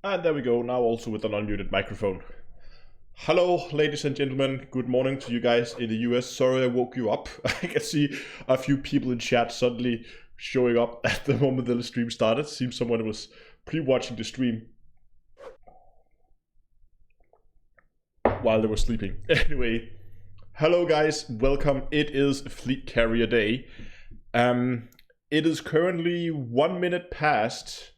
And there we go, now also with an unmuted microphone. Hello, ladies and gentlemen. Good morning to you guys in the US. Sorry I woke you up. I can see a few people in chat suddenly showing up at the moment the stream started. Seems someone was pre-watching the stream while they were sleeping. Anyway, hello guys, welcome. It is Fleet Carrier Day. It is currently 1 minute past.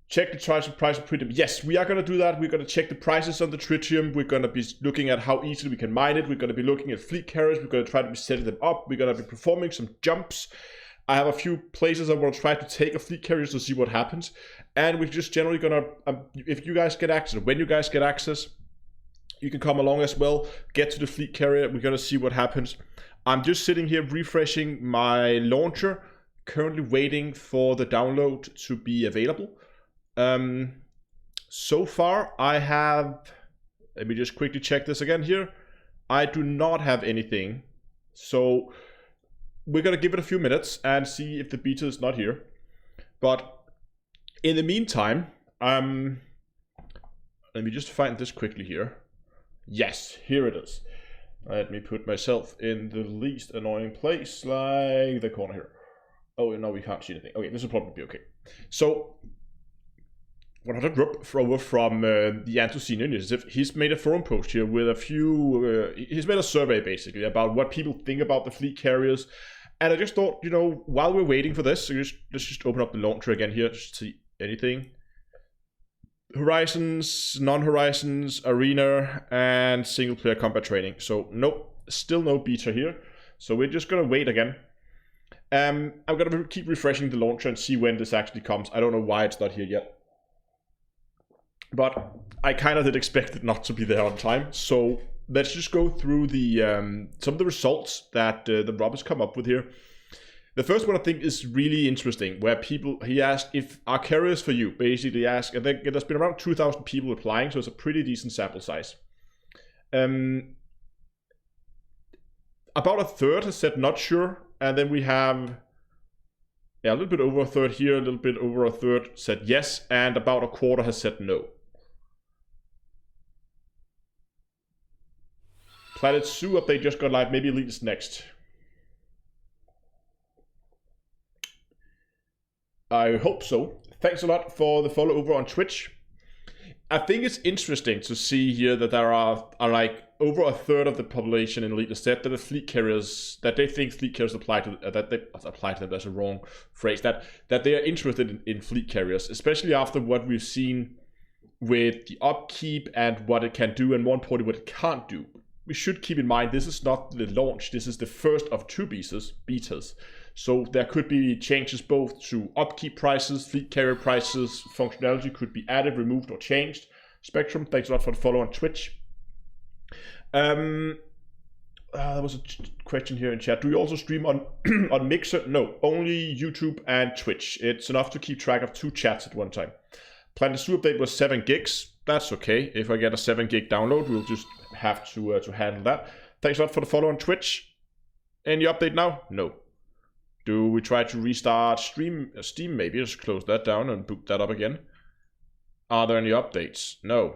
Check the price of tritium. Yes, we are going to do that. We're going to check the prices on the tritium. We're going to be looking at how easily we can mine it. We're going to be looking at fleet carriers. We're going to try to be setting them up. We're going to be performing some jumps. I have a few places I want to try to take a fleet carriers to see what happens. And we're just generally going to, if you guys get access, when you guys get access, you can come along as well. Get to the fleet carrier. We're going to see what happens. I'm just sitting here refreshing my launcher. Currently waiting for the download to be available. So far I have, let me just quickly check this again here. I do not have anything. So we're going to give it a few minutes and see if the beta is not here. But in the meantime, let me just find this quickly here. Yes, here it is. Let me put myself in the least annoying place, like the corner here. Oh, no, we can't see anything. Okay, this will probably be okay. So 100 Rup over from the Anthropocene Initiative. He's made a forum post here with a few, he's made a survey basically about what people think about the fleet carriers. And I just thought, you know, while we're waiting for this, so let's just open up the launcher again here, just see anything. Horizons, non-horizons, arena, and single player combat training. So nope, still no beta here. So we're just gonna wait again. I'm gonna keep refreshing the launcher and see when this actually comes. I don't know why it's not here yet. But I kind of did expect it not to be there on time. So let's just go through the some of the results that the Rob has come up with here. The first one I think is really interesting, where he asked if are carriers for you. Basically asked, I think there's been around 2,000 people applying, so it's a pretty decent sample size. About a third has said not sure, and then we have a little bit over a third here, a little bit over a third said yes, and about a quarter has said no. Planet Zoo update just got live. Maybe Elite is next. I hope so. Thanks a lot for the follow over on Twitch. I think it's interesting to see here that there are like over a third of the population in Elite said that the fleet carriers, that they think fleet carriers apply to them. That's a wrong phrase. That they are interested in fleet carriers, especially after what we've seen with the upkeep and what it can do, and more importantly, what it can't do. We should keep in mind this is not the launch, this is the first of two betas. So there could be changes both to upkeep prices, fleet carrier prices, functionality could be added, removed, or changed. Spectrum, thanks a lot for the follow on Twitch. There was a question here in chat. Do you also stream on, on Mixer? No, only YouTube and Twitch. It's enough to keep track of two chats at one time. Planet Zoo update was 7 gigs. That's okay. If I get a 7 gig download, we'll just have to handle that. Thanks a lot for the follow on Twitch. Any update now? No. Do we try to restart Steam maybe? Just close that down and boot that up again. Are there any updates? No.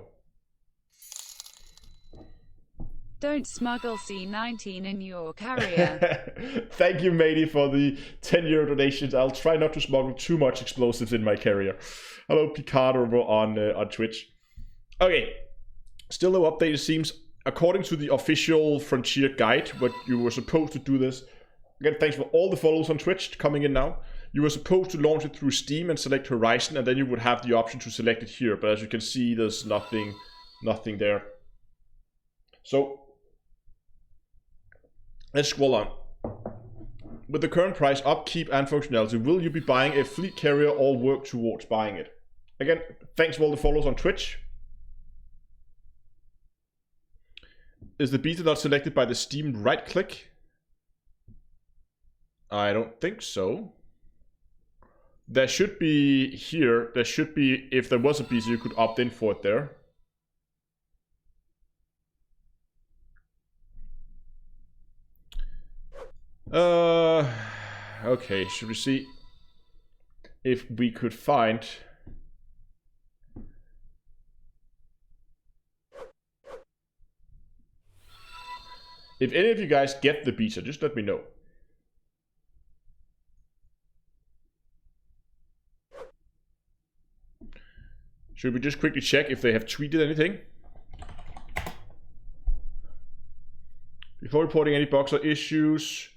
Don't smuggle C19 in your carrier. Thank you, matey, for the 10 euro donations. I'll try not to smuggle too much explosives in my carrier. Hello, Picard over on Twitch. Okay, still no update, it seems. According to the official Frontier guide, what you were supposed to do this. Again, thanks for all the follows on Twitch coming in now. You were supposed to launch it through Steam and select Horizon, and then you would have the option to select it here. But as you can see, there's nothing there. So let's scroll on. With the current price, upkeep, and functionality, will you be buying a fleet carrier or work towards buying it? Again, thanks for all the follows on Twitch. Is the beta not selected by the Steam right click? I don't think so. There should be here, there should be, if there was a beta, you could opt in for it there. Okay, should we see? if we could find... If any of you guys get the beta, just let me know. Should we just quickly check if they have tweeted anything? Before reporting any bugs or issues.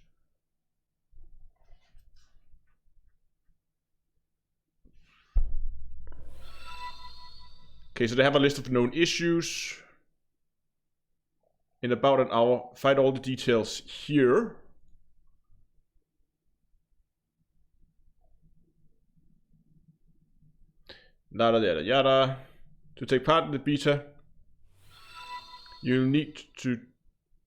Okay, so they have a list of known issues. In about an hour, find all the details here. Yada yada yada. To take part in the beta, you need to...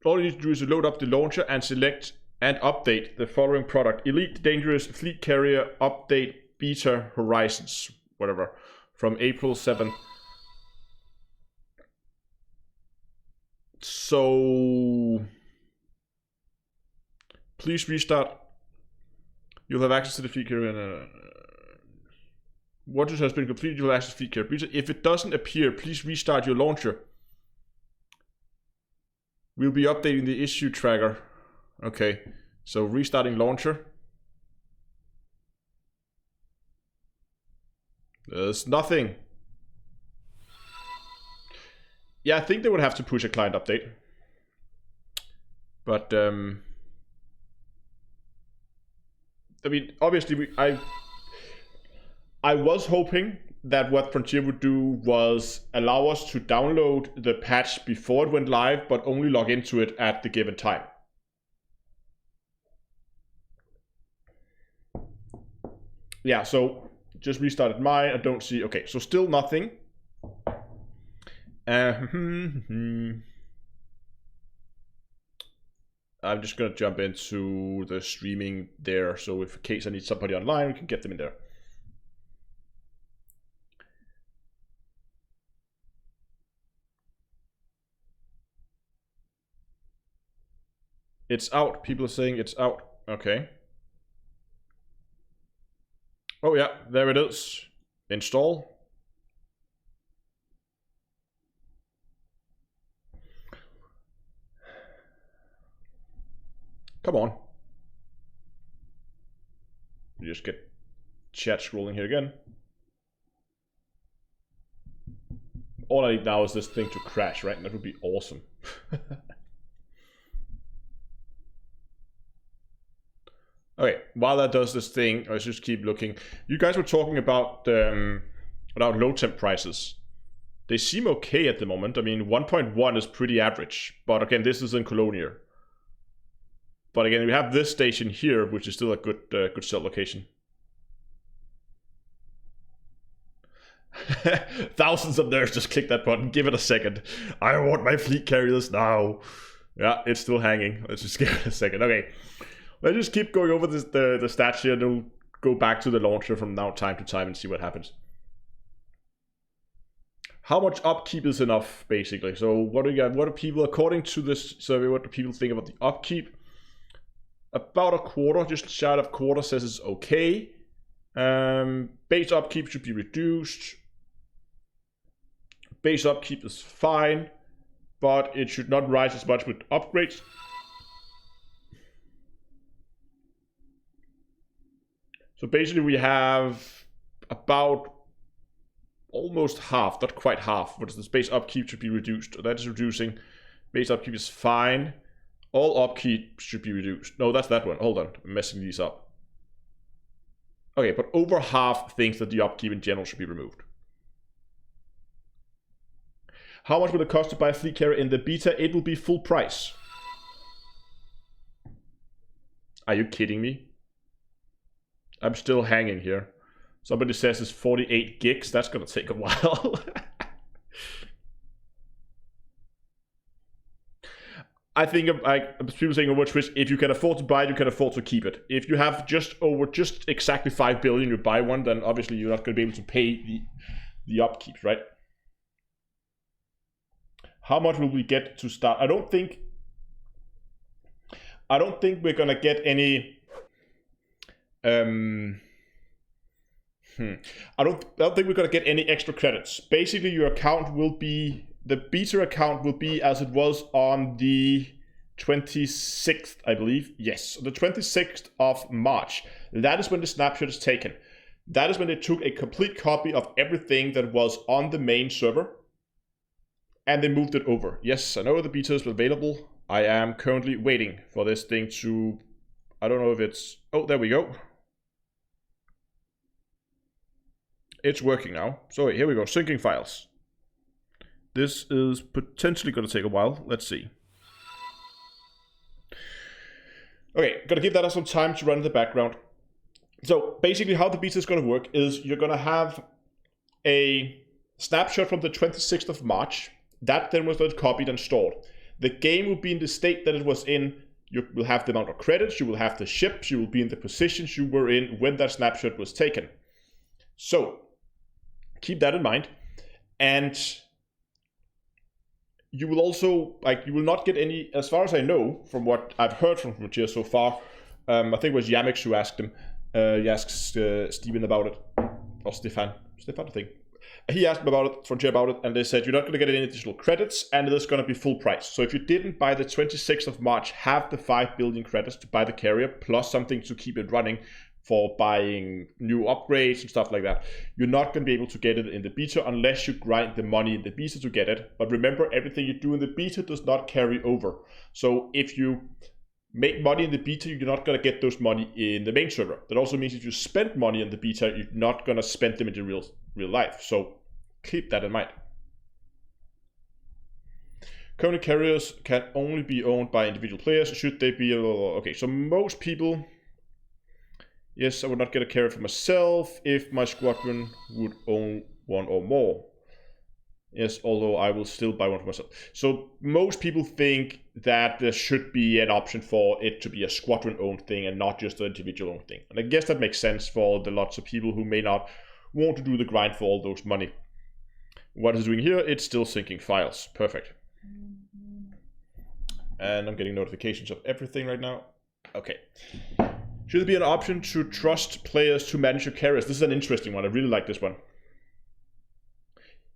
All you need to do is to load up the launcher and select and update the following product. Elite Dangerous Fleet Carrier Update Beta Horizons. Whatever. From April 7th. So... Please restart. You'll have access to the fleet carrier. Once it has been completed, you'll have access to fleet carrier beta. If it doesn't appear, please restart your launcher. We'll be updating the issue tracker. Okay, so restarting launcher. There's nothing. Yeah, I think they would have to push a client update. But, I mean, obviously, I was hoping that what Frontier would do was allow us to download the patch before it went live, but only log into it at the given time. Yeah, so just restarted mine. I don't see... Okay, so still nothing. I'm just going to jump into the streaming there, so if in case I need somebody online, we can get them in there. It's out. People are saying it's out. Okay. Oh yeah, there it is. Install. Come on. You just get chat scrolling here again. All I need now is this thing to crash, right? That would be awesome. Okay, while that does this thing, let's just keep looking. You guys were talking about low temp prices. They seem okay at the moment. I mean, 1.1 is pretty average, but again, this is in Colonia. But again, we have this station here, which is still a good sell location. Thousands of nerds just click that button. Give it a second. I want my fleet carriers now. Yeah, it's still hanging. Let's just give it a second. Okay. Let's just keep going over this, the stats here, and we'll go back to the launcher from now time to time and see what happens. How much upkeep is enough, basically? So what do you got? What do people, according to this survey, what do people think about the upkeep? About a quarter, just shy of a quarter, says it's okay. Base upkeep should be reduced. Base upkeep is fine, but it should not rise as much with upgrades. So basically we have about almost half, not quite half, but the base upkeep should be reduced. That is reducing. Base upkeep is fine. All upkeep should be reduced. No, that's that one. Hold on, I'm messing these up. Okay, but over half thinks that the upkeep in general should be removed. How much will it cost to buy a fleet carrier in the beta? It will be full price. Are you kidding me? I'm still hanging here. Somebody says it's 48 gigs. That's gonna take a while. I think people saying over Twitch, if you can afford to buy it, you can afford to keep it. If you have just exactly 5 billion, you buy one, then obviously you're not going to be able to pay the upkeep, right? How much will we get to start? I don't think we're going to get any I don't think we're gonna get any extra credits. Basically, your account will be, the beta account will be as it was on the 26th, I believe. Yes, the 26th of March. That is when the snapshot is taken. That is when they took a complete copy of everything that was on the main server and they moved it over. Yes, I know the beta is available. I am currently waiting for this thing to, I don't know if it's, oh, there we go. It's working now. So here we go, syncing files. This is potentially going to take a while. Let's see. Okay, gotta give that some time to run in the background. So basically how the beta is going to work is you're going to have a snapshot from the 26th of March. That then was copied and stored. The game will be in the state that it was in. You will have the amount of credits, you will have the ships, you will be in the positions you were in when that snapshot was taken. So keep that in mind. And you will also, you will not get any, as far as I know, from what I've heard from Frontier so far, I think it was Yamix who asked him, he asked Steven about it, or Stefan, I think. He asked him about it, Frontier about it, and they said you're not going to get any additional credits, and it is going to be full price. So if you didn't, by the 26th of March, have the 5 billion credits to buy the carrier, plus something to keep it running for buying new upgrades and stuff like that, you're not going to be able to get it in the beta unless you grind the money in the beta to get it. But remember, everything you do in the beta does not carry over. So if you make money in the beta, you're not going to get those money in the main server. That also means if you spend money in the beta, you're not going to spend them in the real life. So keep that in mind. Current carriers can only be owned by individual players. Should they be? Okay, so most people. Yes, I would not get a carrier for myself if my squadron would own one or more. Yes, although I will still buy one for myself. So most people think that there should be an option for it to be a squadron-owned thing and not just an individual-owned thing. And I guess that makes sense for the lots of people who may not want to do the grind for all those money. What is it doing here? It's still syncing files. Perfect. And I'm getting notifications of everything right now. Okay. Should there be an option to trust players to manage your carriers? This is an interesting one. I really like this one.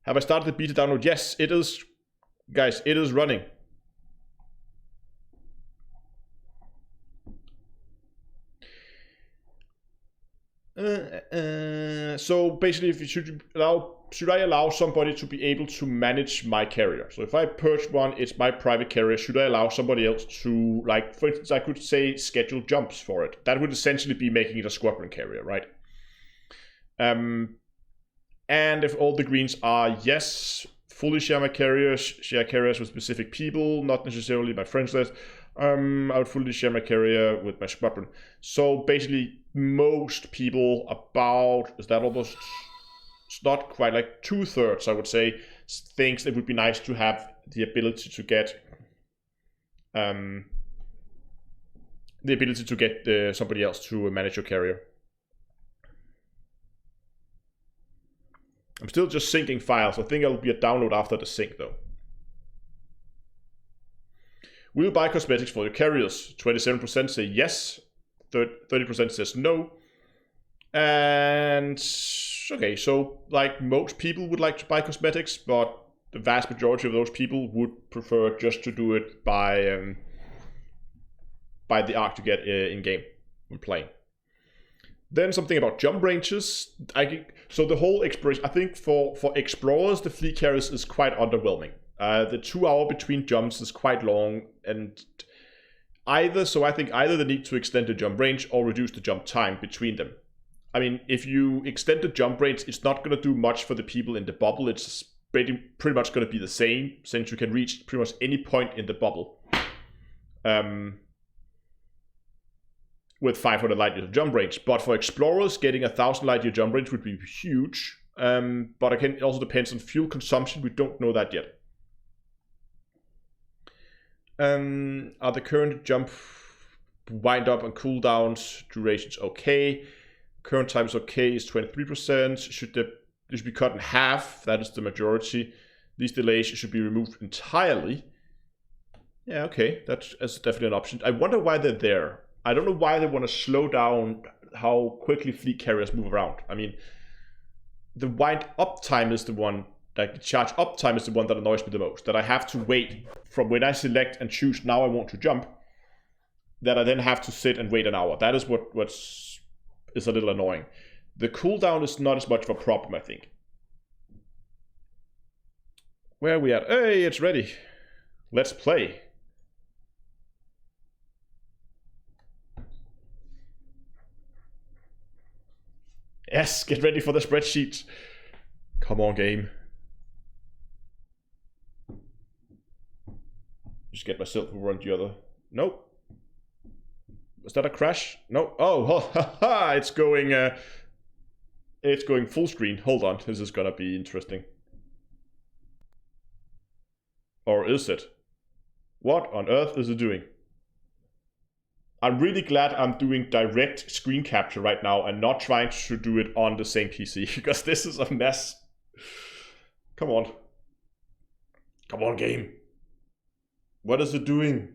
Have I started the beta download? Yes, it is. Guys, it is running. So basically, if you should I allow somebody to be able to manage my carrier? So if I purge one, it's my private carrier. Should I allow somebody else to, like, for instance, I could say schedule jumps for it. That would essentially be making it a squadron carrier, right? And if all the greens are yes, fully share my carriers, share carriers with specific people, not necessarily my friends list, I would fully share my carrier with my squadron. So basically, most people, about, is that almost, it's not quite, like 2/3, I would say, thinks it would be nice to have the ability to get somebody else to manage your carrier. I'm still just syncing files. I think it'll be a download after the sync though. Will you buy cosmetics for your carriers? 27% say yes, 30% says no. And okay, so like most people would like to buy cosmetics, but the vast majority of those people would prefer just to do it by the arc to get in game when playing. Then something about jump ranges. So the whole exploration, I think for explorers, the fleet carriers is quite underwhelming. The 2 hour between jumps is quite long, and I think either they need to extend the jump range or reduce the jump time between them. I mean, if you extend the jump range, it's not going to do much for the people in the bubble. It's pretty much going to be the same, since you can reach pretty much any point in the bubble with 500 light years of jump range. But for explorers, getting 1,000 light year jump range would be huge. But again, it also depends on fuel consumption. We don't know that yet. Are the current jump wind up and cooldowns durations okay? Current time is okay, is 23%. Should be cut in half? That is the majority. These delays should be removed entirely. Yeah, okay, that's definitely an option. I wonder why they're there. I don't know why they want to slow down how quickly fleet carriers move around. I mean, the wind up time is the one, like the charge up time is the one that annoys me the most. That I have to wait from when I select and choose now I want to jump, that I then have to sit and wait an hour. That is what's a little annoying. The cooldown is not as much of a problem, I think. Where are we at? Hey, it's ready. Let's play. Yes, get ready for the spreadsheet. Come on, game. Just get myself over on the other. Nope. Was that a crash? No. Oh, it's going full screen. Hold on, this is gonna be interesting. Or is it? What on earth is it doing? I'm really glad I'm doing direct screen capture right now and not trying to do it on the same PC, because this is a mess. Come on. Come on, game. What is it doing?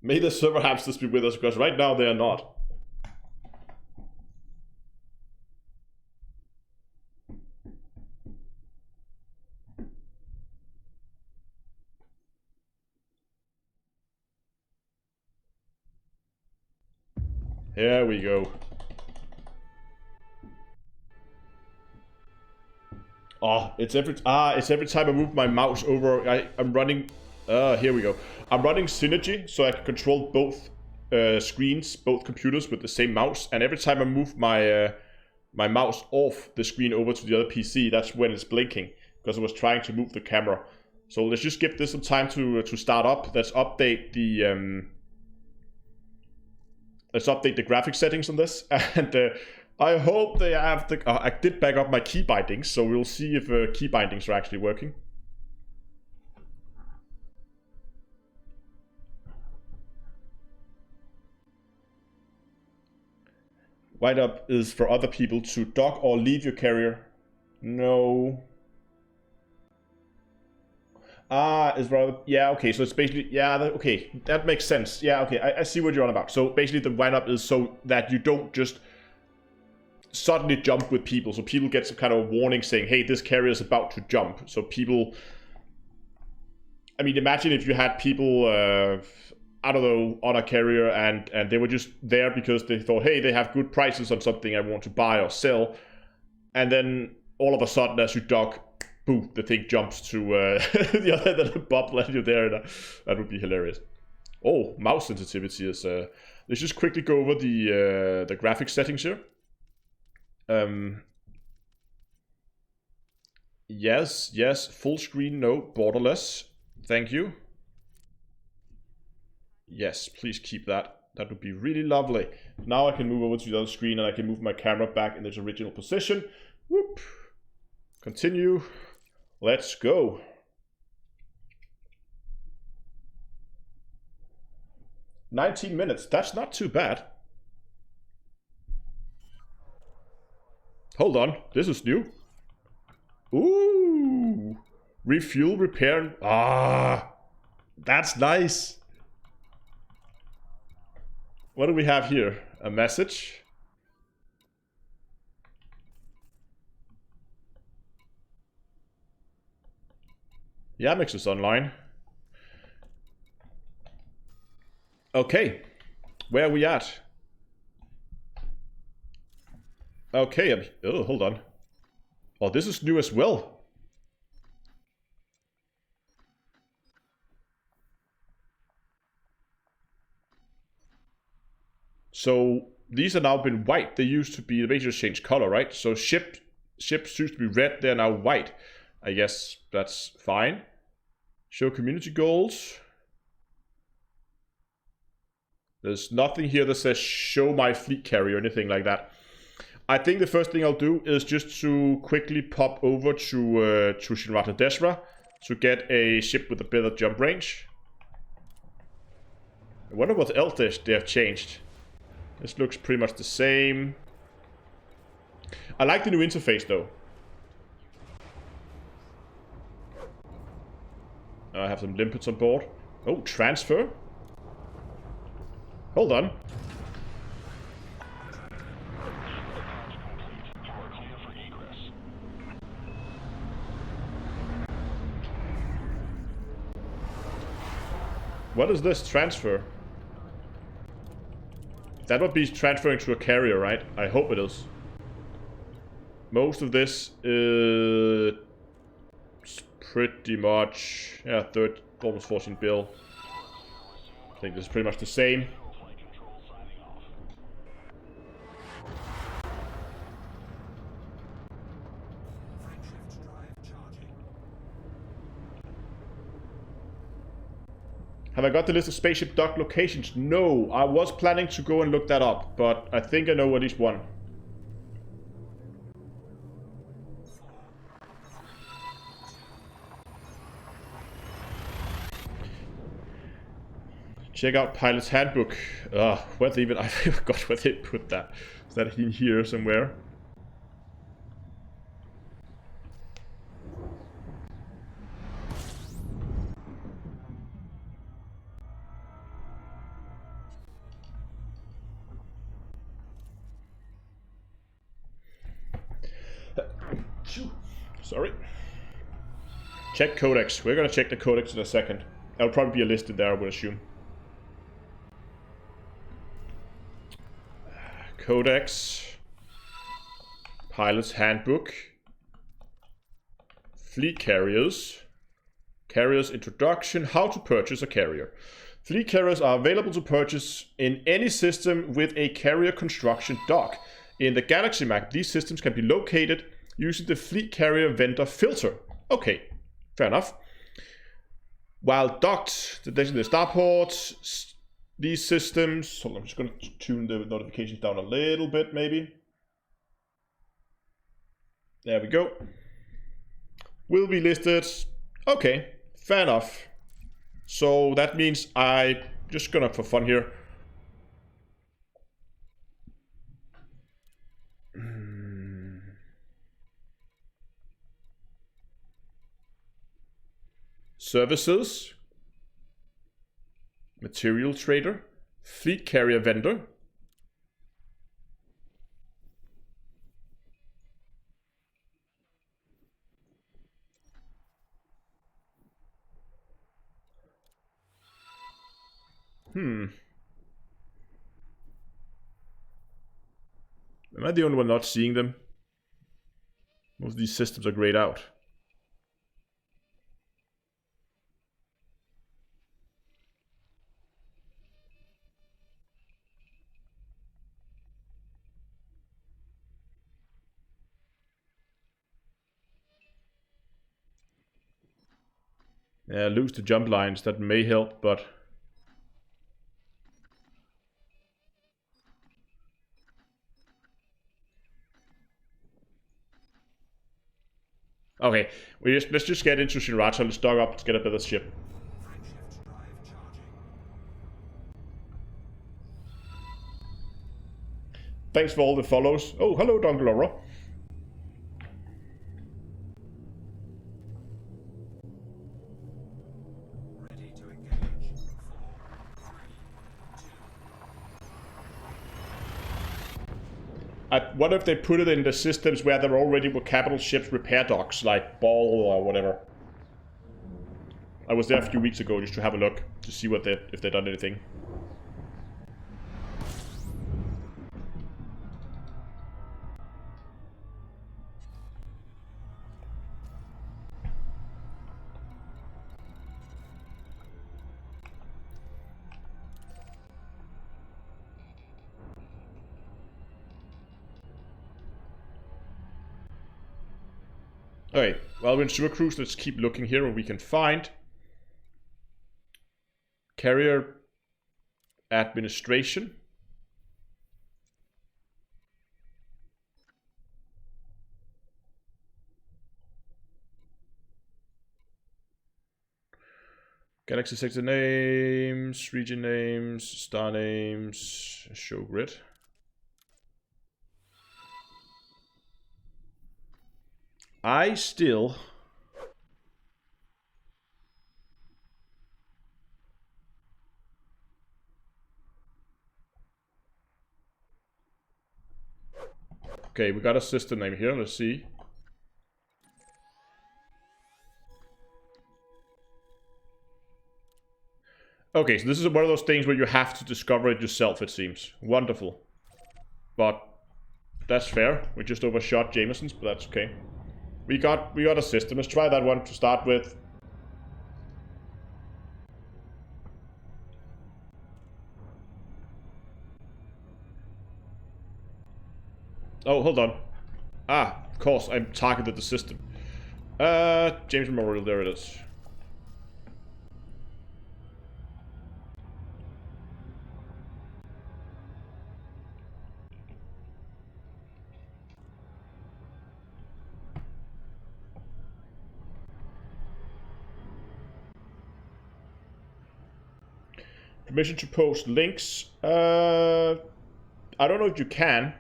May the server hamsters be with us, because right now they are not. Here we go. Oh, it's every time I move my mouse over. I'm running. Here we go. I'm running Synergy, so I can control both screens, both computers with the same mouse. And every time I move my my mouse off the screen over to the other PC, that's when it's blinking, because I was trying to move the camera. So let's just give this some time to start up. Let's update the graphic settings on this, and I hope they have the. I did back up my key bindings, so we'll see if key bindings are actually working. Wind up is for other people to dock or leave your carrier. No. Is rather, yeah, okay, so it's basically, yeah, okay, that makes sense. Yeah, okay, I see what you're on about. So basically the wind up is so that you don't just suddenly jump with people. So people get some kind of warning saying, hey, this carrier is about to jump. So people, I mean, imagine if you had people, I don't know, on a carrier and they were just there because they thought, hey, they have good prices on something I want to buy or sell. And then all of a sudden as you dock, boom, the thing jumps to the other end of the bubble and you're there. That would be hilarious. Oh, mouse sensitivity is... let's just quickly go over the graphics settings here. Yes, full screen, no, borderless. Thank you. Yes, please keep that. That would be really lovely. Now I can move over to the other screen and I can move my camera back in its original position. Whoop. Continue. Let's go. "19 minutes, that's not too bad. Hold on, this is new. Ooh, refuel, repair. Ah, that's nice. What do we have here? A message. Yamix is online. Okay, where are we at? Okay, oh, hold on. Oh, this is new as well. So these are now been white. They used to be, they just changed color, right? So ships used to be red, they're now white. I guess that's fine. Show community goals. There's nothing here that says show my fleet carrier or anything like that. I think the first thing I'll do is just to quickly pop over to Shinrata Desra to get a ship with a better jump range. I wonder what else they have changed. This looks pretty much the same. I like the new interface though. I have some limpets on board. Oh, transfer. Hold on. What is this transfer? That would be transferring to a carrier, right? I hope it is. Most of this is pretty much, yeah, almost 14 bill. I think this is pretty much the same. Have I got the list of spaceship dock locations? No, I was planning to go and look that up, but I think I know at least one. Check out Pilot's Handbook. Where they even... I forgot where they put that. Is that in here somewhere? Sorry. Check codex. We're gonna check the codex in a second. That'll probably be listed there, I would assume. Codex. Pilot's Handbook. Fleet carriers. Carriers introduction. How to purchase a carrier. Fleet carriers are available to purchase in any system with a carrier construction dock. In the galaxy map, these systems can be located using the fleet carrier vendor filter. Okay, fair enough. While docked, the starports, these systems. So I'm just going to tune the notifications down a little bit, maybe. There we go. Will be listed. Okay, fair enough. So that means I just gonna, for fun here, services, material trader, fleet carrier vendor, Am I the only one not seeing them? Most of these systems are grayed out. Yeah, lose the jump lines, that may help, but... Okay, let's just get into Shinracha, let's stock up to get a better ship. Thanks for all the follows. Oh, hello, Donglora. What if they put it in the systems where there already were capital ships repair docks, like Ball or whatever? I was there a few weeks ago just to have a look, to see what if they've done anything. Alright, well, we're in Super Cruise, let's keep looking here what we can find. Carrier administration. Galaxy sector names, region names, star names, show grid. I still... Okay, we got a system name here. Let's see. Okay, so this is one of those things where you have to discover it yourself, it seems. Wonderful. But that's fair. We just overshot Jameson's, but that's okay. We got a system. Let's try that one to start with. Oh, hold on. Ah, of course, I targeted the system. James Memorial, there it is. Permission to post links. I don't know if you can,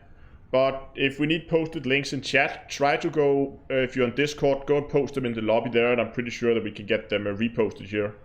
but if we need posted links in chat, try to go, if you're on Discord, go and post them in the lobby there, and I'm pretty sure that we can get them reposted here.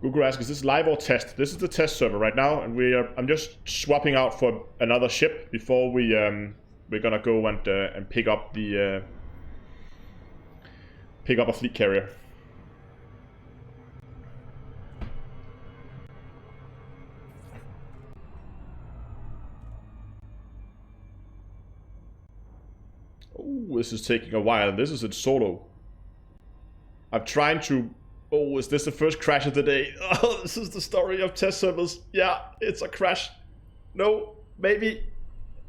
Google asks, is this live or test? This is the test server right now, and I'm just swapping out for another ship before we're gonna go and pick up a fleet carrier. Oh, this is taking a while. This is in solo. I'm trying to. Oh, is this the first crash of the day? Oh, this is the story of test servers. Yeah, it's a crash. No, maybe.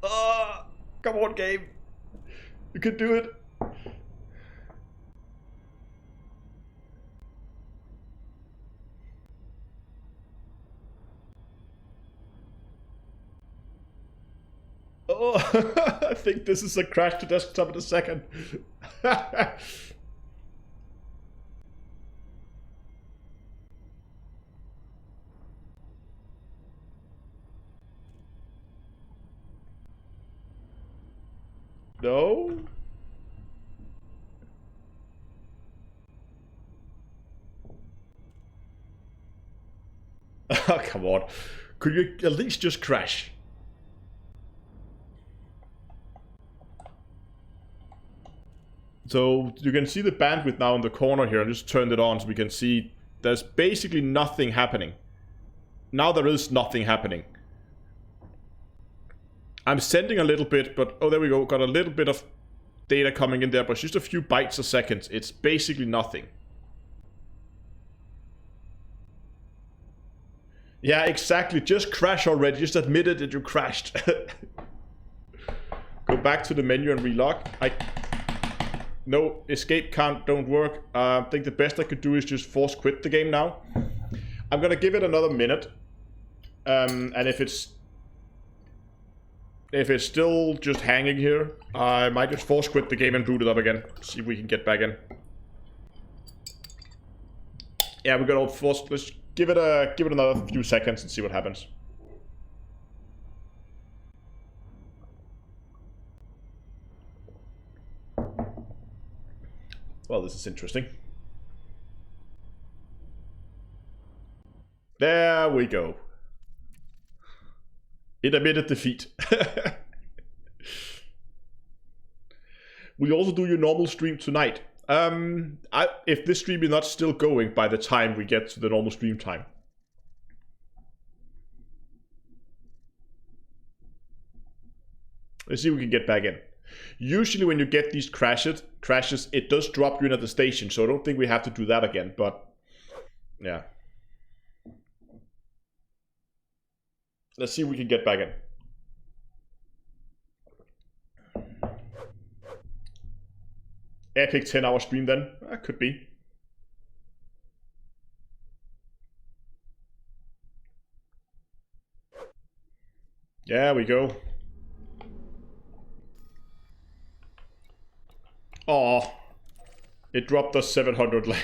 Come on, game. You can do it. Oh, I think this is a crash to desktop in a second. No? Oh, come on. Could you at least just crash? So you can see the bandwidth now in the corner here. I just turned it on so we can see there's basically nothing happening. Now there is nothing happening. I'm sending a little bit, but oh, there we go. Got a little bit of data coming in there, but it's just a few bytes a second. It's basically nothing. Yeah, exactly. Just crash already. Just admit it that you crashed. Go back to the menu and relog. No, escape can't, don't work. I think the best I could do is just force quit the game now. I'm gonna give it another minute. And if it's still just hanging here, I might just force quit the game and boot it up again. See if we can get back in. Yeah, we're gonna force. Let's give it another few seconds and see what happens. Well, this is interesting. There we go. It admitted defeat. We also do your normal stream tonight. If this stream is not still going by the time we get to the normal stream time. Let's see if we can get back in. Usually when you get these crashes, it does drop you in at the station, so I don't think we have to do that again, but yeah. Let's see if we can get back in. Epic 10-hour stream then. That could be. There we go. Oh, it dropped us 700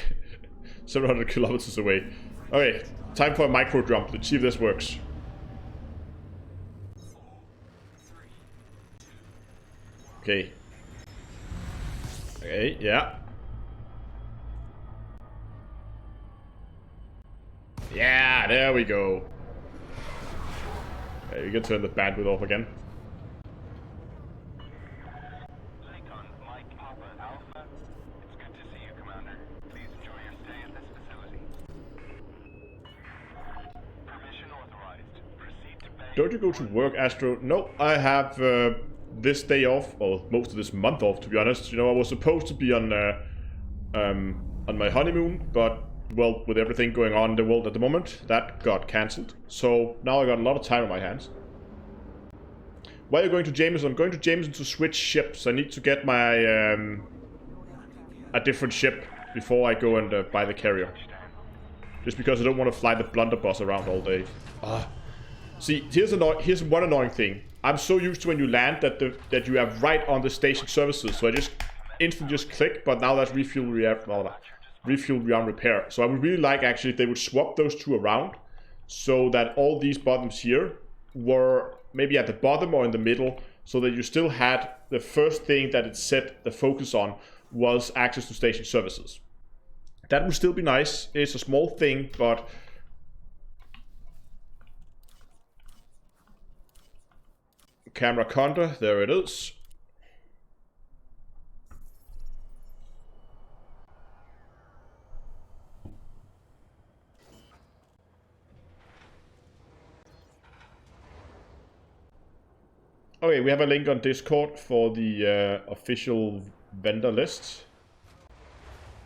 kilometers away. Okay, time for a micro jump. Let's see if this works. Okay. Okay, yeah. Yeah, there we go. Okay, we can turn the bandwidth off again. Don't you go to work, Astro? No, I have this day off, or most of this month off, to be honest. You know, I was supposed to be on my honeymoon, but, well, with everything going on in the world at the moment, that got cancelled. So now I got a lot of time on my hands. Why are you going to Jameson? I'm going to Jameson to switch ships. I need to get my a different ship before I go and buy the carrier. Just because I don't want to fly the blunderbuss around all day. See, here's one annoying thing. I'm so used to when you land that you have right on the station services, so I just instantly just click. But now that's refuel, rearm, repair. So I would really like actually if they would swap those two around, so that all these buttons here were maybe at the bottom or in the middle, so that you still had the first thing that it set the focus on was access to station services. That would still be nice. It's a small thing, but camera conda, there it is. Okay, we have a link on Discord for the official vendor list.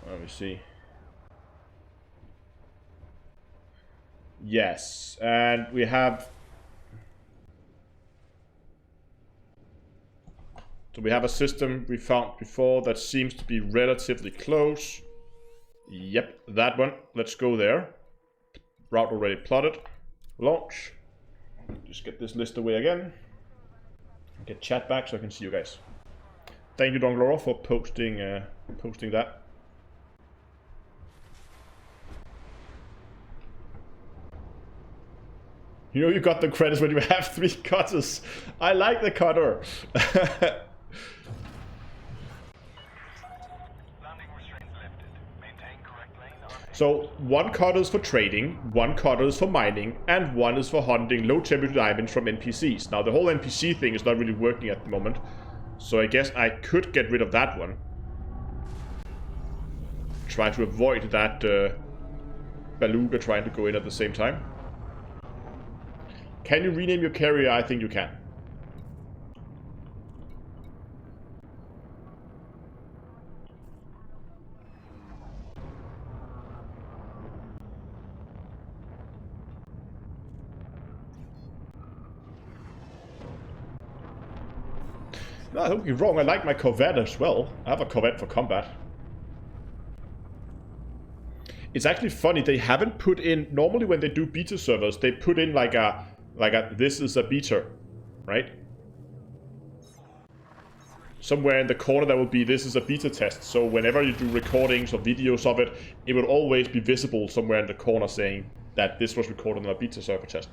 Let me see. Yes, and we have... So we have a system we found before that seems to be relatively close. Yep, that one. Let's go there. Route already plotted. Launch. Just get this list away again. Get chat back so I can see you guys. Thank you, Don Laura, for posting that. You know you got the credits when you have 3 cutters. I like the cutter. So 1 cutter is for trading, 1 cutter is for mining, and 1 is for hunting low temperature diamonds from NPCs. Now the whole NPC thing is not really working at the moment, so I guess I could get rid of that one. Try to avoid that beluga trying to go in at the same time. Can you rename your carrier? I think you can. No, don't get me wrong, I like my Corvette as well. I have a Corvette for combat. It's actually funny, they haven't put in... Normally when they do beta servers, they put in like a this is a beta, right? Somewhere in the corner there will be this is a beta test. So whenever you do recordings or videos of it, it will always be visible somewhere in the corner saying that this was recorded on a beta server test.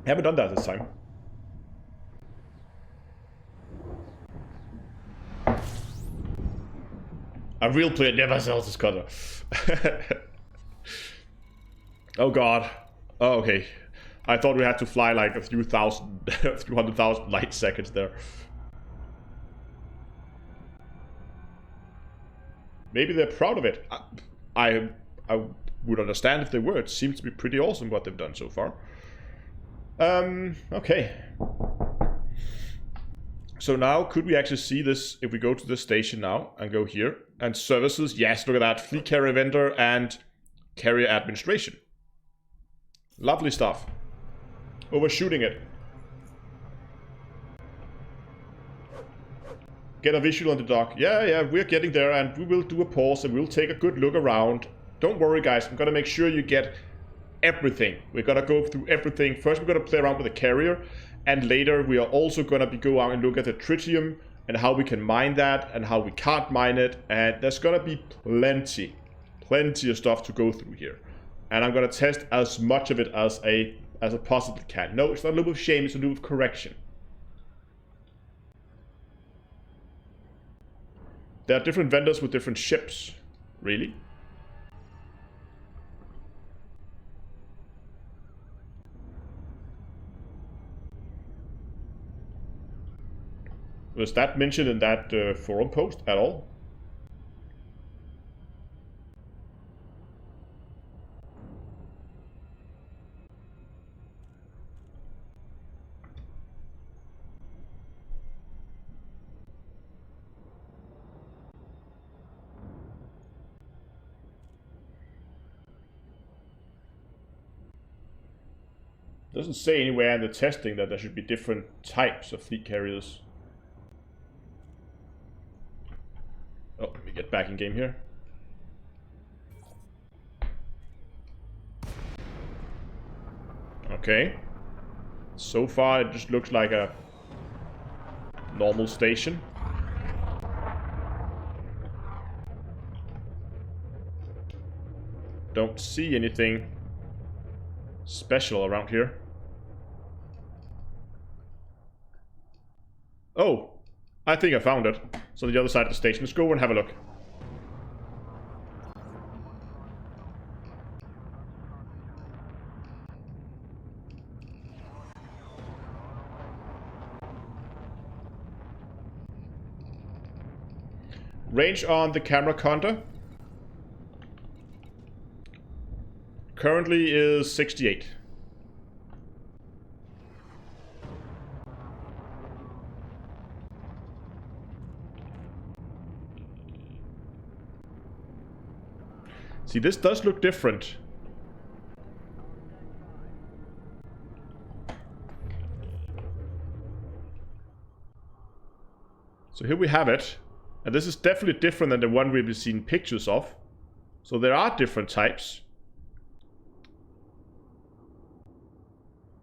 I haven't done that this time. A real player never sells his cutter. Oh god. Oh, okay. I thought we had to fly like a few hundred thousand light seconds there. Maybe they're proud of it. I would understand if they were. It seems to be pretty awesome what they've done so far. Okay. So now, could we actually see this if we go to this station now and go here? And services, yes, look at that. Fleet carrier vendor and carrier administration. Lovely stuff. Overshooting it. get a visual on the dock. Yeah, we're getting there, and we will do a pause, and we'll take a good look around. Don't worry, guys. I'm gonna make sure you get everything. We're gonna go through everything. First, we're gonna play around with the carrier, and later we are also gonna go out and look at the tritium and how we can mine that and how we can't mine it. And there's gonna be plenty of stuff to go through here. And I'm gonna test as much of it as I possibly can. No, it's not a loop of shame, it's a loop of correction. There are different vendors with different ships. Really? Was that mentioned in that forum post at all? Doesn't say anywhere in the testing that there should be different types of fleet carriers. Oh, let me get back in game here. Okay. So far it just looks like a normal station. Don't see anything special around here. Oh, I think I found it. It's on the other side of the station. Let's go and have a look. Range on the camera counter currently is 68. See, this does look different. So here we have it. And this is definitely different than the one we've seen pictures of. So there are different types.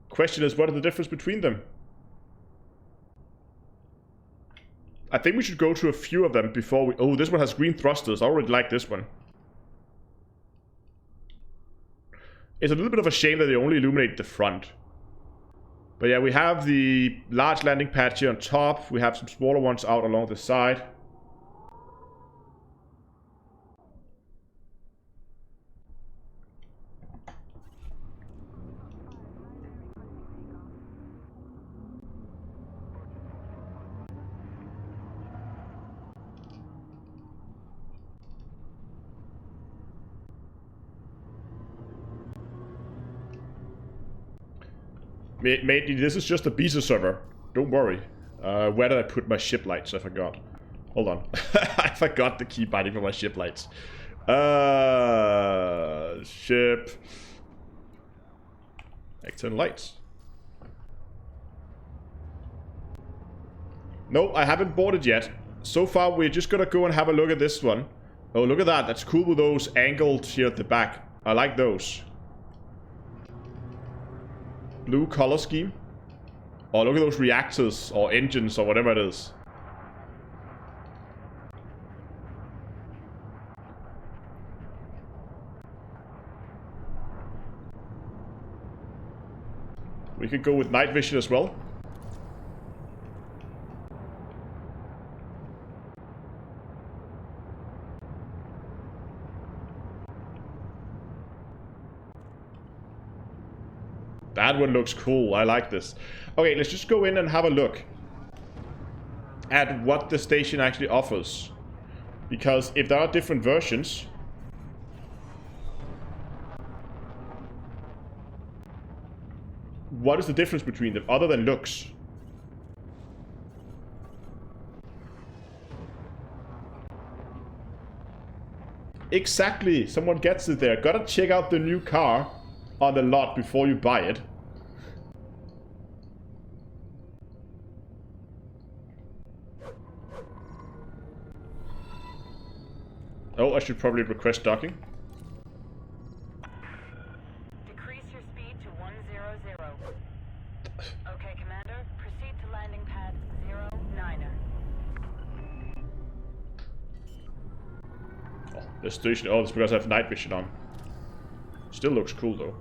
Question is, what is the difference between them? I think we should go to a few of them before we... Oh, this one has green thrusters. I already like this one. It's a little bit of a shame that they only illuminate the front. But yeah, we have the large landing pad here on top. We have some smaller ones out along the side. Mate, this is just a beta server. Don't worry. Where did I put my ship lights? I forgot. Hold on. I forgot the key binding for my ship lights. Ship. External lights. No, I haven't bought it yet. So far, we're just gonna go and have a look at this one. Oh, look at that. That's cool with those angled here at the back. I like those. Blue color scheme. Oh, look at those reactors or engines or whatever it is. We could go with night vision as well. That one looks cool. I like this. Okay, let's just go in and have a look at what the station actually offers. Because if there are different versions, what is the difference between them other than looks? Exactly. Someone gets it there. Gotta check out the new car on the lot before you buy it. Oh, I should probably request docking. Decrease your speed to 100. Okay, Commander. Proceed to landing pad 09er. Oh, the station. Oh, it's because I have night vision on. Still looks cool though.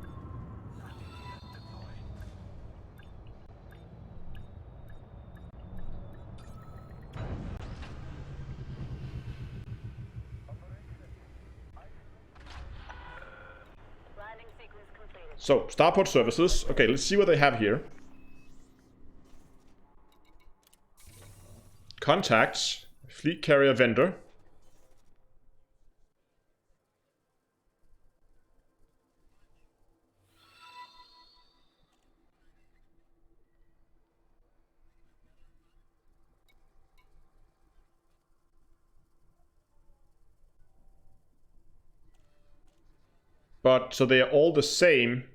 Landing sequence completed. So, starport services. Okay, let's see what they have here. Contacts. Fleet carrier vendor. But, so they are all the same.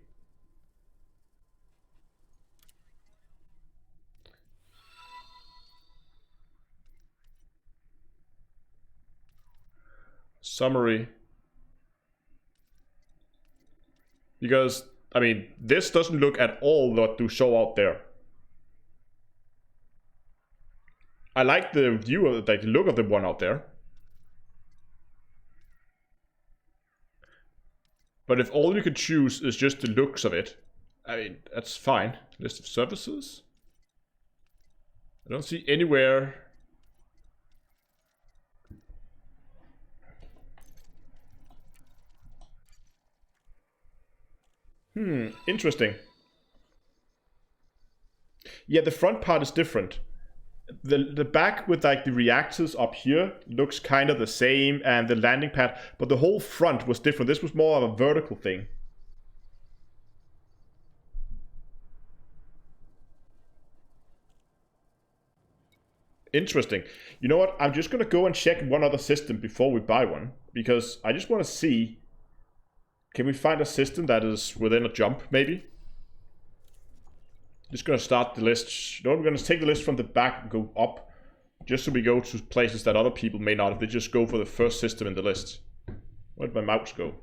Summary. Because, I mean, this doesn't look at all what do show out there. I like the view of, like, the look of the one out there. But if all you could choose is just the looks of it, I mean, that's fine. List of services. I don't see anywhere. Interesting. Yeah, the front part is different. The back with like the reactors up here looks kind of the same, and the landing pad, but the whole front was different. This was more of a vertical thing. Interesting. You know what? I'm just gonna go and check one other system before we buy one, because I just want to see. Can we find a system that is within a jump, maybe? Just gonna start the list. No, we're gonna take the list from the back and go up, just so we go to places that other people may not. If they just go for the first system in the list. Where did my mouse go?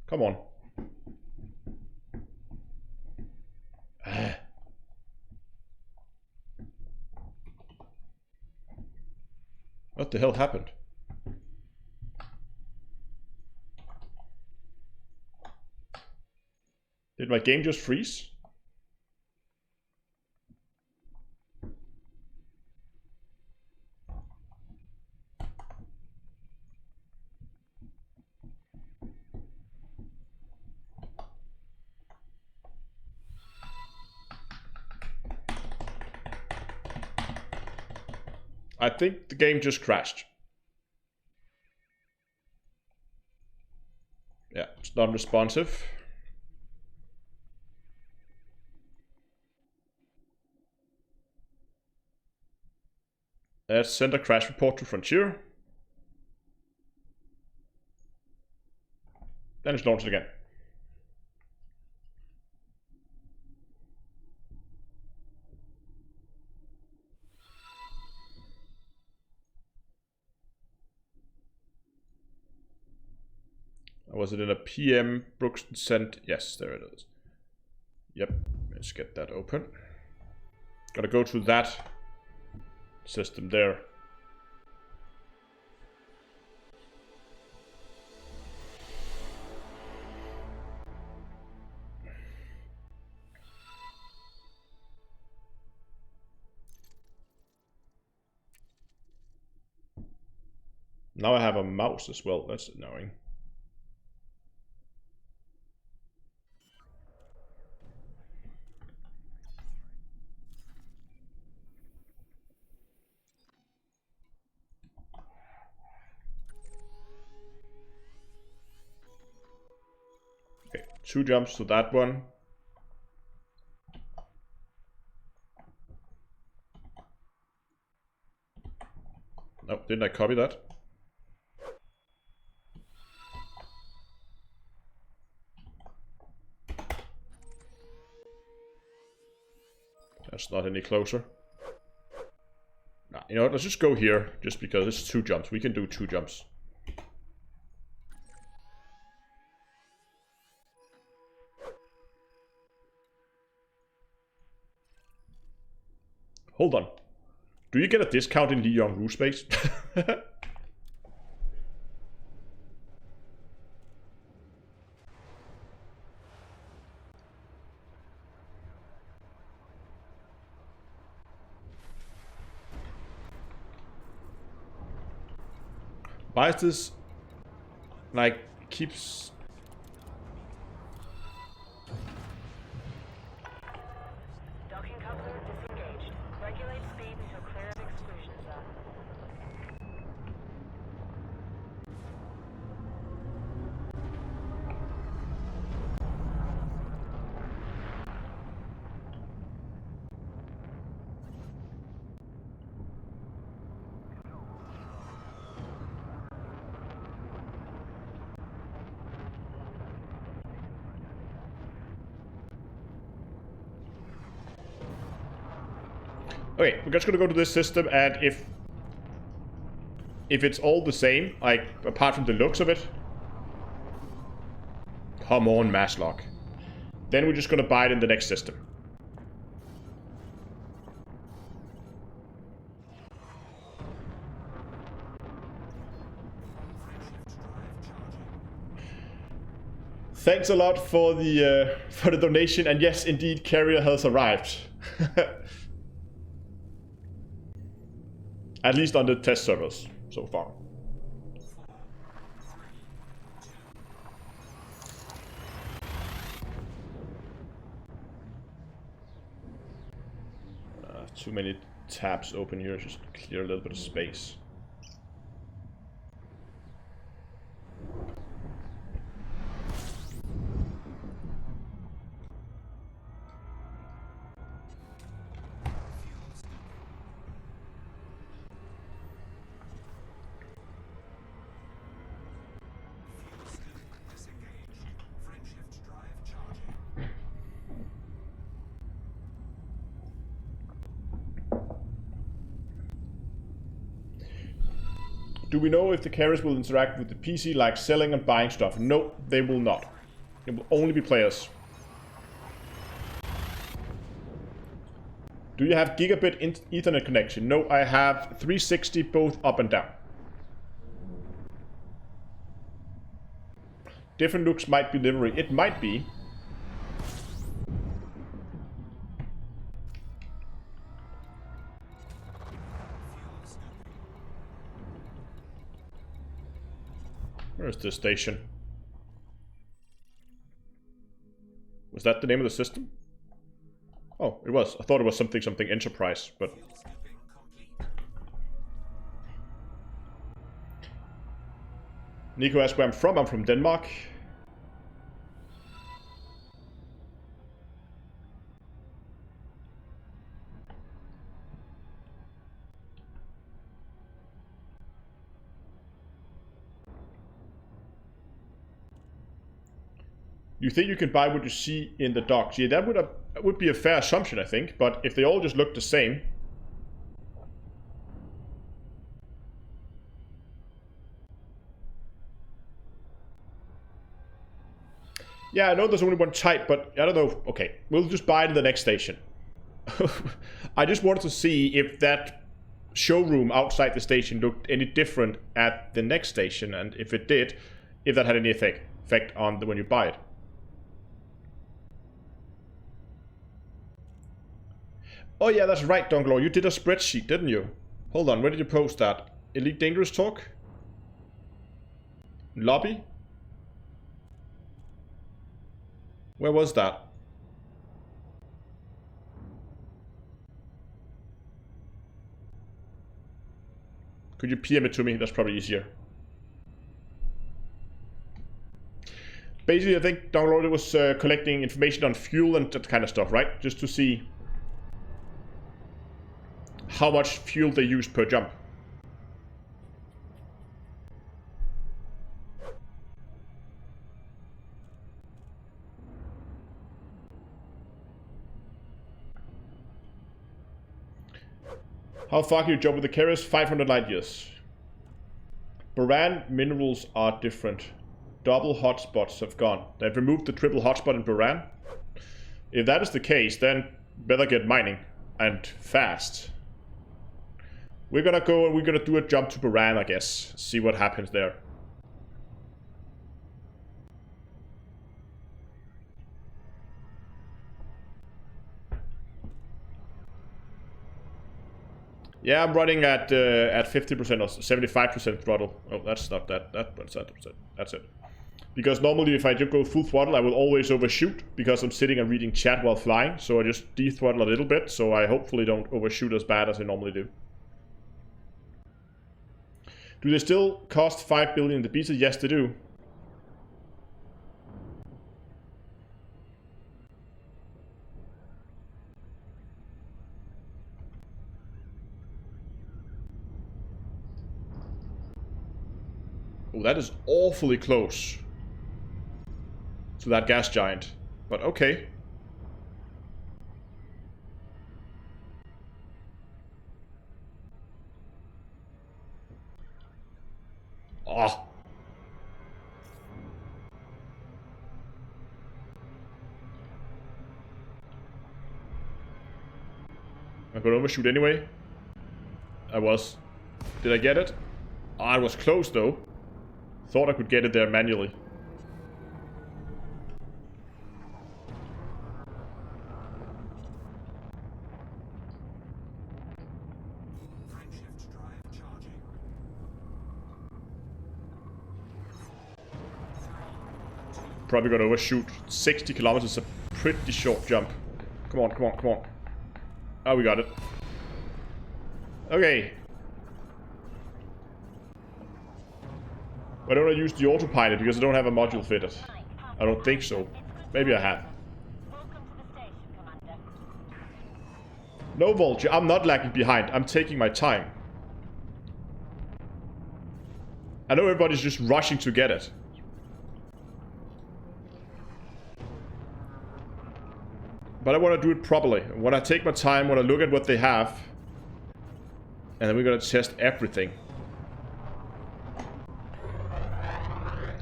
Come on. What the hell happened? Did my game just freeze? I think the game just crashed. Yeah, it's non-responsive. Let's send a crash report to Frontier. Then it's launched again. Was it in a PM Brookston sent? Yes, there it is. Yep, let's get that open. Gotta go to that system there. Now I have a mouse as well, that's annoying. Okay, 2 jumps to that one. Oh, didn't I copy that? That's not any closer. You know what, let's just go here, just because it's 2 jumps. We can do 2 jumps. Hold on. Do you get a discount in Lyon roof space? Why is this, like, keeps... Docking coupler disengaged. Regulate speed until clear of exclusion zone. Okay, we're just gonna go to this system, and if it's all the same, like, apart from the looks of it... Come on, Maslock. Then we're just gonna buy it in the next system. Thanks a lot for the donation, and yes, indeed, carrier has arrived. At least on the test servers so far. Too many tabs open here, just clear a little bit of space. Do we know if the carriers will interact with the PC like selling and buying stuff? No, they will not. It will only be players. Do you have gigabit Ethernet connection? No, I have 360 both up and down. Different looks might be livery. It might be. Where's the station? Was that the name of the system? Oh, it was. I thought it was something Enterprise, but... Nico asked where I'm from. I'm from Denmark. You think you can buy what you see in the docks? Yeah, that would be a fair assumption, I think. But if they all just look the same... Yeah, I know there's only one type, but I don't know. Okay, we'll just buy it in the next station. I just wanted to see if that showroom outside the station looked any different at the next station, and if it did, if that had any effect on when you buy it. Oh yeah, that's right, Donglor. You did a spreadsheet, didn't you? Hold on, where did you post that? Elite Dangerous Talk? Lobby? Where was that? Could you PM it to me? That's probably easier. Basically, I think Downloaded was collecting information on fuel and that kind of stuff, right? Just to see how much fuel they use per jump. How far can you jump with the carriers? 500 light years. Boran minerals are different. Double hotspots have gone. They've removed the triple hotspot in Boran. If that is the case, then better get mining. And fast. We're gonna go and we're gonna do a jump to Boran, I guess. See what happens there. Yeah, I'm running at 50% or 75% throttle. Oh, that's not that. That's it. Because normally if I just go full throttle, I will always overshoot because I'm sitting and reading chat while flying. So I just de-throttle a little bit, so I hopefully don't overshoot as bad as I normally do. Do they still cost 5 billion in the beta? Yes, they do. Oh, that is awfully close to that gas giant. But okay. Oh. I'm gonna overshoot anyway. I was. Did I get it? Oh, it was close though. Thought I could get it there manually. Probably gonna overshoot. 60 kilometers is a pretty short jump. Come on, come on, come on. Oh, we got it. Okay. Why don't I use the autopilot? Because I don't have a module fitted. I don't think so. Maybe I have. No, Vulture, I'm not lagging behind. I'm taking my time. I know everybody's just rushing to get it. But I want to do it properly. When I take my time, when I look at what they have. And then we're going to test everything.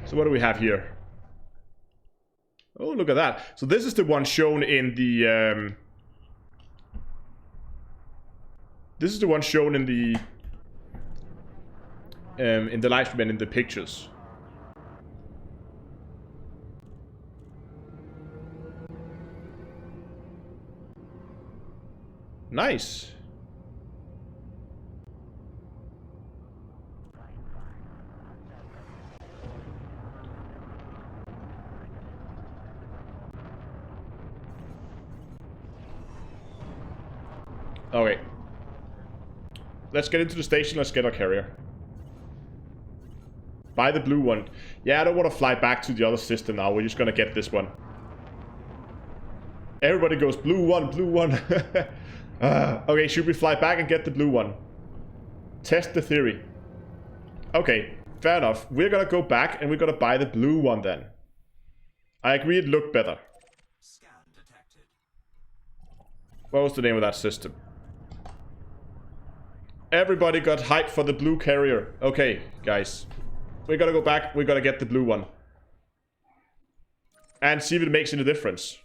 So what do we have here? Oh, look at that. So this is the one shown in the... this is the one shown in the live stream and in the pictures. Nice. Okay. Let's get into the station. Let's get our carrier. Buy the blue one. Yeah, I don't want to fly back to the other system now. We're just gonna get this one. Everybody goes, blue one, blue one. Okay, should we fly back and get the blue one? Test the theory. Okay, fair enough. We're gonna go back and we're gonna buy the blue one then. I agree it looked better. Scan detected. What was the name of that system? Everybody got hyped for the blue carrier. Okay, guys. We gotta go back. We gotta get the blue one. And see if it makes any difference.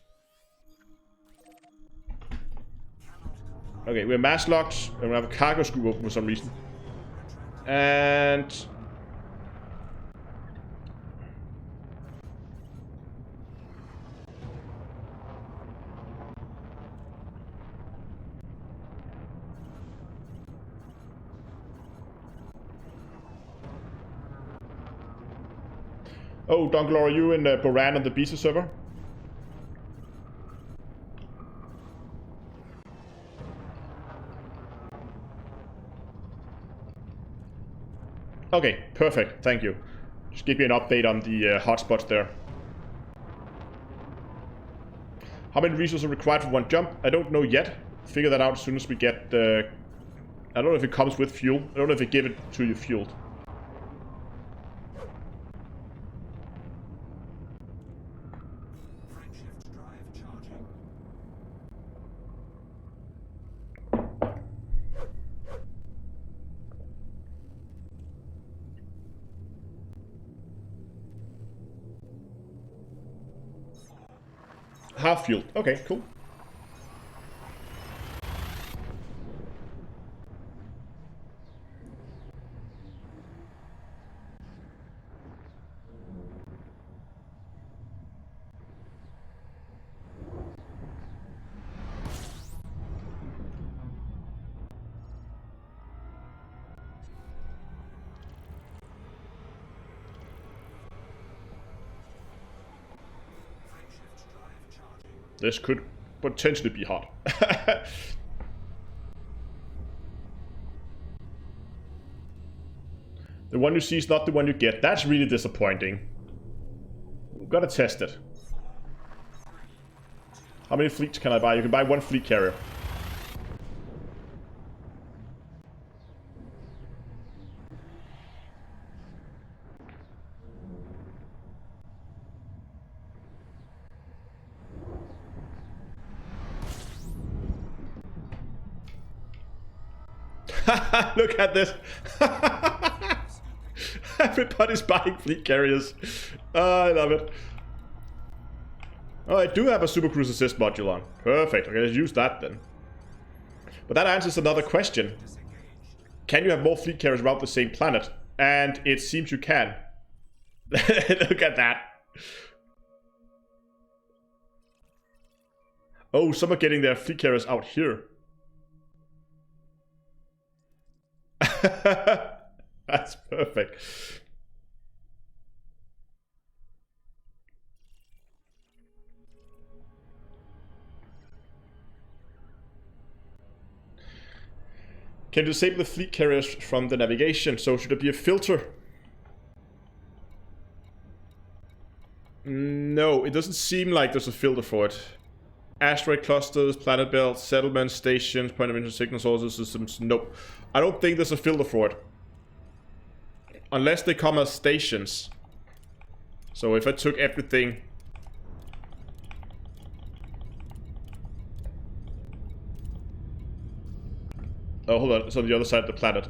Okay, we're mass locked. And we have a cargo scoop open for some reason. And... oh, Dunklor, are you in Boran on the beta server? Okay, perfect. Thank you. Just give me an update on the hotspots there. How many resources are required for one jump? I don't know yet. Figure that out as soon as we get the... I don't know if it comes with fuel. I don't know if they give it to you fueled. Half fueled. Okay, cool. This could potentially be hot. The one you see is not the one you get. That's really disappointing. We've got to test it. How many fleets can I buy? You can buy one fleet carrier. Look at this. Everybody's buying fleet carriers. Oh, I love it. Oh, I do have a Super Cruise Assist module on. Perfect. Okay, let's use that then. But that answers another question. Can you have more fleet carriers around the same planet? And it seems you can. Look at that. Oh, some are getting their fleet carriers out here. That's perfect. Can you disable the fleet carriers from the navigation? So should it be a filter? No, it doesn't seem like there's a filter for it. Asteroid clusters, planet belts, settlements, stations, point of interest signal sources, systems. Nope. I don't think there's a filter for it. Unless they come as stations. So if I took everything... Oh, hold on. It's on the other side of the planet.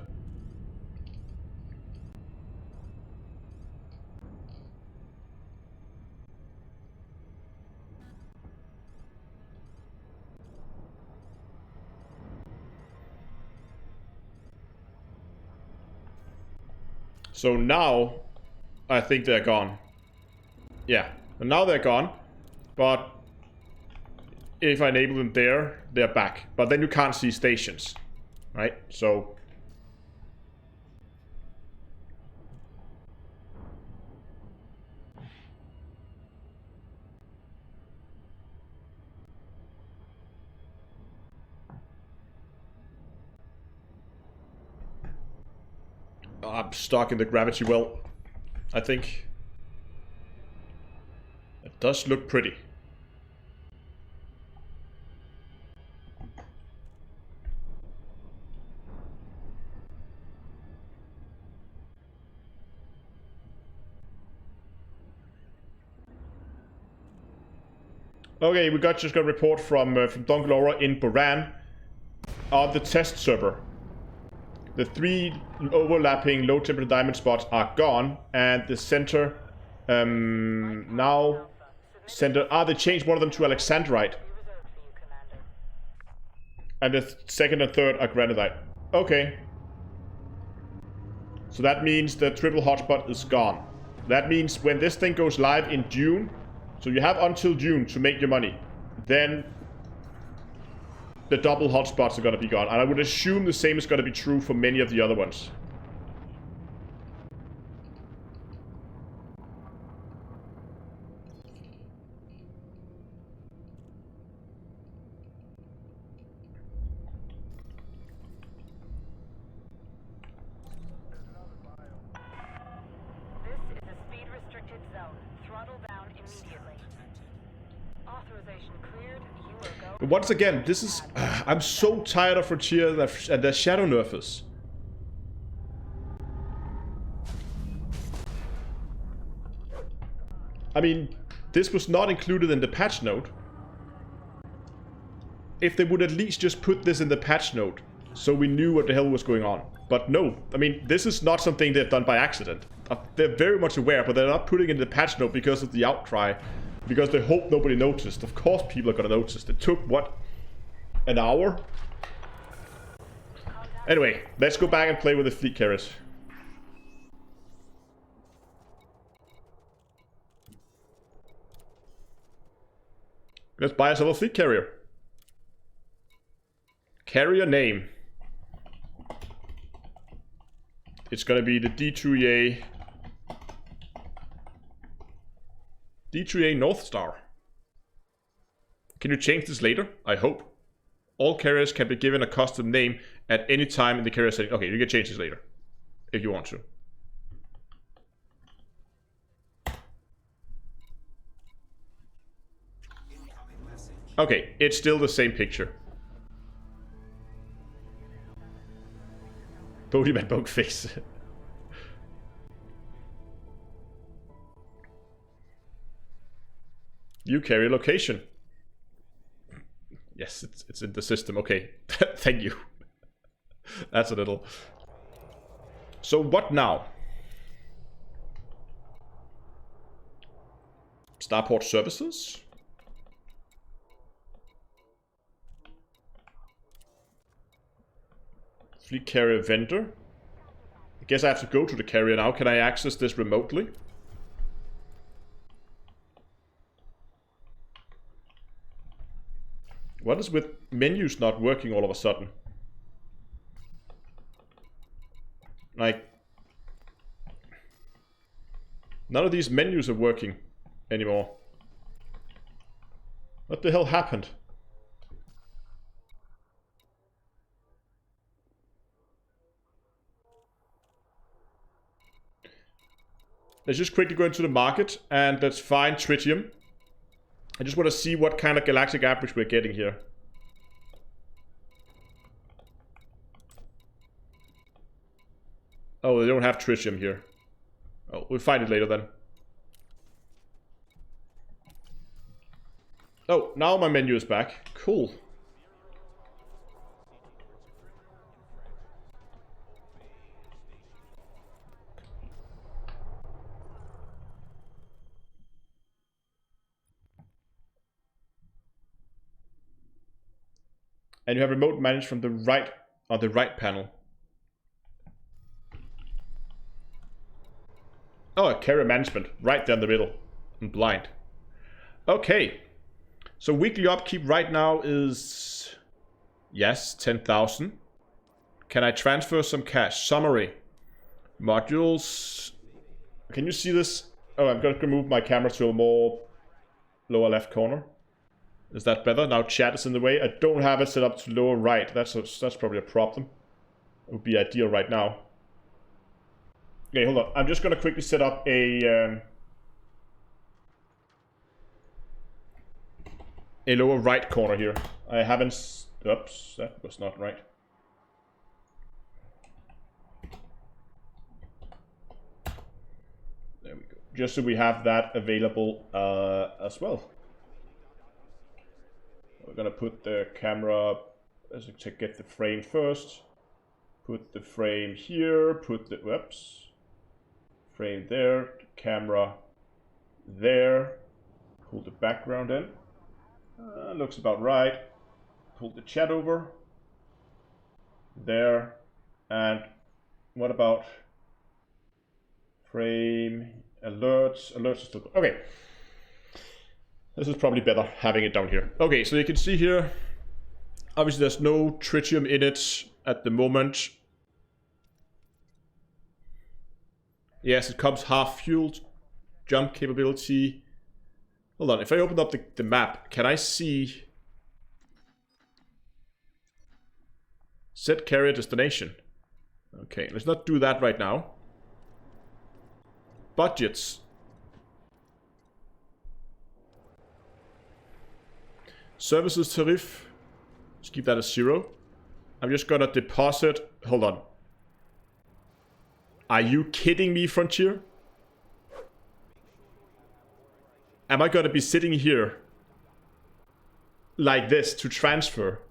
So now, I think they're gone. Yeah, and now they're gone. But if I enable them there, they're back. But then you can't see stations, right? So I'm stuck in the gravity well, I think. It does look pretty. Okay, we just got a report from Donglora in Buran on the test server. The 3 overlapping low temperature diamond spots are gone, and the center now center. They changed one of them to Alexandrite, and the second and third are granitite. Okay, so that means the triple hotspot is gone. That means when this thing goes live in June, so you have until June to make your money, then the double hotspots are going to be gone. And I would assume the same is going to be true for many of the other ones. This is a speed-restricted zone. Throttle down immediately. Authorization cleared. You will go. But once again, this is... I'm so tired of Frontier and their shadow nerfers. I mean, this was not included in the patch note. If they would at least just put this in the patch note, so we knew what the hell was going on. But no, I mean, this is not something they've done by accident. They're very much aware, but they're not putting it in the patch note because of the outcry Because they hope nobody noticed. Of course people are gonna notice. It took, what, an hour? Anyway, let's go back and play with the fleet carriers. Let's buy ourselves a fleet carrier. Carrier name. It's gonna be the D3A North Star. Can you change this later? I hope. All carriers can be given a custom name at any time in the carrier setting. Okay, you can change this later if you want to. Okay, it's still the same picture. Bodyman bug face. View carrier location. Yes, it's in the system. Okay, thank you. That's a little. So what now? Starport services. Fleet carrier vendor. I guess I have to go to the carrier now. Can I access this remotely? What is with menus not working all of a sudden? Like, none of these menus are working anymore. What the hell happened? Let's just quickly go into the market and let's find tritium. I just want to see what kind of galactic average we're getting here. Oh, they don't have tritium here. Oh, we'll find it later then. Oh, now my menu is back. Cool. And you have remote managed from the right, on the right panel. Oh, carrier management, right there in the middle. I'm blind. Okay. So weekly upkeep right now is, yes, 10,000. Can I transfer some cash? Summary. Modules. Can you see this? Oh, I'm going to move my camera to a more lower left corner. Is that better? Now chat is in the way. I don't have it set up to lower right. That's probably a problem. It would be ideal right now. Okay, hold on. I'm just going to quickly set up a lower right corner here. I haven't... Oops, that was not right. There we go. Just so we have that available as well. We're gonna put the camera, let's get the frame first. Put the frame here, put the, whoops. Frame there, camera there. Pull the background in. Looks about right. Pull the chat over. There. And what about frame, alerts? Alerts are still, okay. This is probably better having it down here. Okay, so you can see here, obviously there's no tritium in it at the moment. Yes, it comes half fueled, jump capability. Hold on, if I open up the map, can I see set carrier destination? Okay, let's not do that right now. Budgets. Services tariff. Let's keep that as 0. I'm just gonna deposit. Hold on. Are you kidding me, Frontier? Am I gonna be sitting here like this to transfer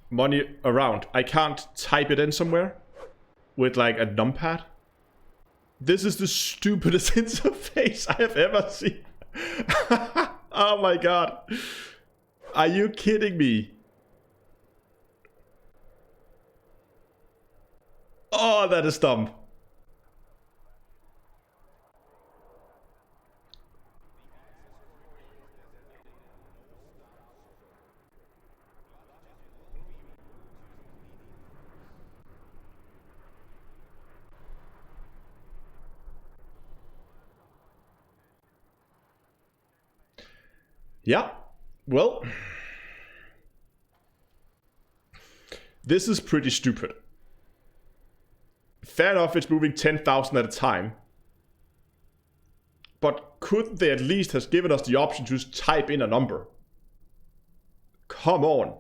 money around? I can't type it in somewhere with like a numpad. This is the stupidest interface I have ever seen. Oh my god. Are you kidding me? Oh, that is dumb. Yeah, well, this is pretty stupid. Fair enough, it's moving 10,000 at a time. But couldn't they at least have given us the option to just type in a number? Come on.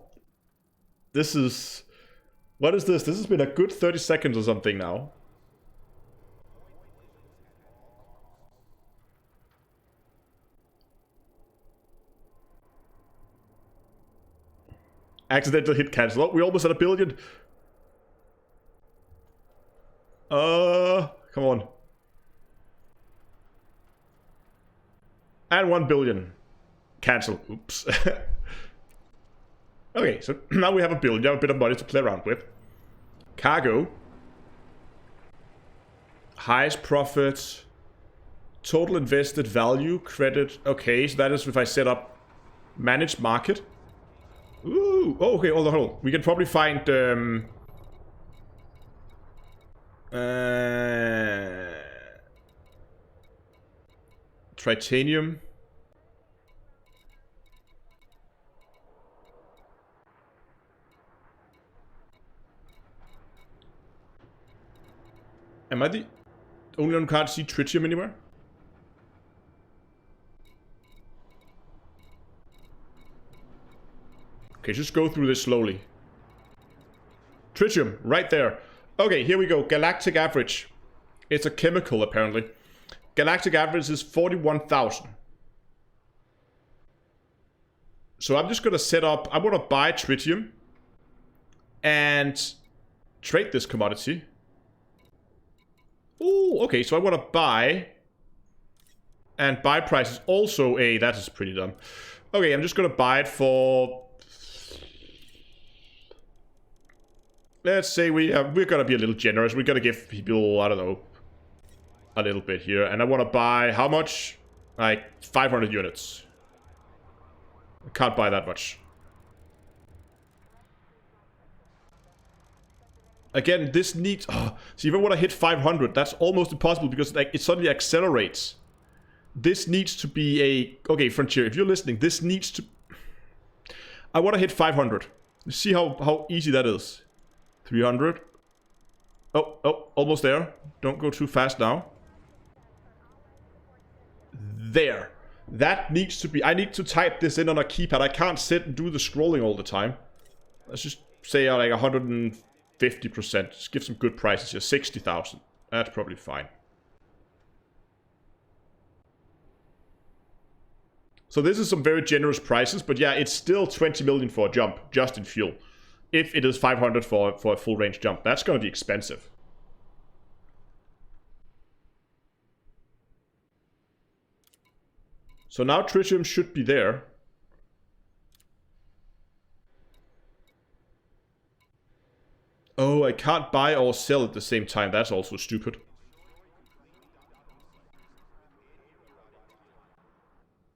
This is... What is this? This has been a good 30 seconds or something now. Accidental hit cancel. Oh, we almost had 1 billion. Come on. And 1 billion. Cancel. Oops. Okay, so now we have 1 billion. We have a bit of money to play around with. Cargo. Highest profit. Total invested value. Credit. Okay, so that is if I set up managed market. Ooh, oh, okay, hold on. We can probably find titanium. Am I the only one who can't see tritium anywhere? Okay, just go through this slowly. Tritium, right there. Okay, here we go. Galactic average. It's a chemical, apparently. Galactic average is 41,000. So I'm just going to set up... I want to buy tritium. And trade this commodity. Ooh, okay, so I want to buy... And buy price is also a... That is pretty dumb. Okay, I'm just going to buy it for... Let's say we're gonna be a little generous. We're gonna give people, I don't know, a little bit here. And I want to buy how much? Like 500 units. I can't buy that much. Again, this needs... Oh, so even when I hit 500, that's almost impossible because like, it suddenly accelerates. This needs to be a... Okay, Frontier, if you're listening, this needs to... I want to hit 500. See how easy that is. 300. Oh, almost there. Don't go too fast now. There. That needs to be... I need to type this in on a keypad. I can't sit and do the scrolling all the time. Let's just say like 150%. Just give some good prices here. 60,000. That's probably fine. So this is some very generous prices, but yeah, it's still 20 million for a jump, just in fuel. If it is 500 for a full range jump, that's going to be expensive. So now tritium should be there. Oh, I can't buy or sell at the same time. That's also stupid.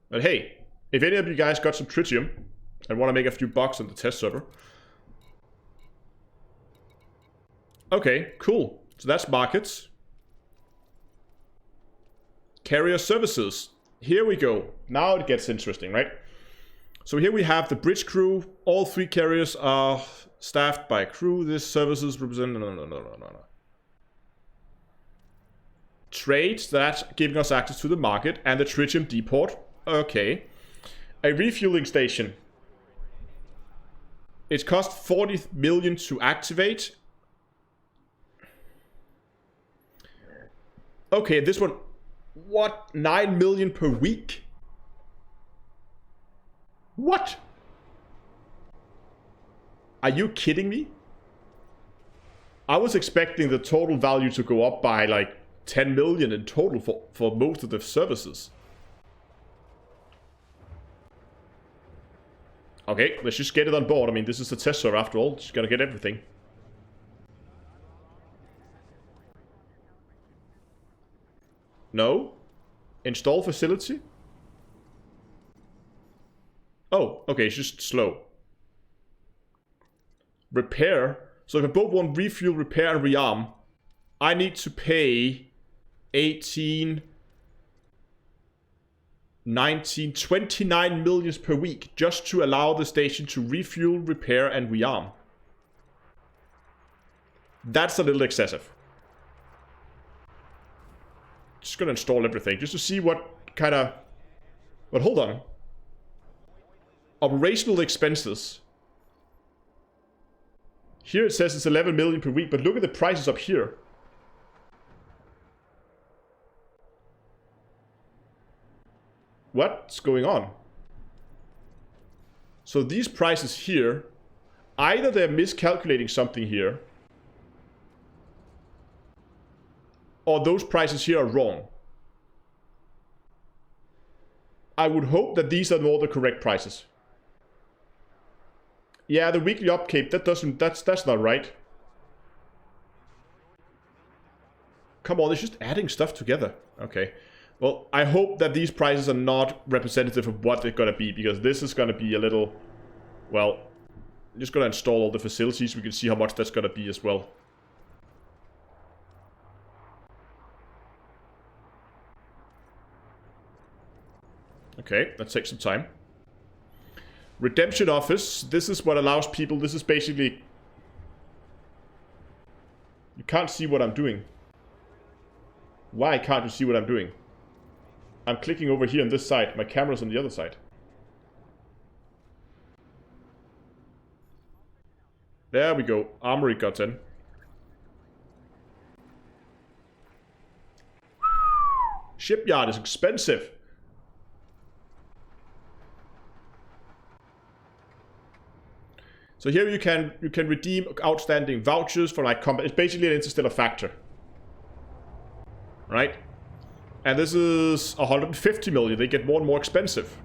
But hey, if any of you guys got some tritium and want to make a few bucks on the test server. Okay, cool. So that's markets. Carrier services. Here we go. Now it gets interesting, right? So here we have the bridge crew. All 3 carriers are staffed by crew. This services represent... No. Trades, that's giving us access to the market. And the tritium depot. Okay. A refueling station. It cost 40 million to activate. Okay, this one... What? 9 million per week? What? Are you kidding me? I was expecting the total value to go up by like 10 million in total for most of the services. Okay, let's just get it on board. I mean, this is the test server after all. Just gotta get everything. No? Install facility? Oh, okay, it's just slow. Repair. So if I both want refuel, repair, and rearm, I need to pay 18, 19, 29 millions per week just to allow the station to refuel, repair, and rearm. That's a little excessive. Just gonna install everything just to see what kind of... But hold on. Operational expenses. Here it says it's 11 million per week, but look at the prices up here. What's going on? So these prices here, either they're miscalculating something here, or those prices here are wrong. I would hope that these are more the correct prices. Yeah, the weekly upkeep, that's not right. Come on, it's just adding stuff together. Okay. Well, I hope that these prices are not representative of what they're gonna be, because this is gonna be a little... Well, I'm just gonna install all the facilities. We can see how much that's gonna be as well. Okay, that takes some time. Redemption office. This is what allows people... This is basically... You can't see what I'm doing. Why can't you see what I'm doing? I'm clicking over here on this side. My camera's on the other side. There we go. Armory got in. Shipyard is expensive. So here you can redeem outstanding vouchers for like it's basically an interstellar factor. Right? And this is 150 million. They get more and more expensive.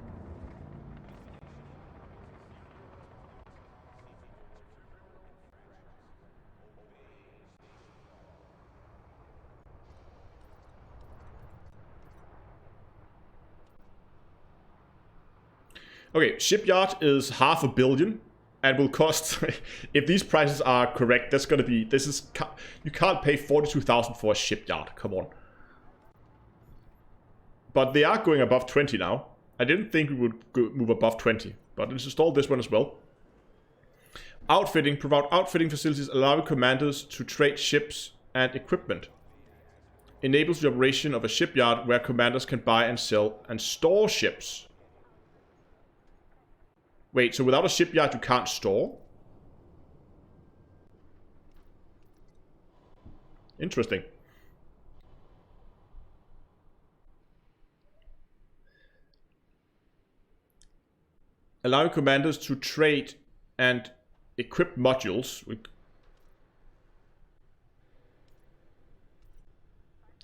Okay, shipyard is 500 million and will cost, if these prices are correct, that's gonna be, you can't pay 42,000 for a shipyard, come on. But they are going above 20 now. I didn't think we would move above 20, but let's install this one as well. Outfitting, provide outfitting facilities allowing commanders to trade ships and equipment. Enables the operation of a shipyard where commanders can buy and sell and store ships. Wait, so without a shipyard you can't store? Interesting. Allowing commanders to trade and equip modules with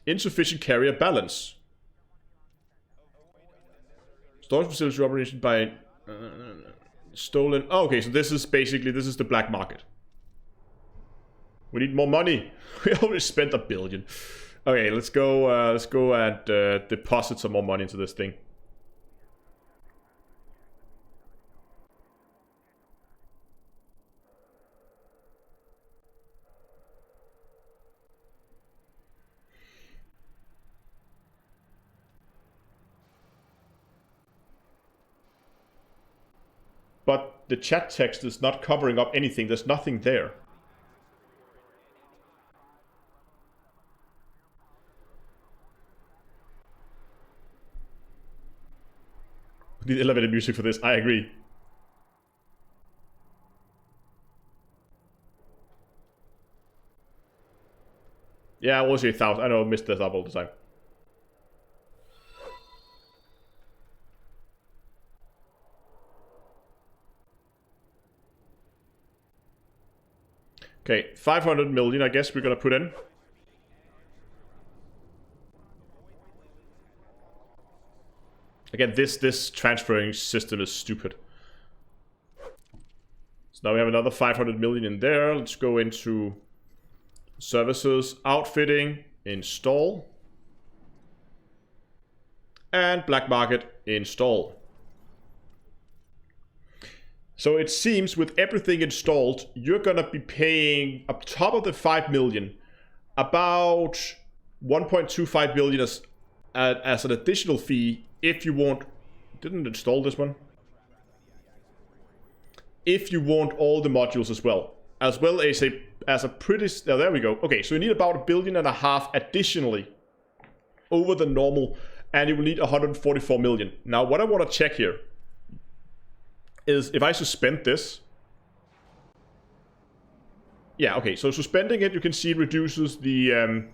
insufficient carrier balance. Storage facility operation by stolen. Oh, okay, so this is basically, this is the black market. We need more money. We already spent 1 billion. Okay, let's go and deposit some more money into this thing. But the chat text is not covering up anything. There's nothing there. We need elevator music for this. I agree. Yeah, I was 8,000. I know I missed this up all the time. Okay, 500 million, I guess we're gonna put in. Again, this transferring system is stupid. So now we have another 500 million in there. Let's go into services, outfitting, install. And black market, install. So it seems with everything installed, you're gonna be paying up top of the 5 million, about 1.25 billion as an additional fee if you want. Didn't install this one. If you want all the modules as well as a pretty. Oh, there we go. Okay, so you need about 1.5 billion additionally over the normal, and you will need 144 million. Now, what I want to check here is if I suspend this. Yeah, okay, so suspending it, you can see it reduces the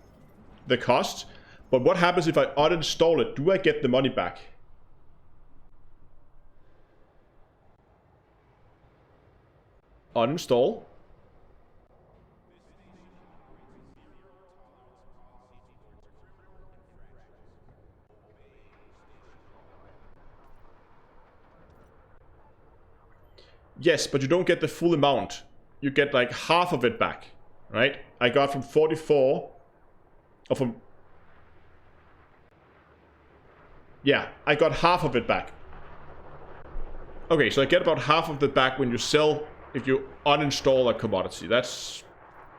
cost. But what happens if I uninstall it? Do I get the money back? Uninstall. Yes, but you don't get the full amount. You get like half of it back, right? I got from 44, or from... Yeah, I got half of it back. Okay, so I get about half of it back when you sell, if you uninstall a commodity. That's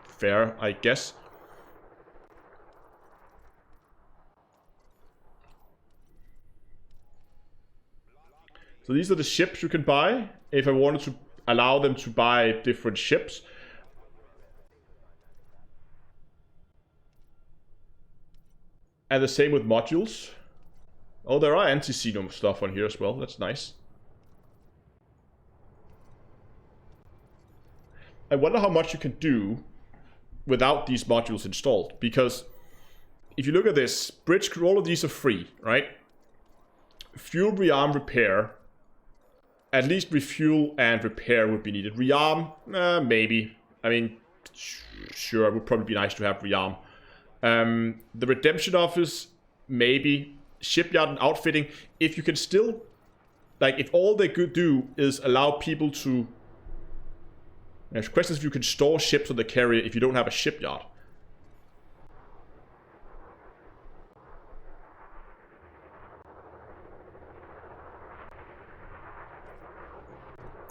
fair, I guess. So these are the ships you can buy. If I wanted to allow them to buy different ships. And the same with modules. Oh, there are anti-xenon stuff on here as well. That's nice. I wonder how much you can do without these modules installed. Because if you look at this, bridge crew, all of these are free, right? Fuel, rearm, repair. At least refuel and repair would be needed. Rearm, maybe. I mean, sure, it would probably be nice to have rearm. The redemption office, maybe. Shipyard and outfitting. If you can still, like, if all they could do is allow people to... There's questions if you can store ships on the carrier if you don't have a shipyard.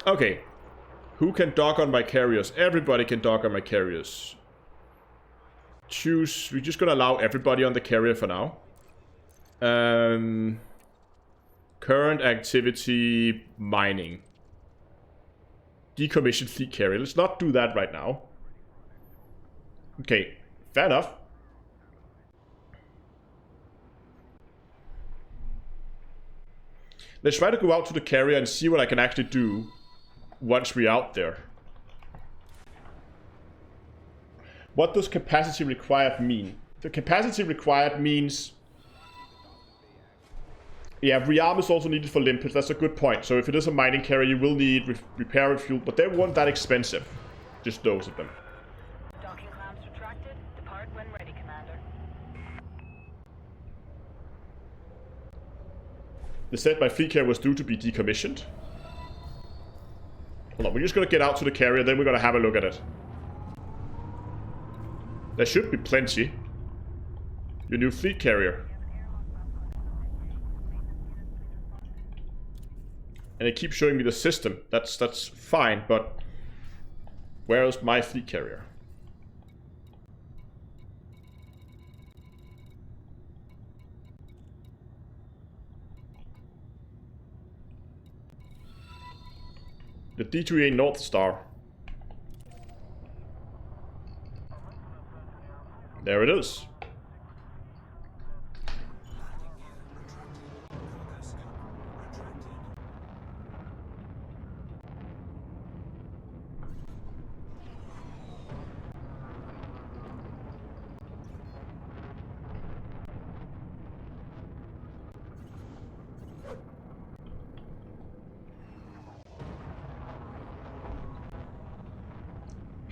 Okay, who can dock on my carriers? Everybody can dock on my carriers. Choose, we're just gonna allow everybody on the carrier for now. Current activity, mining. Decommissioned fleet carrier, let's not do that right now. Okay, fair enough. Let's try to go out to the carrier and see what I can actually do once we're out there. What does capacity required mean? The capacity required means... Yeah, rearm is also needed for limpets. That's a good point. So if it is a mining carrier, you will need repair and fuel, but they weren't that expensive. Just those of them. Docking clamps retracted. Depart when ready, Commander. They said my fleet carrier was due to be decommissioned. Hold on, we're just gonna get out to the carrier, then we're gonna have a look at it. There should be plenty. Your new fleet carrier. And it keeps showing me the system. That's fine, but where is my fleet carrier? The D2A North Star. There it is.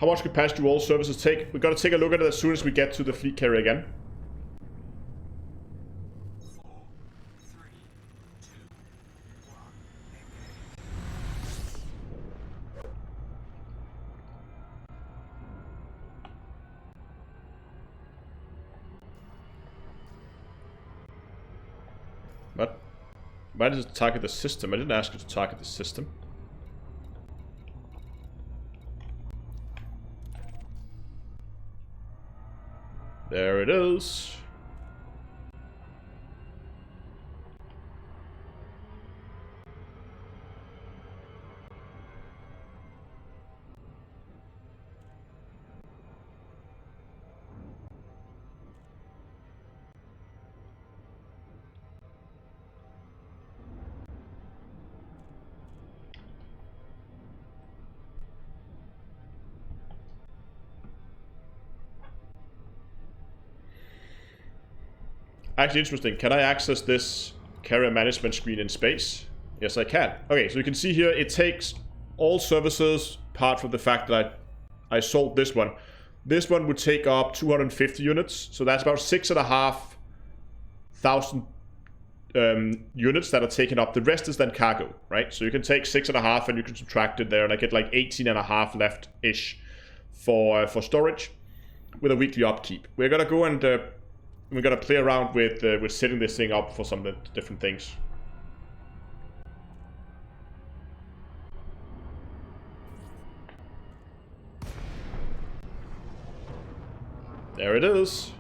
How much capacity do all services take? We're gonna take a look at it as soon as we get to the fleet carrier again. 4, 3, 2, 1. What? Why did it target the system? I didn't ask you to target the system. There it is. Actually interesting. Can I access this carrier management screen in space? Yes, I can. Okay, so you can see here it takes all services apart from the fact that I sold this one. This one would take up 250 units, so that's about 6,500 units that are taken up. The rest is then cargo, right? So you can take 6.5 and you can subtract it there, and I get like 18.5 left-ish for storage with a weekly upkeep. We're gonna go and we're gonna play around with setting this thing up for some different things. There it is.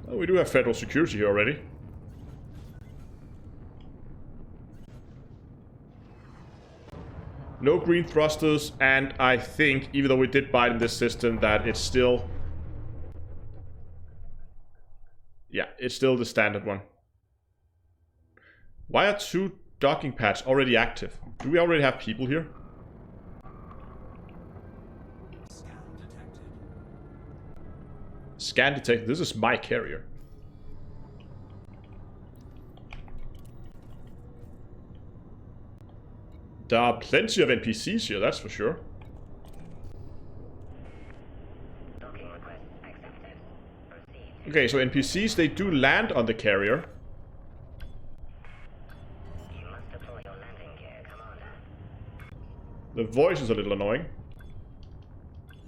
Oh, we do have federal security here already. No green thrusters, and I think, even though we did buy it in this system, that it's still... Yeah, it's still the standard one. Why are 2 docking pads already active? Do we already have people here? Scan detected. Scan detected. This is my carrier. There are plenty of NPCs here, that's for sure. Docking request accepted. Proceed. Okay, so NPCs, they do land on the carrier. You must deploy your landing gear, Commander. The voice is a little annoying.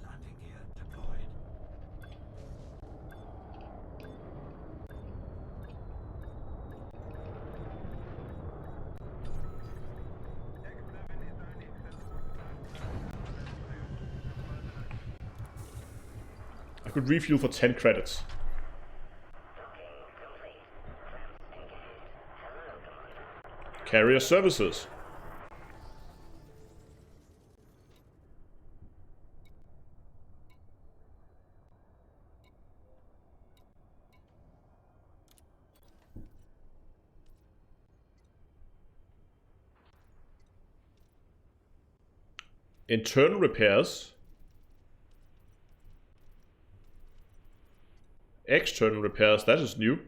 Landing gear deployed. I could refuel for 10 credits. Docking complete. Clamps engaged. Hello, Commander. Carrier services. Internal repairs. External repairs, that is new.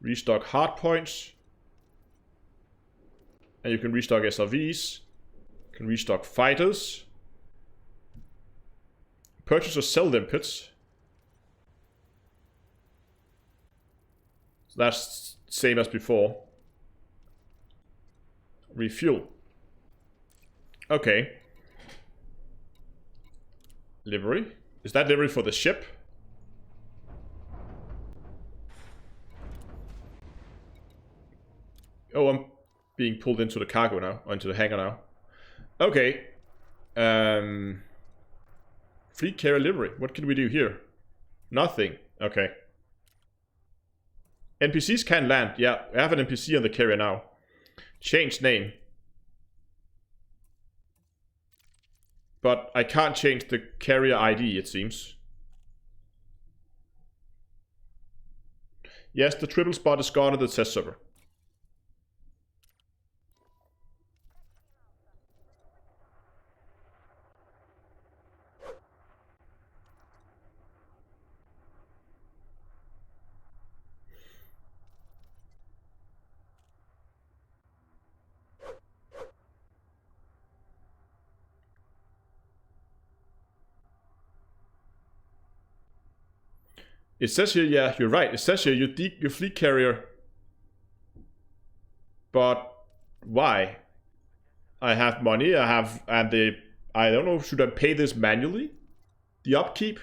Restock hard points. And you can restock SRVs. You can restock fighters. Purchase or sell limpets. So that's same as before. Refuel. Okay. Livery. Is that livery for the ship? Oh, I'm being pulled into the cargo now, or into the hangar now. Okay. Fleet carrier livery. What can we do here? Nothing. Okay. NPCs can land. Yeah, I have an NPC on the carrier now. Change name. But I can't change the carrier ID, it seems. Yes, the triple spot is gone on the test server. It says here, yeah, you're right. It says here your fleet carrier. But why? I have money, and I don't know, should I pay this manually? The upkeep?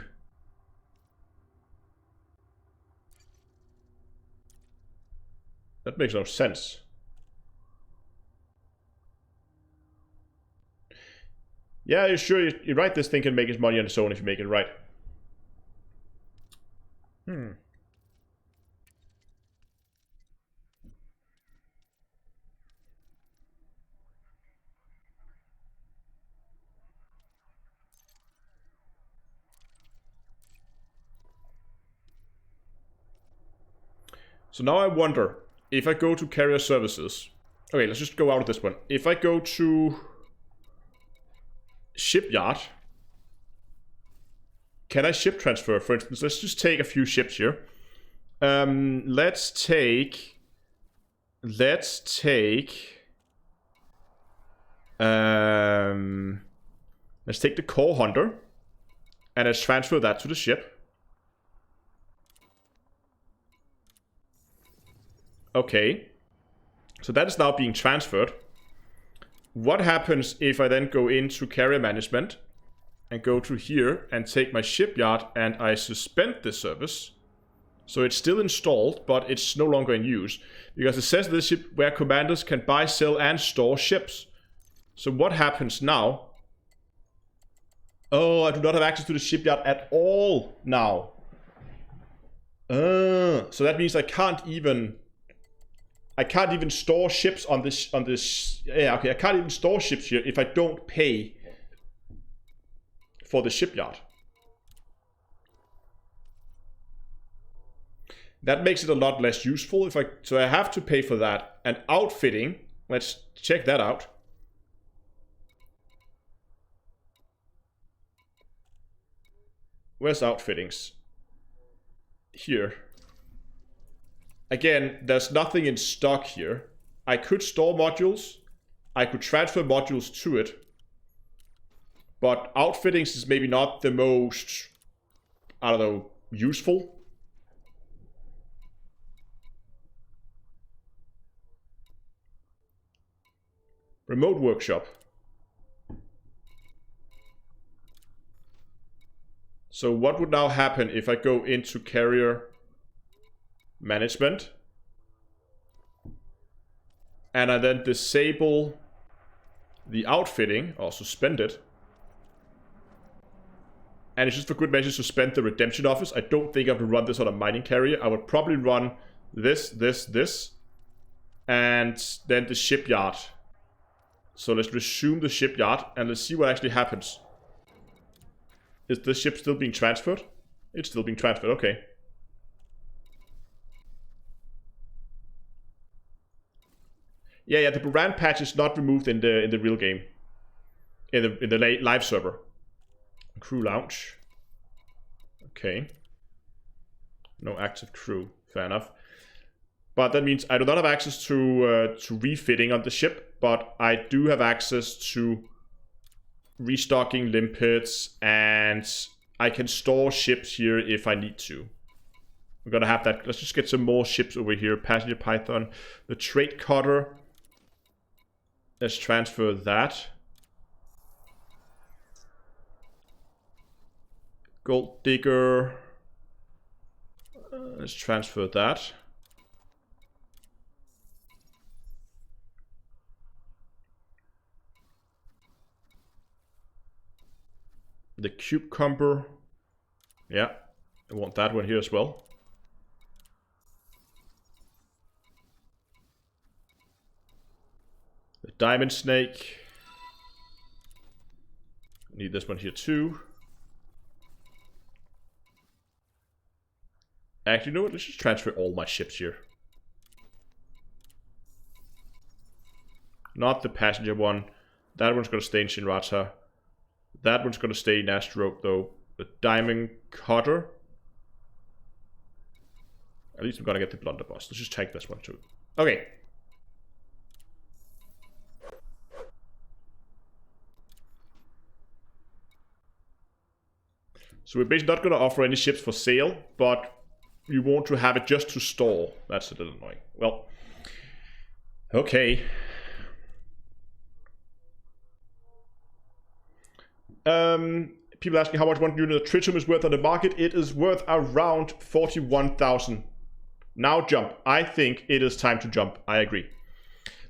That makes no sense. Yeah, you're sure you're right, this thing can make its money on its own if you make it right. So now I wonder, if I go to carrier services... Okay, let's just go out of this one. If I go to shipyard, can I ship transfer, for instance? Let's just take a few ships here. Let's take... Let's take the core hunter, and let's transfer that to the ship. Okay. So that is now being transferred. What happens if I then go into carrier management and go to here and take my shipyard and I suspend this service? So it's still installed, but it's no longer in use. Because it says this ship where commanders can buy, sell, and store ships. So what happens now? Oh, I do not have access to the shipyard at all now. So that means I can't even store ships on this. Yeah, okay, I can't even store ships here if I don't pay for the shipyard. That makes it a lot less useful. So I have to pay for that. And outfitting, let's check that out. Where's outfittings? Here. Again, there's nothing in stock here. I could store modules. I could transfer modules to it. But outfittings is maybe not the most, I don't know, useful. Remote workshop. So what would now happen if I go into carrier management and I then disable the outfitting or suspend it? And it's just for good measure suspend the redemption office. I don't think I would run this on a mining carrier. I would probably run this, and then the shipyard. So let's resume the shipyard and let's see what actually happens. Is the ship still being transferred? It's still being transferred, okay. Yeah, the brand patch is not removed in the real game. In the live server. Crew lounge. Okay. No active crew. Fair enough. But that means I do not have access to refitting on the ship, but I do have access to restocking limpets, and I can store ships here if I need to. We're gonna have that. Let's just get some more ships over here. Passenger Python, the trade cutter. Let's transfer that. Gold digger. Let's transfer that. The cucumber. Yeah, I want that one here as well. The diamond snake. Need this one here too. Actually, you know what? Let's just transfer all my ships here. Not the passenger one. That one's going to stay in Shinrata. That one's going to stay in Astro, though. The diamond cutter. At least I'm going to get the blunderbuss. Let's just take this one too. Okay. So we're basically not going to offer any ships for sale, but you want to have it just to store. That's a little annoying. Well, okay. People asking how much one unit of tritium is worth on the market. It is worth around 41,000. Now jump. I think it is time to jump. I agree.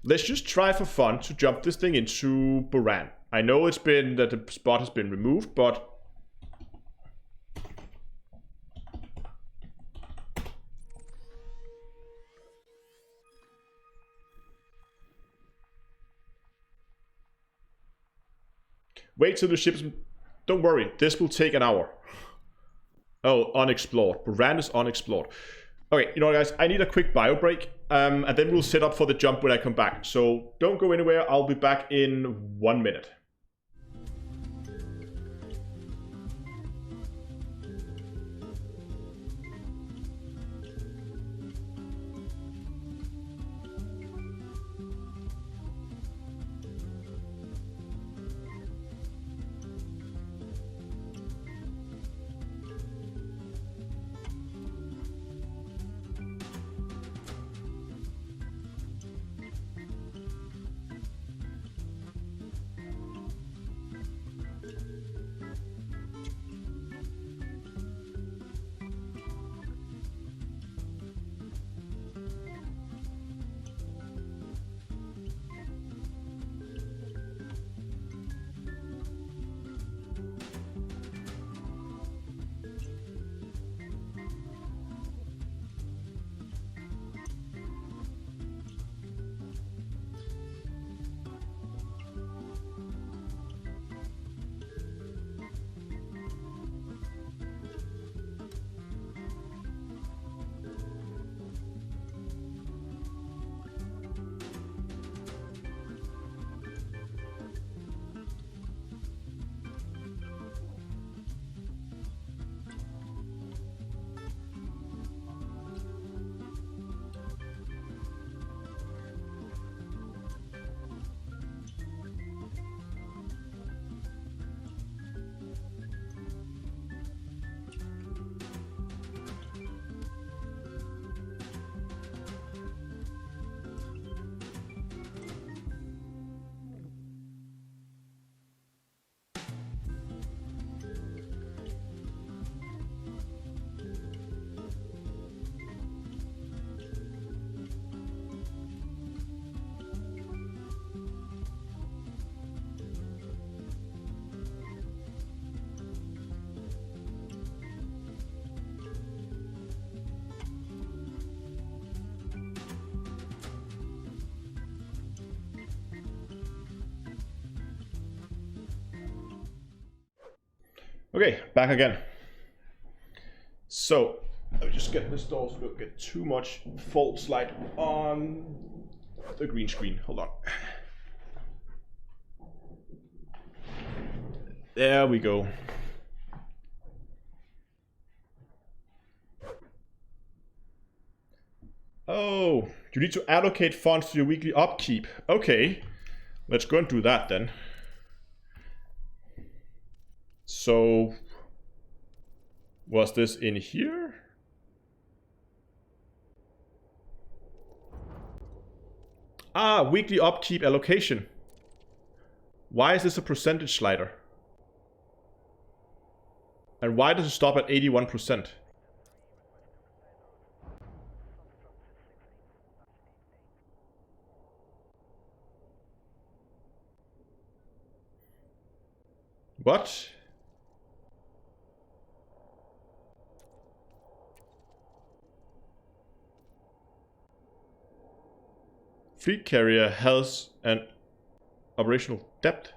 Let's just try for fun to jump this thing into Buran. I know it's been that the spot has been removed, but wait till the ships. Don't worry, this will take an hour. Oh, unexplored. Buran is unexplored. Okay, you know what, guys? I need a quick bio break, and then we'll set up for the jump when I come back. So don't go anywhere. I'll be back in 1 minute. Okay, back again. So, let me just get this door so we don't get too much false light on the green screen. Hold on. There we go. Oh, you need to allocate funds to your weekly upkeep. Okay, let's go and do that then. So, was this in here? Ah, weekly upkeep allocation. Why is this a percentage slider? And why does it stop at 81%? What? Fleet carrier has an operational depth.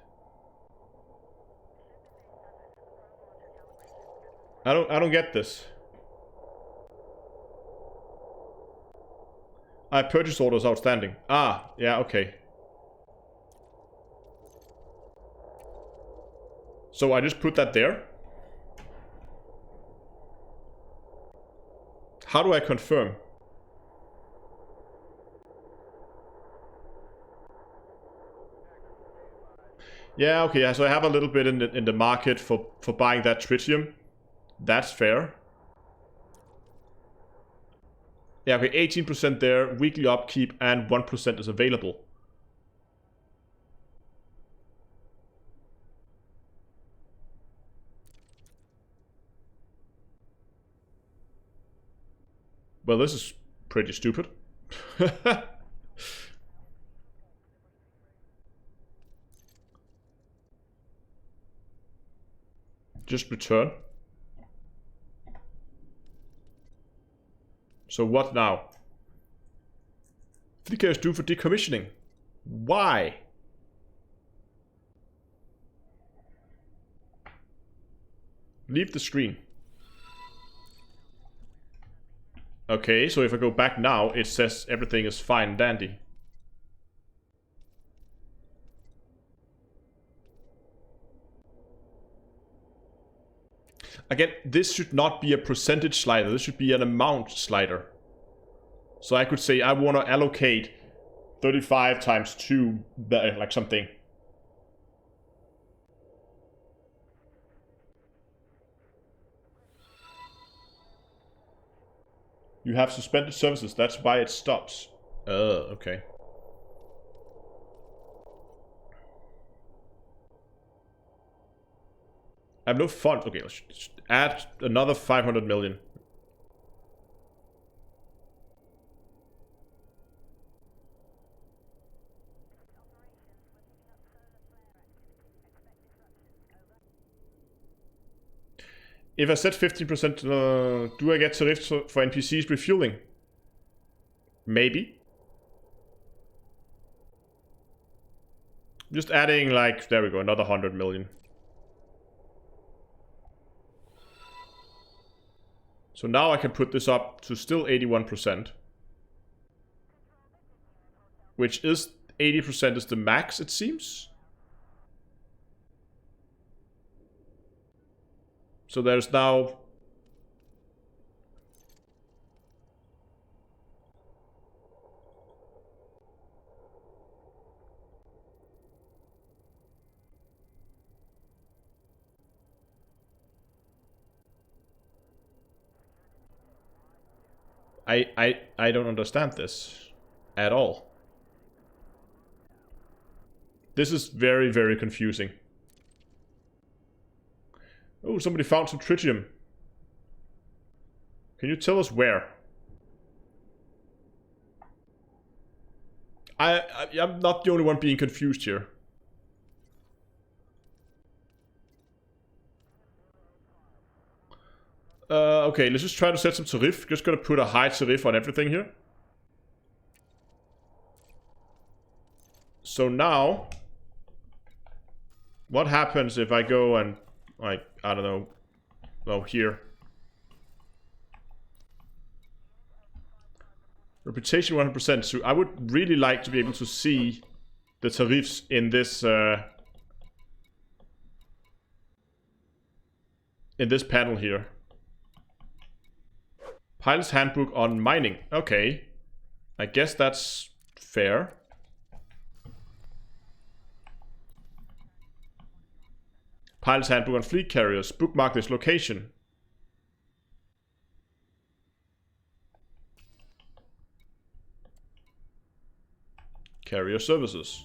I don't get this. Purchase orders outstanding. Ah, yeah, okay. So I just put that there. How do I confirm? Yeah, okay, yeah, so I have a little bit in the market for buying that tritium. That's fair. Yeah, okay, 18% there, weekly upkeep, and 1% is available. Well, this is pretty stupid. Just return. So what now? Flicker is due for decommissioning. Why? Leave the screen. Okay, so if I go back now, it says everything is fine and dandy. Again, this should not be a percentage slider. This should be an amount slider. So I could say I want to allocate 35 times 2, like something. You have suspended services, that's why it stops. Okay. I have no font. Okay, let's add another 500 million. If I set 15%, do I get tariffs for NPCs refueling? Maybe. Just adding, like, there we go, another 100 million. So now I can put this up to still 81%. Which is 80% is the max, it seems. So there's now I don't understand this at all. This is very, very confusing. Oh, somebody found some tritium. Can you tell us where? I'm not the only one being confused here. Okay, let's just try to set some tariff. Just gonna put a high tariff on everything here. So now, what happens if I go and, like, I don't know, well, here. Reputation 100%. So I would really like to be able to see the tariffs in this panel here. Pilot's handbook on mining. Okay, I guess that's fair. Pilot's handbook on fleet carriers. Bookmark this location. Carrier services.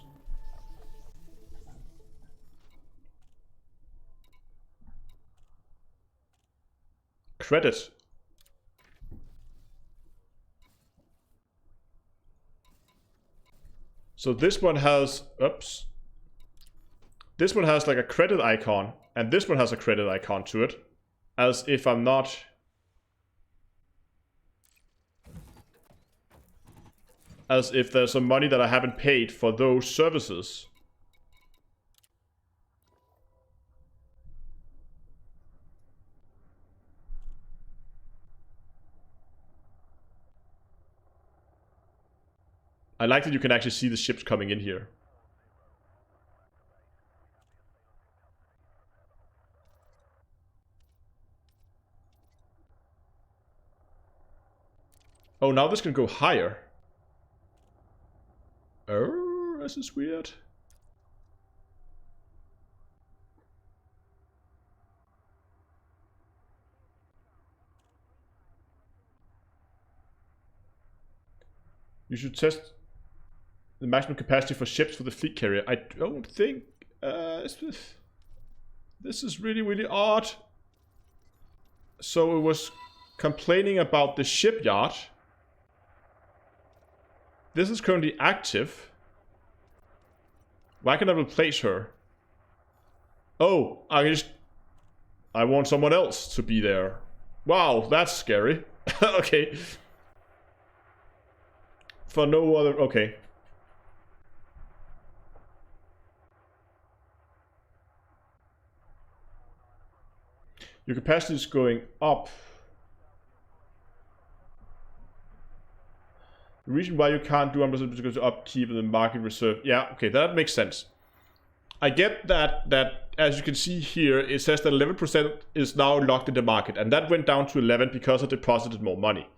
Credit. So this one has, oops. This one has like a credit icon, and this one has a credit icon to it. As if I'm not... As if there's some money that I haven't paid for those services. I like that you can actually see the ships coming in here. Oh, now this can go higher. Oh, this is weird. You should test the maximum capacity for ships for the fleet carrier. I don't think... this is really, really odd. So it was complaining about the shipyard. This is currently active. Why can I replace her? Oh, I want someone else to be there. Wow, that's scary. Okay. For no other... Okay. Your capacity is going up. The reason why you can't do 100% is because of upkeep in the market reserve. Yeah, okay, that makes sense. I get that as you can see here, it says that 11% is now locked in the market, and that went down to 11 because I deposited more money.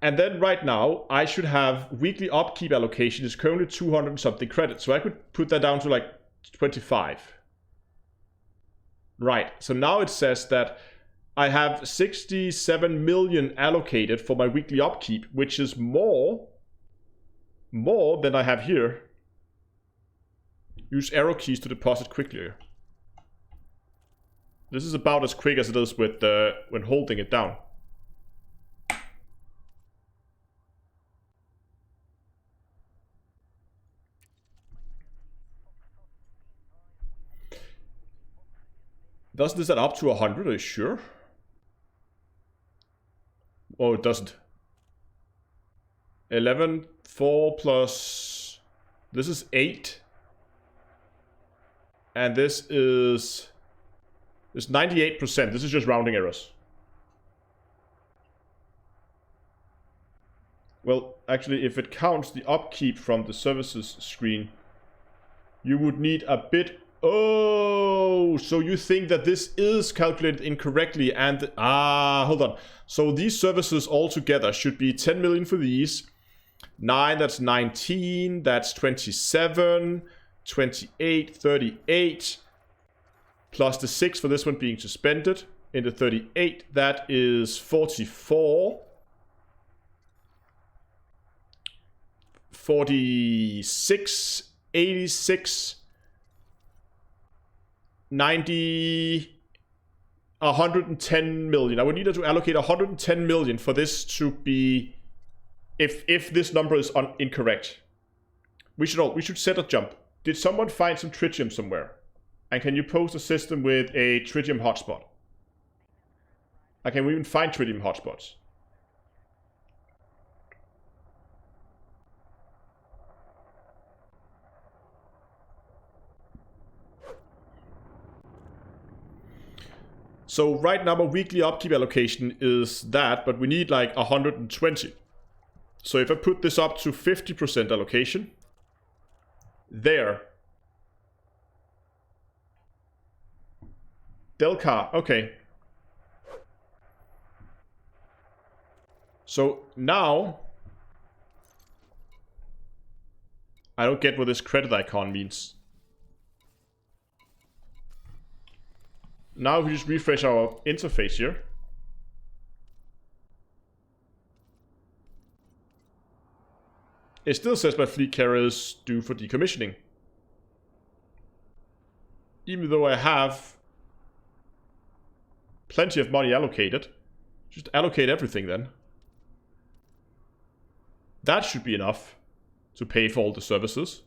And then right now, I should have weekly upkeep allocation is currently 200 and something credits, so I could put that down to like 25. Right, so now it says that I have 67 million allocated for my weekly upkeep, which is more than I have here. Use arrow keys to deposit quickly. This is about as quick as it is with when holding it down. Doesn't this add up to 100? Are you sure? Oh, it doesn't. 11, 4 plus... This is 8. And this is 98%. This is just rounding errors. Well, actually, if it counts the upkeep from the services screen, you would need a bit... Oh, so you think that this is calculated incorrectly and... hold on. So these services all together should be 10 million for these. 9, that's 19, that's 27, 28, 38. Plus the 6 for this one being suspended. Into 38, that is 44. 46, 86... 90, 110 million. I would need to allocate 110 million for this to be, if this number is incorrect. We should set a jump. Did someone find some tritium somewhere? And can you post a system with a tritium hotspot? Can we even find tritium hotspots? So right now my weekly upkeep allocation is that, but we need like 120. So if I put this up to 50% allocation, there. Delcar, okay. So now, I don't get what this credit icon means. Now if we just refresh our interface here. It still says my fleet carrier is due for decommissioning. Even though I have plenty of money allocated. Just allocate everything then. That should be enough to pay for all the services.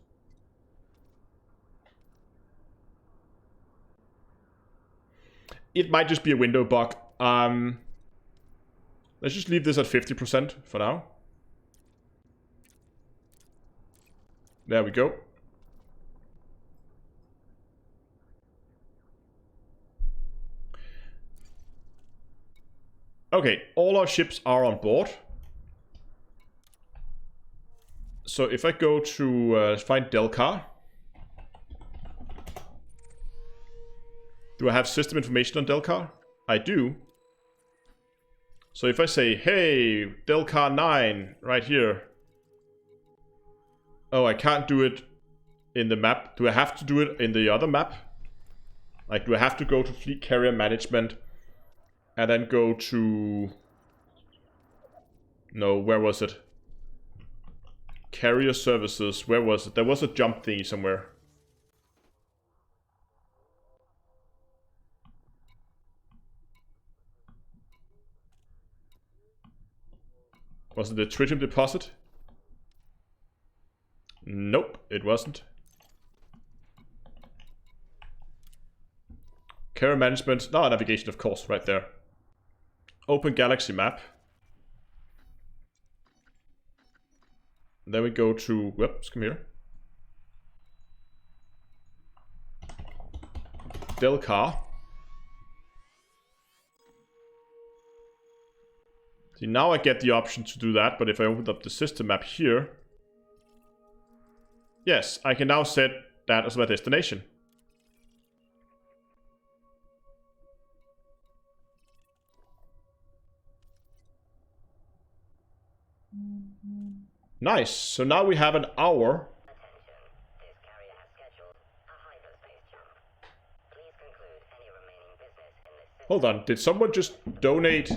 It might just be a window bug. Let's just leave this at 50% for now. There we go. Okay, all our ships are on board. So if I go to find Delcar. Do I have system information on Delcar? I do. So if I say, hey, Delcar 9, right here. Oh, I can't do it in the map. Do I have to do it in the other map? Like, do I have to go to Fleet Carrier Management and then go to... No, where was it? Carrier Services, where was it? There was a jump thingy somewhere. Was it the tritium deposit? Nope, it wasn't. Carrier management. No, navigation, of course, right there. Open galaxy map. Then we go to, whoops, come here. Delcar. See, now I get the option to do that, but if I open up the system map here, yes, I can now set that as my destination. Nice, so now we have an hour. This carrier has scheduled a hyperspace jump. Please conclude any remaining business in this system. Hold on, did someone just donate?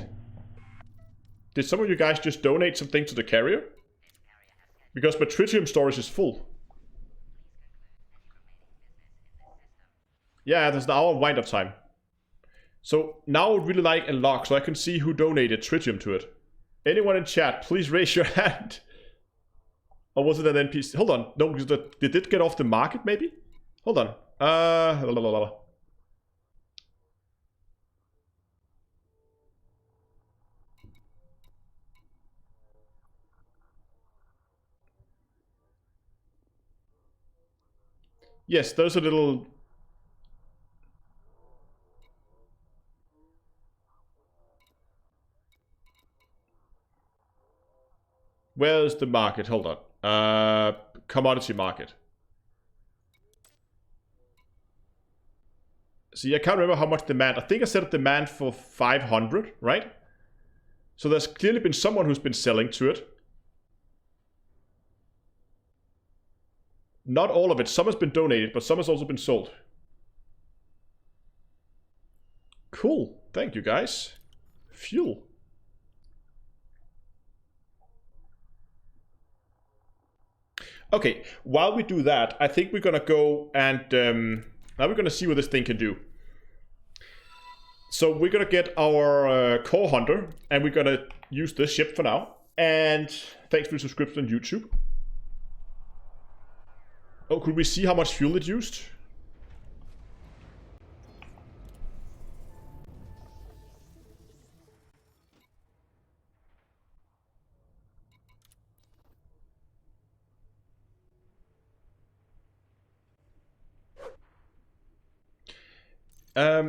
Did some of you guys just donate something to the carrier? Because my tritium storage is full. Yeah, there's an hour wind-up time. So now I would really like a log so I can see who donated tritium to it. Anyone in chat, please raise your hand. Or was it an NPC? Hold on. No, because did it get off the market, maybe? Hold on. Yes, there's a little... Where's the market? Hold on. Commodity market. See, I can't remember how much demand. I think I set a demand for 500, right? So there's clearly been someone who's been selling to it. Not all of it. Some has been donated, but some has also been sold. Cool. Thank you, guys. Fuel. Okay, while we do that, I think we're gonna go and now we're gonna see what this thing can do. So we're gonna get our core hunter, and we're gonna use this ship for now. And thanks for the subscription on YouTube. Oh, could we see how much fuel it used?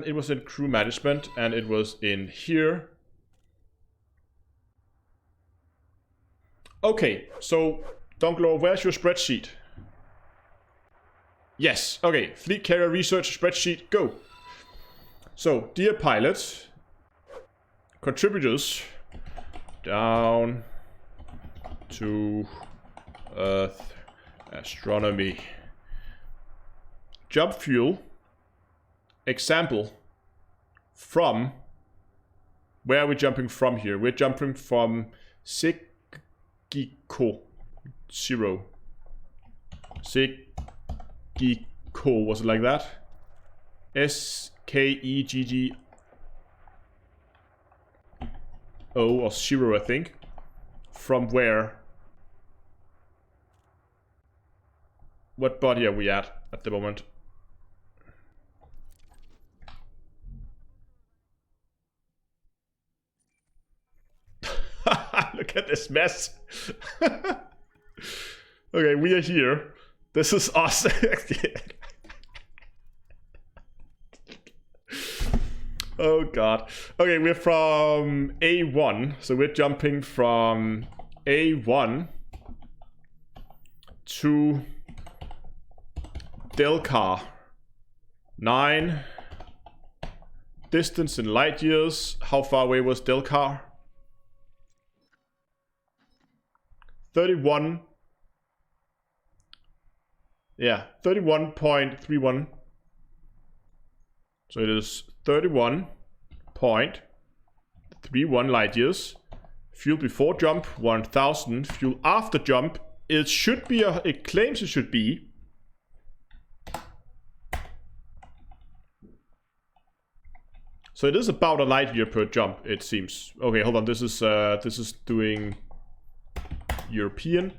It was in crew management, and it was in here. Okay, so Dunklo, where's your spreadsheet? Yes, okay, fleet carrier research spreadsheet, go. So, dear pilot, contributors down to Earth, astronomy, jump fuel. Example, from, where are we jumping from here? We're jumping from Sekiko 0. Sekiko, was it like that? Skeggo or 0, I think. From where? What body are we at the moment? Look at this mess. Okay, we are here. This is us. Oh god. Okay, we're from A1. So we're jumping from A1 to Delcar. 9. Distance in light years. How far away was Delcar? 31. Yeah, 31.31. So it is 31.31 light years. Fuel before jump 1000. Fuel after jump, it should be it claims it should be. So it is about a light year per jump, it seems. Okay, hold on. This is doing European.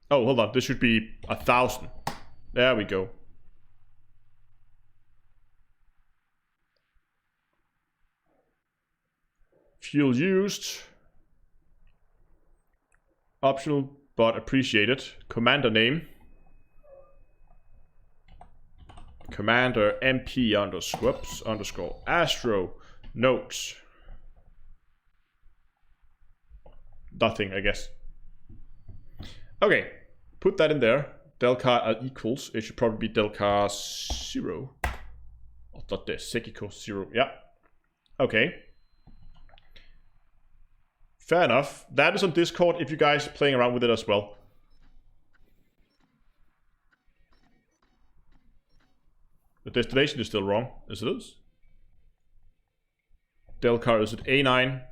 Oh, hold on. This should be 1,000. There we go. Fuel used. Optional, but appreciated. Commander name. Commander MP _, Astro. Notes. Nothing, I guess. Okay, put that in there. Delcar equals. It should probably be Delcar 0. Or not this. Sekiko 0. Yeah. Okay. Fair enough. That is on Discord if you guys are playing around with it as well. The destination is still wrong, as it is. Delcar is at A9.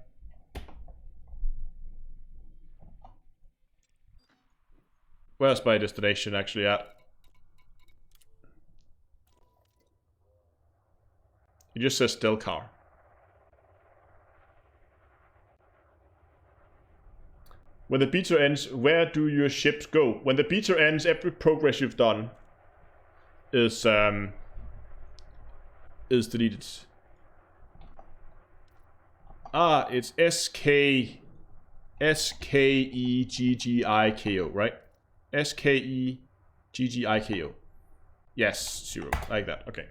Where's my destination actually at? It just says Delcar. When the beta ends, where do your ships go? When the beta ends, every progress you've done is deleted. Ah, it's SKEGGIKO, right? SKEGGIKO. Yes, 0. Like that. Okay.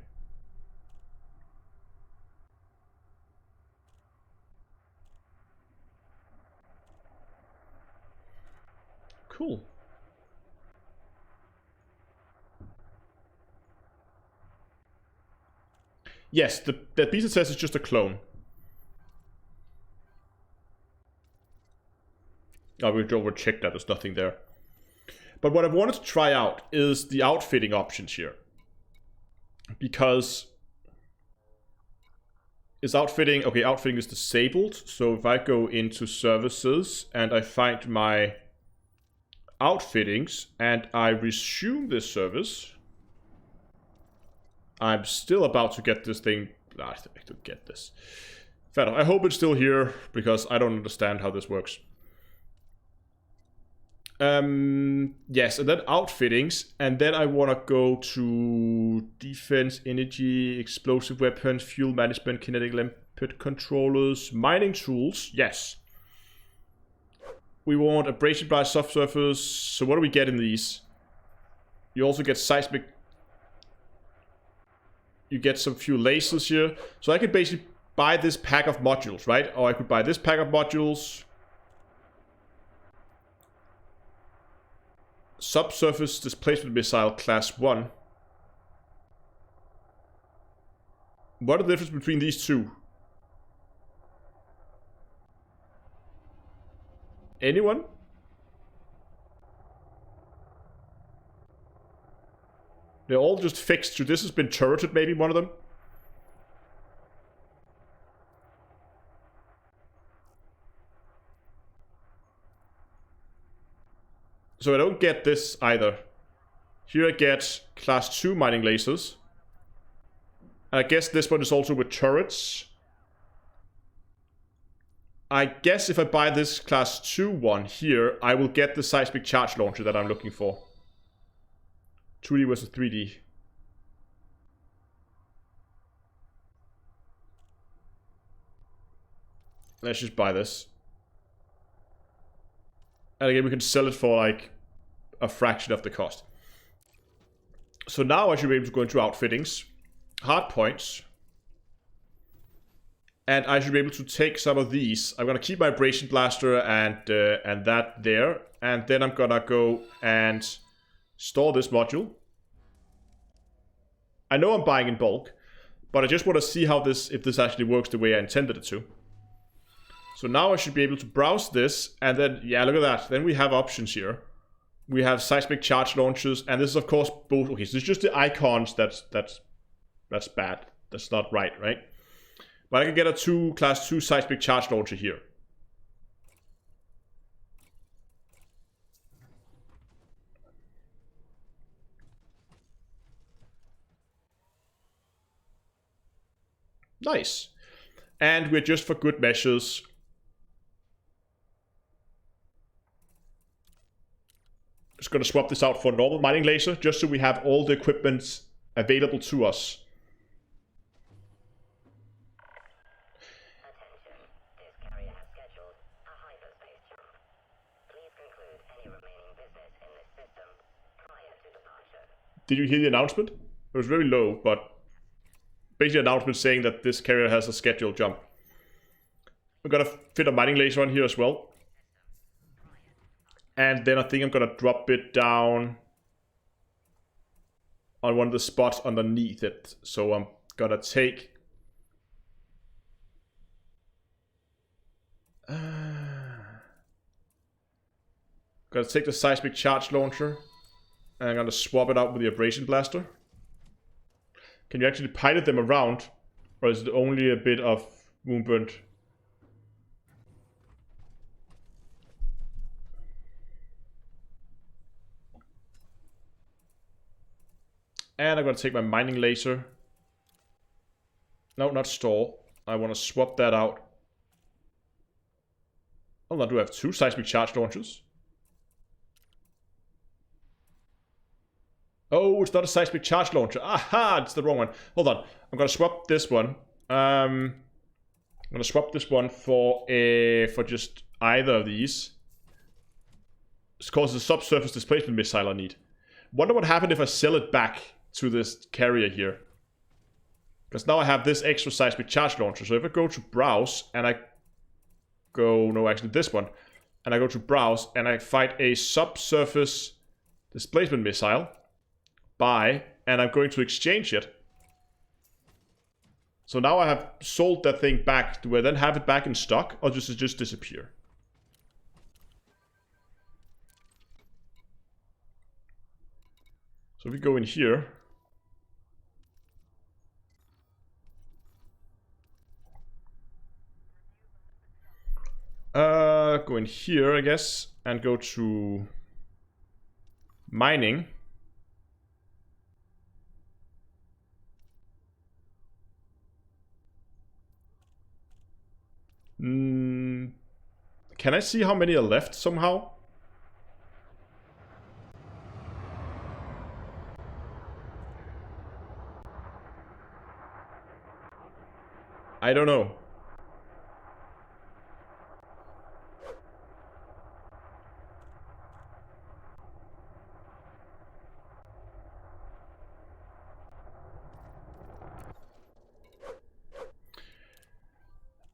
Cool. Yes, the beta says it's just a clone. I will over check that, there's nothing there. But what I wanted to try out is the outfitting options here. Because is outfitting, okay, outfitting is disabled. So if I go into services and I find my outfittings and I resume this service, I'm still about to get this thing. I have to get this. Fair enough. I hope it's still here because I don't understand how this works. Yes, and then outfittings, and then I want to go to defense, energy, explosive weapons, fuel management, kinetic limpet controllers, mining tools. Yes. We want abrasion blast subsurface. So what do we get in these? You also get seismic. You get some few lasers here. So I could basically buy this pack of modules, right? Or I could buy this pack of modules. Subsurface displacement missile class 1. What are the difference between these two? Anyone? They're all just fixed to this has been turreted, maybe one of them. So I don't get this either. Here I get class 2 mining lasers. And I guess this one is also with turrets. I guess if I buy this class 2 one here, I will get the seismic charge launcher that I'm looking for. 2D versus 3D. Let's just buy this. And again, we can sell it for like a fraction of the cost. So now I should be able to go into outfittings, hard points, and I should be able to take some of these. I'm gonna keep my abrasion blaster and that there, and then I'm gonna go and store this module. I know I'm buying in bulk, but I just want to see how if this actually works the way I intended it to. So now I should be able to browse this, and then, yeah, look at that. Then we have options here. We have seismic charge launchers, and this is of course both. Okay, so it's just the icons that's bad. That's not right? But I can get a class 2 seismic charge launcher here. Nice. And we're just for good measures just going to swap this out for a normal mining laser, just so we have all the equipment available to us. Attention. This carrier has scheduled a hyperspace jump. Please conclude any remaining business in this system prior to departure. Did you hear the announcement? It was very low, but basically an announcement saying that this carrier has a scheduled jump. We're gonna fit a mining laser on here as well. And then I think I'm gonna drop it down on one of the spots underneath it. So I'm gonna take... Gonna take the seismic charge launcher. And I'm gonna swap it out with the abrasion blaster. Can you actually pilot them around? Or is it only a bit of moonburnt? And I'm gonna take my mining laser. No, not store. I wanna swap that out. Oh, now do I have 2 seismic charge launchers? Oh, it's not a seismic charge launcher. Aha, it's the wrong one. Hold on. I'm gonna swap this one. I'm gonna swap this one for just either of these. It's called the subsurface displacement missile I need. Wonder what happened if I sell it back to this carrier here. Because now I have this extra seismic charge launcher. So if I go to browse and I go, no, actually this one, and I go to browse and I find a subsurface displacement missile, buy, and I'm going to exchange it. So now I have sold that thing back. Do I then have it back in stock, or does it just disappear? So if we go in here, go in here, I guess, and go to mining. Can I see how many are left somehow? I don't know.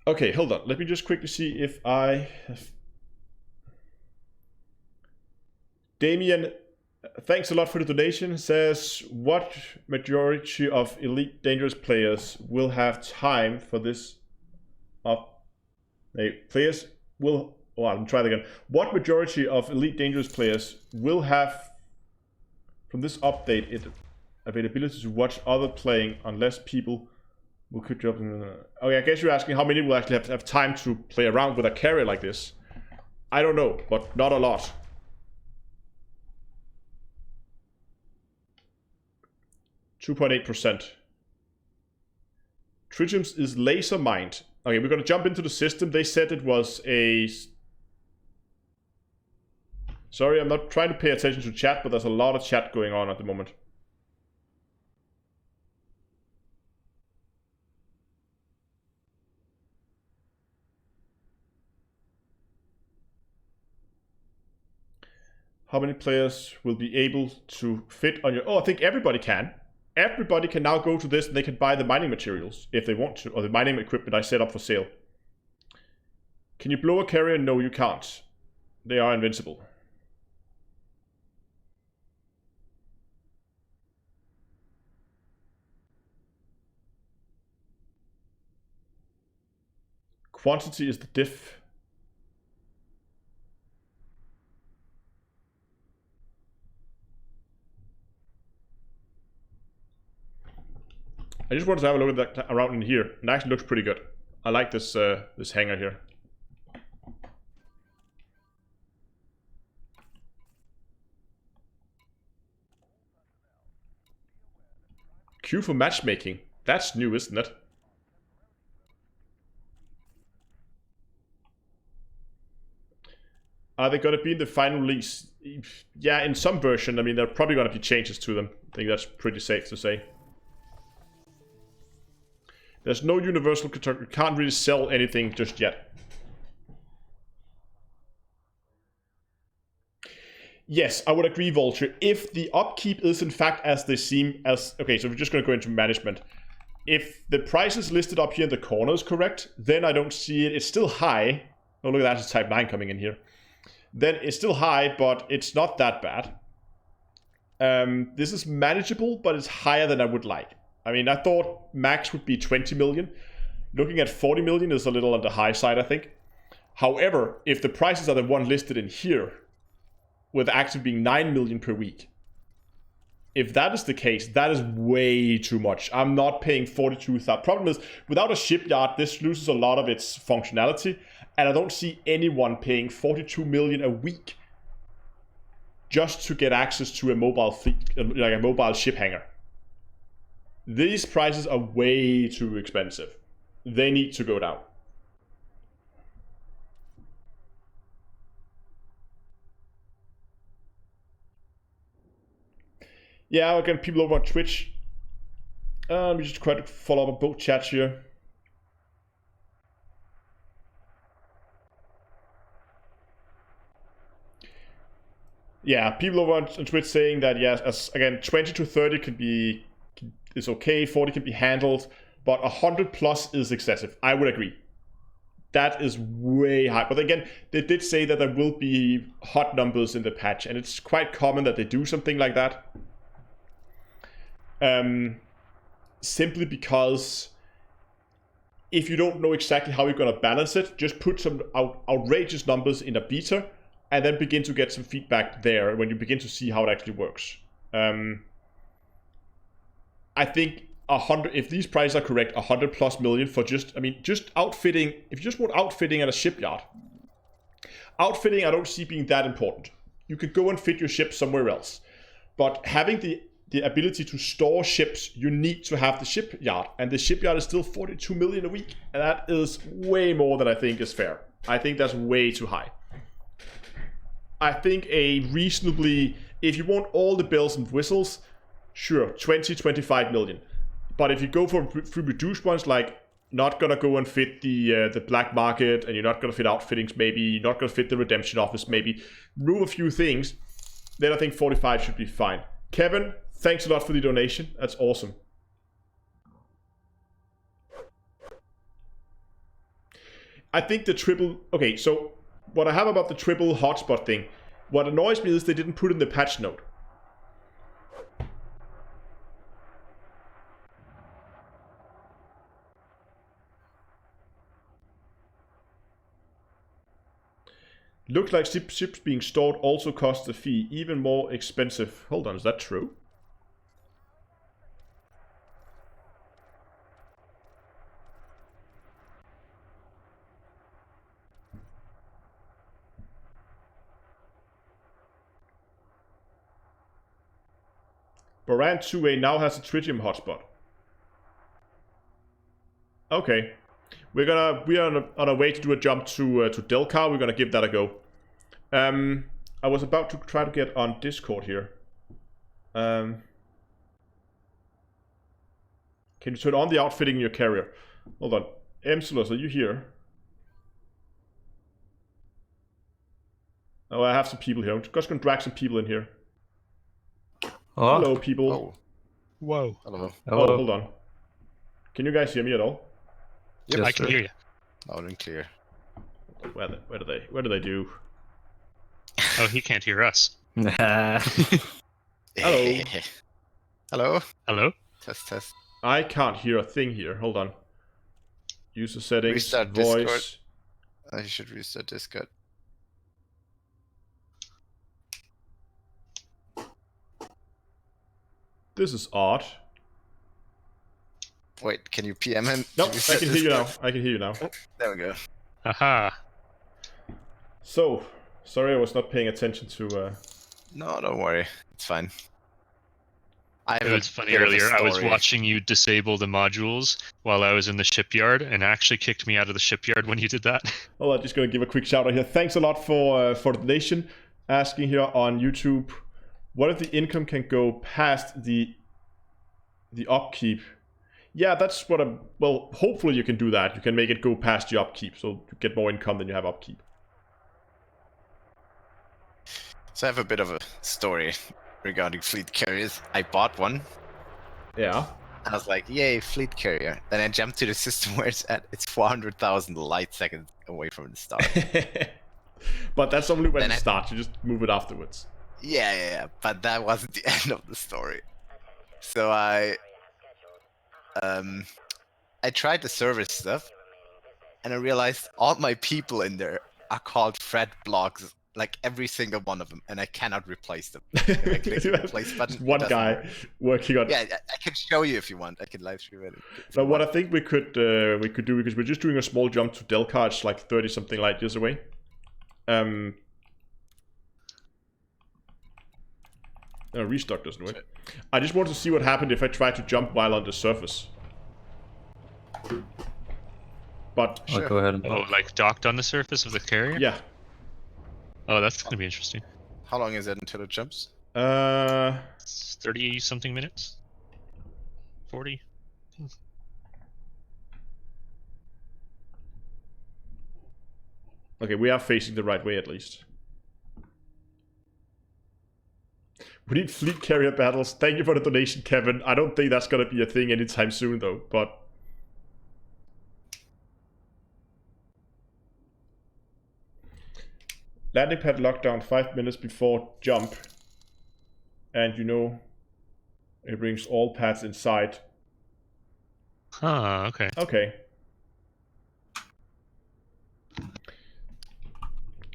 Okay, hold on. Let me just quickly see if I have... Damien, thanks a lot for the donation. Says, what majority of Elite Dangerous players will have time for this? Players will... Oh, I'll try that again. What majority of Elite Dangerous players will have, from this update, it availability to watch other playing unless people... will quit job. Okay, I guess you're asking how many will actually have time to play around with a carrier like this. I don't know, but not a lot. (2.8%). Tritium's is laser mined. Okay, we're gonna jump into the system. They said it was a... Sorry, I'm not trying to pay attention to chat, but there's a lot of chat going on at the moment. How many players will be able to fit on your... Oh, I think everybody can. Everybody can now go to this and they can buy the mining materials if they want to, or the mining equipment I set up for sale. Can you blow a carrier? No, you can't. They are invincible. Quantity is the diff. I just wanted to have a look at that around in here. It actually looks pretty good. I like this this hangar here. Queue for matchmaking. That's new, isn't it? Are they going to be in the final release? Yeah, in some version. I mean, there are probably going to be changes to them. I think that's pretty safe to say. There's no universal control. You can't really sell anything just yet. Yes, I would agree, Vulture. If the upkeep is in fact as they seem as... Okay, so we're just going to go into management. If the price is listed up here in the corner is correct, then I don't see it. It's still high. Oh, look at that. It's Type 9 coming in here. Then it's still high, but it's not that bad. This is manageable, but it's higher than I would like. I mean, I thought max would be 20 million. Looking at 40 million is a little on the high side, I think. However, if the prices are the one listed in here, with active being 9 million per week, if that is the case, that is way too much. I'm not paying 42,000. Problem is, without a shipyard, this loses a lot of its functionality, and I don't see anyone paying 42 million a week just to get access to a mobile fleet, like a mobile ship hangar. These prices are way too expensive. They need to go down. Yeah, again, people over on Twitch. Let me just try to follow up on both chats here. Yeah, people over on Twitch saying that, yes, as again, 20 to 30 is okay, 40 can be handled, but 100 plus is excessive. I would agree. That is way high. But again, they did say that there will be hot numbers in the patch, and it's quite common that they do something like that. Simply because if you don't know exactly how you're going to balance it, just put some outrageous numbers in a beta and then begin to get some feedback there when you begin to see how it actually works. I think 100, if these prices are correct, 100 plus million for just outfitting. If you just want outfitting at a shipyard, outfitting I don't see being that important. You could go and fit your ship somewhere else, but having the ability to store ships, you need to have the shipyard, and the shipyard is still 42 million a week, and that is way more than I think is fair. I think that's way too high. I think a reasonably, if you want all the bells and whistles, sure, 20-25 million. But if you go for reduced ones, like not gonna go and fit the black market, and you're not gonna fit outfittings, maybe you're not gonna fit the redemption office, maybe remove a few things, then I think 45 should be fine. Kevin, thanks a lot for the donation. That's awesome. I think the triple... Okay, so what I have about the triple hotspot thing, what annoys me is they didn't put in the patch note. Looks like ships being stored also costs a fee, even more expensive. Hold on, is that true? Baran 2A now has a tritium hotspot. Okay. We are on our way to do a jump to Delcar. We're gonna give that a go. I was about to try to get on Discord here. Can you turn on the outfitting in your carrier? Hold on. Emsulus, are you here? Oh, I have some people here. I'm just gonna drag some people in here. Oh. Hello, people. Oh. Whoa. Hello. Hello. Oh, hold on. Can you guys hear me at all? Yep. Yes, I can sir. hear you. Loud and clear. Where do they do? Oh, he can't hear us. Hello. Hello. Hello? Test. I can't hear a thing here. Hold on. User settings, Restart voice. Discord. I should restart Discord. This is odd. Wait, can you PM him? Nope, to I restart can hear you now. Discord? I can hear you now. There we go. Aha. So, sorry I was not paying attention to... No, don't worry. It's fine. I have It a was funny bit of a earlier. I was story. watching you disable the modules while I was in the shipyard, and actually kicked me out of the shipyard when you did that. Well, I'm just going to give a quick shout out here. Thanks a lot for the donation. Asking here on YouTube, what if the income can go past the upkeep? Yeah, that's what I'm... Well, hopefully you can do that. You can make it go past your upkeep, so you get more income than you have upkeep. So I have a bit of a story regarding fleet carriers. I bought one. Yeah. I was like, yay, fleet carrier. Then I jumped to the system where it's at. It's 400,000 light seconds away from the start. But that's only when Then it I- starts. You just move it afterwards. Yeah. But that wasn't the end of the story. So I tried the service stuff, and I realized all my people in there are called Fred blocks, like every single one of them, and I cannot replace them. If I click the replace button, Just it one doesn't guy work. working on... Yeah, I can show you if you want. I can live stream it. if But you what I want. think we could do, because we're just doing a small jump to Delcar, it's like 30 something light years away. Restock doesn't work. I just wanted to see what happened if I tried to jump while on the surface. But I'll go ahead and Oh, like docked on the surface of the carrier? yeah, Oh, that's gonna be interesting. How long is it until it jumps? It's 30 something minutes? 40? okay, we are facing the right way at least. We need fleet carrier battles. Thank you for the donation, Kevin. I don't think that's gonna be a thing anytime soon, though. But landing pad lockdown 5 minutes before jump, and you know it brings all pads inside. Huh, okay. Okay.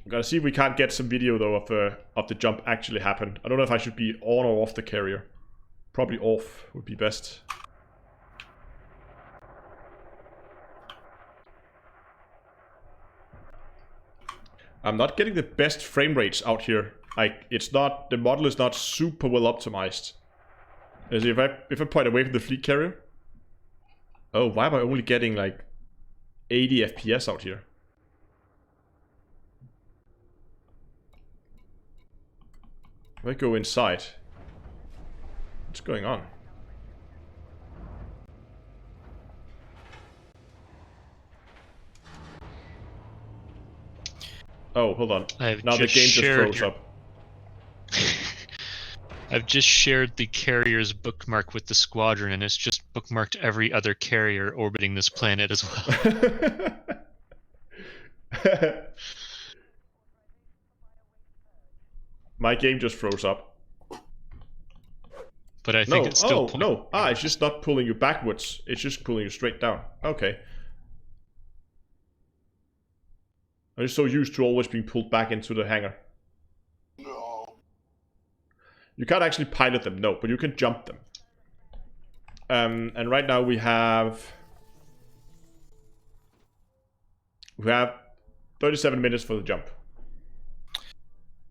We gotta see if we can't get some video though of the jump actually happen. I don't know if I should be on or off the carrier. Probably off would be best. I'm not getting the best frame rates out here. Like it's not, the model is not super well optimized. As if I point away from the fleet carrier. Oh, why am I only getting like 80 FPS out here? If I go inside, what's going on? Oh, hold on. I've Now the just game just shared froze your- up. I've just shared the carrier's bookmark with the squadron, and it's just bookmarked every other carrier orbiting this planet as well. My game just froze up. But I think No, it's still oh, no. Ah, it's just not pulling you backwards. It's just pulling you straight down. Okay. I'm just so used to always being pulled back into the hangar. No. You can't actually pilot them, no, but you can jump them. And right now we have 37 minutes for the jump.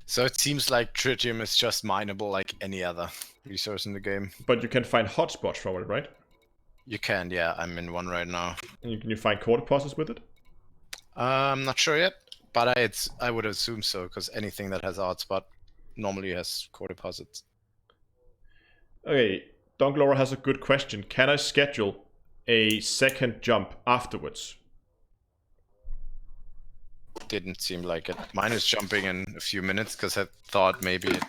So it seems like tritium is just mineable like any other resource in the game. But you can find hotspots from it, right? You can, yeah. I'm in one right now. And can you find core deposits with it? I'm not sure yet, but I would assume so, because anything that has hotspot normally has core deposits. Okay, Donglora has a good question. Can I schedule a second jump afterwards? Didn't seem like it. Mine is jumping in a few minutes, because I thought maybe it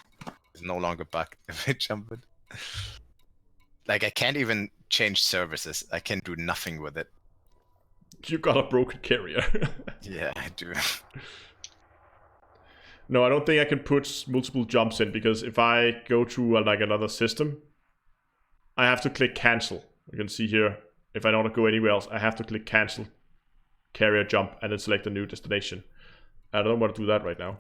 is no longer back if I jump it. Like, I can't even change services. I can do nothing with it. You got a broken carrier. Yeah, I do. No, I don't think I can put multiple jumps in, because if I go to like another system, I have to click cancel. You can see here, if I don't want to go anywhere else, I have to click cancel, carrier jump, and then select a new destination. I don't want to do that right now.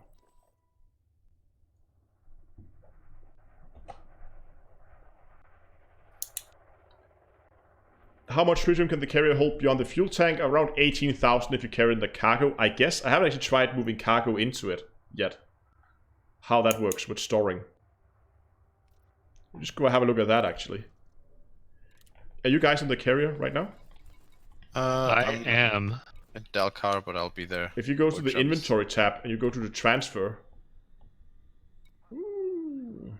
How much tritium can the carrier hold beyond the fuel tank? Around 18,000 if you carry in the cargo, I guess. I haven't actually tried moving cargo into it yet. How that works with storing. Just go have a look at that, actually. Are you guys in the carrier right now? I am. at Dalcar, but I'll be there. If you go to for the jumps. inventory tab and you go to the transfer. Ooh.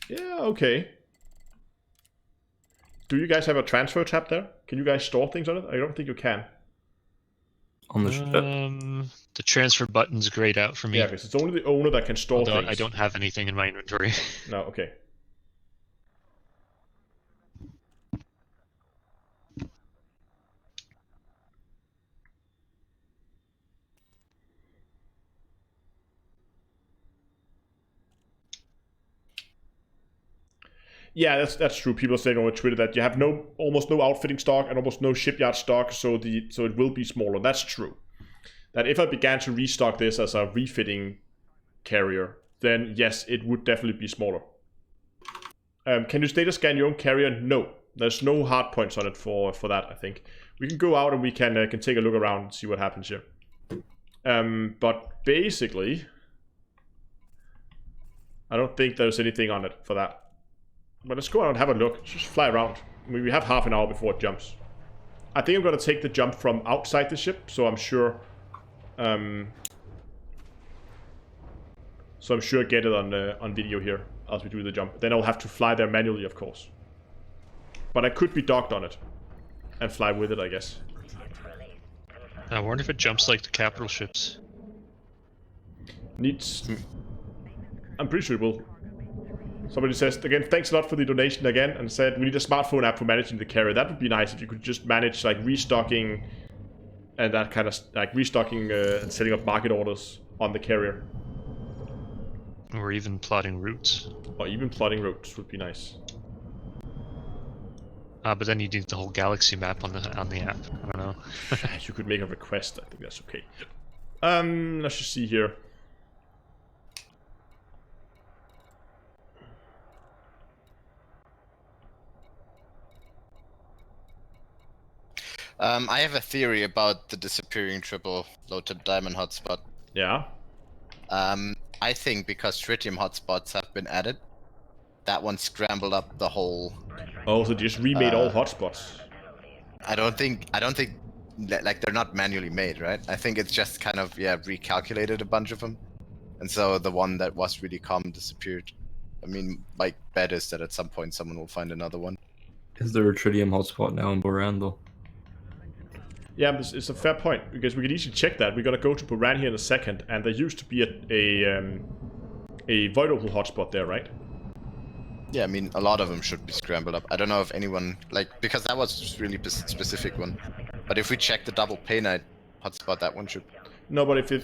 Yeah, okay. Do you guys have a transfer tab there? Can you guys store things on it? I don't think you can. On the ship. The transfer button's grayed out for me. Yeah, because it's only the owner that can store Although things. I don't have anything in my inventory. No, okay. Yeah, that's true. People are saying on Twitter that you have almost no outfitting stock and almost no shipyard stock, so it will be smaller. That's true. That if I began to restock this as a refitting carrier, then yes, it would definitely be smaller. Can you status scan your own carrier? No, there's no hard points on it for that. I think we can go out and we can take a look around and see what happens here. But basically, I don't think there's anything on it for that. But let's go out and have a look. Just fly around. I mean, we have half an hour before it jumps. I think I'm gonna take the jump from outside the ship, so I'm sure. So I'm sure I get it on video here as we do the jump. Then I'll have to fly there manually, of course. But I could be docked on it and fly with it, I guess. I wonder if it jumps like the capital ships. Needs. I'm pretty sure it will. Somebody says, again, thanks a lot for the donation again, and said, we need a smartphone app for managing the carrier. That would be nice if you could just manage, like, restocking and that kind of, like, restocking and setting up market orders on the carrier. Or even plotting routes. Or even plotting routes would be nice. But then you need the whole galaxy map on the app. I don't know. You could make a request. I think that's okay. Let's just see here. I have a theory about the disappearing triple loaded diamond hotspot. Yeah. I think because tritium hotspots have been added, that one scrambled up the whole. Oh, so they just remade all hotspots. I don't think like they're not manually made, right? I think it's just kind of recalculated a bunch of them, and so the one that was really common disappeared. I mean, my bet is that at some point someone will find another one. Is there a tritium hotspot now in Boran though? Yeah, it's a fair point, because we could easily check that. We're gonna go to Boran here in a second, and there used to be a void opal hotspot there, right? Yeah, I mean, a lot of them should be scrambled up. I don't know if anyone, because that was a really specific one. But if we check the double painite hotspot, that one should... No, but if they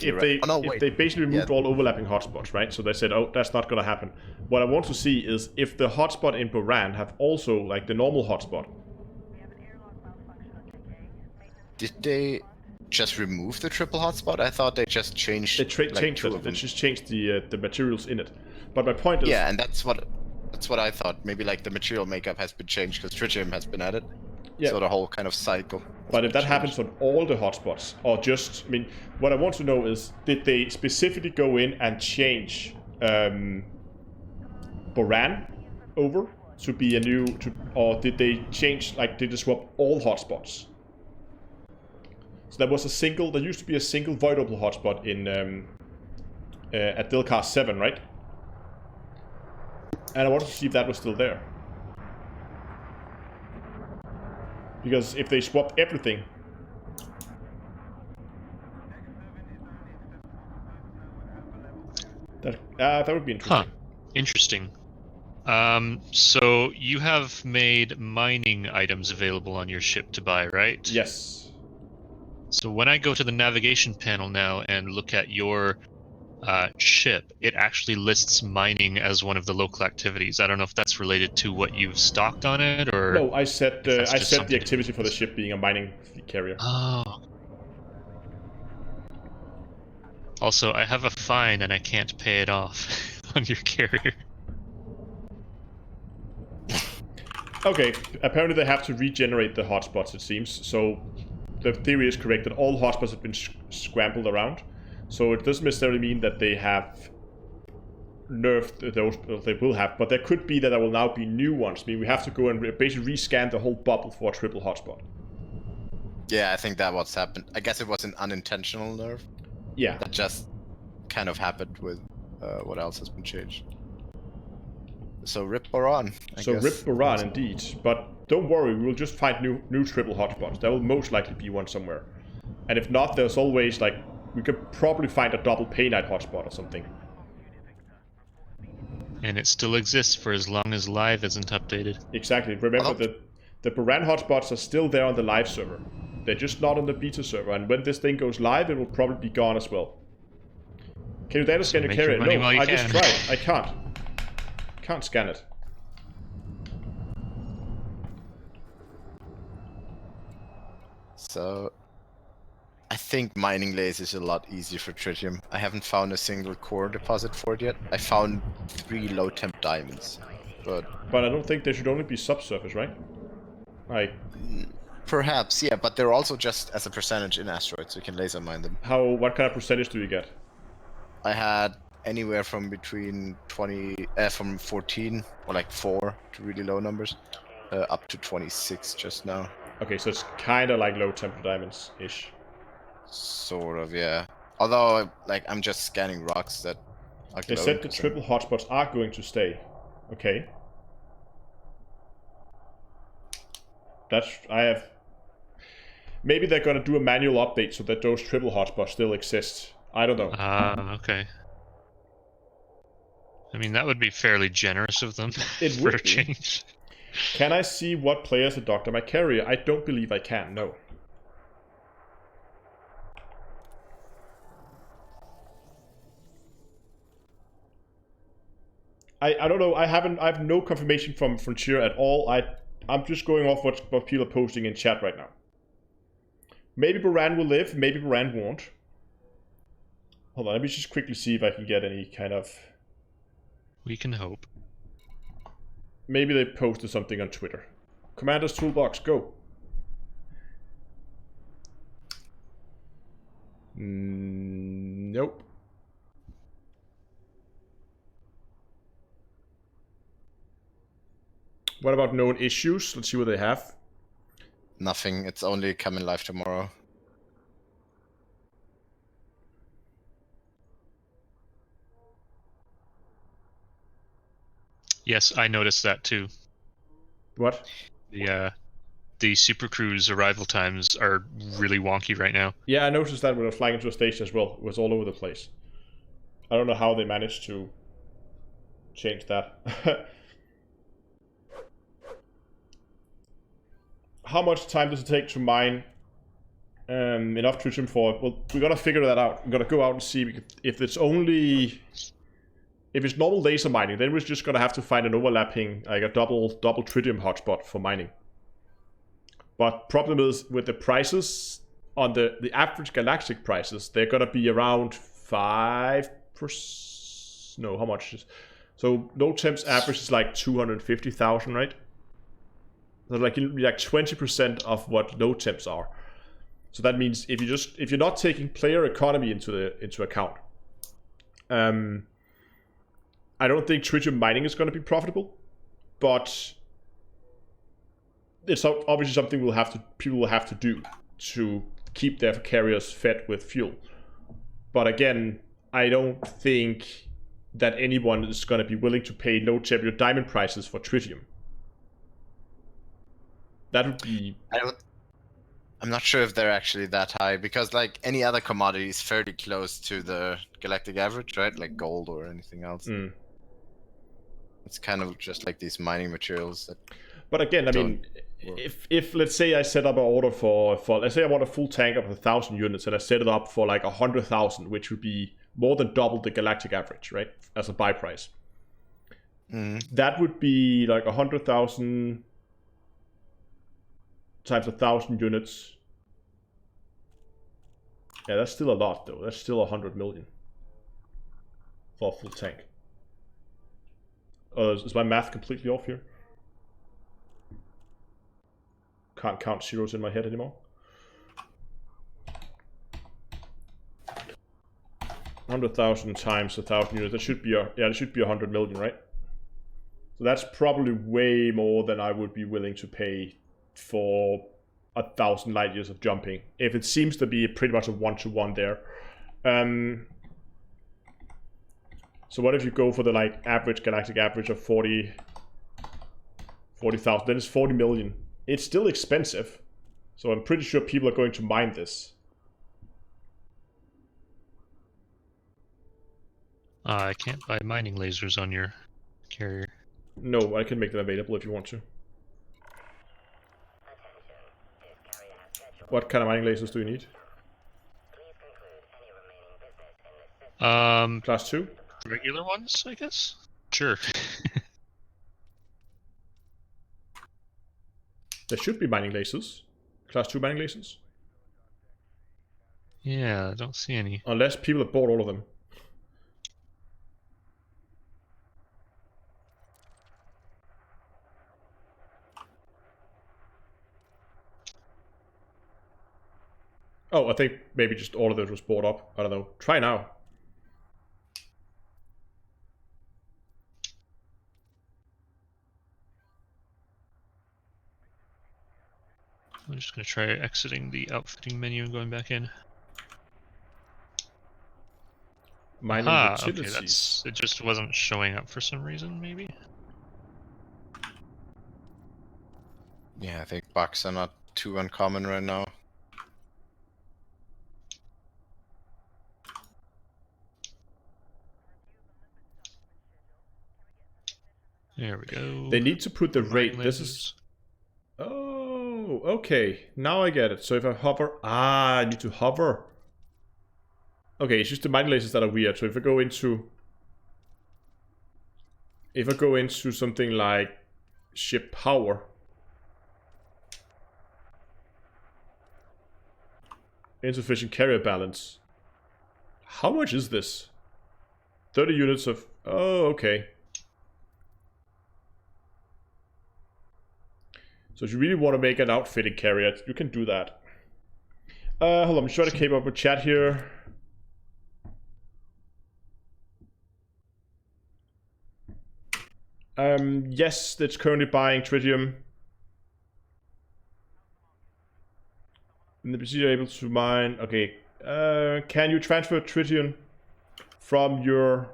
basically removed all overlapping hotspots, right? So they said, oh, that's not gonna happen. What I want to see is if the hotspot in Boran have also, like, the normal hotspot. Did they just remove the triple hotspot? I thought they just changed. They changed it. They just changed the materials in it. But my point is. Yeah, and that's what I thought. Maybe like the material makeup has been changed because tritium has been added. Yeah. So the whole kind of cycle. But if that happens on all the hotspots, or just, I mean, what I want to know is, did they specifically go in and change Boran over to be a new, or did they change, like, did they swap all hotspots? So there used to be a single void opal hotspot in at Dalcar 7, right? And I wanted to see if that was still there. Because if they swapped everything... That would be interesting. Huh. Interesting. So you have made mining items available on your ship to buy, right? Yes. So when I go to the navigation panel now and look at your ship, it actually lists mining as one of the local activities. I don't know if that's related to what you've stocked on it, or... No, I set the activity for the ship being a mining carrier. Oh. Also, I have a fine and I can't pay it off on your carrier. Okay, apparently they have to regenerate the hotspots, it seems. So the theory is correct that all hotspots have been scrambled around. So it doesn't necessarily mean that they have nerfed those they will have, but there could be that there will now be new ones. I mean, we have to go and basically rescan the whole bubble for a triple hotspot. Yeah, I think that what's happened. I guess it was an unintentional nerf. Yeah. That just kind of happened with what else has been changed. So rip Boran. I So guess. rip Boran indeed, but don't worry, we will just find new triple hotspots. There will most likely be one somewhere, and if not, there's always like we could probably find a double Paynite hotspot or something. And it still exists for as long as live isn't updated. Exactly. Remember that the Boran hotspots are still there on the live server. They're just not on the beta server, and when this thing goes live, it will probably be gone as well. Can you data scan your make your carrier? money No, while you I just can. tried. I can't. Can't scan it. So I think mining lasers is a lot easier for tritium. I haven't found a single core deposit for it yet. I found 3 low temp diamonds, but I don't think they should only be subsurface, right? Like, perhaps, yeah, but they're also just as a percentage in asteroids, so you can laser mine them. what kind of percentage do you get? I had anywhere from between 14 or like 4 to really low numbers, up to 26 just now. Okay, so it's kind of like low temp diamonds-ish. Sort of, yeah. Although, like, I'm just scanning rocks that are They glowing, said the 'cause triple hotspots are going to stay. Okay. Maybe they're gonna do a manual update so that those triple hotspots still exist. I don't know. Okay. I mean, that would be fairly generous of them It for would a be. change. Can I see what players have docked on my carrier? I don't believe I can, no. I don't know, I have no confirmation from Frontier at all. I'm just going off what people are posting in chat right now. Maybe Boran will live, maybe Boran won't. Hold on, let me just quickly see if I can get any kind of... We can hope. Maybe they posted something on Twitter. Commander's Toolbox, go. Nope. What about known issues? Let's see what they have. nothing. It's only coming live tomorrow. Yes, I noticed that too. What? The Super Cruise arrival times are really wonky right now. Yeah, I noticed that when I was flying into a station as well. It was all over the place. I don't know how they managed to change that. How much time does it take to mine enough tritium for? Well, we gotta figure that out. We gotta go out and see if it's only... If it's normal laser mining, then we're just gonna have to find an overlapping, like a double tritium hotspot for mining. But problem is, with the prices, on the average galactic prices, they're gonna be around 5%... No, how much is... So low temps average is like 250,000, right? So like 20% of what low temps are. So that means if you're not taking player economy into account, I don't think tritium mining is going to be profitable, but it's obviously something people will have to do to keep their carriers fed with fuel. But again, I don't think that anyone is going to be willing to pay low temperature diamond prices for tritium. That would be... I'm not sure if they're actually that high, because like any other commodity is fairly close to the galactic average, right? Like gold or anything else. Mm. It's kind of just like these mining materials that... But again, I mean, if let's say I set up an order for let's say I want a full tank of 1,000 units, and I set it up for like 100,000, which would be more than double the galactic average, right? As a buy price. That would be like 100,000 times 1,000 units. Yeah, that's still a lot though. That's still 100 million for a full tank. Is my math completely off here? Can't count zeros in my head anymore. 100,000 times 1,000 units. That should be it should be 100 million, right? So that's probably way more than I would be willing to pay for 1,000 light years of jumping. If it seems to be pretty much a 1-to-1 there. So what if you go for the like average galactic average of 40,000? Then it's 40 million. It's still expensive. So I'm pretty sure people are going to mine this. I can't buy mining lasers on your carrier. No, I can make them available if you want to. What kind of mining lasers do you need? Class 2? Regular ones, I guess? Sure. There should be mining lasers. Class 2 mining lasers. Yeah, I don't see any. Unless people have bought all of them. Oh, I think maybe just all of those was bought up. I don't know. Try now. I'm just going to try exiting the outfitting menu and going back in. Mining Okay, utilities. it just wasn't showing up for some reason, maybe? Yeah, I think bugs are not too uncommon right now. There we go. They need to put the rate. Mining This lasers. is... Oh, okay. Now I get it. So if I hover... Ah, I need to hover. Okay, it's just the mining lasers that are weird. So if I go into... If I go into something like ship power... Insufficient carrier balance. How much is this? 30 units of... Oh, okay. So if you really want to make an outfitting carrier, you can do that. Hold on, I'm trying to keep up with chat here. Yes, it's currently buying tritium. And the procedure able to mine. Okay. Can you transfer tritium from your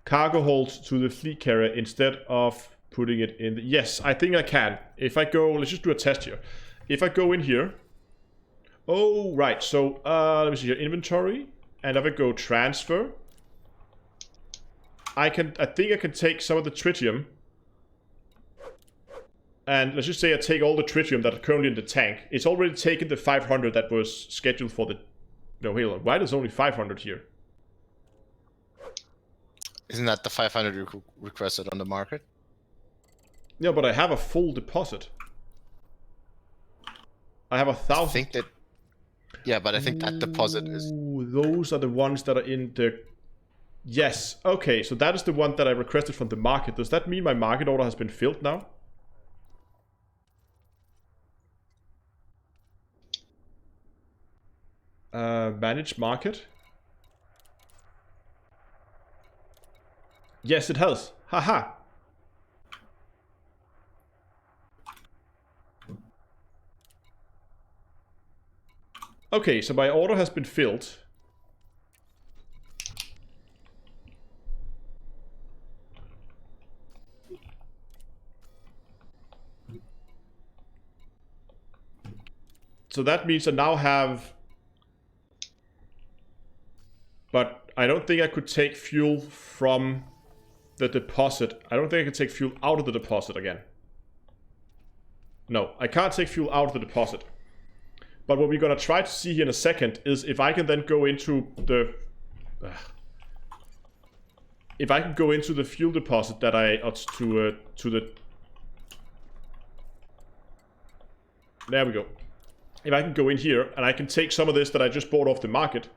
cargo hold to the fleet carrier instead of putting it in the... Yes, I think I can. If I go... Let's just do a test here. If I go in here... Oh, right. So, let me see here. Inventory. And if I go transfer... I think I can take some of the tritium. And let's just say I take all the tritium that are currently in the tank. It's already taken the 500 that was scheduled for the... No, hold on. Why there's only 500 here? Isn't that the 500 you requested on the market? Yeah, but I have a full deposit. I have 1,000. I think that... Yeah, but I think that deposit is... Ooh, those are the ones that are in the... Yes, okay, so that is the one that I requested from the market. Does that mean my market order has been filled now? Manage market. Yes, it has. Haha. Okay, so my order has been filled. So that means I now have... But I don't think I could take fuel from the deposit. I don't think I can take fuel out of the deposit again. No, I can't take fuel out of the deposit. But what we're going to try to see here in a second is if I can then go into the... if I can go into the fuel deposit that I... to the... There we go. If I can go in here and I can take some of this that I just bought off the market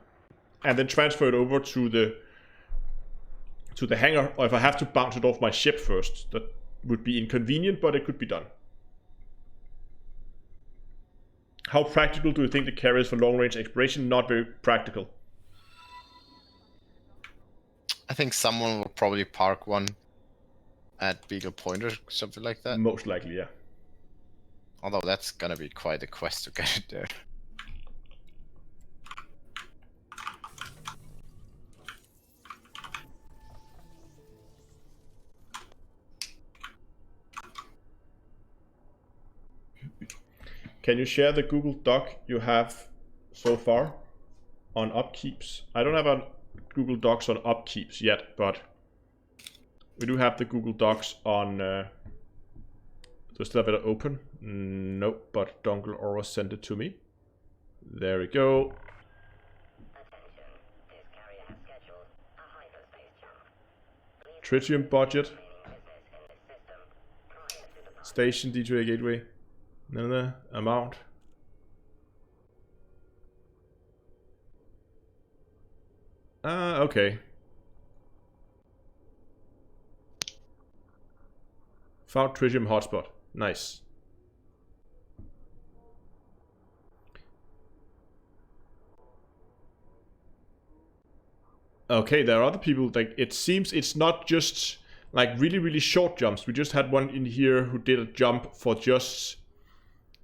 and then transfer it over to the hangar, or if I have to bounce it off my ship first, that would be inconvenient, but it could be done. How practical do you think the carrier is for long-range exploration? Not very practical. I think someone will probably park one at Beagle Point or something like that. Most likely, yeah. Although that's gonna be quite a quest to get it there. Can you share the Google Doc you have so far on upkeeps? I don't have a Google Docs on upkeeps yet, but we do have the Google Docs on. Do I still have it open? Nope, but Dongle Aura sent it to me. There we go. Tritium budget. Station D2A gateway. No, amount. Okay. Found Tritium hotspot. Nice. Okay, there are other people, like, it seems it's not just like really short jumps. We just had one in here who did a jump for just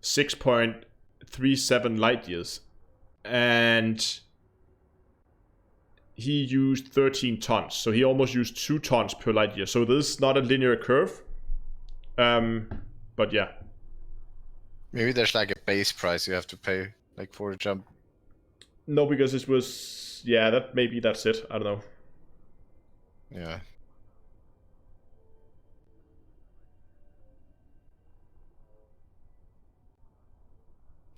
6.37 light years, and he used 13 tons, so he almost used 2 tons per light year. So this is not a linear curve, but yeah. Maybe there's like a base price you have to pay, like for a jump. No, because this was, yeah, that maybe that's it. I don't know. Yeah.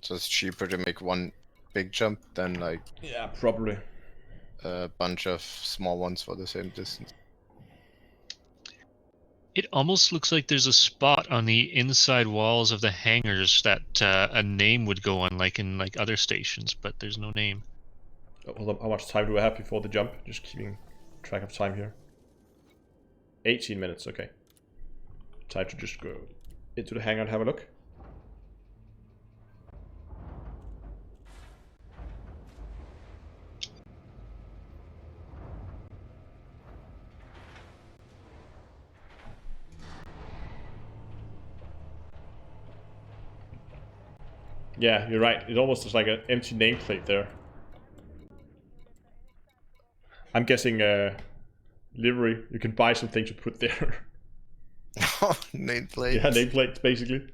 So it's cheaper to make one big jump than like Yeah, probably. a bunch of small ones for the same distance. It almost looks like there's a spot on the inside walls of the hangars that a name would go on, like in like other stations, but there's no name. Oh, hold on. How much time do I have before the jump? Just keeping track of time here. 18 minutes, okay. Time to just go into the hangar and have a look. Yeah, you're right. It almost is like an empty nameplate there. I'm guessing livery. You can buy something to put there. Nameplate. Yeah, nameplates basically.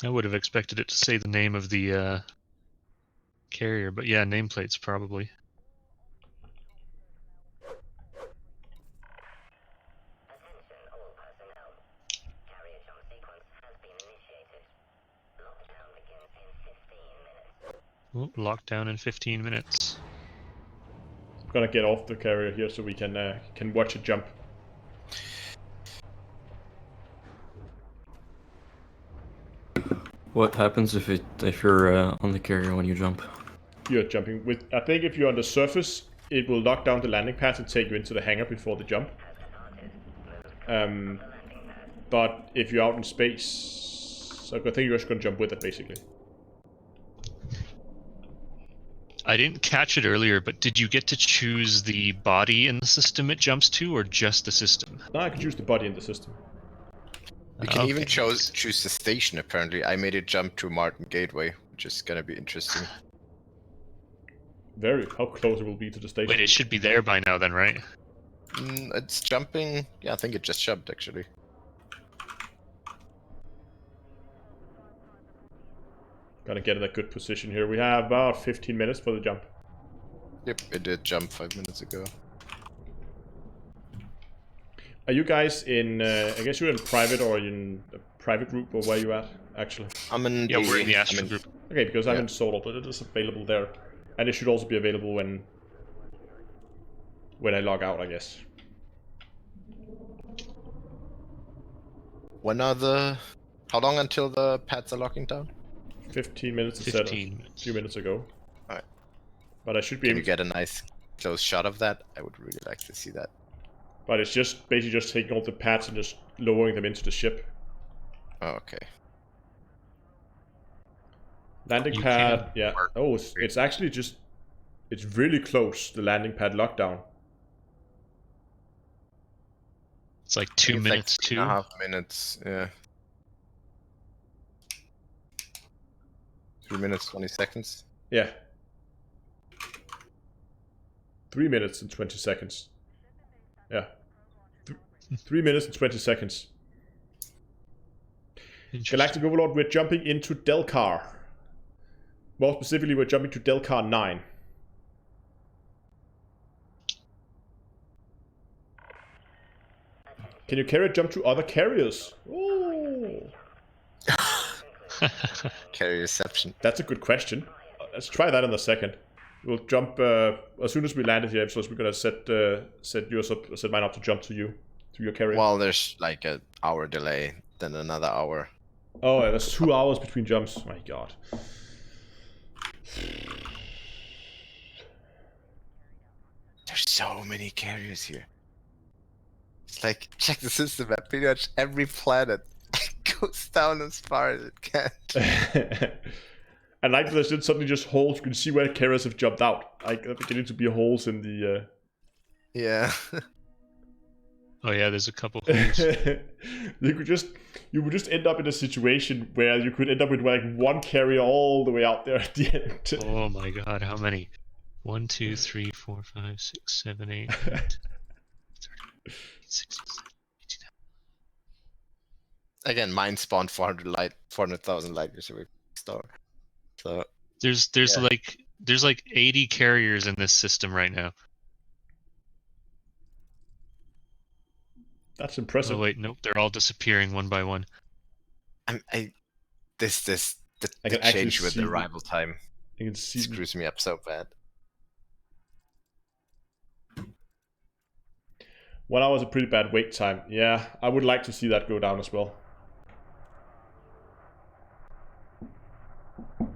I would have expected it to say the name of the carrier, but yeah, nameplates probably. Ooh, lockdown in 15 minutes. I'm gonna get off the carrier here so we can watch it jump. What happens if you're on the carrier when you jump? You're jumping with. I think if you're on the surface, it will lock down the landing pads and take you into the hangar before the jump. But if you're out in space, I think you're just gonna jump with it basically. I didn't catch it earlier, but did you get to choose the body in the system it jumps to, or just the system? Now I can choose the body in the system. You can even Okay. choose the station, apparently. I made it jump to Martin Gateway, which is gonna be interesting. Very. How close it will be to the station. Wait, it should be there by now then, right? It's jumping. Yeah, I think it just jumped, actually. Gonna get in a good position here. We have about 15 minutes for the jump. Yep, it did jump 5 minutes ago. Are you guys in, I guess you're in private or in a private group, or where you at, actually? I'm in Yeah, we're in the I'm Astro in- group. Okay, because I'm Yeah. in solo, but it is available there. And it should also be available when I log out, I guess. When are the... How long until the pads are locking down? 15 minutes instead of 15 a minutes. few minutes ago. Alright. But I should be Can able you get a nice close shot of that? I would really like to see that. But it's just basically just taking all the pads and just lowering them into the ship. Oh, okay. Landing You pad, can yeah. mark Oh, it's actually just, it's really close, the landing pad lockdown. It's like I 2 think it's minutes like too. 3.5 minutes. Yeah. 3 minutes 20 seconds. Yeah. 3 minutes and 20 seconds. Yeah. 3 minutes and 20 seconds. Galactic Overlord, we're jumping into Delcar. More specifically, we're jumping to Delcar 9. Can your carrier jump to other carriers? Oh, Carry reception. that's a good question. Let's try that in a second. We'll jump as soon as we landed here. So we're gonna set yours up, set mine up to jump to you, to your carrier. Well, there's like an hour delay, then another hour. Oh, yeah, there's 2 hours between jumps. My God. There's so many carriers here. It's like, check the system map. Pretty much every planet goes down as far as it can. I like that there's suddenly just holes. You can see where carriers have jumped out. Like, there beginning to be holes in the. Yeah. Oh yeah, there's a couple holes. You would just end up in a situation where you could end up with like one carrier all the way out there at the end. Oh my god, how many? 1, 2, 3, 4, 5, 6, 7, 8, 9, 10, 11, 12, 16, 17, 18. Again, mine spawned 400,000 light years away from the star. So There's Yeah. there's like 80 carriers in this system right now. That's impressive. Oh wait, nope, they're all disappearing one by one. the I can actually change with see the the- arrival time You can see. screws me up so bad. 1 hour is a pretty bad wait time. Yeah, I would like to see that go down as well.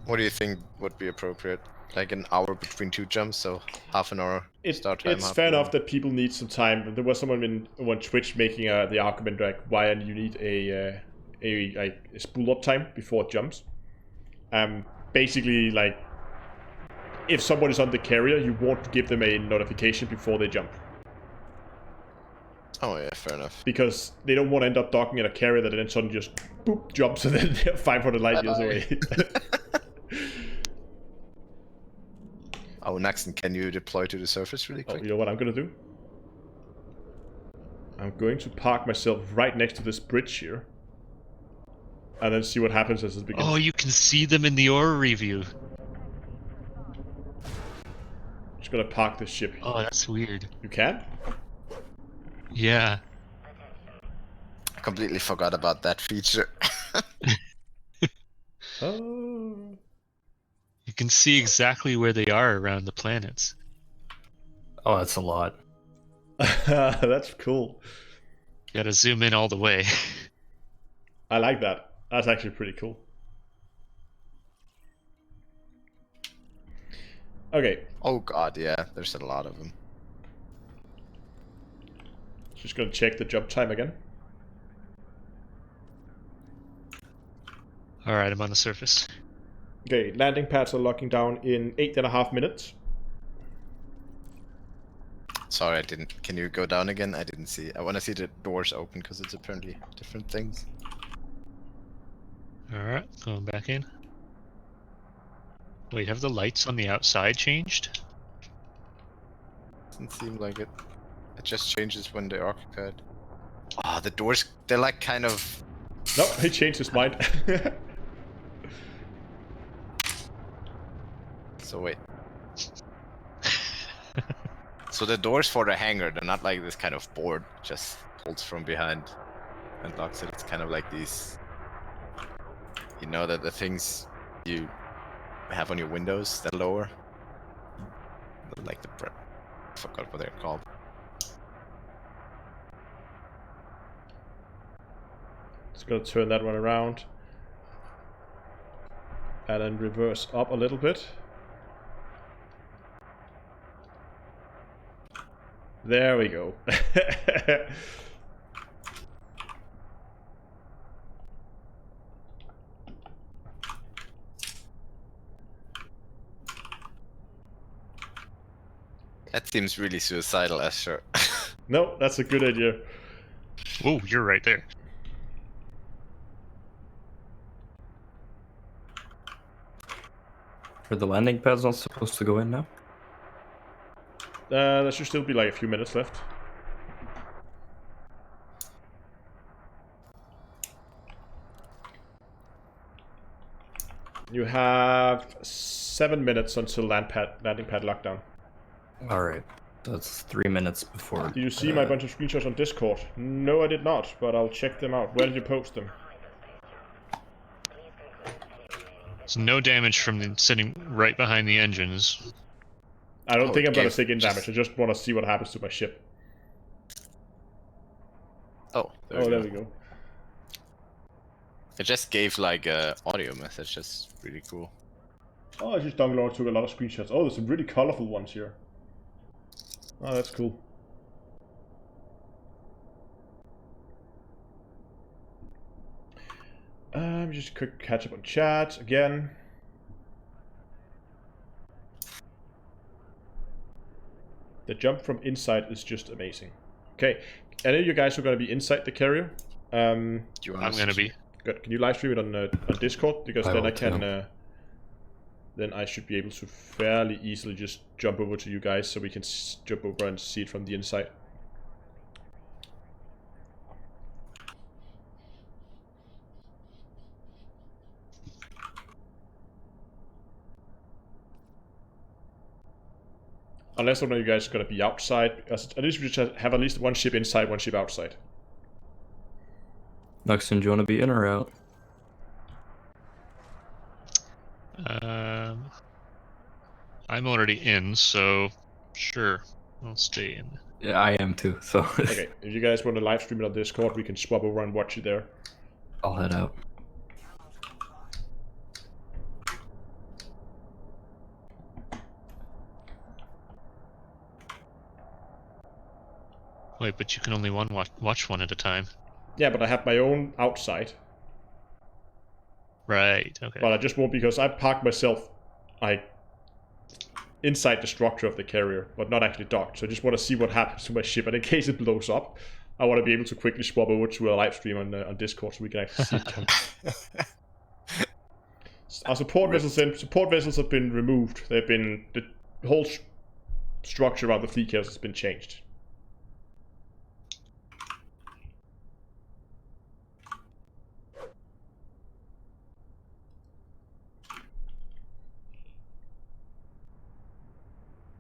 What do you think would be appropriate? Like an hour between 2 jumps, so half an hour start time. It's half fair an hour. enough that people need some time. There was someone on Twitch making the argument like why you need a spool up time before it jumps. Basically, like if someone is on the carrier, you want to give them a notification before they jump Oh yeah, fair enough. because they don't want to end up docking at a carrier that then suddenly just boop jumps and then they're 500 light years away. Oh, Naxton, can you deploy to the surface really Oh, quick? you know what I'm gonna do? I'm going to park myself right next to this bridge here. And then see what happens as it begins. Oh, you can see them in the aura review. Just gonna park this ship. Oh, that's weird. You can? Yeah. I completely forgot about that feature. Oh. You can see exactly where they are around the planets. Oh, that's a lot. That's cool. You gotta zoom in all the way. I like that. That's actually pretty cool. Okay, Oh god, yeah, there's a lot of them. just gonna check the jump time again. Alright, I'm on the surface. Okay, landing pads are locking down in 8.5 minutes. Sorry, I didn't. Can you go down again? I didn't see. I want to see the doors open because it's apparently different things. Alright, going back in. Wait, have the lights on the outside changed? Doesn't seem like it. It just changes when they're occupied. Ah, the doors, they're like kind of... Nope, he changed his mind. So wait. So the doors for the hangar, they're not like this kind of board, just holds from behind and locks it. It's kind of like these... You know that the things you have on your windows that lower? Like the... I forgot what they're called. Just gonna turn that one around. And then reverse up a little bit. There we go. That seems really suicidal, Astro. No, that's a good idea. Oh, you're right there. Are the landing pads not supposed to go in now? There should still be like a few minutes left. You have 7 minutes until landing pad lockdown. Alright. That's 3 minutes before. Do you see my bunch of screenshots on Discord? No, I did not, but I'll check them out. Where did you post them? So no damage from the sitting right behind the engines. I don't think I'm gonna okay. take in damage. I just want to see what happens to my ship. Oh, There we go. It just gave like a audio message. That's really cool. Oh, I just downloaded and took a lot of screenshots. Oh, there's some really colorful ones here. Oh, that's cool. Just a quick catch up on chat again. The jump from inside is just amazing. Okay, any of you guys are going to be inside the carrier? I'm gonna be. Good. Can you live stream it on Discord? Because I then I will can. too. Then I should be able to fairly easily just jump over to you guys, so we can jump over and see it from the inside. Unless one of you guys is going to be outside. At least we just have at least one ship inside, one ship outside. Nuxon, do you want to be in or out? I'm already in, so sure, I'll stay in. Yeah, I am too, so Okay, if you guys want to live stream it on Discord, we can swap over and watch it there. I'll head out. Wait, but you can only watch one at a time. Yeah, but I have my own outside. Right, okay. But I just won't, because I parked myself like inside the structure of the carrier, but not actually docked. So I just want to see what happens to my ship, and in case it blows up, I want to be able to quickly swap over to a live stream on Discord so we can actually see it come. Our support vessels have been removed. The whole structure around the fleet carriers has been changed.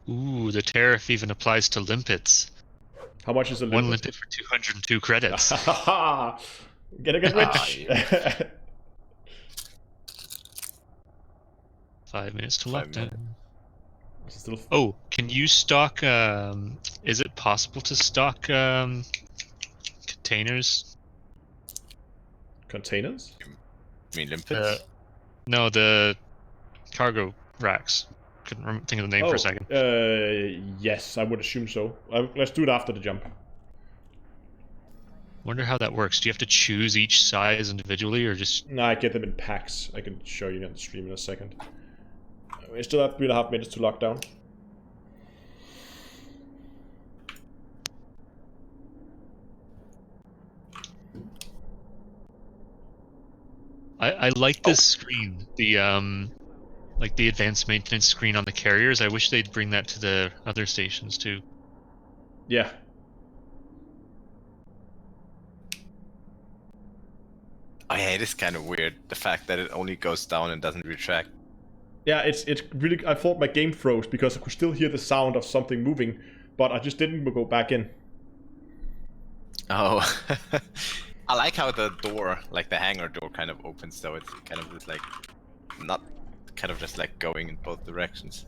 Ooh, the tariff even applies to limpets. How much is a One limpet? limpet for 202 credits. Gonna get rich. 5 minutes to 5 lockdown. Still Oh, can you stock? Is it possible to stock containers? containers? I mean, limpets? No, the cargo racks. Couldn't think of the name for a second. Yes, I would assume so. Let's do it after the jump. Wonder how that works. Do you have to choose each size individually, or just? No, I get them in packs. I can show you on the stream in a second. We still have 3.5 minutes to lock down. I like this screen. The like the advanced maintenance screen on the carriers. I wish they'd bring that to the other stations too. Yeah. Oh yeah, it is kind of weird, the fact that it only goes down and doesn't retract. Yeah, it's really. I thought my game froze because I could still hear the sound of something moving, but I just didn't go back in. Oh. I like how the door, like the hangar door, kind of opens though. It's kind of just like, not kind of just like going in both directions.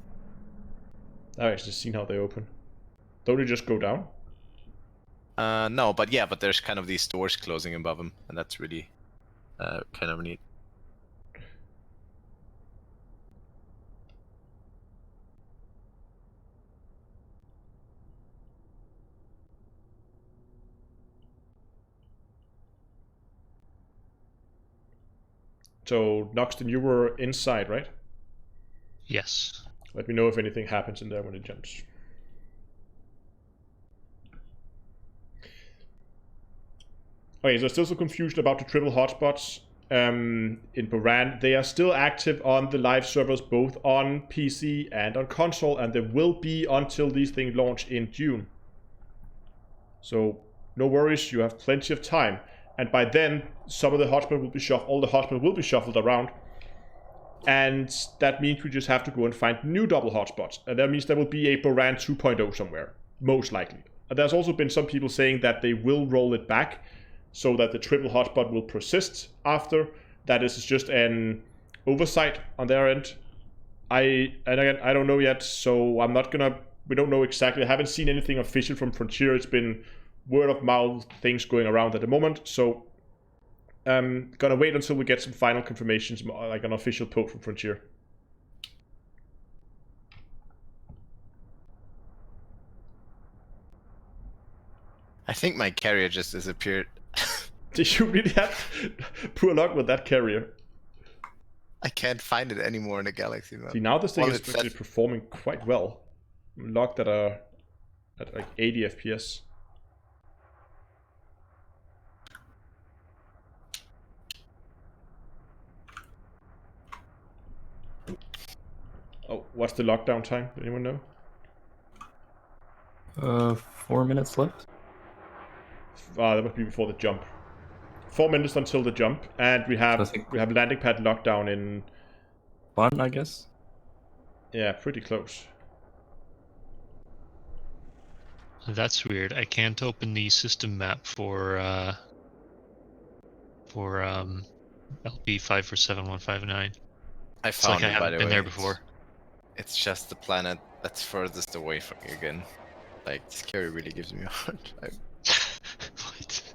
I've actually seen how they open. Don't they just go down? No, but yeah, but there's kind of these doors closing above them, and that's really kind of neat. So, Noxton, you were inside, right? Yes. Let me know if anything happens in there when it jumps. Okay, so there's still some confusion about the triple hotspots in Buran. They are still active on the live servers, both on PC and on console, and they will be until these things launch in June. So no worries, you have plenty of time. And by then, some of the hotspots will be shuffled, all the hotspots will be shuffled around. And that means we just have to go and find new double hotspots. And that means there will be a Buran 2.0 somewhere, most likely. And there's also been some people saying that they will roll it back so that the triple hotspot will persist after. That is just an oversight on their end. And again, I don't know yet, so I'm not gonna... We don't know exactly. I haven't seen anything official from Frontier. It's been word of mouth things going around at the moment. So I'm gonna wait until we get some final confirmations, like an official post from Frontier. I think my carrier just disappeared. Did you really have poor luck with that carrier? I can't find it anymore in the galaxy map. See, now this thing Well, is it's actually performing quite well. I'm locked at like 80 FPS. Oh, what's the lockdown time? Does anyone know? 4 minutes left. Ah, that must be before the jump. 4 minutes until the jump, and we have landing pad lockdown in 1, I guess. Yeah, pretty close. That's weird. I can't open the system map for LP 547159. I It's like found I it, by haven't the been way. there before. It's just the planet that's furthest away from me again. Like, this carrier really gives me a hard time. What?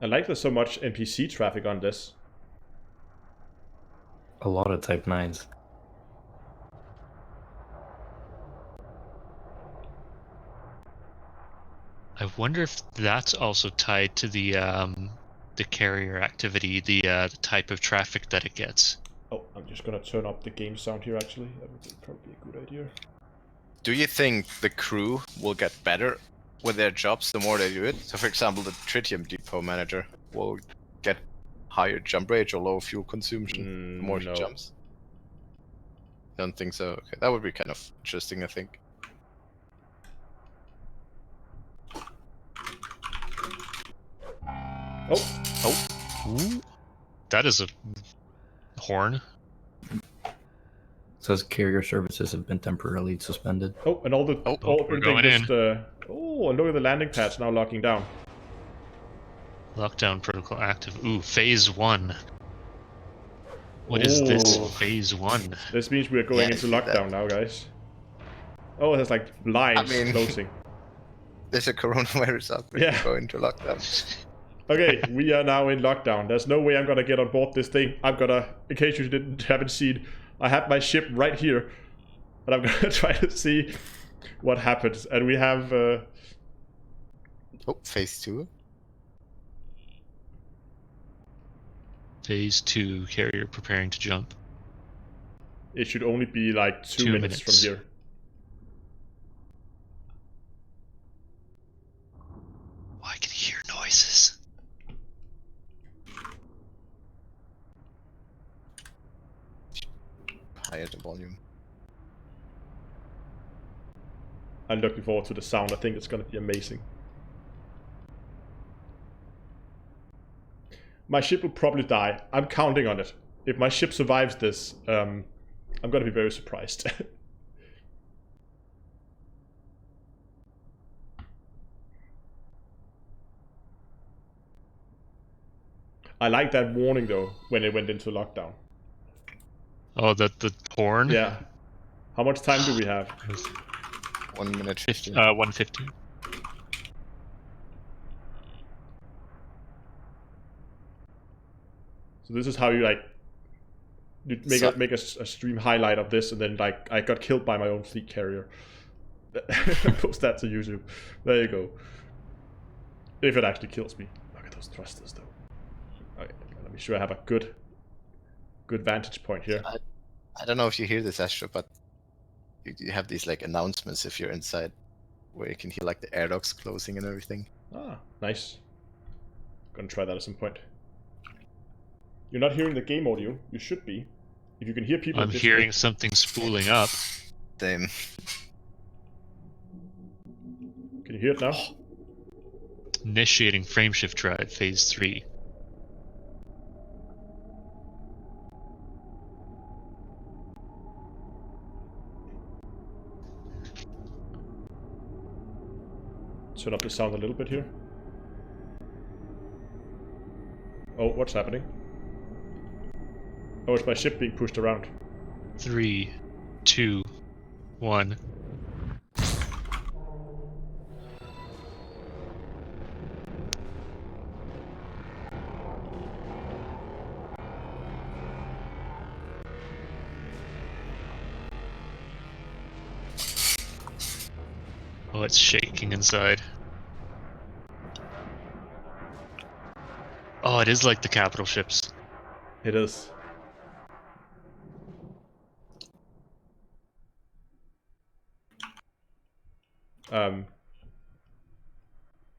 I like there's so much NPC traffic on this. A lot of Type 9s. I wonder if that's also tied to the carrier activity, the type of traffic that it gets. Oh, I'm just gonna turn up the game sound here actually. That would be probably a good idea. Do you think the crew will get better with their jobs the more they do it? So, for example, the tritium depot manager will get higher jump rate or lower fuel consumption the more no. he jumps? Don't think so. Okay, that would be kind of interesting, I think. Oh, That is a horn. Says carrier services have been temporarily suspended. oh, and all the we're going in. Oh, and look at the landing pads now locking down. Lockdown protocol active. Ooh, phase 1. What is this? Ooh. Phase 1. This means we are going Yeah, I into see lockdown now, guys. Oh, there's like lines I mean- closing. There's a coronavirus outbreak. Yeah. Go into lockdown. Okay, we are now in lockdown. There's no way I'm gonna get on board this thing. I'm gonna, in case you haven't seen, I have my ship right here, and I'm gonna try to see what happens. And we have Oh, phase 2. Phase 2, carrier preparing to jump. it should only be like 2 2 minutes from minutes. here. Oh, I can hear noises. Higher the volume. I'm looking forward to the sound. I think it's gonna be amazing. My ship will probably die. I'm counting on it. If my ship survives this, I'm gonna be very surprised. I like that warning though when it went into lockdown. Oh, the horn? Yeah. How much time do we have? 1 minute 15. 150. So this is how you like you make a stream highlight of this, and then like I got killed by my own fleet carrier. Post that to YouTube. There you go. If it actually kills me. Look at those thrusters though. Okay, let me sure I have a good vantage point here. I don't know if you hear this, Astro, but you have these like announcements if you're inside where you can hear like the air locks closing and everything. Ah, nice. Gonna try that at some point. You're not hearing the game audio. You should be. If you can hear people. I'm hearing something spooling up. Same. Can you hear it now? Initiating frameshift drive, phase 3. Turn up the sound a little bit here. Oh, what's happening? Oh, it's my ship being pushed around. 3, 2, 1. Oh, it's shaking inside. Oh, it is like the capital ships. It is.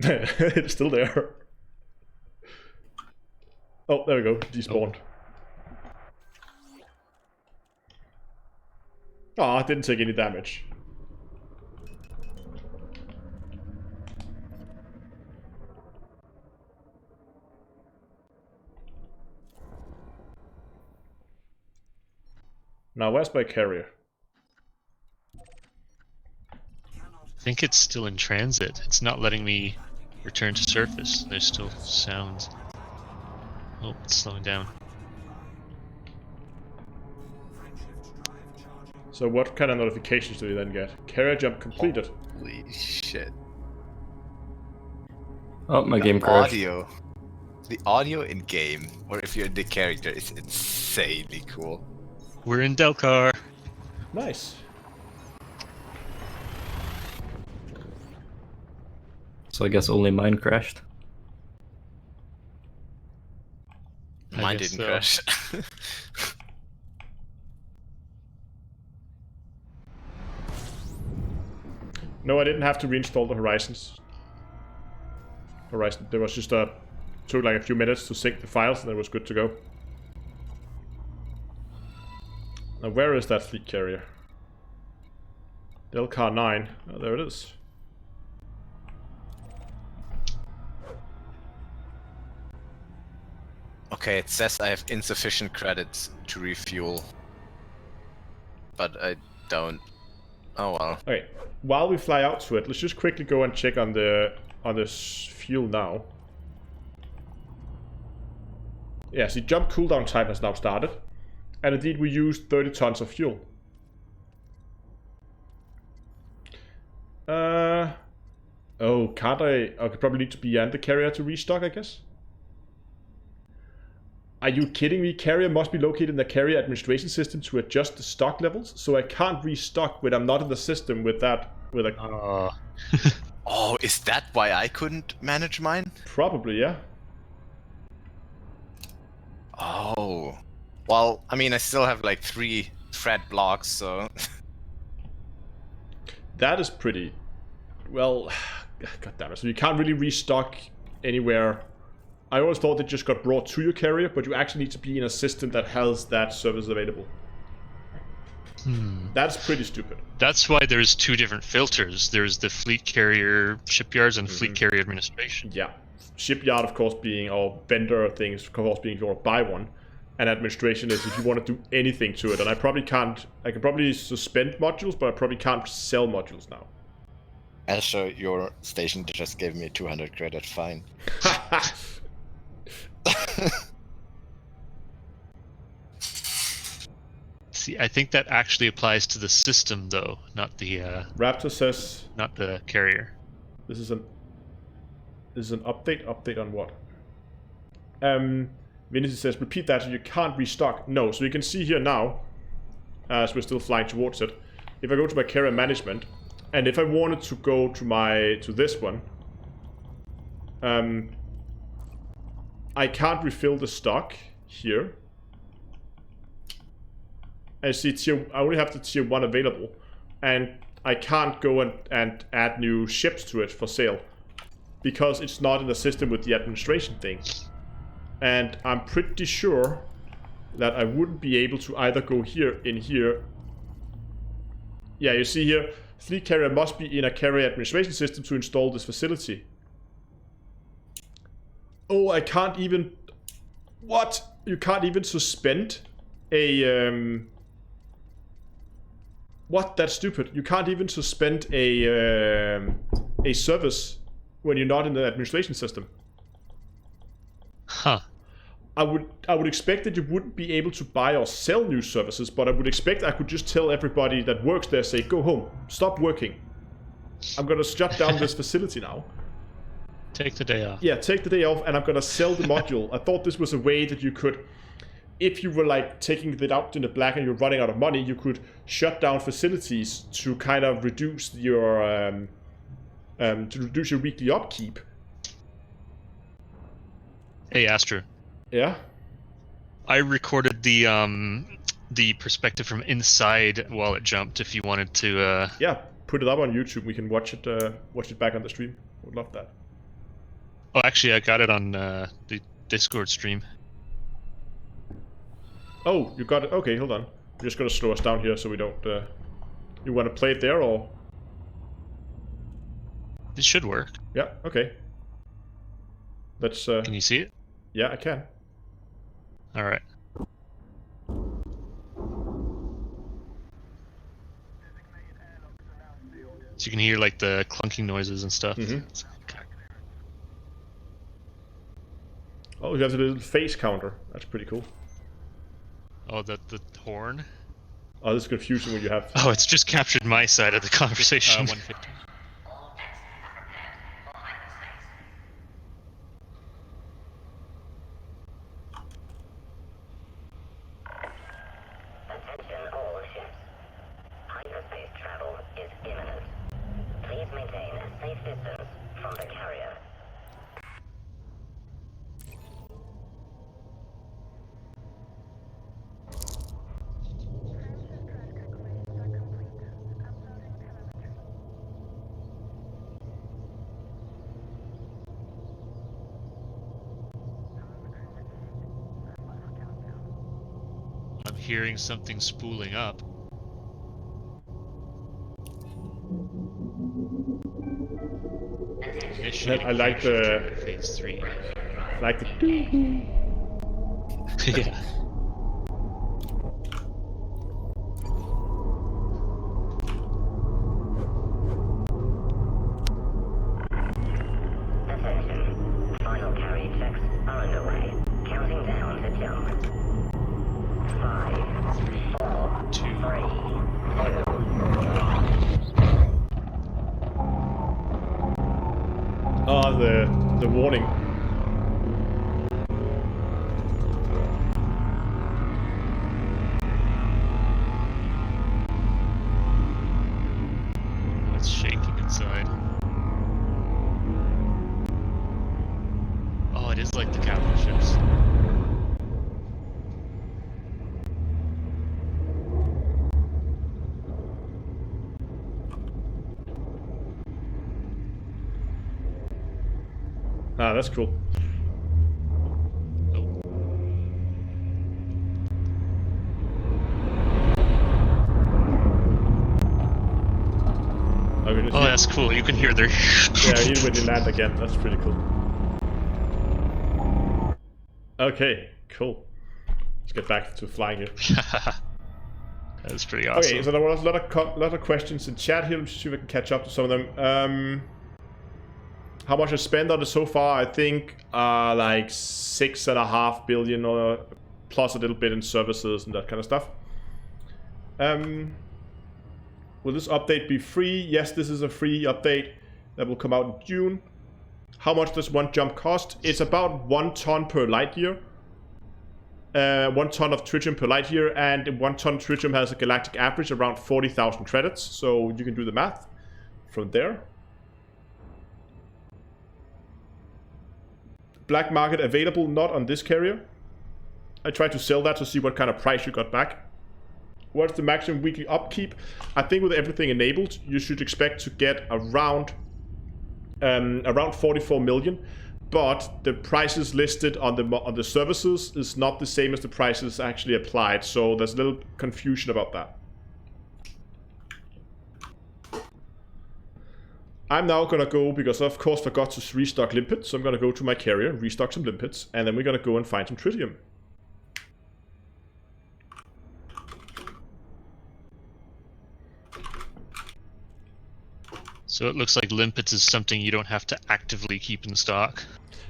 It's still there. Oh, there we go. Despawned. Oh, I didn't take any damage. Now, where's my carrier? I think it's still in transit. It's not letting me return to surface. There's still sounds. Oh, it's slowing down. So what kind of notifications do you then get? Carrier jump completed. Holy shit. Oh, my game crashed. The audio in game, or if you're the character, is insanely cool. We're in Delcar. Nice. So I guess only mine crashed. I Mine guess didn't so. crash. No, I didn't have to reinstall the Horizon. There was just took like a few minutes to sync the files and it was good to go. Now where is that fleet carrier? Delcar 9. Oh, there it is. Okay, it says I have insufficient credits to refuel. But I don't. Oh well. Okay, while we fly out to it, let's just quickly go and check on the fuel now. Yes, the jump cooldown time has now started. And indeed we used 30 tons of fuel. Oh, can't I? I could probably need to be on the carrier to restock, I guess. Are you kidding me? Carrier must be located in the carrier administration system to adjust the stock levels, so I can't restock when I'm not in the system with that. With a Oh, is that why I couldn't manage mine? probably, yeah. Oh. Well, I mean, I still have like 3 thread blocks, so... That is pretty. Well, god damn it. So you can't really restock anywhere. I always thought it just got brought to your carrier, but you actually need to be in a system that has that service available. That's pretty stupid. That's why there's 2 different filters. There's the fleet carrier shipyards and fleet carrier administration. Yeah. Shipyard, of course, being, or vendor things, of course, being if you want to buy one. And administration is if you want to do anything to it. And I probably can't, I can probably suspend modules, but I probably can't sell modules now. Asher, your station just gave me 200 credit fine. See, I think that actually applies to the system, though, not the Raptor says not the carrier. this is an update. Update on what? Vinity says repeat that. So you can't restock. No. So you can see here now, as we're still flying towards it. If I go to my carrier management, and if I wanted to go to this one, I can't refill the stock here. I see I only have the tier 1 available, and I can't go and add new ships to it for sale because it's not in the system with the administration thing. And I'm pretty sure that I wouldn't be able to either go here in here. Yeah, you see here, fleet carrier must be in a carrier administration system to install this facility. Oh, I can't even... What? You can't even suspend a... What? That's stupid. You can't even suspend a service when you're not in the administration system. Huh. I would expect that you wouldn't be able to buy or sell new services, but I would expect I could just tell everybody that works there, say, go home, stop working. I'm gonna shut down this facility now. Take the day off. Yeah, take the day off, and I'm gonna sell the module. I thought this was a way that you could, if you were like taking it out in the black and you're running out of money, you could shut down facilities to kind of reduce your weekly upkeep. Hey, Astro. Yeah. I recorded the perspective from inside while it jumped. If you wanted to. Yeah, put it up on YouTube. We can watch it back on the stream. Would love that. Oh, actually, I got it on the Discord stream. Oh, you got it. Okay, hold on. I'm just gonna slow us down here so we don't. You want to play it there or? It should work. Yeah. Okay. Let's. Can you see it? Yeah, I can. All right. So you can hear like the clunking noises and stuff. Mm-hmm. Oh, you have the little face counter. That's pretty cool. Oh, the horn. Oh, this is confusing when you have. Oh, it's just captured my side of the conversation. 150. Attention all ships. Hyperspace travel is imminent. Please maintain a safe distance from the carrier. I'm hearing something spooling up. I like the. Phase 3. Like the. Yeah. Attention. Final carry checks are underway. Counting down to jump. 5, 4, 2. 3, 2. Ah, the warning. It's shaking inside. Oh, it is like the capital ships. Ah, that's cool. Oh. I mean, Oh, that's cool. You can hear their. yeah, even when you land again, that's pretty cool. Okay, cool. Let's get back to flying here. That's pretty awesome. Okay, so there was a lot of questions in chat here. Let's see if I can catch up to some of them. How much I spent on it so far? I think like 6.5 billion, or plus a little bit in services and that kind of stuff. Will this update be free? Yes, this is a free update that will come out in June. How much does one jump cost? It's about 1 ton per light year. 1 ton of tritium per light year, and 1 ton of tritium has a galactic average around 40,000 credits. So you can do the math from there. Black market available, not on this carrier. I tried to sell that to see what kind of price you got back. What's the maximum weekly upkeep? I think with everything enabled, you should expect to get around 44 million. But the prices listed on the services is not the same as the prices actually applied, so there's a little confusion about that. I'm now gonna go, because I of course forgot to restock limpets, so I'm gonna go to my carrier and restock some limpets, and then we're gonna go and find some tritium. So it looks like limpets is something you don't have to actively keep in stock.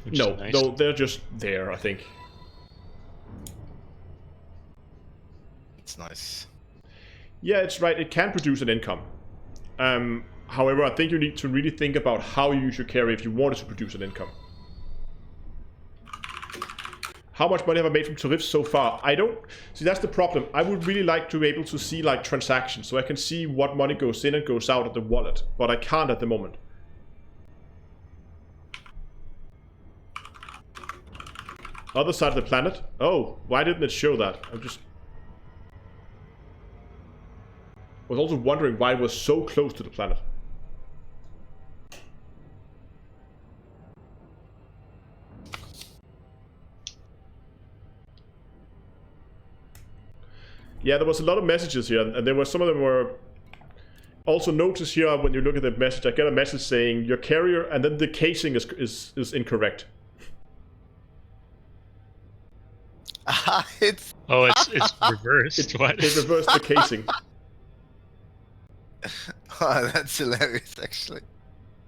No, nice. no, they're just there, I think. It's nice. Yeah, it's right, it can produce an income. However, I think you need to really think about how you use your carrier if you wanted to produce an income. How much money have I made from tariffs so far? I don't... See, that's the problem. I would really like to be able to see, like, transactions, so I can see what money goes in and goes out of the wallet. But I can't at the moment. Other side of the planet? Oh, why didn't it show that? I'm just... was also wondering why it was so close to the planet. Yeah, there was a lot of messages here, and there were some of them were... Also notice here, when you look at the message, I get a message saying, your carrier, and then the casing is incorrect. It's... Oh, it's reversed. What? It reversed the casing. Oh, that's hilarious, actually.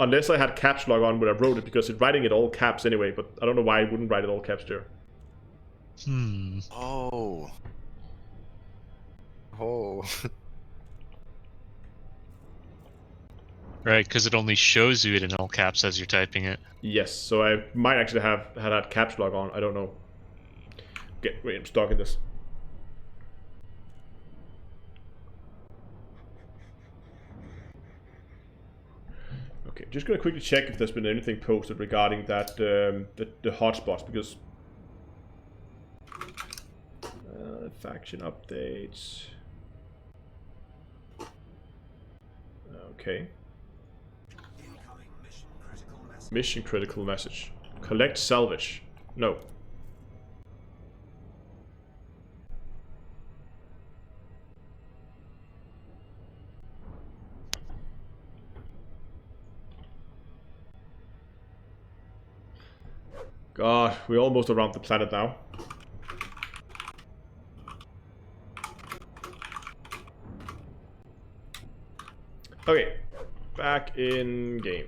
Unless I had caps lock on when I wrote it, because it's writing it all caps anyway, but I don't know why I wouldn't write it all caps there. Oh. Oh. Right, because it only shows you it in all caps as you're typing it. Yes, so I might actually have had caps lock on, I don't know. Wait, I'm stuck in this. Okay, just gonna quickly check if there's been anything posted regarding that the hotspots, because faction updates. Okay. Incoming mission critical message. Mission critical message. Collect salvage. No. God, we're almost around the planet now. Okay, back in game.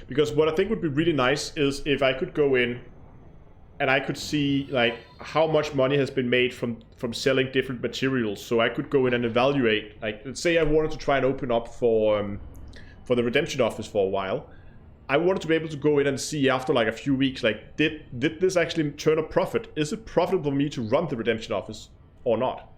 Because what I think would be really nice is if I could go in and I could see like how much money has been made from selling different materials. So I could go in and evaluate, like, let's say I wanted to try and open up for the redemption office for a while. I wanted to be able to go in and see after like a few weeks, like, did this actually turn a profit? Is it profitable for me to run the redemption office or not?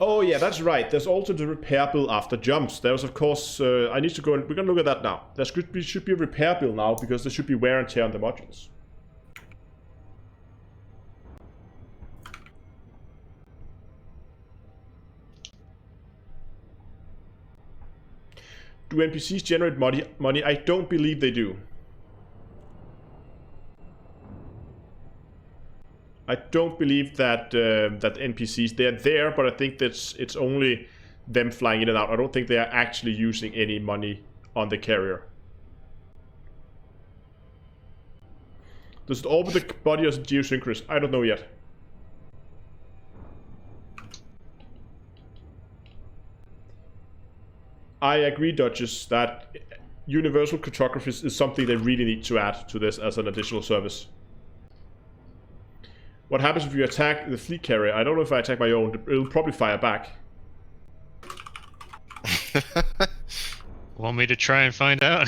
Oh yeah, that's right. There's also the repair bill after jumps. There's of course, I need to go and we're gonna look at that now. There should be a repair bill now because there should be wear and tear on the modules. Do NPCs generate money? I don't believe they do. I don't believe that that NPCs, they're there, but I think that's it's only them flying in and out. I don't think they are actually using any money on the carrier. Does it orbit the body as geosynchronous? I don't know yet. I agree, Duchess, that universal cartography is something they really need to add to this as an additional service. What happens if you attack the fleet carrier? I don't know if I attack my own. It'll probably fire back. Want me to try and find out?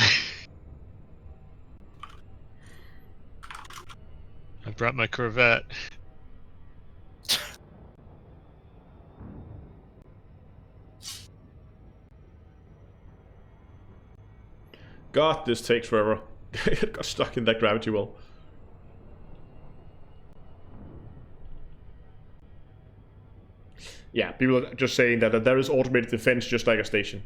I brought my Corvette. God, this takes forever. It got stuck in that gravity well. Yeah, people are just saying that there is automated defense just like a station.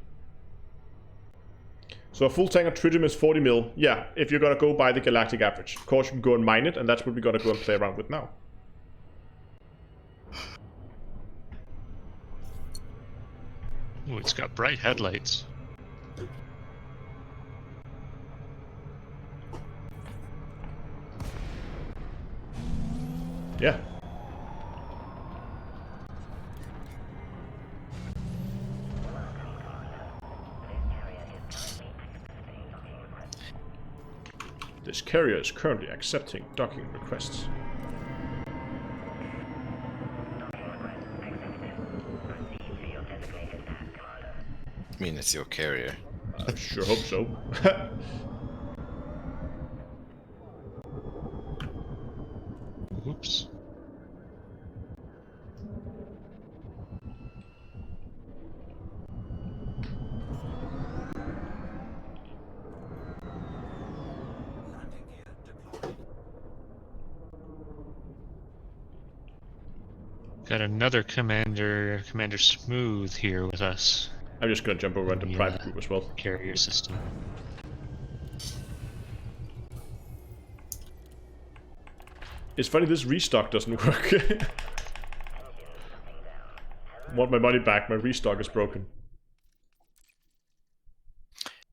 So a full tank of tritium is 40 mil. Yeah, if you're gonna go by the galactic average. Of course, you can go and mine it, and that's what we're gonna go and play around with now. Ooh, it's got bright headlights. Yeah. This carrier is currently accepting docking requests. I mean, it's your carrier. I sure hope so. Oops. Landing gear deployed. Got another Commander Smooth here with us. I'm just gonna jump over into Yeah. private group as well. Carrier system. It's funny this restock doesn't work. Want my money back, my restock is broken.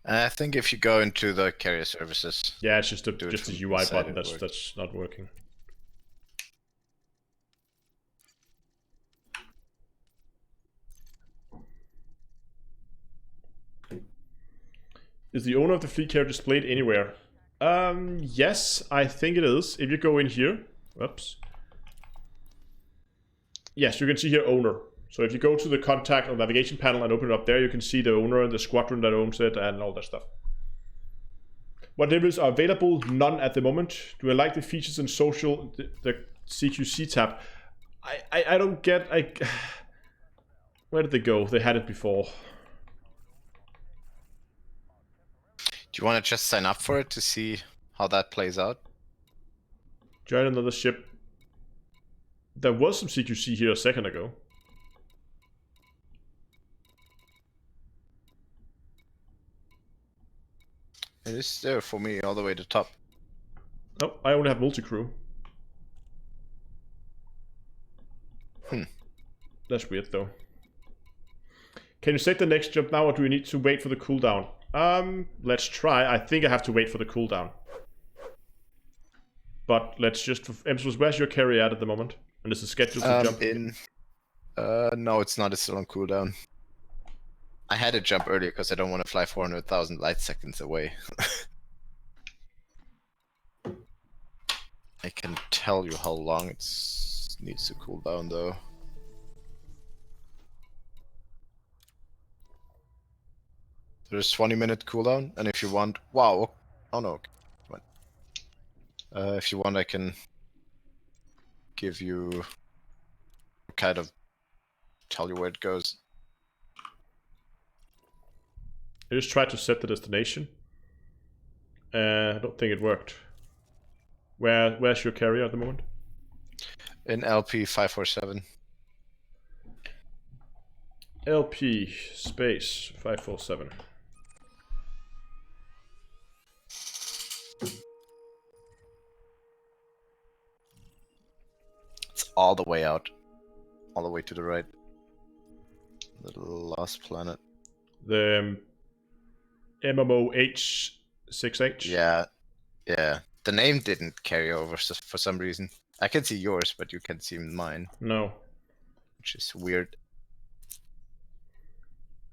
I think if you go into the carrier services, Yeah, it's just a Do it just a from UI inside, button it works. that's not working. Is the owner of the fleet carrier displayed anywhere? Yes, I think it is. If you go in here, whoops. Yes, you can see here owner. So if you go to the contact or navigation panel and open it up there, you can see the owner and the squadron that owns it and all that stuff. What levels are available? None at the moment. Do I like the features in social, the CQC tab? I don't get, where did they go? They had it before. do you want to just sign up for it to see how that plays out? Join another ship. There was some CQC here a second ago. It is there for me all the way to top. Oh, I only have multi-crew. That's weird though. Can you set the next jump now or do we need to wait for the cooldown? Let's try. I think I have to wait for the cooldown. But let's just... Emsus, where's your carrier at the moment? And is it scheduled to jump? No, it's not. It's still on cooldown. I had to jump earlier because I don't want to fly 400,000 light seconds away. I can tell you how long it needs to cool down though. There's 20-minute cooldown, and if you want, wow, oh no, if you want, I can give you kind of tell you where it goes. I just tried to set the destination. I don't think it worked. Where's your carrier at the moment? In LP 547. LP space 547. It's all the way out, all the way to the right. The last planet. The MMOH6H. Yeah, yeah. The name didn't carry over for some reason. I can see yours, but you can't see mine, No. which is weird.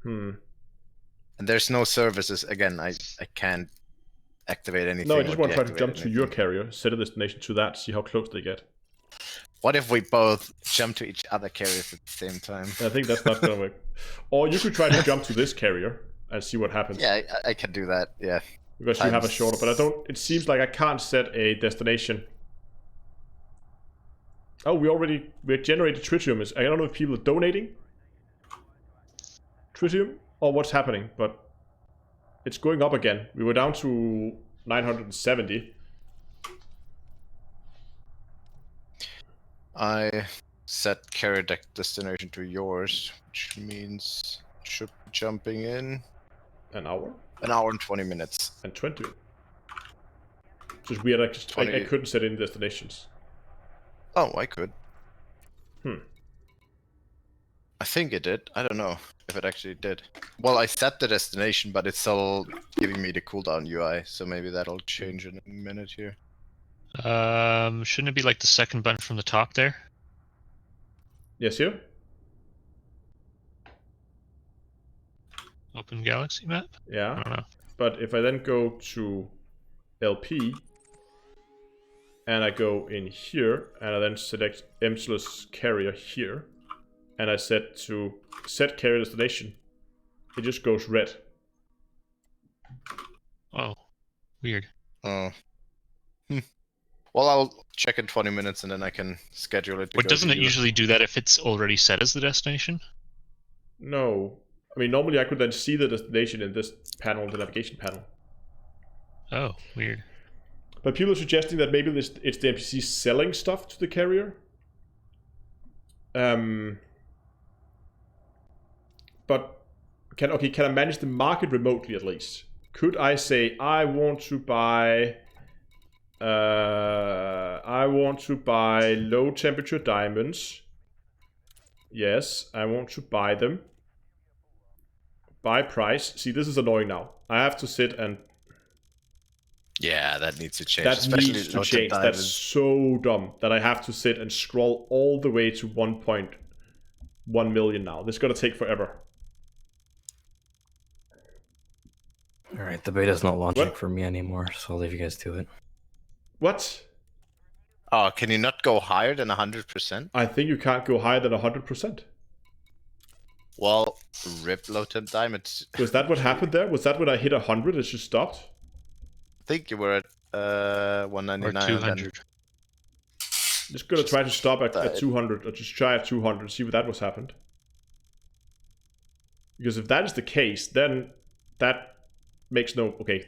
Hmm. And there's no services. Again, I can't activate anything. No, I just or want to try to deactivate jump to your anything. carrier, set a destination to that, see how close they get. What if we both jump to each other carriers at the same time? I think that's not gonna work. Or you could try to jump to this carrier and see what happens. Yeah, I can do that. Yeah. Because you have a shorter, but I don't. It seems like I can't set a destination. Oh, we generated tritium. I don't know if people are donating tritium or what's happening, but It's going up again. We were down to 970. I set carrier deck destination to yours, which means should be jumping in An hour? an hour and 20 minutes. And 20. Just weird, I couldn't set in destinations. Oh, I could. Hmm. I think it did. I don't know if it actually did. Well, I set the destination, but it's still giving me the cooldown UI, so maybe that'll change in a minute here. Shouldn't it be like the second button from the top there? Yes, here? Open galaxy map? Yeah. I don't know. But if I then go to LP, and I go in here, and I then select emptless carrier here, and I set to set carrier destination, it just goes red. Oh, weird. Oh. Well, I'll check in 20 minutes and then I can schedule it. But doesn't it usually do that if it's already set as the destination? No. I mean, normally I could then see the destination in this panel, the navigation panel. Oh, weird. But people are suggesting that maybe it's the NPC selling stuff to the carrier. But can I manage the market remotely at least? Could I say I want to buy low temperature diamonds? Yes, I want to buy them. Buy price. See, this is annoying now. I have to sit and Yeah, that needs to change. that especially needs to lots of change. That's diamonds. so dumb that I have to sit and scroll all the way to 1.1 million now. This is gonna take forever. Alright, the beta's not launching What? for me anymore, so I'll leave you guys to it. What? Oh, can you not go higher than 100%? I think you can't go higher than 100%. Well, rip low temp diamonds. Was that what happened there? Was that when I hit 100 it just stopped? I think you were at Or 199. 200. Just gonna try to stop at died. 200, or just try at 200, see what that was happened. Because if that is the case, then that makes no... Okay.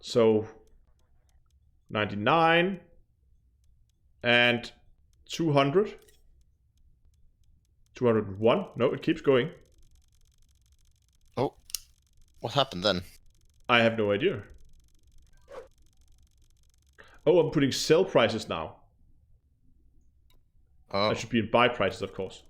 So, 99 and 200. 201. No, it keeps going. Oh, what happened then? I have no idea. Oh, I'm putting sell prices now. Oh, That should be in buy prices, of course.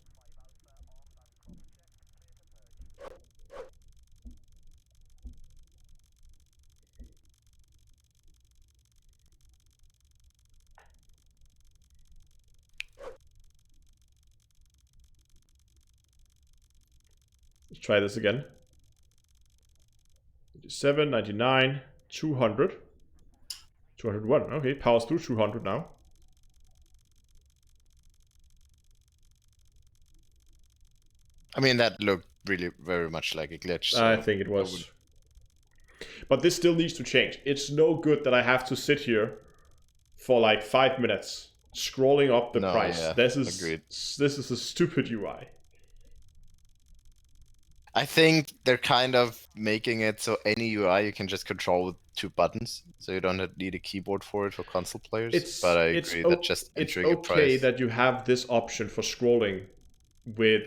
Let's try this again. 87, 99, 200. 201. Okay, powers through 200 now. I mean, that looked really very much like a glitch. So I think it was. But this still needs to change. It's no good that I have to sit here for like 5 minutes scrolling up the No, price. yeah, This is agreed. this is a stupid UI. I think they're kind of making it so any UI you can just control with 2 buttons, so you don't need a keyboard for it for console players. But I agree that just entering a okay price. that you have this option for scrolling with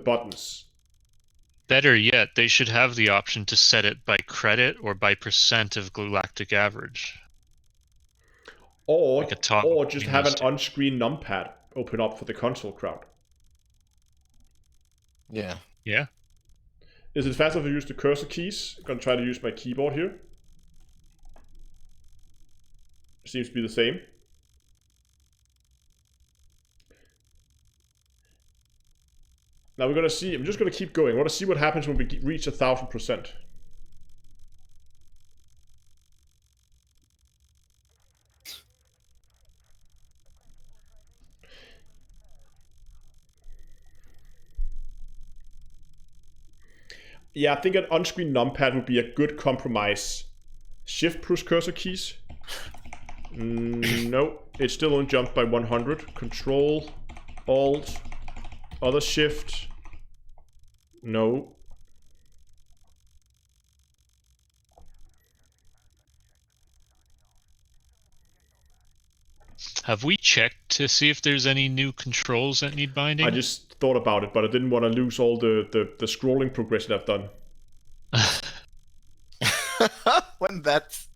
buttons. Better yet, they should have the option to set it by credit or by percent of galactic average. Or Like a toggle or just between have those an two. on-screen numpad open up for the console crowd. Yeah. Yeah. Is it faster to use the cursor keys? I'm gonna try to use my keyboard here. Seems to be the same. Now we're gonna see. I'm just gonna keep going. I want to see what happens when we reach 1,000%. Yeah, I think an on-screen numpad would be a good compromise. Shift push cursor keys. No, it still only jumped by 100. Control Alt, other shift, no. Have we checked to see if there's any new controls that need binding? I just thought about it, but I didn't want to lose all the scrolling progression I've done. When that's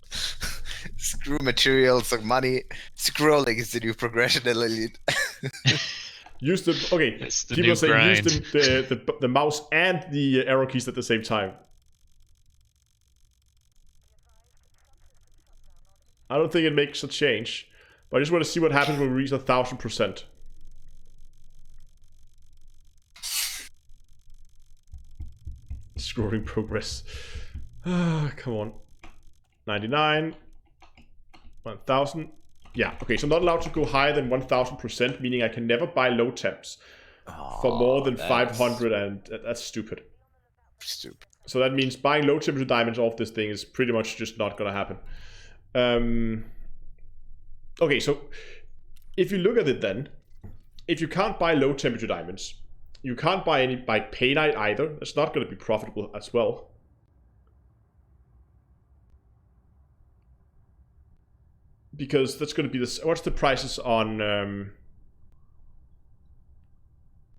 screw materials or money, scrolling is the new progression elite. Use the It's the people new are saying grind. use the mouse and the arrow keys at the same time. I don't think it makes a change, but I just want to see what happens when we reach 1000%. Scrolling progress. Come on. 99. 1000. Yeah, okay, so I'm not allowed to go higher than 1000%, meaning I can never buy low temps for more than 500, and that's stupid. Stupid. So that means buying low temperature diamonds off this thing is pretty much just not gonna happen. Okay, so if you look at it then, if you can't buy low temperature diamonds, you can't buy any by painite either. That's not gonna be profitable as well. Because that's going to be this. What's the prices on?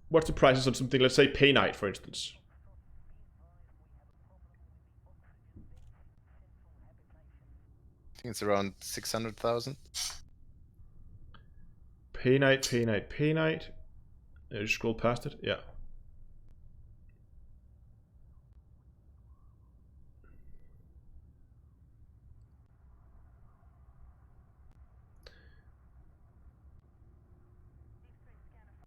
What's the prices on something? Let's say painite, for instance. I think it's around 600,000. Painite. I just scroll past it. Yeah.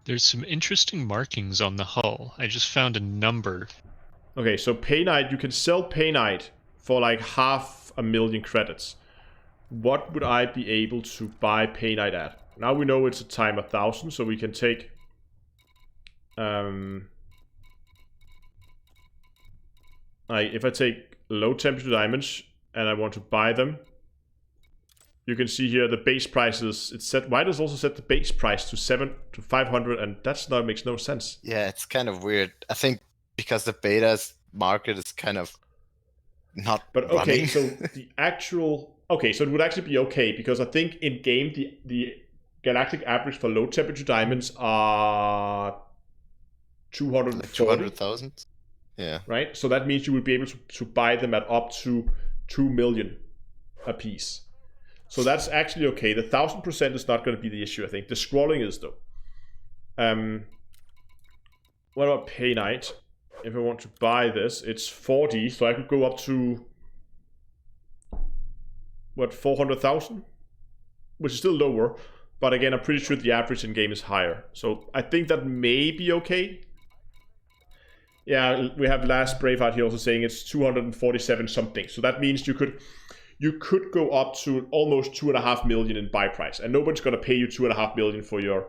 There's some interesting markings on the hull. I just found a number. Okay, so painite, you can sell painite for like 500,000 credits. What would I be able to buy painite at? Now we know it's a time 1000, so we can take if I take low temperature diamonds and I want to buy them, you can see here the base price is it's set. Why does also set the base price to 500, and that's not makes no sense. Yeah, it's kind of weird. I think because the beta's market is kind of not. But okay, running. so the actual so it would actually be okay because I think in game the galactic average for low temperature diamonds are 240. 200,000. Yeah. Right. So that means you would be able to buy them at up to 2 million a piece. So that's actually okay. The 1000% is not going to be the issue, I think. The scrolling is though. What about painite? If I want to buy this, it's 40, so I could go up to what, 400,000? Which is still lower, but again, I'm pretty sure the average in game is higher. So I think that may be okay. Yeah, we have last Braveheart here also saying it's 247 something. So that means you could go up to almost 2.5 million in buy price, and nobody's going to pay you 2.5 million for your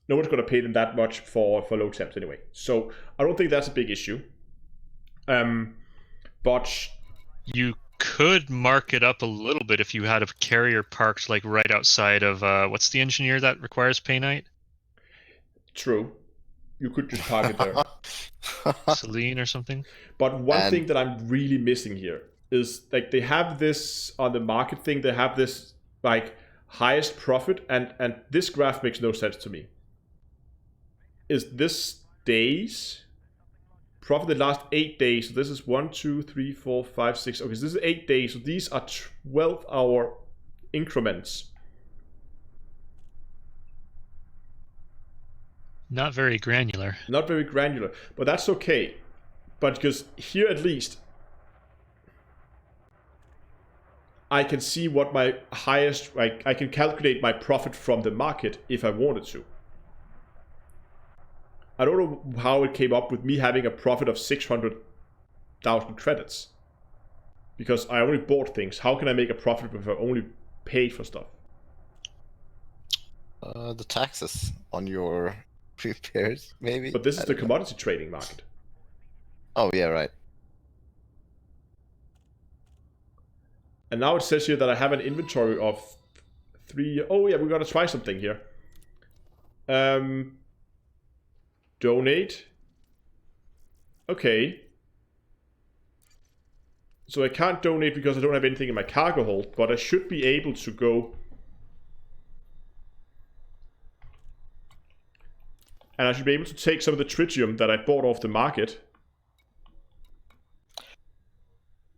no one's going to pay them that much for low temps anyway. So I don't think that's a big issue. But you could mark it up a little bit if you had a carrier parked like right outside of what's the engineer that requires painite? True. You could just park it there. Celine or something. But one thing that I'm really missing here is like they have this on the market thing, they have this like highest profit, and this graph makes no sense to me. Is this days? Profit the last 8 days. So this is 1, 2, 3, 4, 5, 6. Okay, so this is 8 days. So these are 12-hour increments. Not very granular. Not very granular, but that's okay. But because here at least I can see what my highest, like I can calculate my profit from the market if I wanted to. I don't know how it came up with me having a profit of 600,000 credits. Because I only bought things. How can I make a profit if I only paid for stuff? The taxes on your repairs, maybe. But this is the commodity trading market. Oh yeah, right. And now it says here that I have an inventory of 3. Oh yeah, we gotta try something here. Donate. Okay. So I can't donate because I don't have anything in my cargo hold, but I should be able to go and I should be able to take some of the tritium that I bought off the market.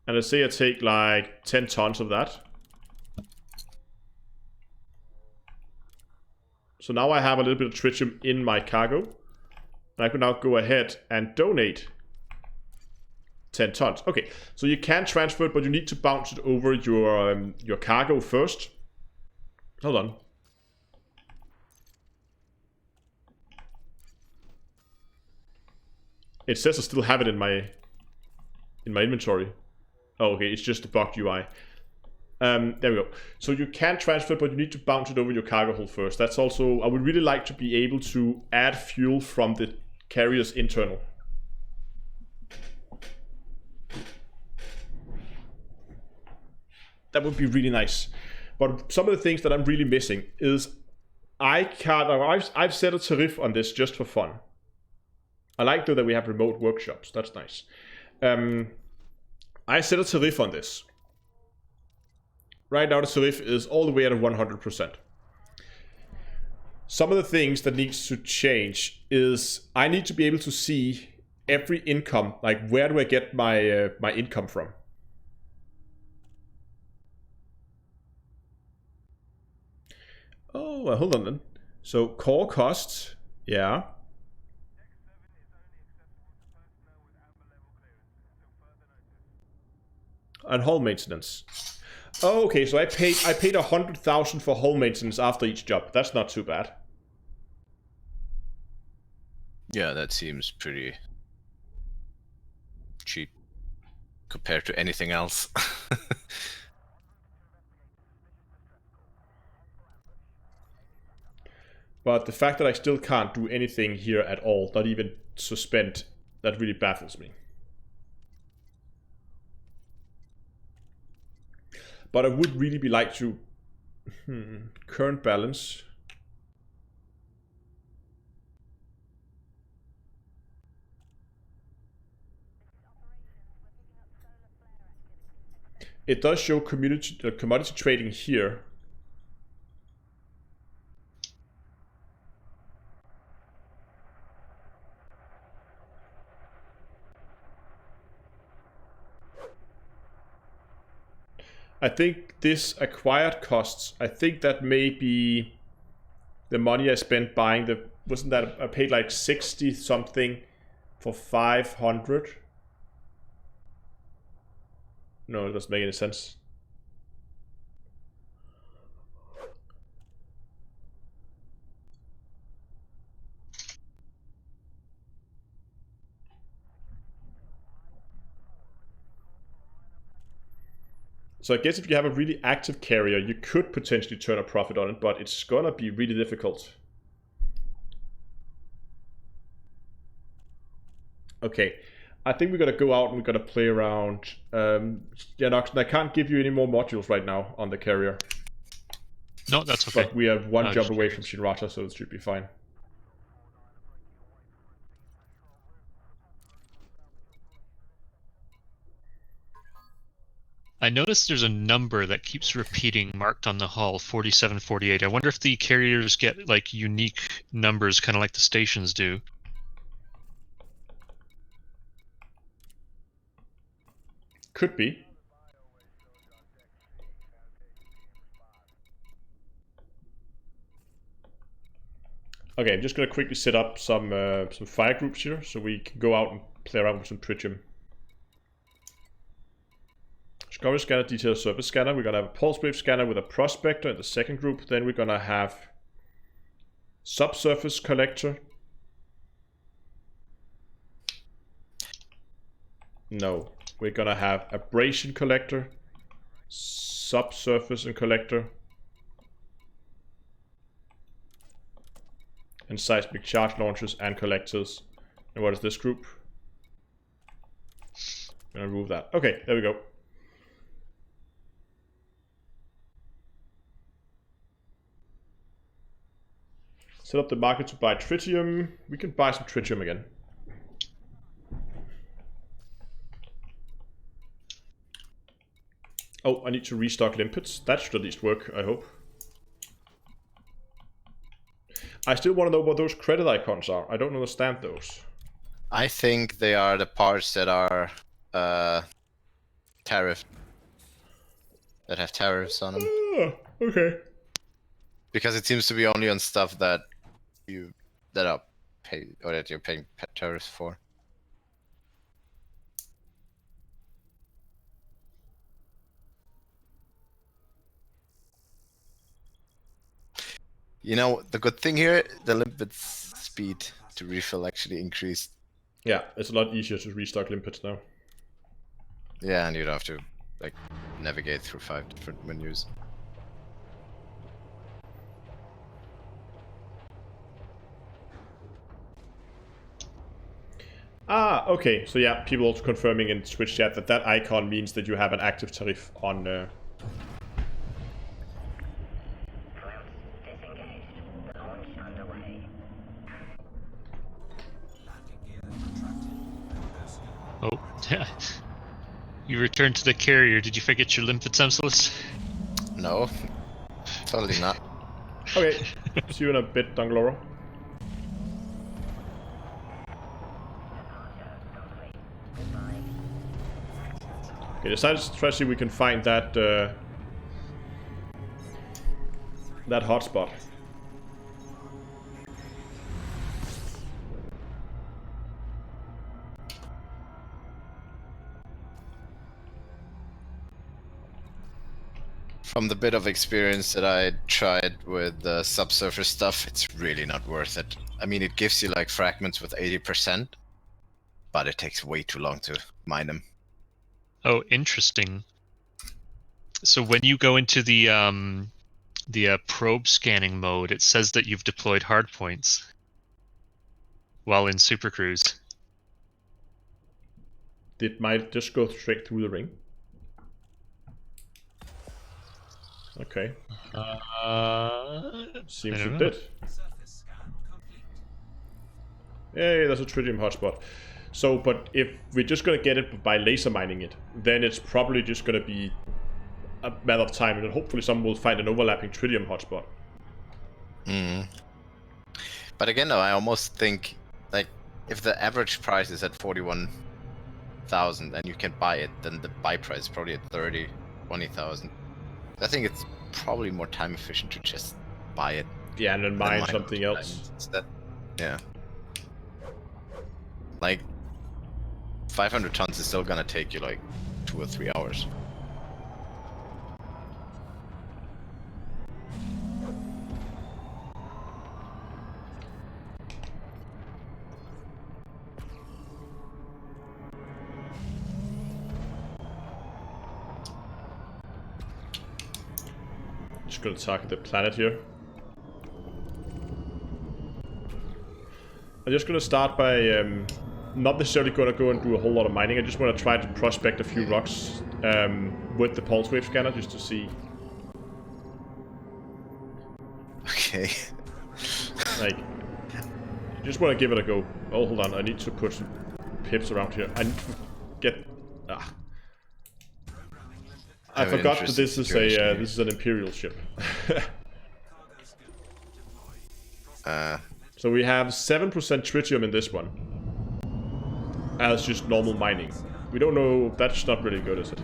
And let's say I take like 10 tons of that. So now I have a little bit of tritium in my cargo. And I can now go ahead and donate 10 tons. Okay, so you can transfer it, but you need to bounce it over your cargo first. Hold on. It says I still have it in my inventory. Oh, okay, it's just the bugged UI. There we go. So you can transfer it, but you need to bounce it over your cargo hold first. That's also, I would really like to be able to add fuel from the carrier's internal. That would be really nice. But some of the things that I'm really missing is I've set a tariff on this just for fun. I like though that we have remote workshops. That's nice. I set a tariff on this. Right now the tariff is all the way at 100%. Some of the things that needs to change is I need to be able to see every income. Like, where do I get my my income from? Oh, hold on then. So core costs, yeah. And hull maintenance. Oh, okay. So I paid 100,000 for hull maintenance after each job. That's not too bad. Yeah, that seems pretty cheap compared to anything else. But the fact that I still can't do anything here at all, not even suspend, that really baffles me. But I would really be like to... current balance. It does show commodity trading here. I think this acquired costs, I think that may be the money I spent buying the... Wasn't that... I paid like 60 something for 500? No, it doesn't make any sense. So I guess if you have a really active carrier, you could potentially turn a profit on it, but it's gonna be really difficult. Okay, I think we're gonna go out and we're gonna play around. Yeah, Nox, I can't give you any more modules right now on the carrier. No, that's okay. But we have one I'm jump just away from curious. Shinrata, so it should be fine. I noticed there's a number that keeps repeating marked on the hull, 4748. I wonder if the carriers get like unique numbers, kind of like the stations do. Could be. Okay, I'm just gonna quickly set up some fire groups here, so we can go out and play around with some tritium. Discovery scanner, detailed surface scanner. We're gonna have a pulse wave scanner with a prospector in the second group. Then we're gonna have subsurface collector. No, we're gonna have abrasion collector, subsurface and collector, and seismic charge launchers and collectors. And what is this group? I'm gonna remove that. Okay, there we go. Set up the market to buy tritium. We can buy some tritium again. Oh, I need to restock limpets. That should at least work, I hope. I still want to know what those credit icons are. I don't understand those. I think they are the parts that are tariffed. That have tariffs on them. Oh, okay. Because it seems to be only on stuff that are paid or that you're paying tariffs for. You know, the good thing here, the limpet speed to refill actually increased. Yeah, it's a lot easier to restock limpets now. Yeah, and you don't have to like navigate through 5 different menus. Ah, okay. So yeah, people also confirming in Twitch chat that that icon means that you have an active tariff on. Disengaged. The launch underway. Landing gear contracted. Oh, you returned to the carrier. Did you forget your limpet Semselus? No, totally not. Okay, see you in a bit, Dungloro. Okay, let's try to see if we can find that that hotspot. From the bit of experience that I tried with the subsurface stuff, it's really not worth it. I mean, it gives you like fragments with 80%, but it takes way too long to mine them. Oh, interesting. So when you go into the probe scanning mode, it says that you've deployed hardpoints while in Super Cruise. It might just go straight through the ring. Okay. Seems it did. Surface scan complete. Hey, there's a tritium hotspot. So, but if we're just gonna get it by laser mining it, then it's probably just gonna be a matter of time, and then hopefully someone will find an overlapping tritium hotspot. But again, though, I almost think like if the average price is at 41,000 and you can buy it, then the buy price is probably at 20,000. I think it's probably more time efficient to just buy it. Yeah, and then than mine mine something it else. instead. Yeah. Like 500 tons is still gonna take you like 2 or 3 hours. Just gonna target the planet here. I'm just gonna start by not necessarily gonna go and do a whole lot of mining. I just want to try to prospect a few rocks with the pulse wave scanner just to see. Okay. Like, just want to give it a go. Oh, hold on. I need to put some pips around here. I need to get. Ah. I have an forgot that this interesting is situation here. this is an Imperial ship. So we have 7% tritium in this one. As just normal mining. We don't know. That's not really good, is it?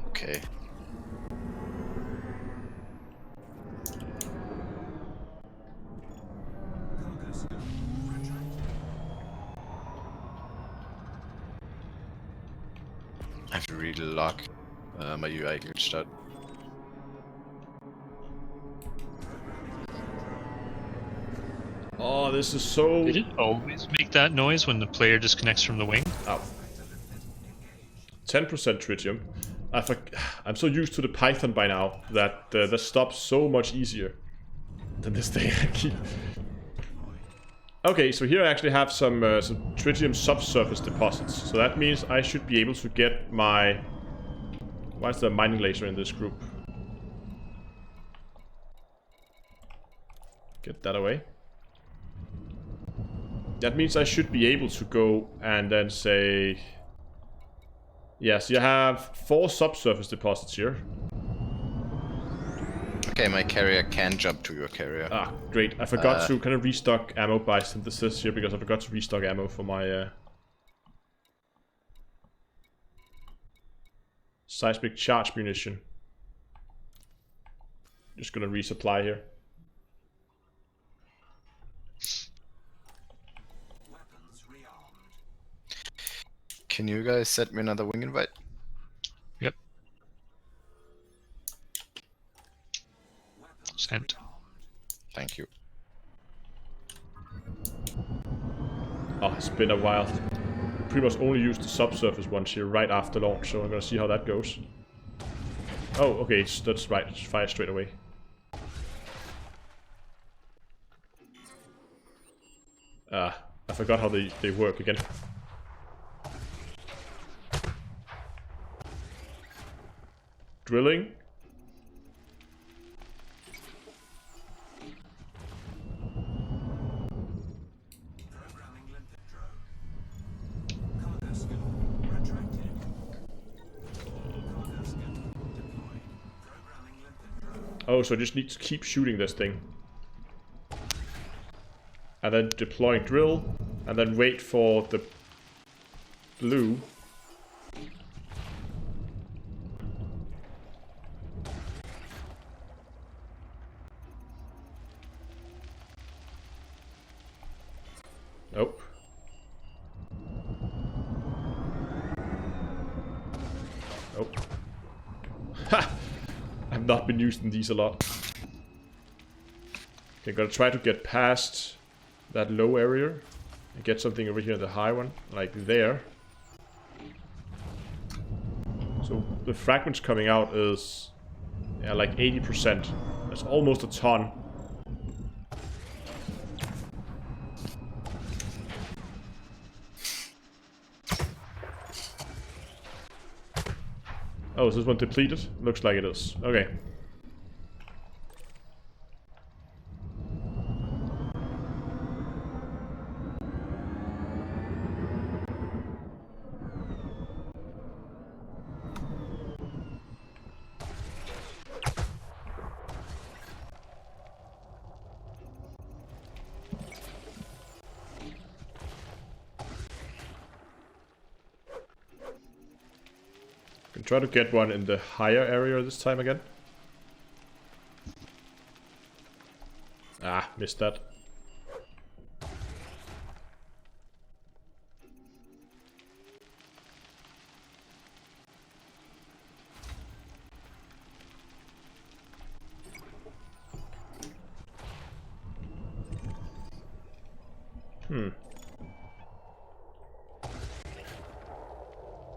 Okay. Cargo scan retracted. I have to relock my UI glitched out. Oh, this is so. Did it always make that noise when the player disconnects from the wing? Ow. 10% tritium. I'm so used to the Python by now that that stops so much easier than this thing. I keep. Okay, so here I actually have some tritium subsurface deposits. So that means I should be able to get my... Why is there a mining laser in this group? Get that away. That means I should be able to go and then say... Yes, you have 4 subsurface deposits here. Okay, my carrier can jump to your carrier. Ah, great. I forgot to kind of restock ammo by synthesis here because I forgot to restock ammo for my seismic charge munition. Just gonna resupply here. Weapons rearmed. Can you guys set me another wing invite? Yep. Sent. Thank you. Oh, it's been a while. Pretty much only used the subsurface ones here right after launch, so I'm gonna see how that goes. Oh, okay, that's right. Just fire straight away. Ah, I forgot how they work again. Drilling. Programming limpet drone. Cargo skill retracted. Cargo skill deployed. Programming limpet drone. Oh, so I just need to keep shooting this thing. And then deploying drill. And then wait for the blue. Nope. Nope. Ha! I've not been using these a lot. Okay, gotta try to get past that low area and get something over here in the high one, like there. So the fragments coming out is like 80%. That's almost a ton. Oh, is this one depleted? Looks like it is. Okay. Can try to get one in the higher area this time again. Ah, missed that.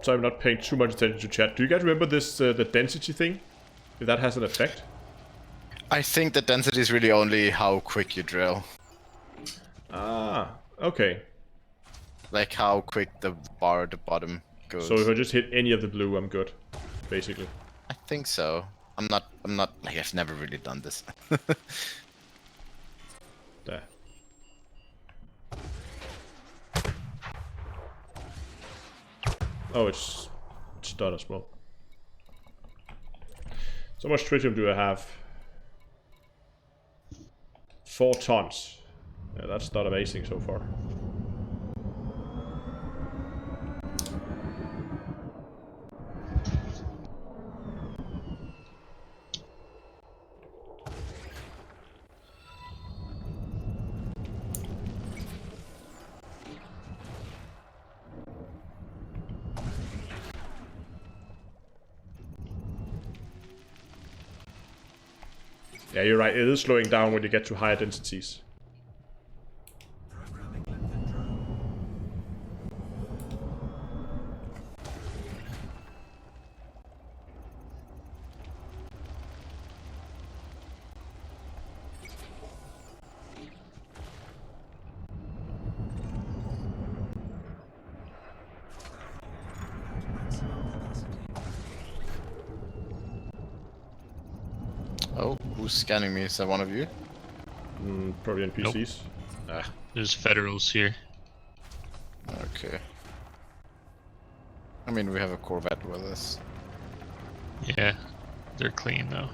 So I'm not paying too much attention to chat. Do you guys remember this, the density thing? If that has an effect? I think the density is really only how quick you drill. Ah, okay. Like how quick the bar at the bottom goes. So if I just hit any of the blue, I'm good, basically. I think so. I'm not, like, I've never really done this. There. Oh, it's done as well. So much tritium do I have? 4 tons. Yeah, that's not amazing so far. Yeah, you're right. It is slowing down when you get to higher densities. Programming limpet drone. Oh, who's scanning me? Is that one of you? Probably NPCs. Ah. There's federals here. Okay. I mean, we have a Corvette with us. Yeah, they're clean though.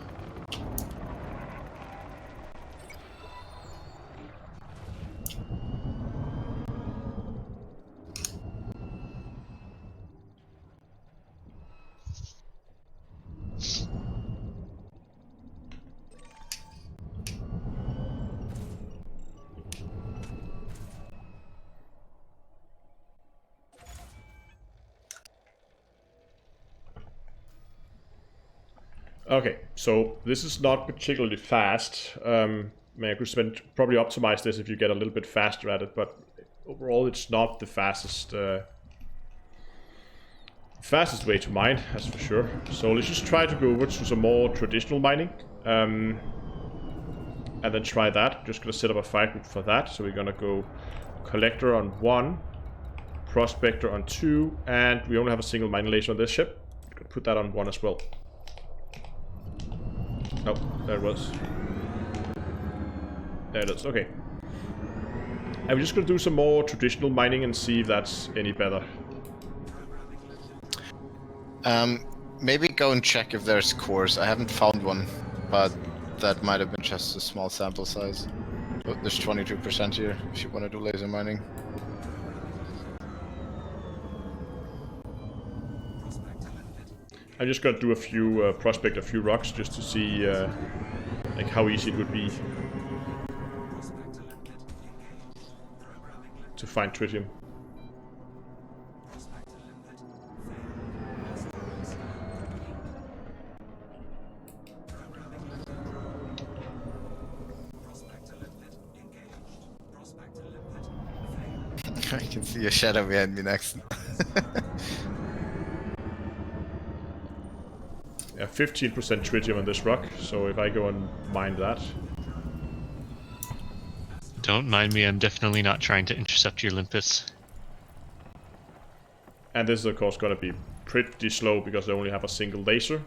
Okay, so this is not particularly fast. I could probably optimize this if you get a little bit faster at it, but overall it's not the fastest fastest way to mine, that's for sure. So let's just try to go over to some more traditional mining. And then try that. Just gonna set up a fire group for that. So we're gonna go collector on 1, prospector on 2, and we only have a single mining laser on this ship. Gonna put that on 1 as well. Oh, there it was. There it is, okay. And we're just gonna do some more traditional mining and see if that's any better. Maybe go and check if there's cores. I haven't found one, but that might have been just a small sample size. Oh, there's 22% here if you want to do laser mining. I'm just gonna do a few prospect a few rocks just to see like how easy it would be to find tritium. I can see a shadow behind me next. Yeah, 15% tritium on this rock, so if I go and mine that. Don't mind me, I'm definitely not trying to intercept your Olympus. And this is of course gonna be pretty slow because they only have a single laser.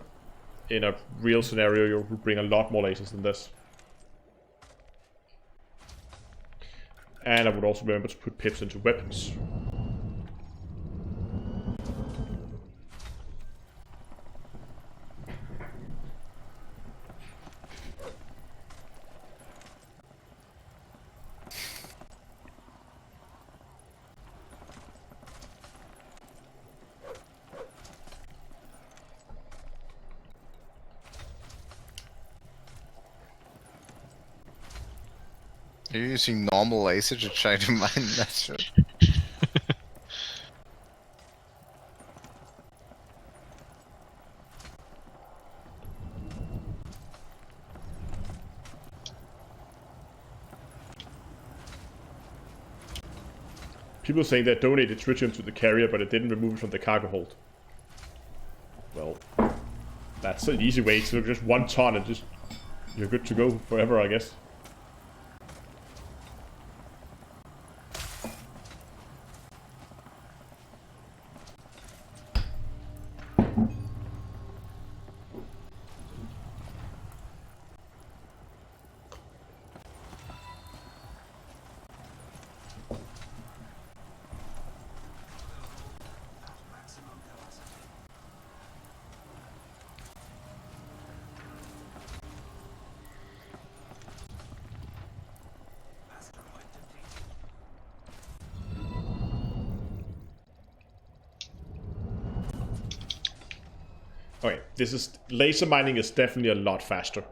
In a real scenario, you would bring a lot more lasers than this. And I would also remember to put pips into weapons. Are you using normal laser to try to mine that shit? People saying they donated tritium to the carrier, but it didn't remove it from the cargo hold. Well, that's an easy way to just 1 ton and just you're good to go forever, I guess. Okay, this is laser mining is definitely a lot faster.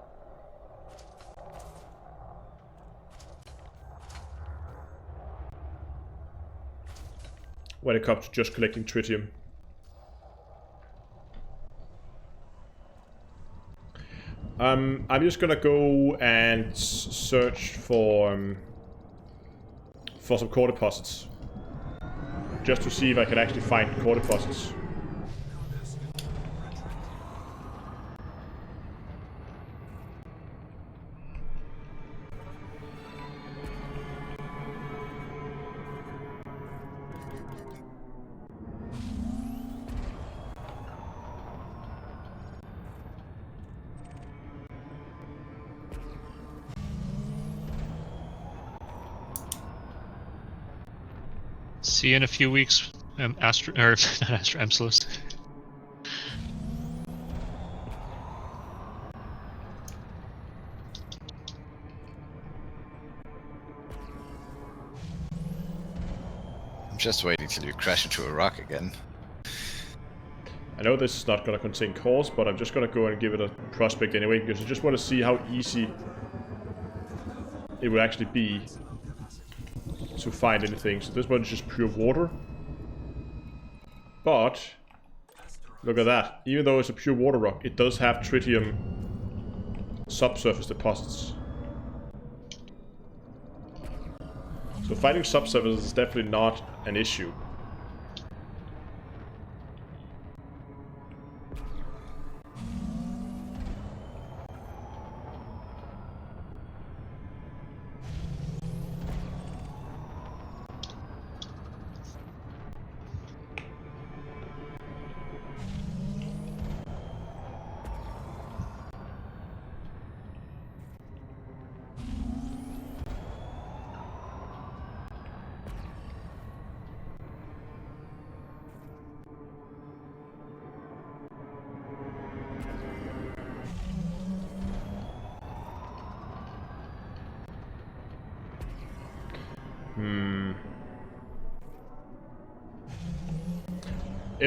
When it comes to just collecting tritium. I'm just gonna go and search for some core deposits. Just to see if I can actually find core deposits. See you in a few weeks, Astro or not Astro, Amslos. I'm just waiting till you crash into a rock again. I know this is not going to contain cores, but I'm just going to go and give it a prospect anyway, because I just want to see how easy it would actually be to find anything. So this one is just pure water. But, look at that. Even though it's a pure water rock, it does have tritium subsurface deposits. So finding subsurface is definitely not an issue.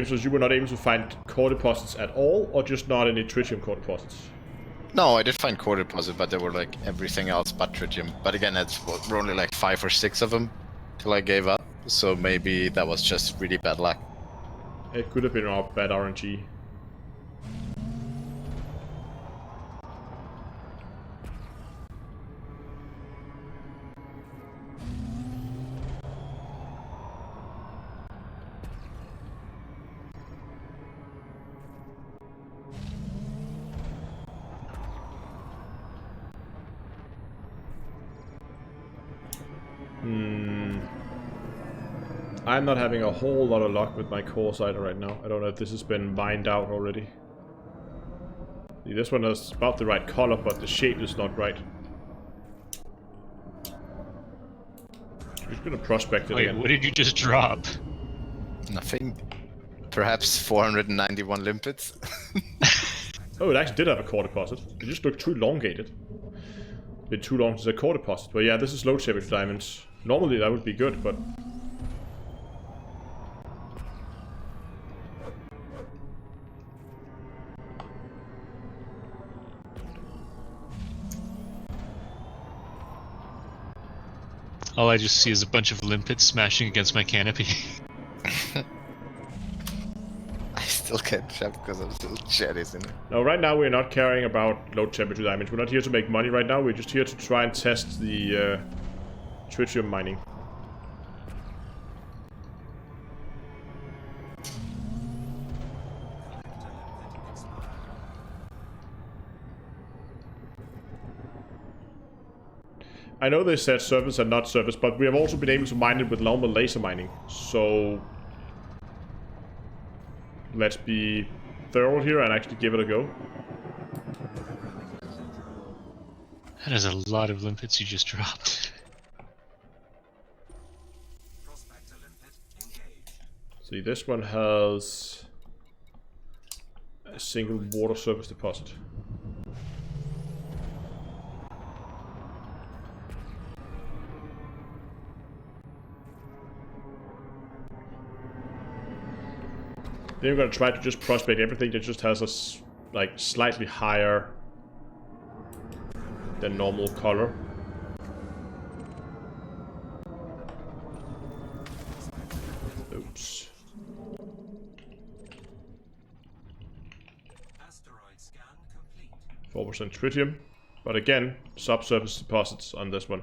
So you were not able to find core deposits at all, or just not any tritium core deposits? No, I did find core deposit, but they were like everything else but tritium. But again, were only like 5 or 6 of them till I gave up. So maybe that was just really bad luck. It could have been our bad RNG. I'm not having a whole lot of luck with my core side right now. I don't know if this has been mined out already. See, this one is about the right color, but the shape is not right. I'm just gonna prospect it Wait, again. what did you just drop? Nothing. Perhaps 491 limpets. Oh, it actually did have a core deposit. It just looked too elongated. A bit too long to say core deposit. But yeah, this is low temperature diamonds. Normally that would be good, but... All I just see is a bunch of limpets smashing against my canopy. I still can't jump because I'm still jetties in it. No, right now we're not caring about low temperature diamonds. We're not here to make money right now. We're just here to try and test the tritium mining. I know they said surface and not surface, but we have also been able to mine it with normal laser mining. So let's be thorough here and actually give it a go. That is a lot of limpets you just dropped. Prospector limpet engaged. See, this one has a single water surface deposit. Then we're gonna try to just prospect everything that just has a like slightly higher than normal color. Oops. Asteroid scan complete. 4% tritium, but again, subsurface deposits on this one.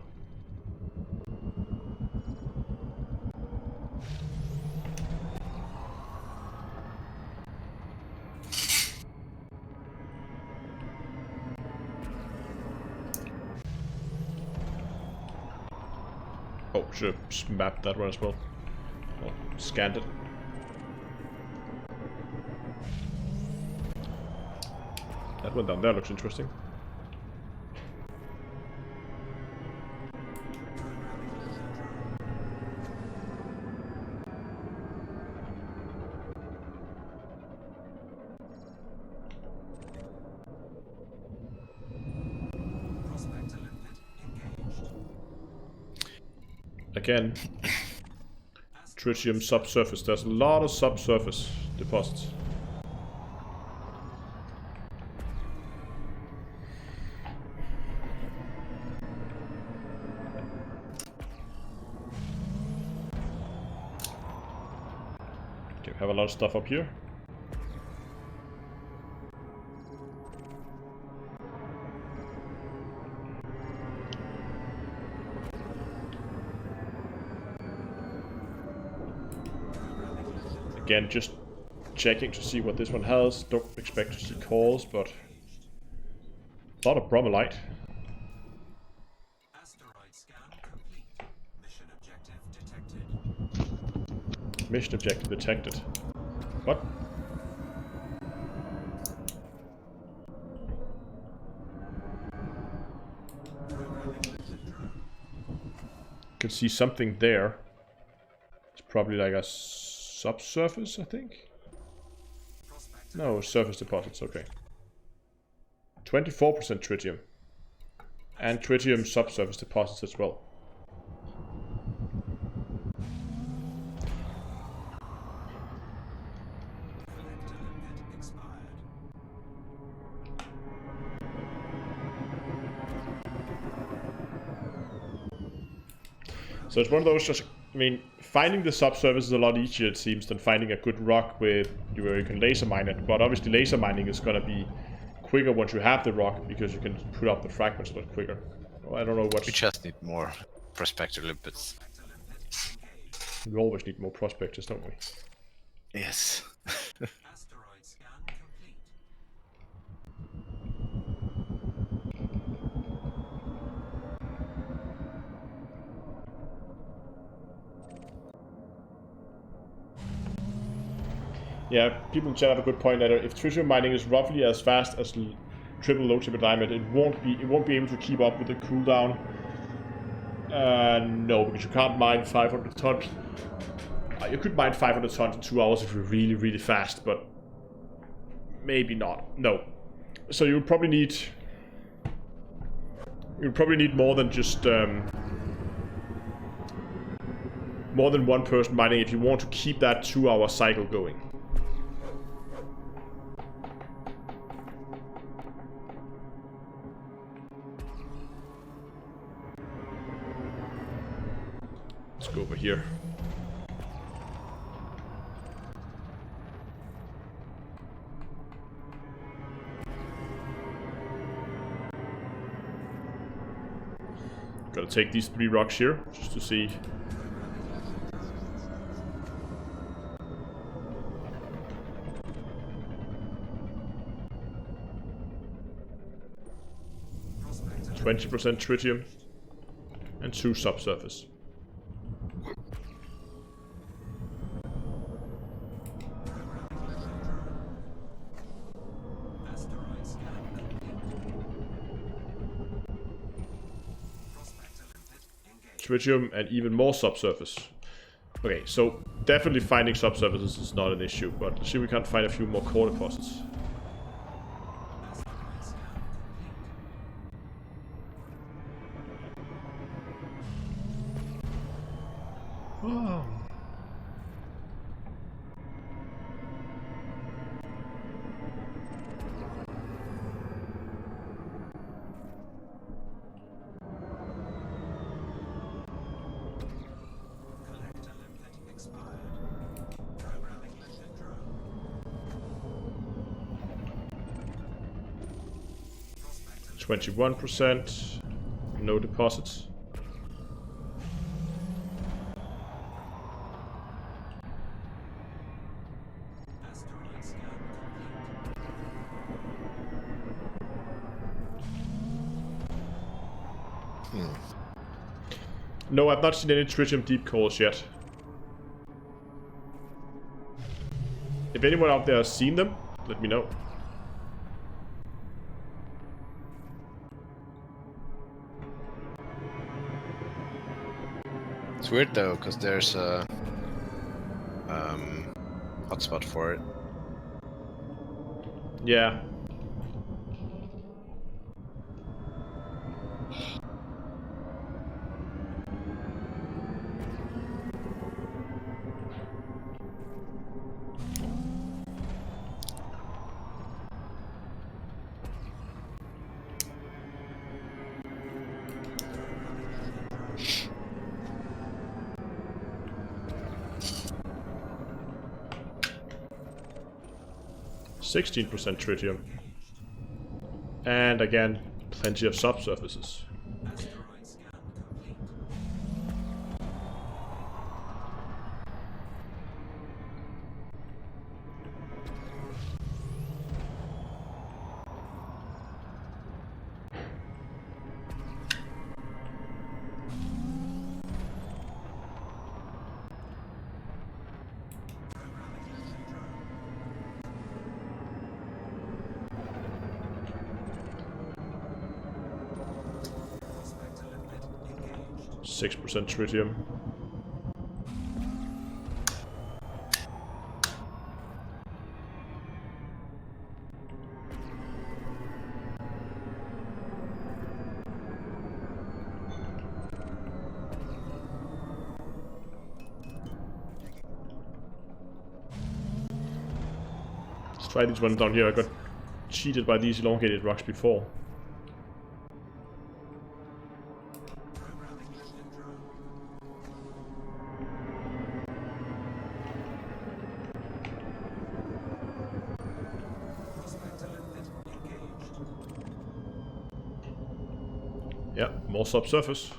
Oh, should have mapped that one as well. Or scanned it. That one down there looks interesting. again, tritium subsurface. There's a lot of subsurface deposits. Okay, we have a lot of stuff up here. Again, just checking to see what this one has. Don't expect to see cores, but a lot of bromelite. Asteroid scan complete. Mission objective detected. Mission objective detected. What? Can see something there. It's probably like a subsurface, I think. No, surface deposits, okay. 24% tritium. And tritium subsurface deposits as well. So it's one of those just, I mean, finding the subsurface is a lot easier, it seems, than finding a good rock where you can laser mine it. But obviously laser mining is going to be quicker once you have the rock, because you can put up the fragments a lot quicker. Well, I don't know what... We just need more prospector limpets. We always need more prospectors, don't we? Yes. Asteroid scan complete. Yeah, people in chat have a good point that if tritium mining is roughly as fast as triple low tip diamond, it won't be able to keep up with the cooldown. No, because you can't mine 500 tons. You could mine 500 tons in 2 hours if you're really, really fast, but maybe not. No. So you would probably need more than just more than one person mining if you want to keep that 2-hour cycle going. Let's go over here. Gotta take these 3 rocks here, just to see. Prospector 20% tritium and 2 subsurface. asteroid scan complete. Prospector limpet engaged. Tritium and even more subsurface. Okay, so definitely finding subsurfaces is not an issue, but see if we can't find a few more core deposits. Asteroid scan complete. Oh. Collector limpet expired. Programming limpet drone. Prospector 21%. No deposits. asteroid scan complete. No, I've not seen any tritium deep cores yet. If anyone out there has seen them, let me know. It's weird though, because there's a hotspot for it. Yeah. 16% tritium. And again, plenty of subsurfaces. Asteroid scan complete. 6% tritium. Let's try this one down here. I got cheated by these elongated rocks before. Yeah, more subsurface.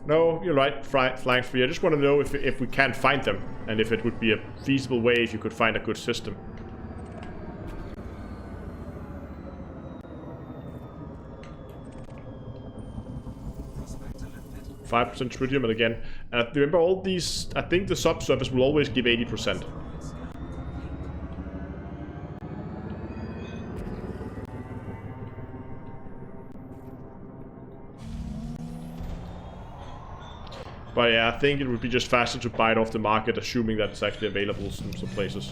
No, you're right, flying free. I just want to know if we can find them, and if it would be a feasible way if you could find a good system. %5 tritium, and again, remember all these, I think the subsurface will always give 80%. But yeah, I think it would be just faster to buy it off the market, assuming that it's actually available in some places.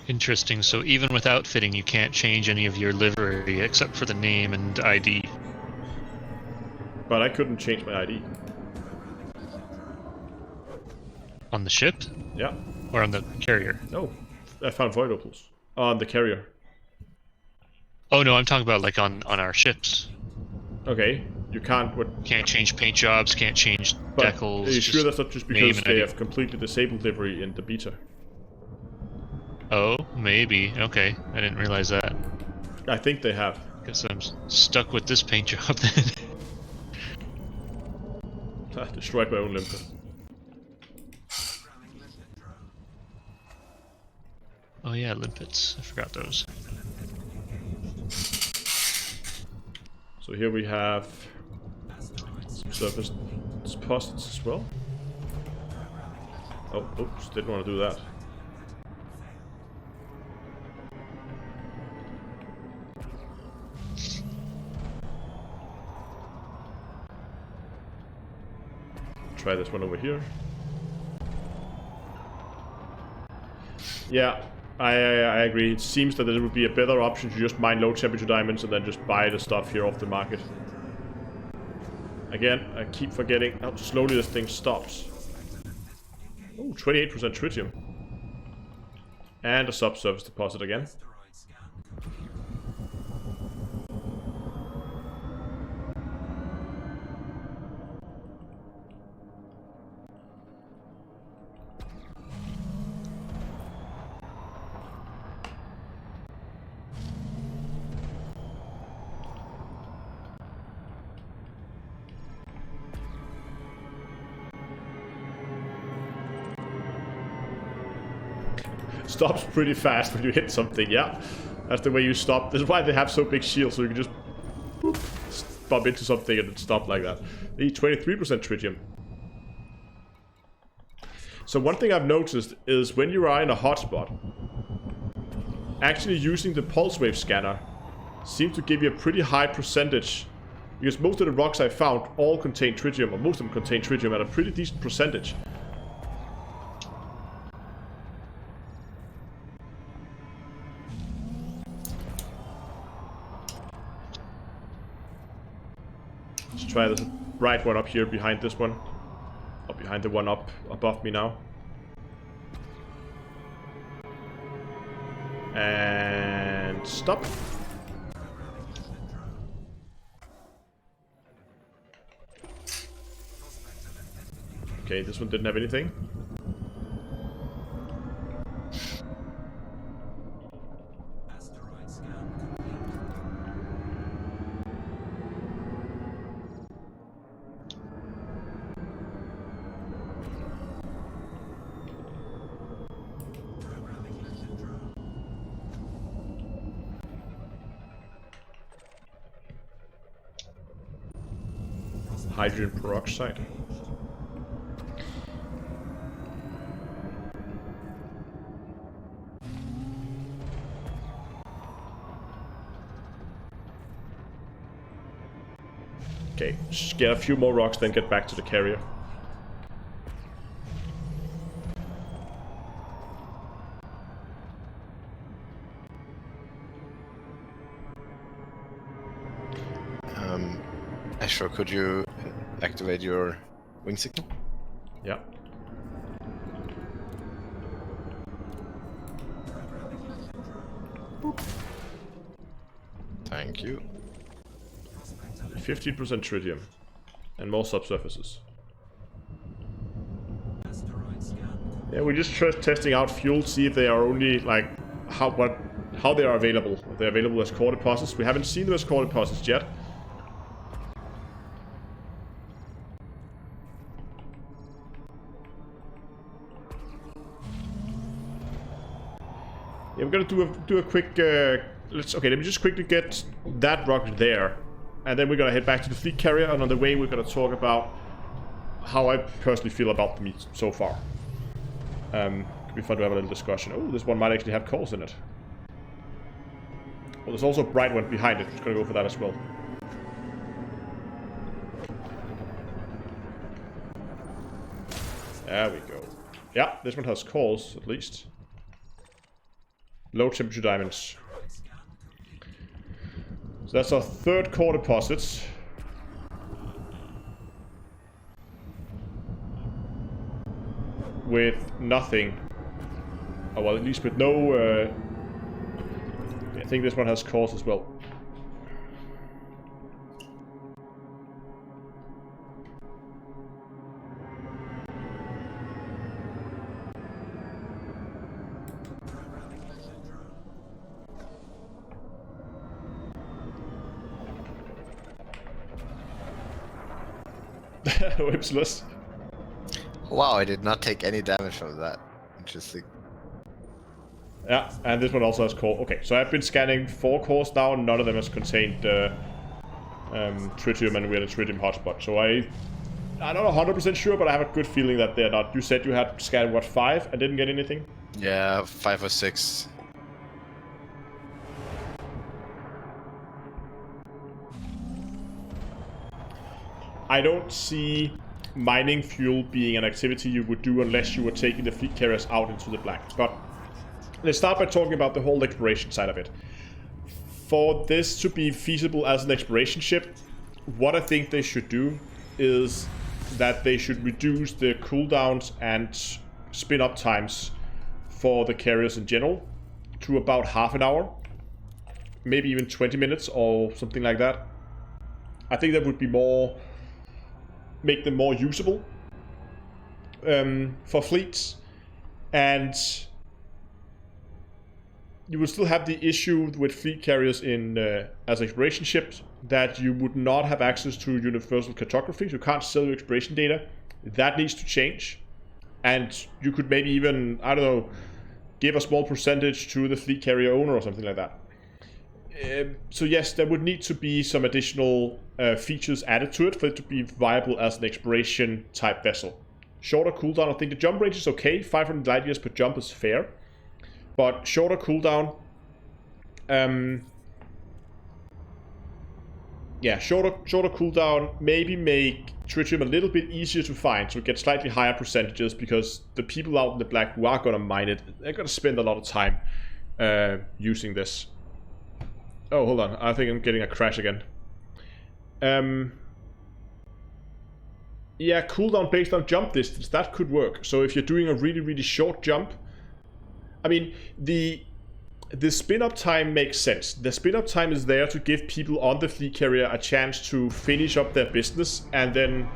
Interesting. So even with outfitting, you can't change any of your livery except for the name and ID. But I couldn't change my ID. On the ship? Yeah. Or on the carrier? No. I found void opals. On the carrier. Oh no, I'm talking about like on our ships. Okay. You can't... Can't change paint jobs, can't change decals. Are you sure that's not just because they ID. have completely disabled livery in the beta? Oh, maybe. Okay, I didn't realize that. I think they have. Guess I'm stuck with this paint job then. I destroyed my own limpet. Oh yeah, limpets. I forgot those. So here we have surface deposits as well. Oh, oops, didn't want to do that. Try this one over here. Yeah, I agree. It seems that it would be a better option to just mine low temperature diamonds and then just buy the stuff here off the market. Again, I keep forgetting how slowly this thing stops. Oh, 28% tritium. And a subsurface deposit again. Stops pretty fast when you hit something, yeah. That's the way you stop. That's why they have so big shields, so you can just boop, bump into something and it stop like that. They need 23% tritium. So one thing I've noticed is when you are in a hotspot, actually using the pulse wave scanner seems to give you a pretty high percentage, because most of the rocks I found all contain tritium, or most of them contain tritium at a pretty decent percentage. Let's try this bright one up here behind this one. Or behind the one up above me now. And and stop. Okay, this one didn't have anything. Asteroid scan. Programming engine drone. Hydrogen peroxide. Okay, just get a few more rocks, then get back to the carrier. Astro, could you activate your wing signal? Yeah. Thank you. 15% tritium. And more subsurfaces. Asteroid scan. Yeah, we're just testing out fuel, see if they are only, like, how they are available. If they're available as core deposits. We haven't seen them as core deposits yet. Yeah, we're gonna do a quick. Let me just quickly get that rocket there, and then we're gonna head back to the fleet carrier. And on the way, we're gonna talk about how I personally feel about the meat so far. Could be fun to have a little discussion. Oh, this one might actually have coals in it. Well, there's also a bright one behind it. I'm just gonna go for that as well. There we go. Yeah, this one has coals at least. Low temperature diamonds. So that's our third core deposit. With nothing. Oh well, at least with no... I think this one has cores as well. Whipsless. Wow, I did not take any damage from that. Interesting. Yeah, and this one also has core. Okay, so I've been scanning 4 cores now, and none of them has contained tritium, and we're in a tritium hotspot. So I'm not 100% sure, but I have a good feeling that they're not. You said you had scanned, what, 5 and didn't get anything? Yeah, 5 or 6. I don't see mining fuel being an activity you would do unless you were taking the fleet carriers out into the black. But let's start by talking about the whole exploration side of it. For this to be feasible as an exploration ship, what I think they should do is that they should reduce the cooldowns and spin-up times for the carriers in general to about half an hour. Maybe even 20 minutes or something like that. I think that would be more... make them more usable for fleets, and you would still have the issue with fleet carriers in as exploration ships that you would not have access to universal cartography. You can't sell your exploration data. That needs to change, and you could maybe even, I don't know, give a small percentage to the fleet carrier owner or something like that. So yes, there would need to be some additional features added to it for it to be viable as an exploration type vessel. Shorter cooldown, I think the jump range is okay. 500 light years per jump is fair. But shorter cooldown... shorter cooldown, maybe make tritium a little bit easier to find, so get slightly higher percentages, because the people out in the black who are going to mine it, they're going to spend a lot of time using this. Oh, hold on. I think I'm getting a crash again. Yeah, cooldown based on jump distance. That could work. So if you're doing a really, really short jump... I mean, the the spin-up time makes sense. The spin-up time is there to give people on the fleet carrier a chance to finish up their business and then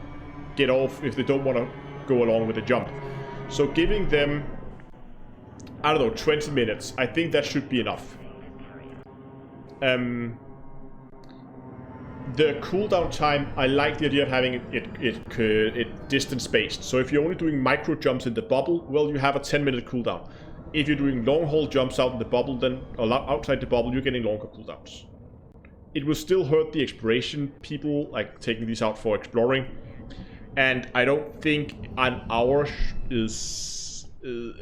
get off if they don't want to go along with the jump. So giving them, I don't know, 20 minutes, I think that should be enough. The cooldown time, I like the idea of having it distance-based. So if you're only doing micro jumps in the bubble, well, you have a 10-minute cooldown. If you're doing long-haul jumps out in the bubble, then or outside the bubble, you're getting longer cooldowns. It will still hurt the exploration people, like taking these out for exploring. And I don't think an hour is a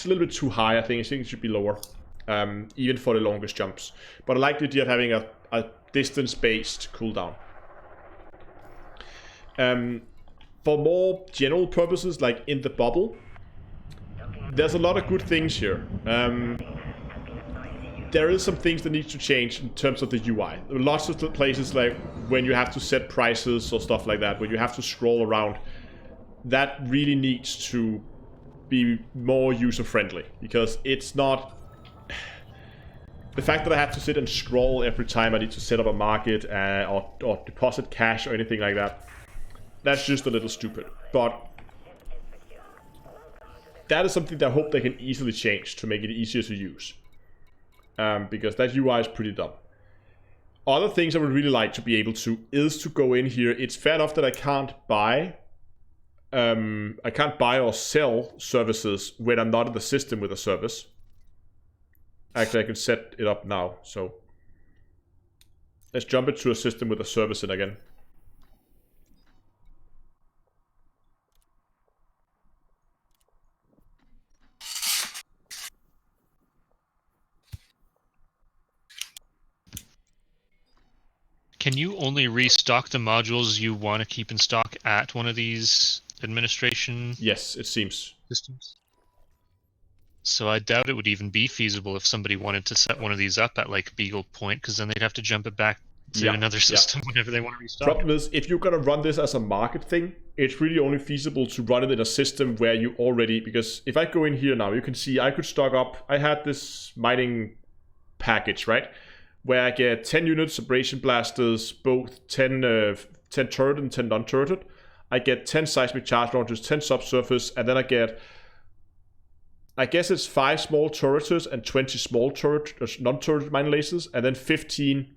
little bit too high. I think it should be lower, even for the longest jumps. But I like the idea of having a distance-based cooldown. For more general purposes, like in the bubble, there's a lot of good things here. There is some things that need to change in terms of the UI. Lots of places, like when you have to set prices or stuff like that, when you have to scroll around, that really needs to be more user-friendly, because it's not... The fact that I have to sit and scroll every time I need to set up a market or deposit cash or anything like that, that's just a little stupid. But that is something that I hope they can easily change to make it easier to use. Because that UI is pretty dumb. Other things I would really like to be able to is to go in here. It's fair enough that I can't buy or sell services when I'm not in the system with a service. Actually, I can set it up now. So let's jump into a system with a service in again. Can you only restock the modules you want to keep in stock at one of these administration Yes, it seems. systems? So I doubt it would even be feasible if somebody wanted to set one of these up at like Beagle Point, because then they'd have to jump it back to another system whenever they want to restock. Problem is, if you're gonna run this as a market thing, it's really only feasible to run it in a system where you already, because if I go in here now, you can see I could stock up. I had this mining package, right, where I get 10 units abrasion blasters, both 10 turret and 10 non-turreted. I get 10 seismic charge launchers, 10 subsurface, and then I get, I guess it's 5 small turreters and 20 small turret, non-turreted mining lasers, and then 15,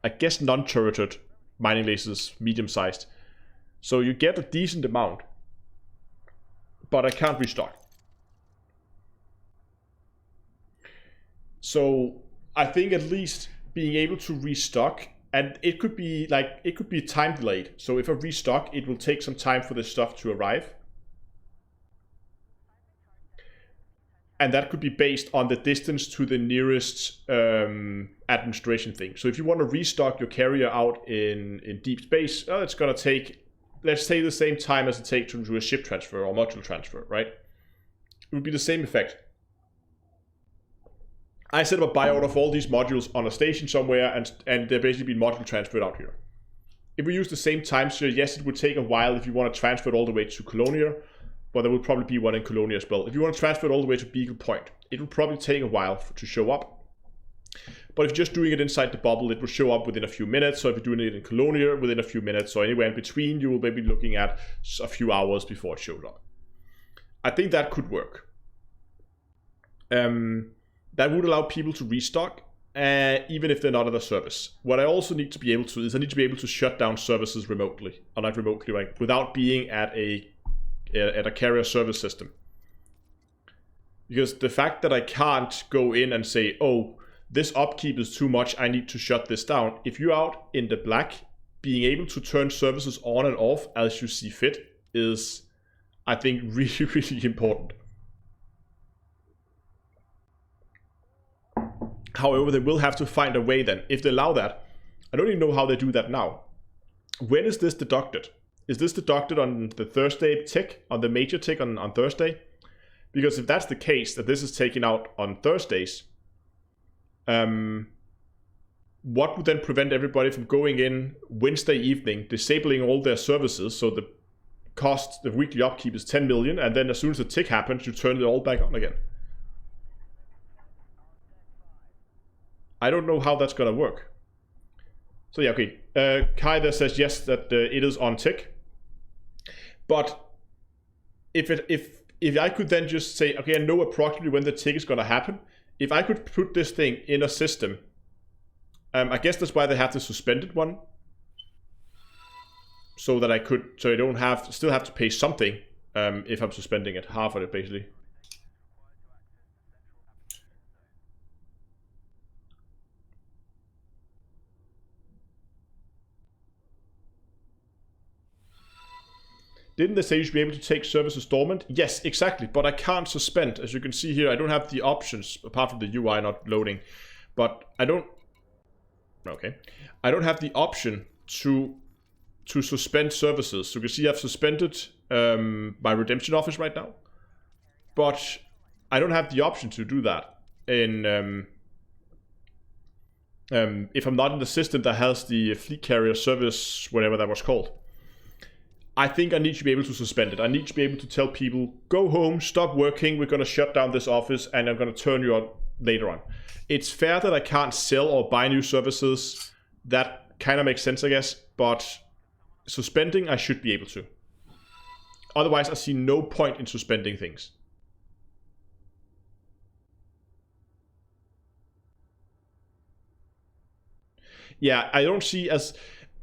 I guess, non-turreted mining lasers, medium-sized. So you get a decent amount, but I can't restock. So I think at least being able to restock, and it could be like, it could be time delayed. So if I restock, it will take some time for this stuff to arrive. And that could be based on the distance to the nearest administration thing. So if you want to restock your carrier out in deep space, it's going to take, let's say, the same time as it takes to do a ship transfer or module transfer, right? It would be the same effect. I set up a buy order for all these modules on a station somewhere, and they're basically being module transferred out here. If we use the same time series, yes, it would take a while if you want to transfer it all the way to Colonia, but there will probably be one in Colonia as well. If you want to transfer it all the way to Beagle Point, it will probably take a while to show up. But if you're just doing it inside the bubble, it will show up within a few minutes. So if you're doing it in Colonia, within a few minutes, or anywhere in between, you will maybe be looking at a few hours before it shows up. I think that could work. That would allow people to restock, even if they're not at a service. What I also need to be able to is I need to be able to shut down services remotely, or not remotely, right, without being at a carrier service system. Because the fact that I can't go in and say, oh, this upkeep is too much, I need to shut this down. If you're out in the black, being able to turn services on and off as you see fit is, I think, really, really important. However, they will have to find a way then. If they allow that, I don't even know how they do that now. When is this deducted? Is this deducted on the Thursday tick, on the major tick on Thursday? Because if that's the case, that this is taken out on Thursdays, what would then prevent everybody from going in Wednesday evening, disabling all their services, so the cost, the weekly upkeep is 10 million, and then as soon as the tick happens, you turn it all back on again? I don't know how that's gonna work. So yeah, okay. Kai there says yes, that it is on tick. But if I could then just say, okay, I know approximately when the tick is gonna happen. If I could put this thing in a system, I guess that's why they have the suspended one, so that I don't still have to pay something if I'm suspending it, half of it basically. Didn't they say you should be able to take services dormant? Yes, exactly, but I can't suspend. As you can see here, I don't have the options, apart from the UI not loading. But I don't have the option to suspend services. So you can see I've suspended my redemption office right now. But I don't have the option to do that in if I'm not in the system that has the fleet carrier service, whatever that was called. I think I need to be able to suspend it. I need to be able to tell people, go home, stop working, we're going to shut down this office, and I'm going to turn you on later on. It's fair that I can't sell or buy new services. That kind of makes sense, I guess, but suspending, I should be able to. Otherwise, I see no point in suspending things. Yeah, I don't see as...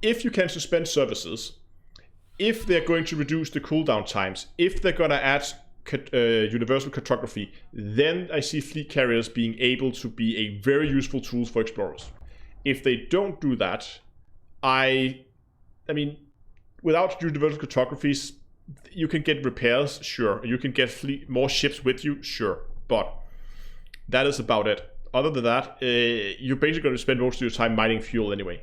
If you can suspend services, if they're going to reduce the cooldown times, if they're going to add universal cartography, then I see fleet carriers being able to be a very useful tool for explorers. If they don't do that, I mean, without universal cartographies, you can get repairs, sure. You can get more ships with you, sure. But that is about it. Other than that, you're basically going to spend most of your time mining fuel anyway.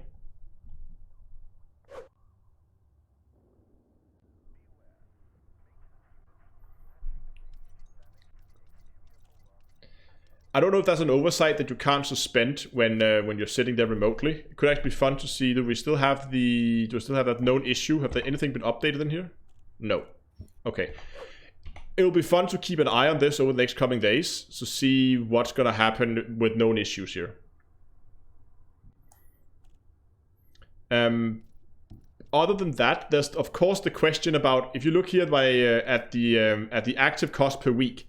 I don't know if that's an oversight that you can't suspend when you're sitting there remotely. It could actually be fun to see. Do we still have that known issue? Have there anything been updated in here? No. Okay. It will be fun to keep an eye on this over the next coming days to see what's going to happen with known issues here. Other than that, there's of course the question about, if you look here at the active cost per week.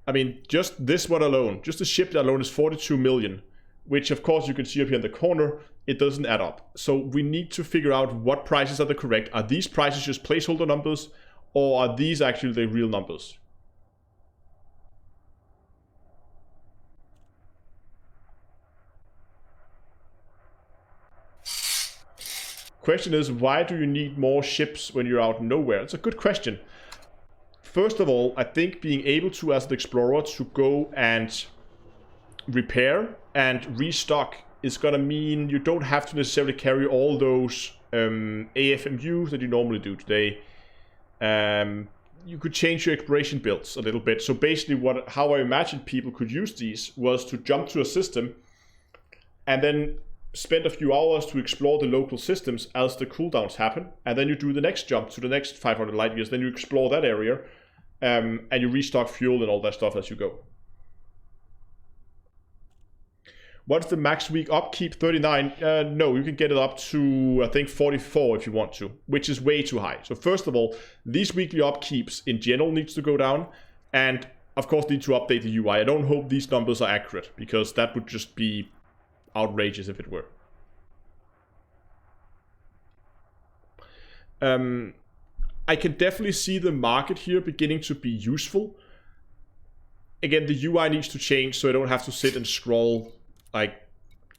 I mean, just this one alone, just the ship alone is 42 million, which of course you can see up here in the corner, it doesn't add up. So we need to figure out what prices are the correct. Are these prices just placeholder numbers, or are these actually the real numbers? Question is, why do you need more ships when you're out nowhere? It's a good question. First of all, I think being able to, as an explorer, to go and repair and restock is going to mean you don't have to necessarily carry all those AFMUs that you normally do today. You could change your exploration builds a little bit. So basically how I imagined people could use these was to jump to a system and then spend a few hours to explore the local systems as the cooldowns happen. And then you do the next jump to the next 500 light years. Then you explore that area. And you restock fuel and all that stuff as you go. What's the max week upkeep? 39? No, you can get it up to, I think, 44 if you want to, which is way too high. So first of all, these weekly upkeeps in general needs to go down, and of course need to update the UI. I don't hope these numbers are accurate, because that would just be outrageous if it were. I can definitely see the market here beginning to be useful. Again, the UI needs to change so I don't have to sit and scroll like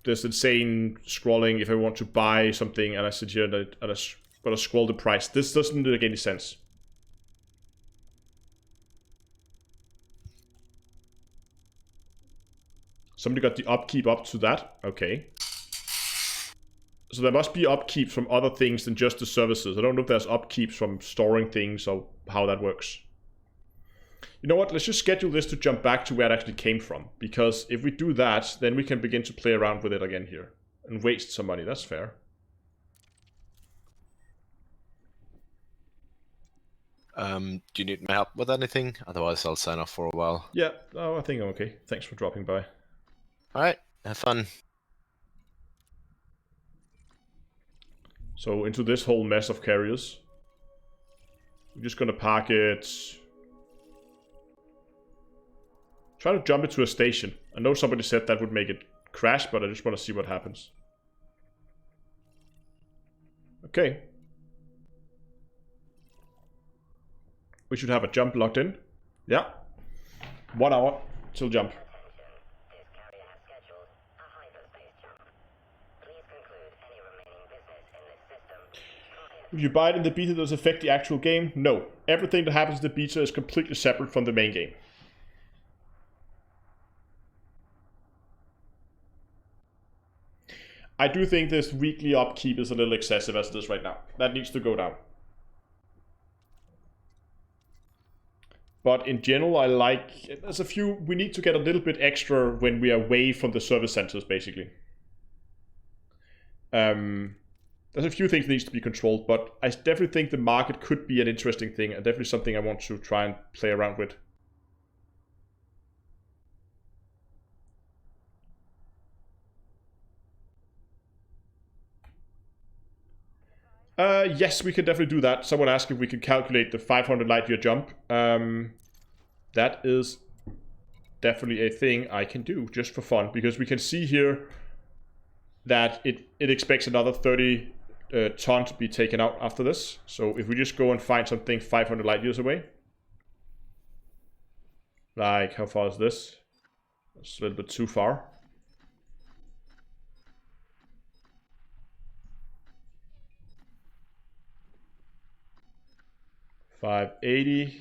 this insane scrolling if I want to buy something and I sit here and I gotta scroll the price. This doesn't make any sense. Somebody got the upkeep up to that. Okay. So there must be upkeep from other things than just the services. I don't know if there's upkeeps from storing things or how that works. You know what? Let's just schedule this to jump back to where it actually came from. Because if we do that, then we can begin to play around with it again here. And waste some money. That's fair. Do you need my help with anything? Otherwise, I'll sign off for a while. Yeah, I think I'm okay. Thanks for dropping by. Alright, have fun. So into this whole mess of carriers. I'm just gonna park it. Try to jump it to a station. I know somebody said that would make it crash, but I just want to see what happens. Okay. We should have a jump locked in. Yeah. 1 hour till jump. This carrier has scheduled a hyperspace jump. Please conclude any remaining business in this system prior If you buy it in the beta, does it affect the actual game? No. Everything that happens in the beta is completely separate from the main game. I do think this weekly upkeep is a little excessive as it is right now. That needs to go down. But in general, I like... There's a few... We need to get a little bit extra when we are away from the service centers, basically. There's a few things that needs to be controlled, but I definitely think the market could be an interesting thing, and definitely something I want to try and play around with. Yes, we can definitely do that. Someone asked if we can calculate the 500 light year jump. That is definitely a thing I can do just for fun, because we can see here that it expects another 30 ton to be taken out after this. So if we just go and find something 500 light years away, like how far is this? It's a little bit too far. $580,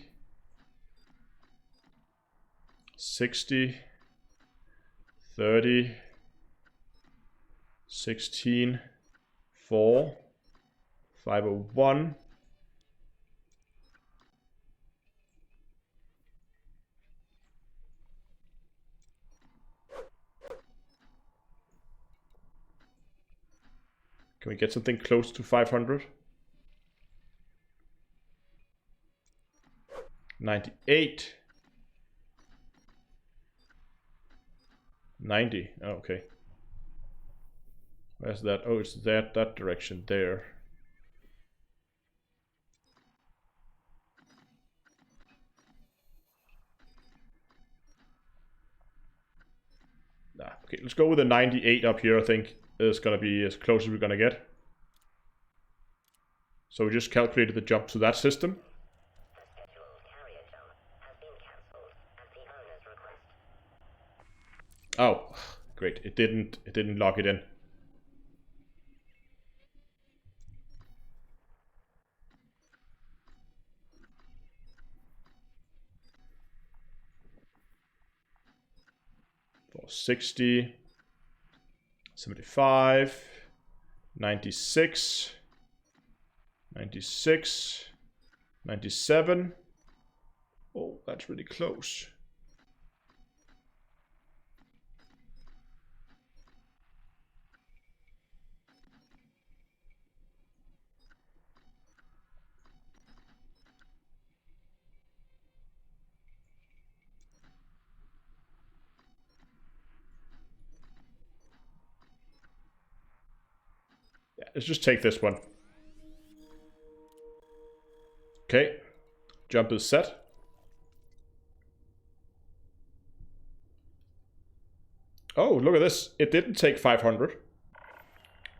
60, 30, 16, 4, 501. Can we get something close to 500? 98. 90. Oh, okay. Where's that? Oh, it's that direction there. Nah, okay, let's go with a 98 up here. I think is gonna be as close as we're gonna get. So we just calculated the jump to that system. Oh, great. It didn't lock it in. For 60, 75, 96, 96, 97. Oh, that's really close. Yeah, let's just take this one. Okay, jump is set. Oh, look at this. It didn't take 500.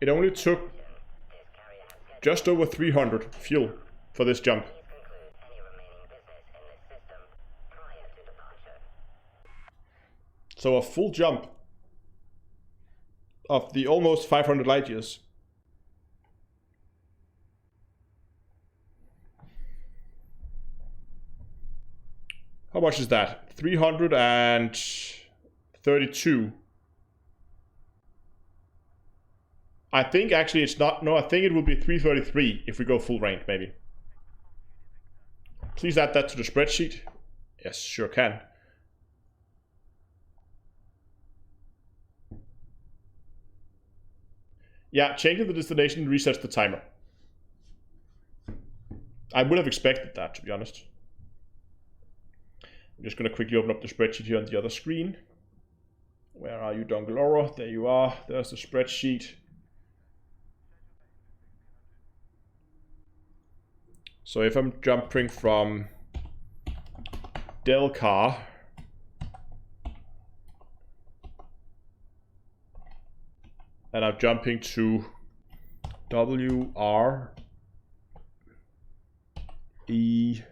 It only took just over 300 fuel for this jump. So a full jump of the almost 500 light years. How much is that? 332. I think actually it's not. No, I think it will be 333 if we go full range, maybe. Please add that to the spreadsheet. Yes, sure can. Yeah, changing the destination resets the timer. I would have expected that, to be honest. I'm just going to quickly open up the spreadsheet here on the other screen. Where are you, Dongle Aura? There you are. There's the spreadsheet. So if I'm jumping from del car and I'm jumping to WR E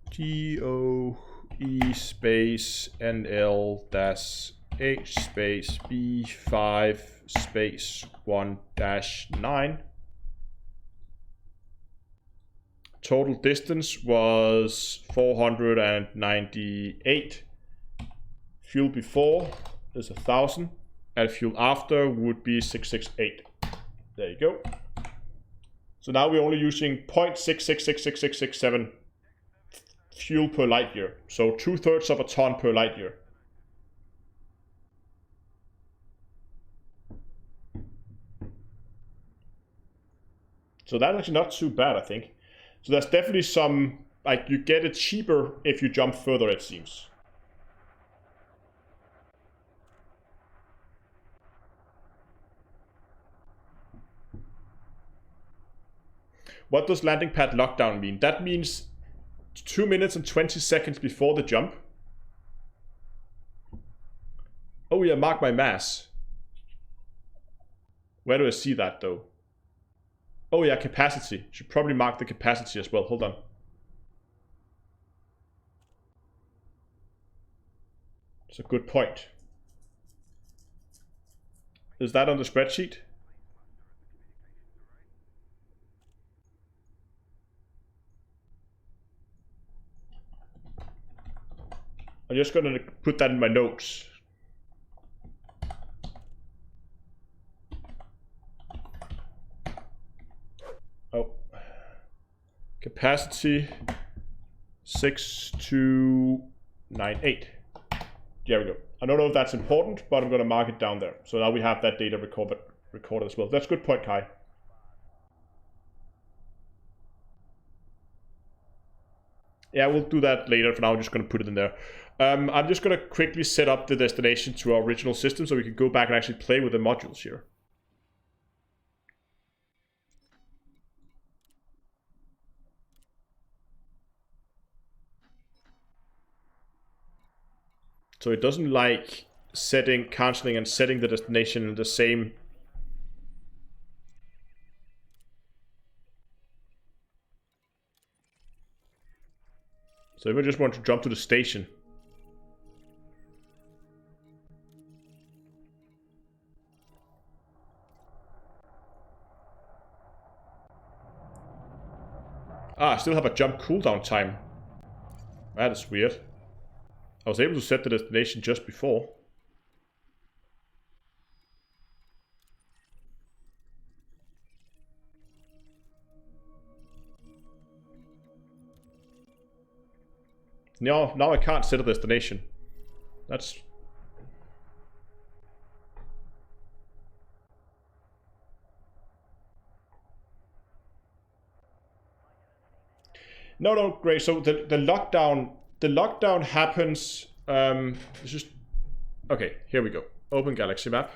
G O E space NL dash H space B5 space 1-9. Total distance was 498. Fuel before is 1,000, and fuel after would be 668. There you go. So now we're only using 0.6666667 fuel per light year. So 2/3 of a ton per light year. So that's actually not too bad, I think. So there's definitely some, like, you get it cheaper if you jump further, it seems. What does landing pad lockdown mean? That means 2 minutes and 20 seconds before the jump. Oh yeah, mark my mass. Where do I see that though? Oh yeah, capacity. Should probably mark the capacity as well. Hold on. It's a good point. Is that on the spreadsheet? I'm just gonna put that in my notes. Oh. Capacity 6298. There we go. I don't know if that's important, but I'm gonna mark it down there. So now we have that data recorded as well. That's a good point, Kai. Yeah, we'll do that later. For now, I'm just going to put it in there. I'm just going to quickly set up the destination to our original system so we can go back and actually play with the modules here. So it doesn't like cancelling and setting the destination in the same. So if I just want to jump to the station. Ah, I still have a jump cooldown time. That is weird. I was able to set the destination just before. No, now I can't set a destination. That's... No, great. So the lockdown happens. It's just okay. Here we go. Open Galaxy Map.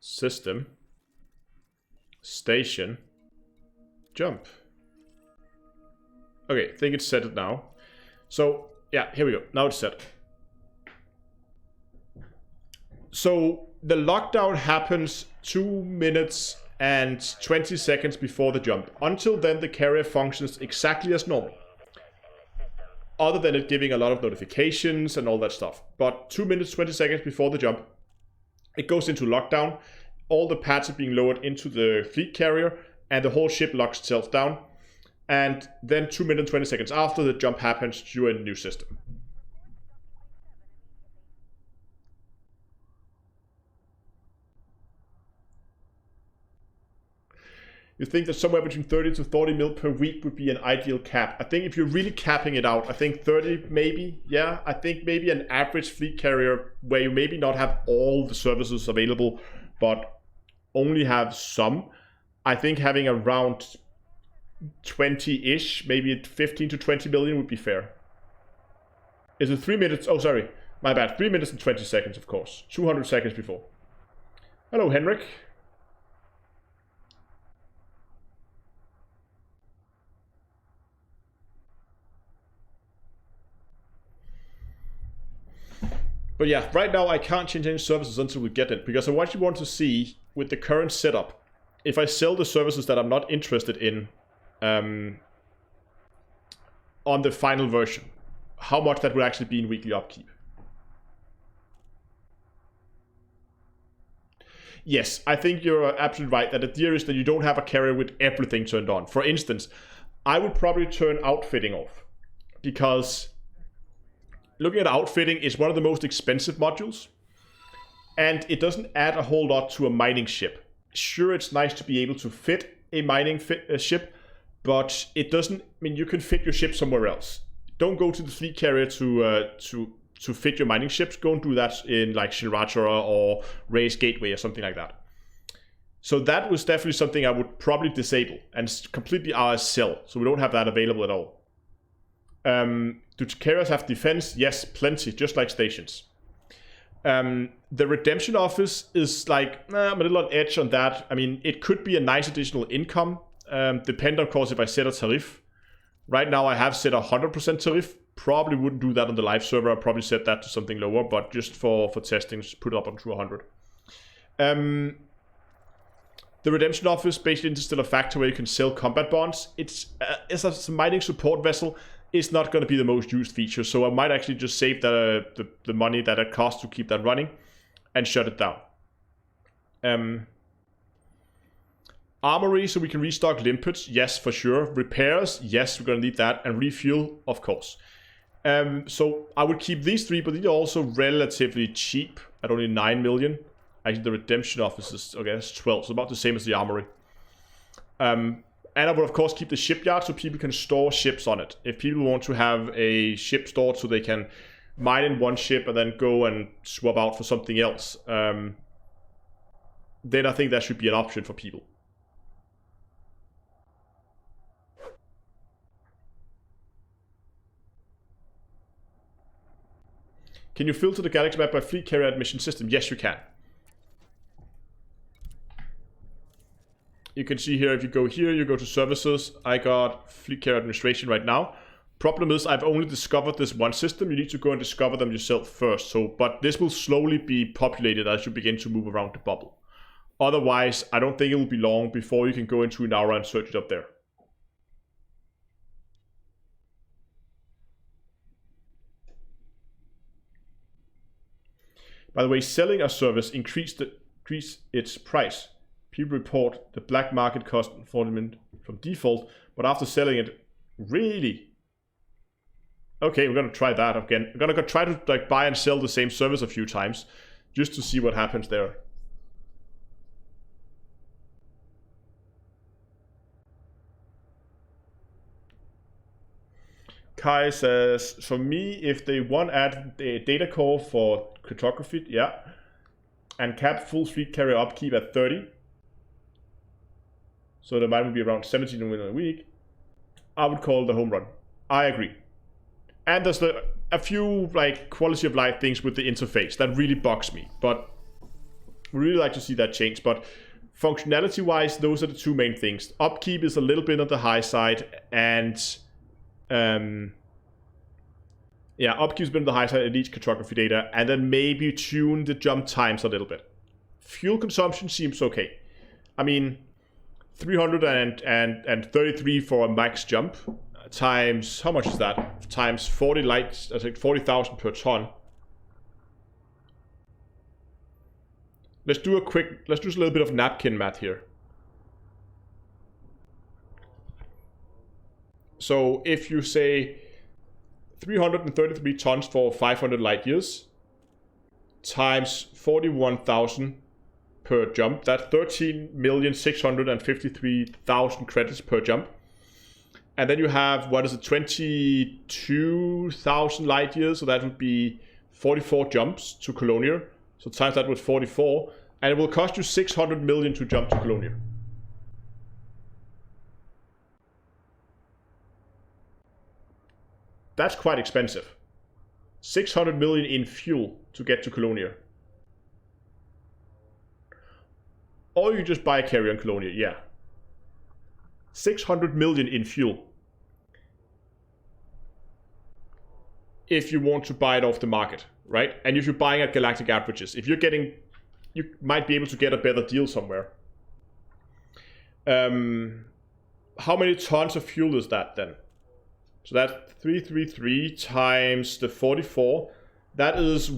System. Station. Jump. Okay, I think it's set it now. So yeah, here we go. Now it's set. So the lockdown happens 2 minutes and 20 seconds before the jump. Until then, the carrier functions exactly as normal. Other than it giving a lot of notifications and all that stuff. But 2 minutes, 20 seconds before the jump, it goes into lockdown. All the pads are being lowered into the fleet carrier, and the whole ship locks itself down. And then 2 minutes, 20 seconds after the jump happens, you're in a new system. You think that somewhere between 30 to 40 mil per week would be an ideal cap? I think if you're really capping it out, I think 30 maybe. Yeah, I think maybe an average fleet carrier where you maybe not have all the services available, but only have some. I think having around 20-ish, maybe 15 to 20 million would be fair. Is it 3 minutes? Oh, sorry. My bad. 3 minutes and 20 seconds, of course. 200 seconds before. Hello, Henrik. But yeah, right now I can't change any services until we get it, because I actually want to see, with the current setup, if I sell the services that I'm not interested in on the final version, how much that would actually be in weekly upkeep. Yes, I think you're absolutely right that the idea is that you don't have a carrier with everything turned on. For instance, I would probably turn outfitting off, because looking at outfitting is one of the most expensive modules, and it doesn't add a whole lot to a mining ship. Sure, it's nice to be able to fit a mining ship, but it doesn't. I mean, you can fit your ship somewhere else. Don't go to the fleet carrier to fit your mining ships. Go and do that in like Shirachara or Ray's Gateway or something like that. So that was definitely something I would probably disable and completely RSL, so we don't have that available at all. Do carriers have defense? Yes, plenty, just like stations. The redemption office is like, I'm a little on edge on that. I mean, it could be a nice additional income. Depend, of course, if I set a tariff. Right now I have set a 100% tariff. Probably wouldn't do that on the live server. I'd probably set that to something lower, but just for testing, just put it up on true 100. The redemption office, basically still a factor where you can sell combat bonds. It's a mining support vessel. It's not going to be the most used feature, so I might actually just save the money that it costs to keep that running and shut it down. Armory, so we can restock limpets. Yes, for sure. Repairs, yes, we're going to need that. And refuel, of course. So I would keep these three, but these are also relatively cheap at only 9 million. Actually, the redemption office is, okay, that's 12, so about the same as the armory. And I would, of course, keep the shipyard so people can store ships on it. If people want to have a ship stored so they can mine in one ship and then go and swap out for something else, then I think that should be an option for people. Can you filter the galaxy map by fleet carrier admission system? Yes, you can. You can see here, if you go here, you go to services. I got fleet carrier administration right now. Problem is, I've only discovered this one system. You need to go and discover them yourself first. But this will slowly be populated as you begin to move around the bubble. Otherwise, I don't think it will be long before you can go into Inaura and search it up there. By the way, selling a service increase its price. People report the black market cost from default, but after selling it, really? Okay, we're gonna try that again. We're gonna try to like buy and sell the same service a few times, just to see what happens there. Kai says, for me, if they want add a data core for cryptography, yeah, and cap full fleet carrier upkeep at 30, so the mine would be around 17 million a week, I would call it the home run. I agree. And there's a few like quality of life things with the interface that really bugs me, but we really like to see that change. But functionality wise, those are the two main things. Upkeep is a little bit on the high side, and yeah, upkeep's been on the high side, at least cartography data, and then maybe tune the jump times a little bit. Fuel consumption seems okay. I mean, 333 for a max jump times, how much is that? Times 40 lights, I think 40,000 per ton. Let's do a little bit of napkin math here. So if you say 333 tons for 500 light years times 41,000 per jump, that's 13,653,000 credits per jump. And then you have, what is it, 22,000 light years, so that would be 44 jumps to Colonia. So times that with 44, and it will cost you 600 million to jump to Colonia. That's quite expensive. 600 million in fuel to get to Colonia. Or you just buy a carrier in Colonia, yeah. 600 million in fuel. if you want to buy it off the market, right? And if you're buying at galactic averages, if you're getting, you might be able to get a better deal somewhere. How many tons of fuel is that then? So that's 333 times the 44. That is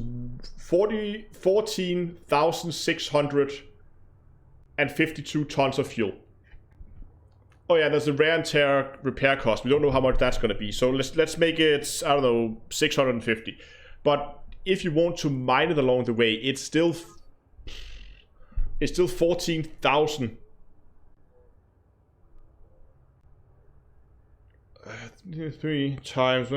14,652 tons of fuel. Oh yeah, there's a wear and tear repair cost. We don't know how much that's going to be. So let's make it, I don't know, 650. But if you want to mine it along the way, it's still 14,000. 3 times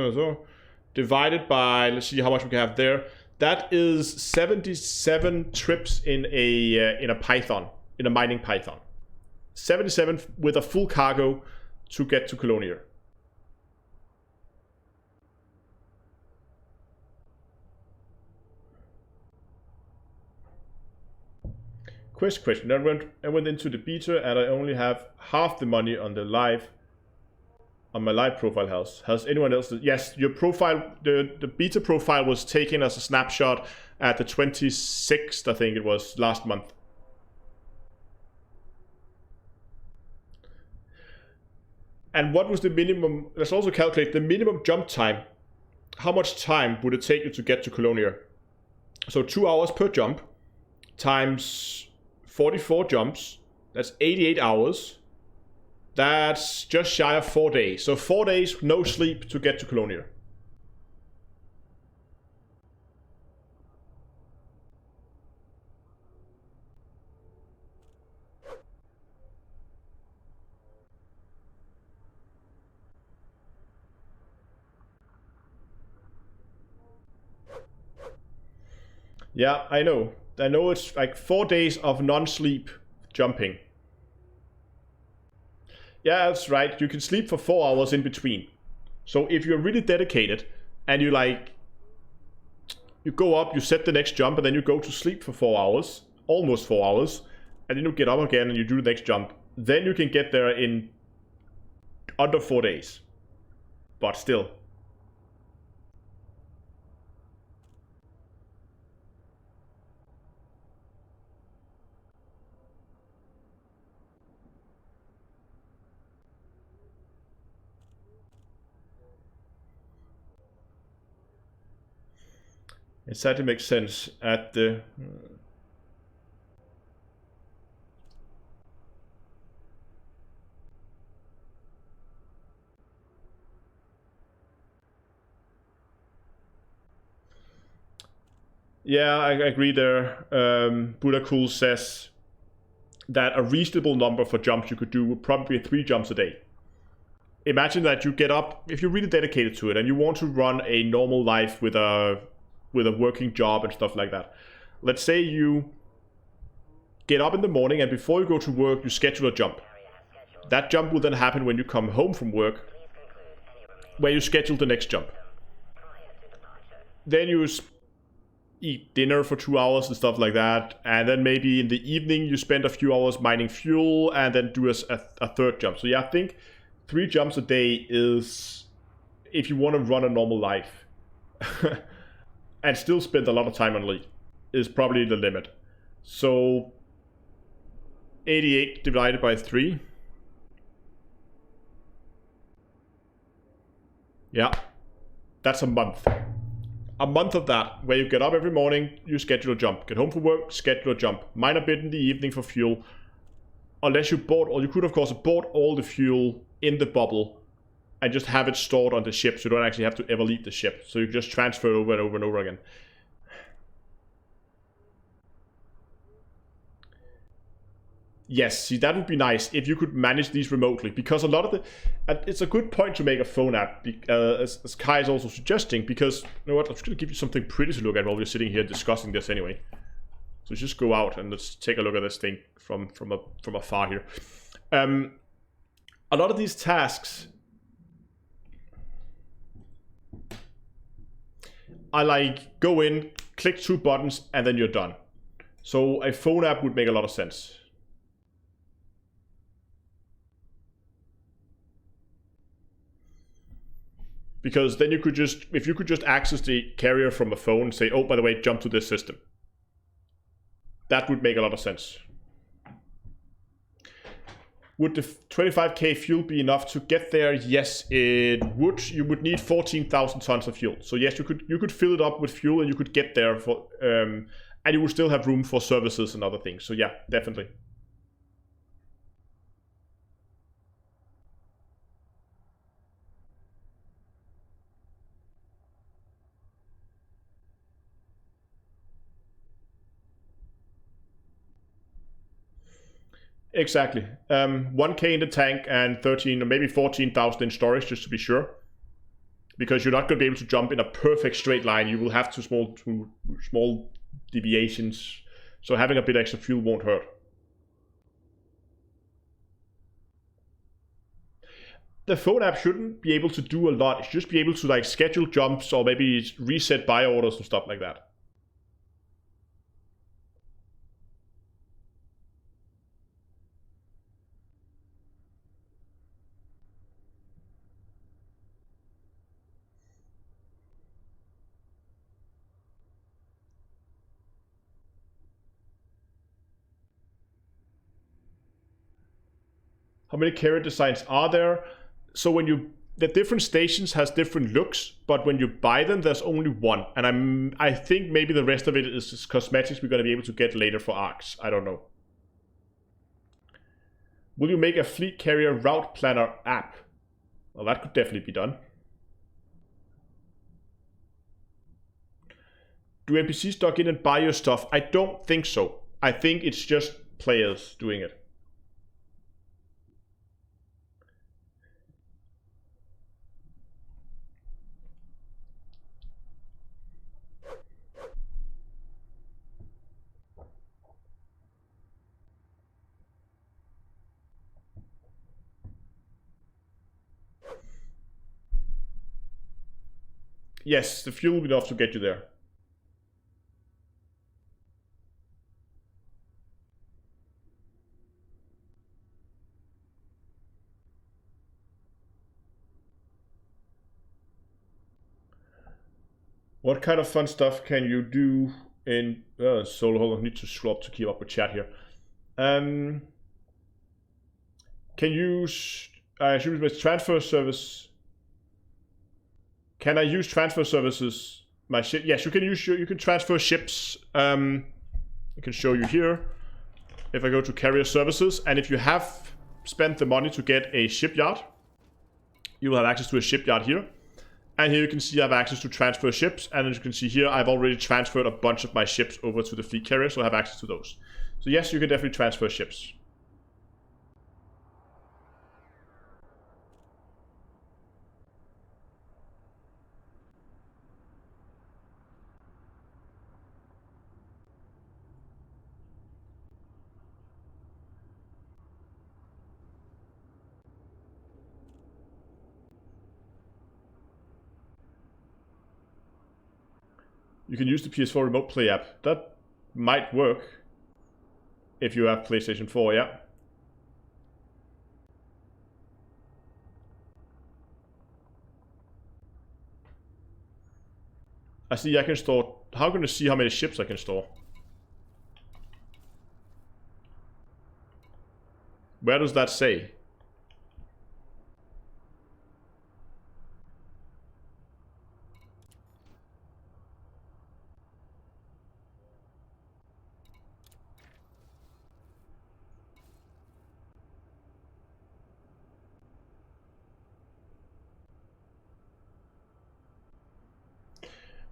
divided by, let's see how much we can have there. That is 77 trips in a Python, in a mining Python. 77 with a full cargo to get to Colonia. Question. I went into the beta and I only have half the money on the live. On my live profile house. Has anyone else? Yes, your profile, the beta profile was taken as a snapshot at the 26th, I think it was, last month. And what was the minimum? Let's also calculate the minimum jump time. How much time would it take you to get to Colonia? So 2 hours per jump times 44 jumps. That's 88 hours. That's just shy of 4 days. So 4 days, no sleep to get to Colonia. Yeah, I know. I know it's like 4 days of non-sleep jumping. Yeah, that's right. You can sleep for 4 hours in between. So if you're really dedicated and you go up, you set the next jump, and then you go to sleep for 4 hours, almost 4 hours, and then you get up again and you do the next jump, then you can get there in under 4 days. But still. It certainly makes sense at the... Yeah, I agree there. Buddha Cool says that a reasonable number for jumps you could do would probably be 3 jumps a day. Imagine that you get up, if you're really dedicated to it, and you want to run a normal life with a working job and stuff like that. Let's say you get up in the morning and before you go to work, you schedule a jump. That jump will then happen when you come home from work, where you schedule the next jump. Then you eat dinner for 2 hours and stuff like that, and then maybe in the evening you spend a few hours mining fuel and then do a third jump. So yeah, I think 3 jumps a day is, if you want to run a normal life, and still spend a lot of time on League, is probably the limit. So 88 divided by 3. Yeah, that's a month. A month of that, where you get up every morning, you schedule a jump. Get home from work, schedule a jump. Mine a bit in the evening for fuel. Unless you bought, or you could of course have bought all the fuel in the bubble and just have it stored on the ship, so you don't actually have to ever leave the ship. So you just transfer it over and over and over again. Yes, see, that would be nice if you could manage these remotely, because a lot of the... it's a good point to make a phone app, as Kai is also suggesting, because, you know what, I'm just going to give you something pretty to look at while we're sitting here discussing this anyway. So just go out and let's take a look at this thing from afar here. A lot of these tasks... I like go in, click 2 buttons, and then you're done. So a phone app would make a lot of sense. Because then you could just, if you could just access the carrier from a phone and say, oh, by the way, jump to this system. That would make a lot of sense. Would the 25k fuel be enough to get there? Yes, it would. You would need 14,000 tons of fuel. So yes, you could fill it up with fuel and you could get there for, and you would still have room for services and other things. So yeah, definitely. Exactly. 1k in the tank and 13 or maybe 14,000 in storage, just to be sure. Because you're not going to be able to jump in a perfect straight line. You will have small deviations. So having a bit extra fuel won't hurt. The phone app shouldn't be able to do a lot. It should just be able to like schedule jumps or maybe reset buy orders and stuff like that. How many carrier designs are there? So when the different stations has different looks, but when you buy them, there's only one. And I think maybe the rest of it is cosmetics we're going to be able to get later for ARCs. I don't know. Will you make a fleet carrier route planner app? Well, that could definitely be done. Do NPCs log in and buy your stuff? I don't think so. I think it's just players doing it. Yes, the fuel will be enough to get you there. What kind of fun stuff can you do in solo? Hold on, I need to scroll up to keep up with chat here. Can use should with transfer service. Can I use transfer services? My ship? Yes, you can use. You can transfer ships. I can show you here. If I go to carrier services, and if you have spent the money to get a shipyard, you will have access to a shipyard here. And here you can see I have access to transfer ships. And as you can see here, I've already transferred a bunch of my ships over to the fleet carrier, so I have access to those. So yes, you can definitely transfer ships. You can use the PS4 Remote Play app. That might work if you have PlayStation 4, yeah. I see I can store... How can I see how many ships I can store? Where does that say?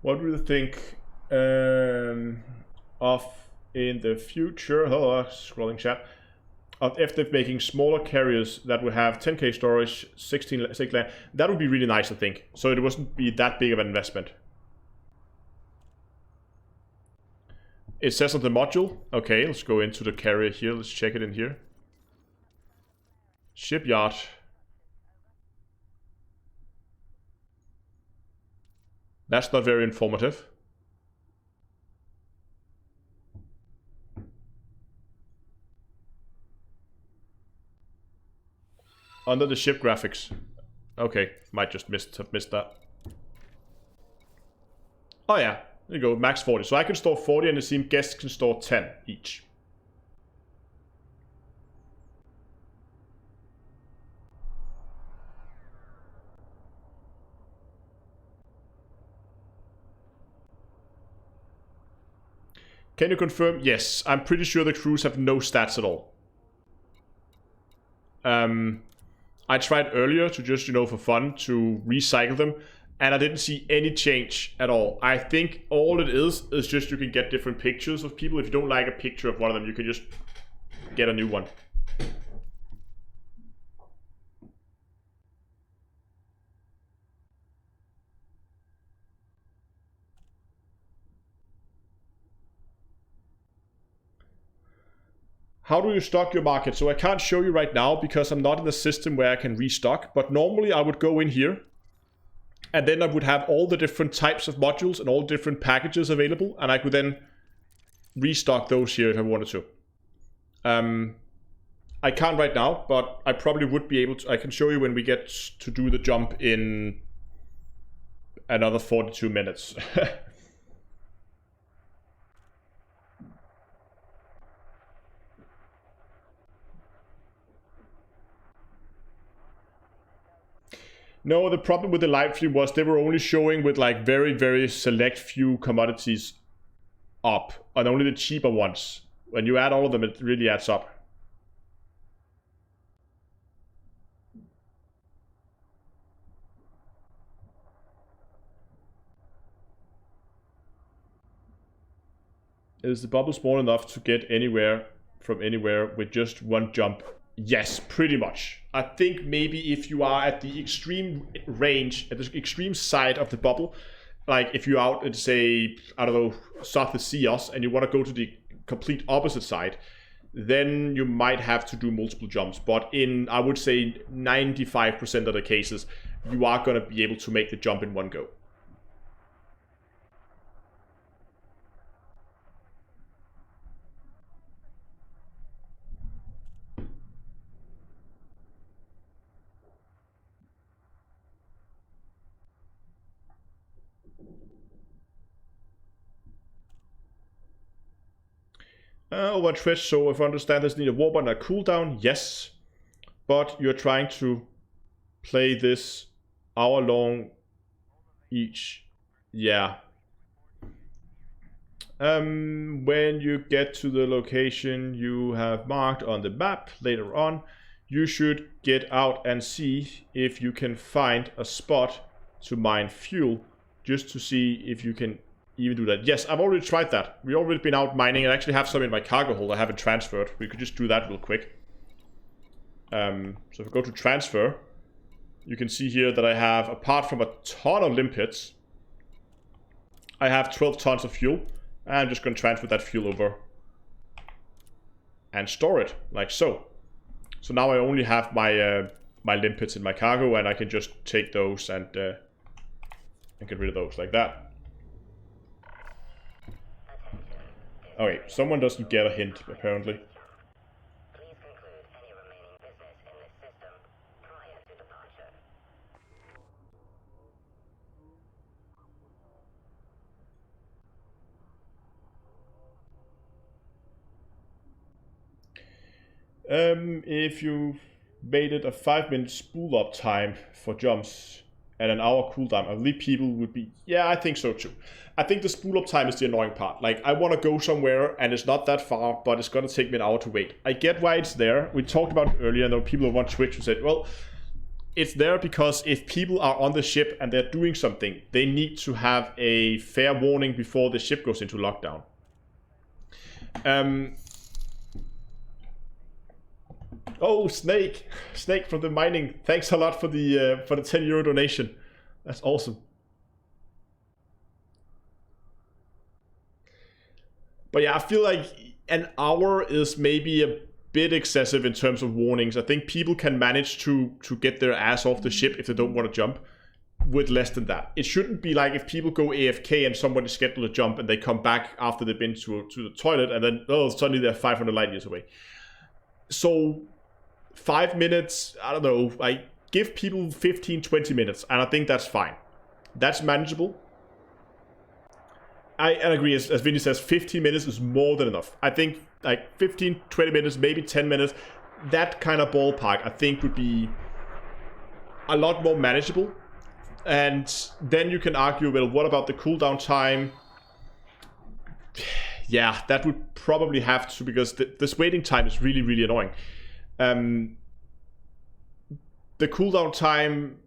What do you think of in the future? Oh, scrolling chat. Of if they're making smaller carriers that would have 10k storage, 16 SecretLab, that would be really nice, I think. So it wouldn't be that big of an investment. It says on the module. Okay, let's go into the carrier here. Let's check it in here. Shipyard. That's not very informative. Under the ship graphics. Okay, might just have missed that. Oh yeah, there you go, max 40. So I can store 40 and it seems guests can store 10 each. Can you confirm? Yes, I'm pretty sure the crews have no stats at all. I tried earlier to just, for fun, to recycle them, and I didn't see any change at all. I think all it is just you can get different pictures of people. If you don't like a picture of one of them, you can just get a new one. How do you stock your market? So I can't show you right now because I'm not in a system where I can restock, but normally I would go in here and then I would have all the different types of modules and all different packages available, and I could then restock those here if I wanted to. I can't right now, but I probably would be able to. I can show you when we get to do the jump in another 42 minutes. No, the problem with the live stream was they were only showing with like very, very select few commodities up, and only the cheaper ones. When you add all of them, it really adds up. Is the bubble small enough to get anywhere from anywhere with just one jump? Yes, pretty much. I think maybe if you are at the extreme range, at the extreme side of the bubble, like if you're out at, say, I don't know, south of Seos, and you want to go to the complete opposite side, then you might have to do multiple jumps. But in, I would say, 95% of the cases, you are going to be able to make the jump in one go. Over Twitch, so if I understand this, need a warp and a cooldown, yes. But you're trying to play this hour long each. Yeah. When you get to the location you have marked on the map later on, you should get out and see if you can find a spot to mine fuel, just to see if you can even do that. Yes, I've already tried that. We've already been out mining. I actually have some in my cargo hold I haven't transferred. We could just do that real quick. So if we go to transfer, you can see here that I have, apart from a ton of limpets, I have 12 tons of fuel. I'm just going to transfer that fuel over and store it, like so. So now I only have my my limpets in my cargo, and I can just take those and get rid of those, like that. Okay, someone doesn't get a hint, apparently. Please conclude any remaining business in this system prior to departure. If you made it a 5-minute spool up time for jumps and an hour cooldown, I believe people would be... Yeah, I think so too. I think the spool up time is the annoying part. Like, I want to go somewhere and it's not that far, but it's going to take me an hour to wait. I get why it's there. We talked about it earlier, and there were people over on Twitch who said, well, it's there because if people are on the ship and they're doing something, they need to have a fair warning before the ship goes into lockdown. Oh, Snake from the mining. Thanks a lot for the €10 donation. That's awesome. But yeah, I feel like an hour is maybe a bit excessive in terms of warnings. I think people can manage to get their ass off the ship if they don't want to jump with less than that. It shouldn't be like if people go AFK and somebody scheduled a jump and they come back after they've been to the toilet and then, oh, suddenly they're 500 light years away. So 5 minutes, I don't know, give people 15-20 minutes, and I think that's fine. That's manageable. I agree, as Vinny says, 15 minutes is more than enough. I think like 15-20 minutes, maybe 10 minutes, that kind of ballpark I think would be a lot more manageable. And then you can argue, well, what about the cooldown time? Yeah, that would probably have to, because this waiting time is really, really annoying. The cooldown time,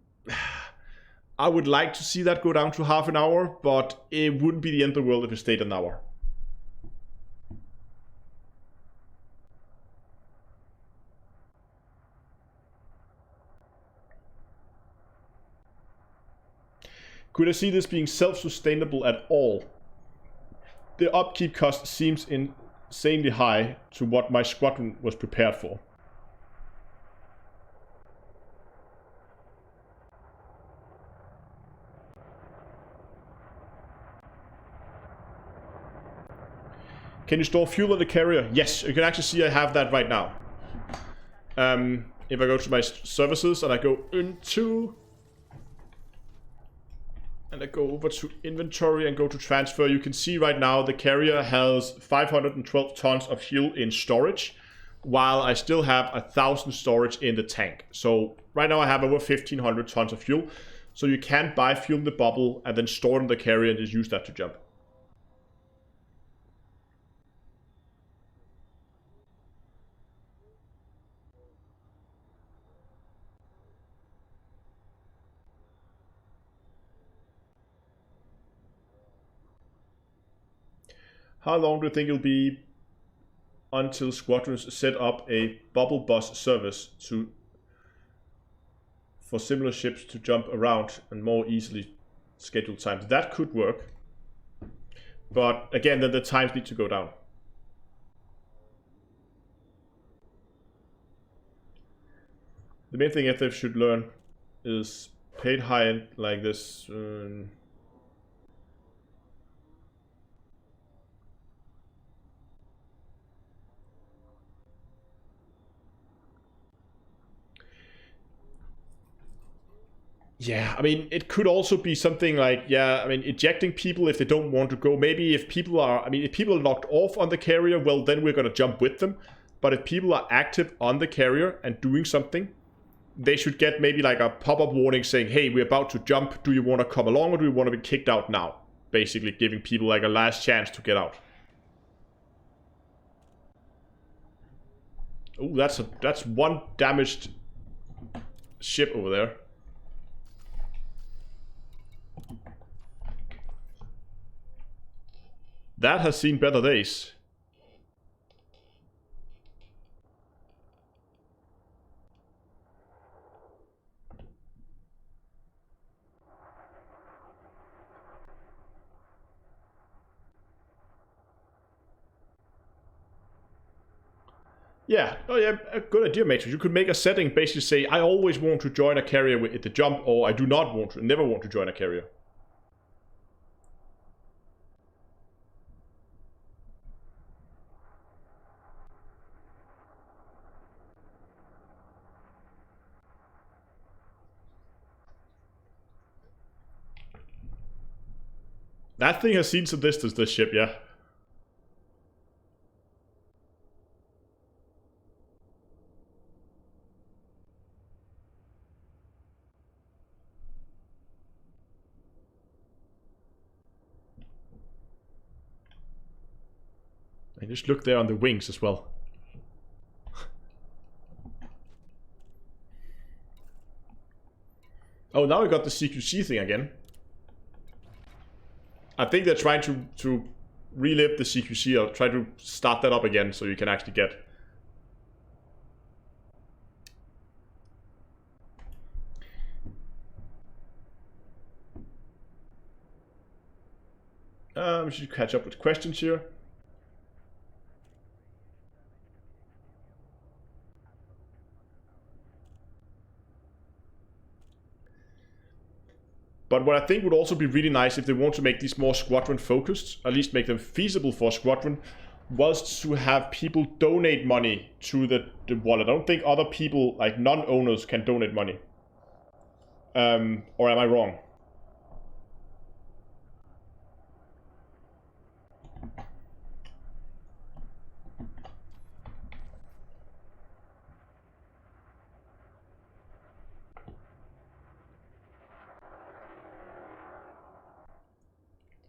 I would like to see that go down to half an hour, but it wouldn't be the end of the world if it stayed an hour. Could I see this being self-sustainable at all? The upkeep cost seems insanely high to what my squadron was prepared for. Can you store fuel on the carrier? Yes, you can actually see I have that right now. If I go to my services and I go into... and I go over to inventory and go to transfer, you can see right now the carrier has 512 tons of fuel in storage, while I still have 1,000 storage in the tank. So right now I have over 1,500 tons of fuel. So you can buy fuel in the bubble and then store it in the carrier and just use that to jump. How long do you think it'll be until squadrons set up a bubble bus service for similar ships to jump around and more easily scheduled times? That could work, but again, then the times need to go down. The main thing FF should learn is paid high-end like this. Yeah, I mean, it could also be something like, yeah, I mean, ejecting people if they don't want to go. Maybe if people are, I mean, if people are locked off on the carrier, well, then we're going to jump with them. But if people are active on the carrier and doing something, they should get maybe like a pop-up warning saying, hey, we're about to jump. Do you want to come along or do you want to be kicked out now? Basically giving people like a last chance to get out. Oh, that's one damaged ship over there. That has seen better days. Yeah, oh yeah, a good idea, Matrix. You could make a setting, basically say, I always want to join a carrier at the jump, or I do not want to, never want to join a carrier. That thing has seen some distance, this ship, yeah. And just look there on the wings as well. Oh, now we got the CQC thing again. I think they're trying to relive the CQC or try to start that up again so you can actually get... we should catch up with questions here. But what I think would also be really nice if they want to make these more squadron focused, at least make them feasible for a squadron, was to have people donate money to the wallet. I don't think other people, like non-owners, can donate money. Or am I wrong?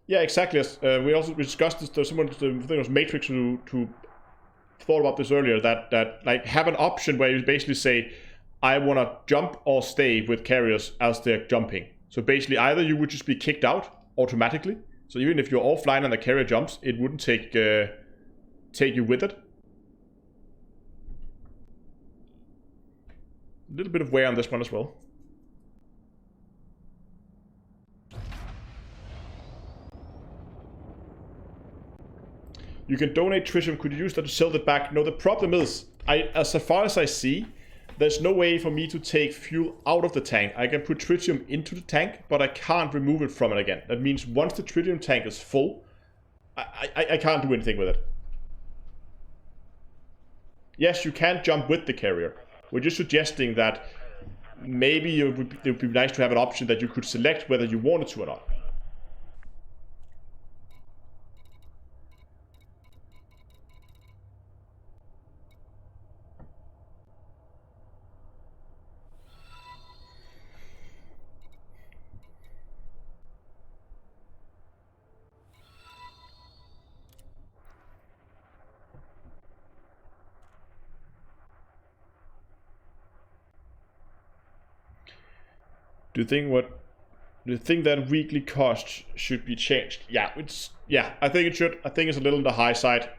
Yeah, exactly. We also discussed this. There's someone, I think it was Matrix, who thought about this earlier. That like have an option where you basically say, I want to jump or stay with carriers as they're jumping. So basically, either you would just be kicked out automatically. So even if you're offline and the carrier jumps, it wouldn't take you with it. A little bit of wear on this one as well. You can donate tritium. Could you use that to sell it back? No, the problem is, as far as I see, there's no way for me to take fuel out of the tank. I can put tritium into the tank, but I can't remove it from it again. That means once the tritium tank is full, I can't do anything with it. Yes, you can jump with the carrier. We're just suggesting that maybe it would be nice to have an option that you could select whether you wanted to or not. Do you think that weekly cost should be changed? Yeah, I think it should. I think it's a little on the high side.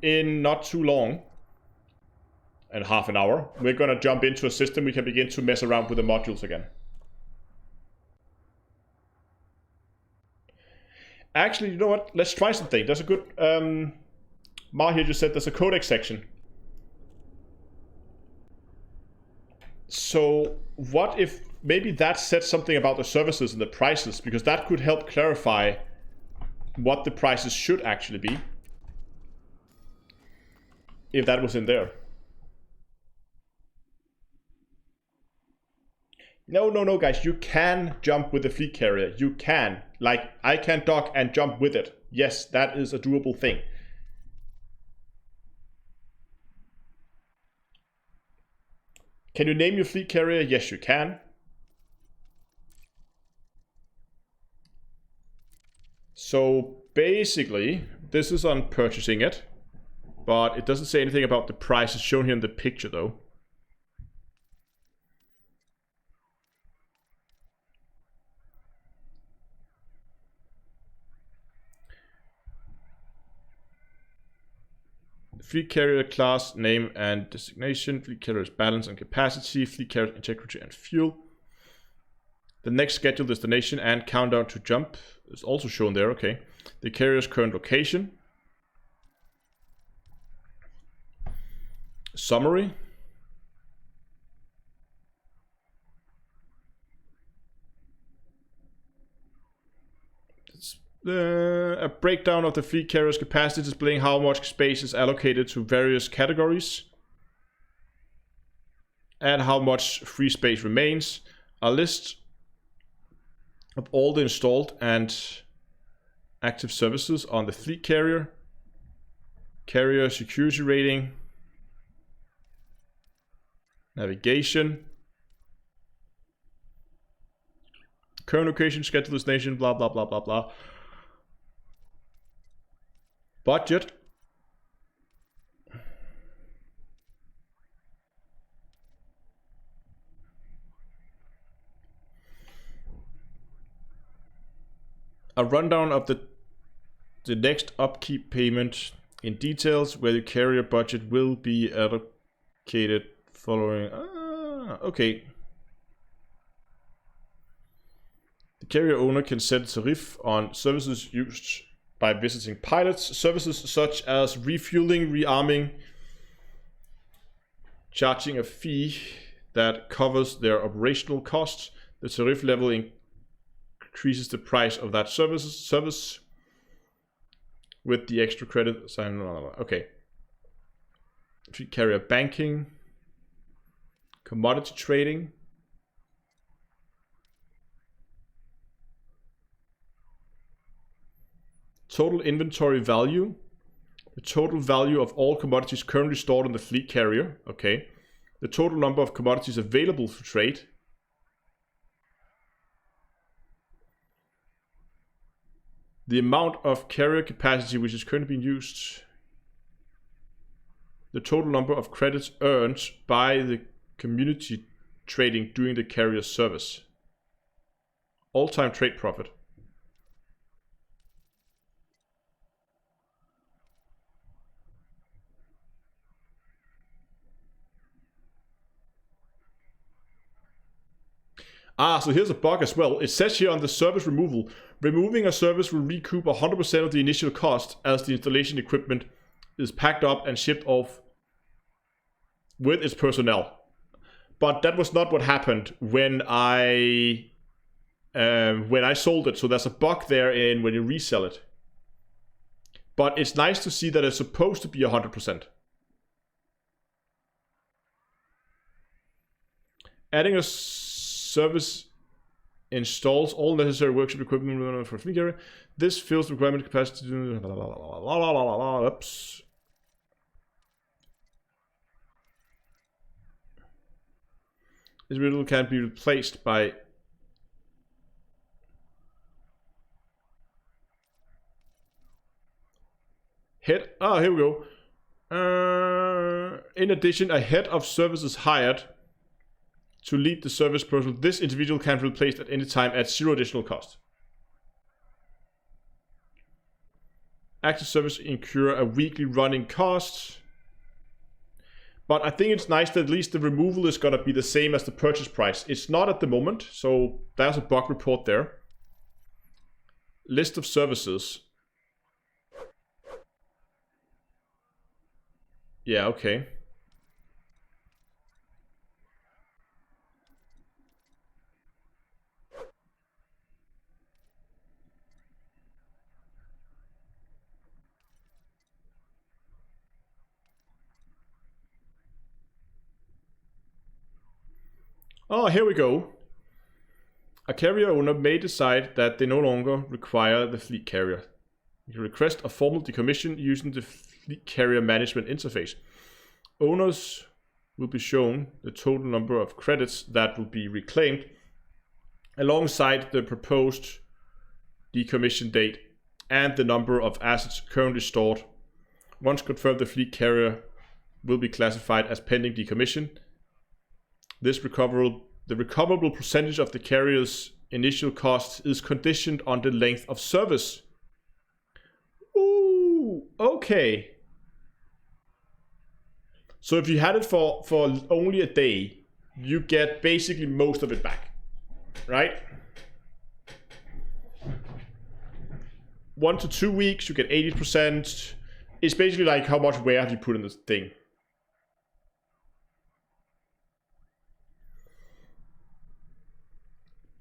In not too long, in half an hour, we're gonna jump into a system we can begin to mess around with the modules again. Actually, you know what? Let's try something. There's a good Mar here just said there's a codex section. So what if maybe that said something about the services and the prices, because that could help clarify what the prices should actually be if that was in there. No, guys, you can jump with the fleet carrier. You can. Like, I can dock and jump with it. Yes, that is a doable thing. Can you name your fleet carrier? Yes, you can. So basically, this is on purchasing it, but it doesn't say anything about the price. It's shown here in the picture though. Fleet carrier class, name and designation, fleet carrier's balance and capacity, fleet carrier's integrity and fuel. The next scheduled destination and countdown to jump is also shown there, okay. The carrier's current location. Summary. A breakdown of the fleet carrier's capacity, displaying how much space is allocated to various categories and how much free space remains. A list of all the installed and active services on the fleet carrier. Carrier security rating. Navigation. Current location, scheduled destination, blah, blah, blah, blah, blah. Budget. A rundown of the next upkeep payment in details, where the carrier budget will be allocated following. Okay. The carrier owner can set a tariff on services used by visiting pilots. Services such as refueling, rearming, charging a fee that covers their operational costs. The tariff level increases the price of that service with the extra credit. Okay. Fleet carrier banking, commodity trading, total inventory value, the total value of all commodities currently stored on the fleet carrier, okay, the total number of commodities available for trade, the amount of carrier capacity which is currently being used, the total number of credits earned by the community trading during the carrier's service, all-time trade profit. So here's a bug as well. It says here on the service removal, removing a service will recoup 100% of the initial cost as the installation equipment is packed up and shipped off with its personnel. But that was not what happened when I sold it. So there's a bug there in when you resell it. But it's nice to see that it's supposed to be 100%. Adding a service installs all necessary workshop equipment for fleet carrier. This fills the requirement capacity. Oops. This riddle can be replaced by head. Here we go. In addition, a head of service is hired to lead the service personnel. This individual can be replaced at any time at 0 additional cost. Active service incur a weekly running cost. But I think it's nice that at least the removal is going to be the same as the purchase price. It's not at the moment, so there's a bug report there. List of services. Yeah, okay. Oh, here we go. A carrier owner may decide that they no longer require the fleet carrier. You can request a formal decommission using the fleet carrier management interface. Owners will be shown the total number of credits that will be reclaimed alongside the proposed decommission date and the number of assets currently stored. Once confirmed, the fleet carrier will be classified as pending decommission. The recoverable percentage of the carrier's initial cost is conditioned on the length of service. Ooh, okay. So if you had it for only a day, you get basically most of it back, right? 1 to 2 weeks, you get 80%. It's basically like how much wear have you put in this thing.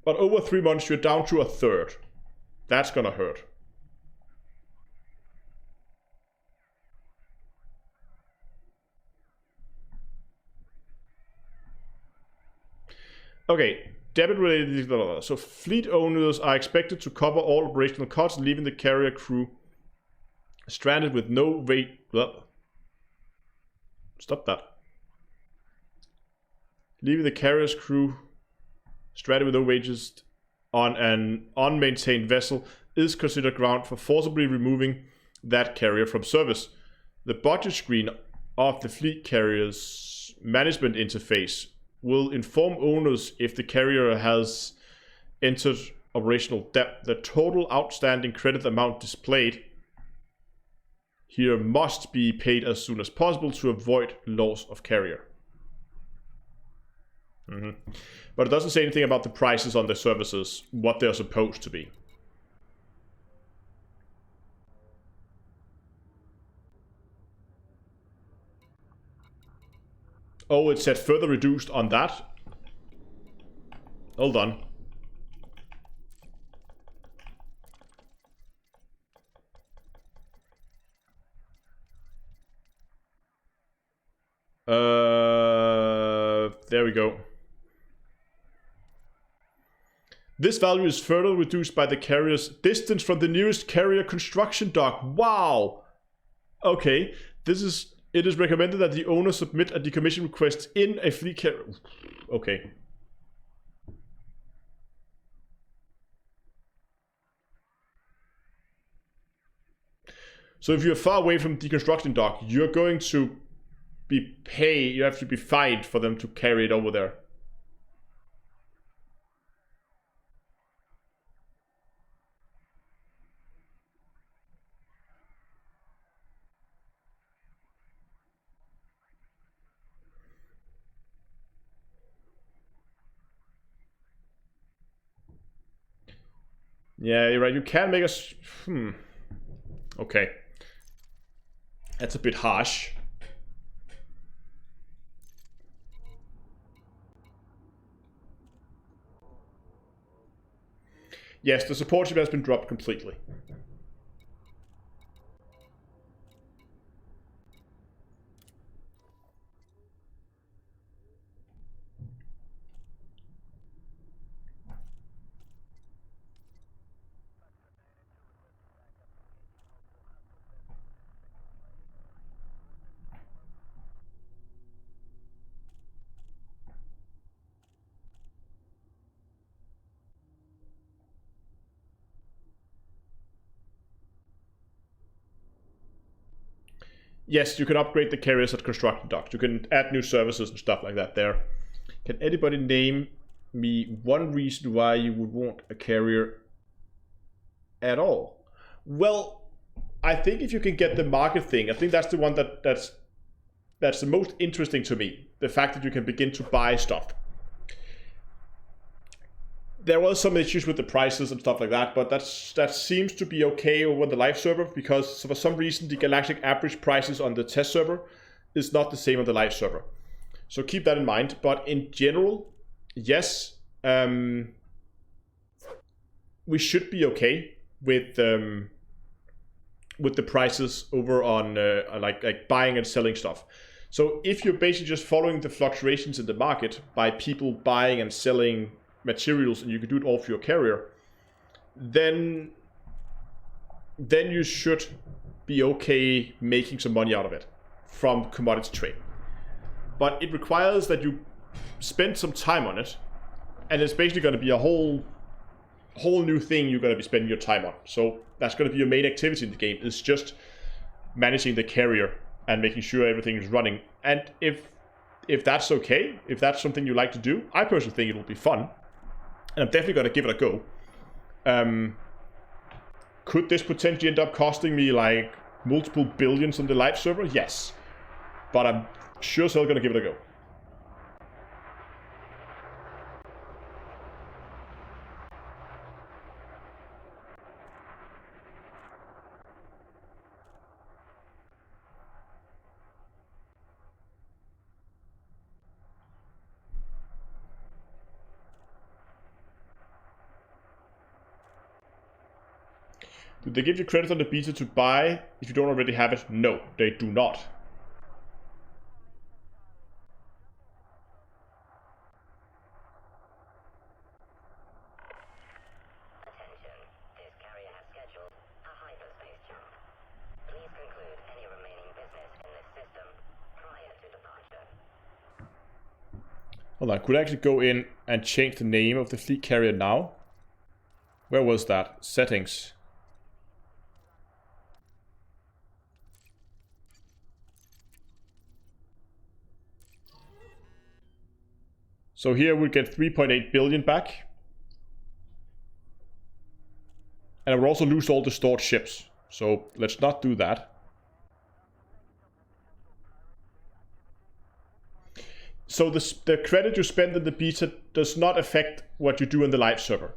But over 3 months, you're down to a third. That's gonna hurt. Okay, debit related. So fleet owners are expected to cover all operational costs, leaving the carrier crew stranded with no weight. Stop that. Leaving the carrier's crew stranded with no wages on an unmaintained vessel is considered ground for forcibly removing that carrier from service. The budget screen of the fleet carrier's management interface will inform owners if the carrier has entered operational debt. The total outstanding credit amount displayed here must be paid as soon as possible to avoid loss of carrier. But it doesn't say anything about the prices on the services, what they're supposed to be. Oh, it said further reduced on that. Hold on. There we go. This value is further reduced by the carrier's distance from the nearest carrier construction dock. Wow! Okay, it is recommended that the owner submit a decommission request in a fleet carrier. Okay. So if you're far away from deconstruction dock, you're going to you have to be fined for them to carry it over there. Yeah, you're right. You can make us. Okay. That's a bit harsh. Yes, the support ship has been dropped completely. Yes, you can upgrade the carriers at construction docks. You can add new services and stuff like that there. Can anybody name me one reason why you would want a carrier at all? Well, I think if you can get the market thing, I think that's the one that's the most interesting to me. The fact that you can begin to buy stuff. There was some issues with the prices and stuff like that, but that seems to be okay over the live server, because for some reason the galactic average prices on the test server is not the same on the live server. So keep that in mind. But in general, yes, we should be okay with the prices over on like buying and selling stuff. So if you're basically just following the fluctuations in the market by people buying and selling materials, and you can do it all for your carrier, then you should be okay making some money out of it from commodity trade. But it requires that you spend some time on it, and it's basically going to be a whole new thing you're going to be spending your time on. So that's going to be your main activity in the game, is just managing the carrier and making sure everything is running. And if that's okay, if that's something you like to do, I personally think it will be fun. And I'm definitely going to give it a go. Could this potentially end up costing me like multiple billions on the live server? Yes. But I'm sure still going to give it a go. Do they give you credit on the beta to buy if you don't already have it? No, they do not. Attention, this carrier has scheduled a hyperspace jump. Please conclude any remaining business in this system prior to departure. Hold on, could I actually go in and change the name of the fleet carrier now? Where was that? Settings. So here we get 3.8 billion back. And I will also lose all the stored ships. So let's not do that. So the credit you spend in the beta does not affect what you do in the live server.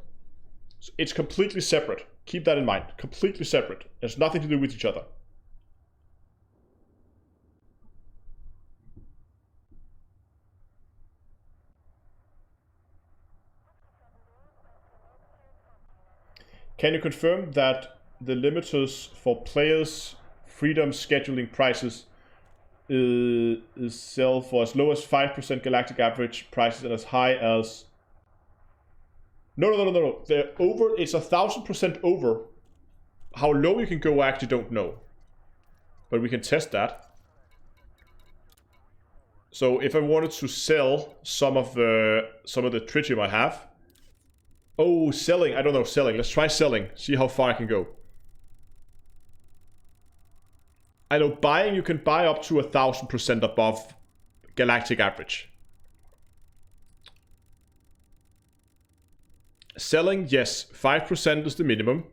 So it's completely separate. Keep that in mind. Completely separate. There's nothing to do with each other. Can you confirm that the limiters for players' freedom scheduling prices is sell for as low as 5% galactic average prices and as high as No. They're over. It's 1,000% over. How low you can go, I actually don't know. But we can test that. So if I wanted to sell some of the tritium I have. Oh, selling. I don't know, selling. Let's try selling. See how far I can go. I know buying, you can buy up to 1,000% above galactic average. Selling, yes, 5% is the minimum.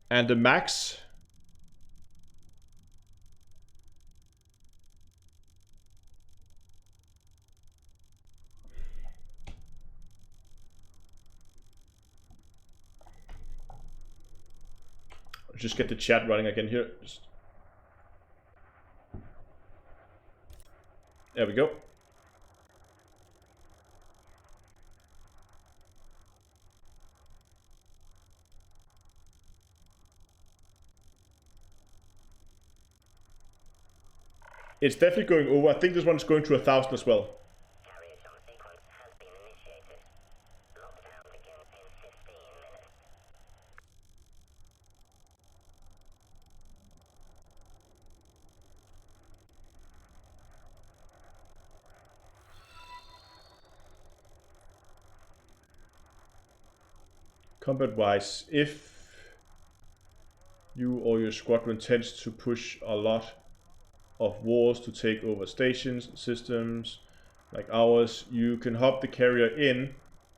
And the max... Just get the chat running again here. There we go. It's definitely going over. I think this one's going to 1,000 as well. Carrier jump sequence has been initiated. Lockdown begins in 15 minutes. Combat-wise, if you or your squadron tends to push a lot of wars to take over stations, systems like ours, you can hop the carrier in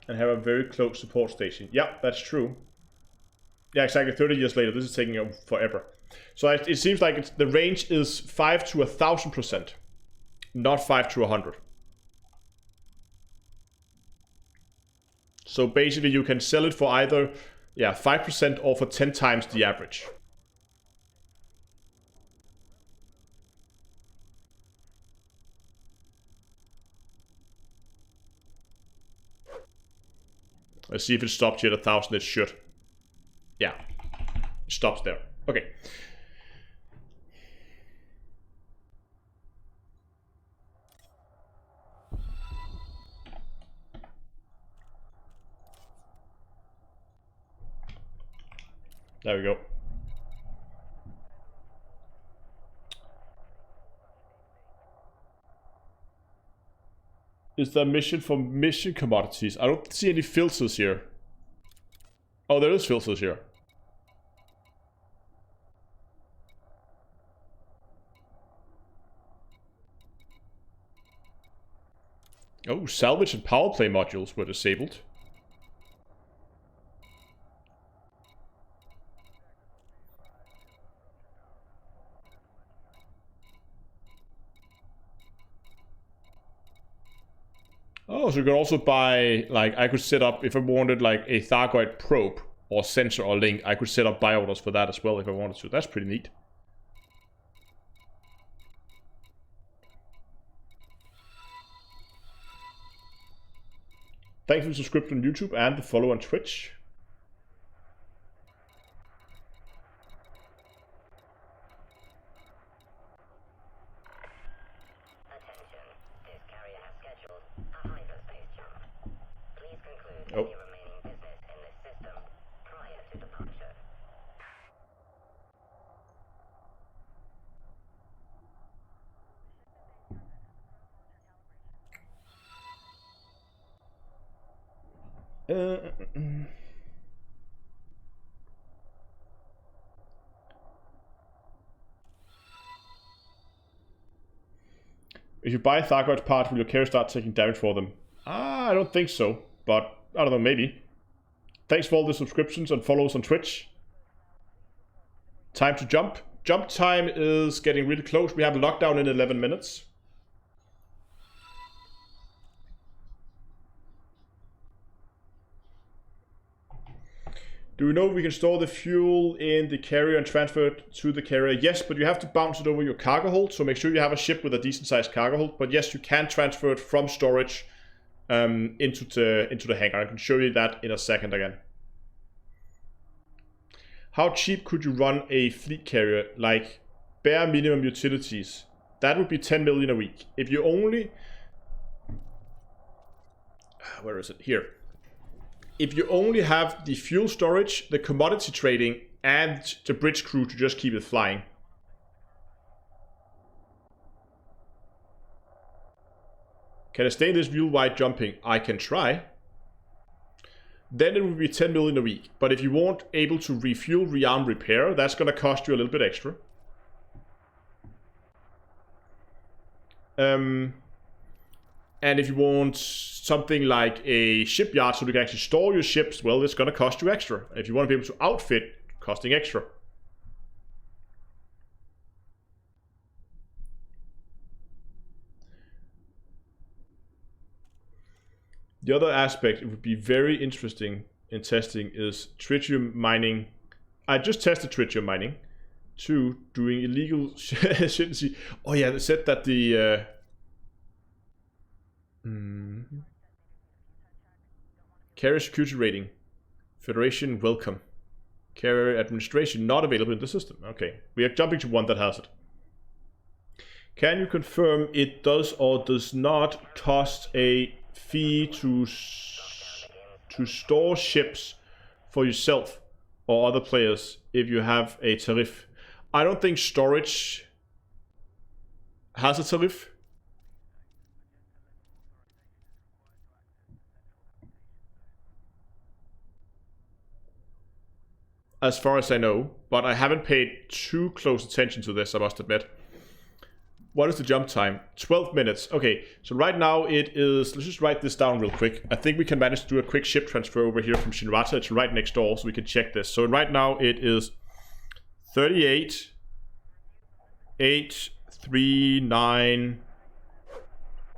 and have a very close support station. Yeah, that's true. Yeah, exactly. 30 years later, this is taking forever. So it seems like the range is 5 to 1,000%, not 5 to 100. So basically you can sell it for either 5% or for 10 times the average. Let's see if it stops here at 1,000. It should. Yeah, it stops there. Okay. There we go. Is there a mission for mission commodities? I don't see any filters here. Oh, there is filters here. Oh, salvage and power play modules were disabled. Oh, so you could also buy, like, I could set up, if I wanted, like, a Thargoid probe or sensor or link, I could set up buy orders for that as well if I wanted to. That's pretty neat. Thanks for the subscription on YouTube and the follow on Twitch. Attention, this carrier has scheduled a hyperspace jump. Please conclude Oh. any remaining business in this system prior to departure. If you buy Thargoid parts, will your carrier start taking damage for them? I don't think so, but I don't know, maybe. Thanks for all the subscriptions and follows on Twitch. Time to jump. Jump time is getting really close. We have lockdown in 11 minutes. Do we know we can store the fuel in the carrier and transfer it to the carrier? Yes, but you have to bounce it over your cargo hold, so make sure you have a ship with a decent sized cargo hold. But yes, you can transfer it from storage into the hangar. I can show you that in a second again. How cheap could you run a fleet carrier, like bare minimum utilities? That would be 10 million a week. If you only... where is it? Here. If you only have the fuel storage, the commodity trading, and the bridge crew to just keep it flying. Can I stay in this view while jumping? I can try. Then it will be 10 million a week. But if you weren't able to refuel, rearm, repair, that's going to cost you a little bit extra. And if you want something like a shipyard so you can actually store your ships, well, it's going to cost you extra. If you want to be able to outfit, costing extra. The other aspect it would be very interesting in testing is tritium mining. I just tested tritium mining. 2, doing illegal efficiency. Oh yeah, they said that the carrier security rating. Federation welcome. Carrier administration not available in the system. Okay, we are jumping to one that has it. Can you confirm it does or does not cost a fee to store ships for yourself or other players if you have a tariff? I don't think storage has a tariff. As far as I know, but I haven't paid too close attention to this, I must admit. What is the jump time? 12 minutes. Okay, so right now it is... Let's just write this down real quick. I think we can manage to do a quick ship transfer over here from Shinrata. It's right next door, so we can check this. So right now it is 38, 8, 3, 9,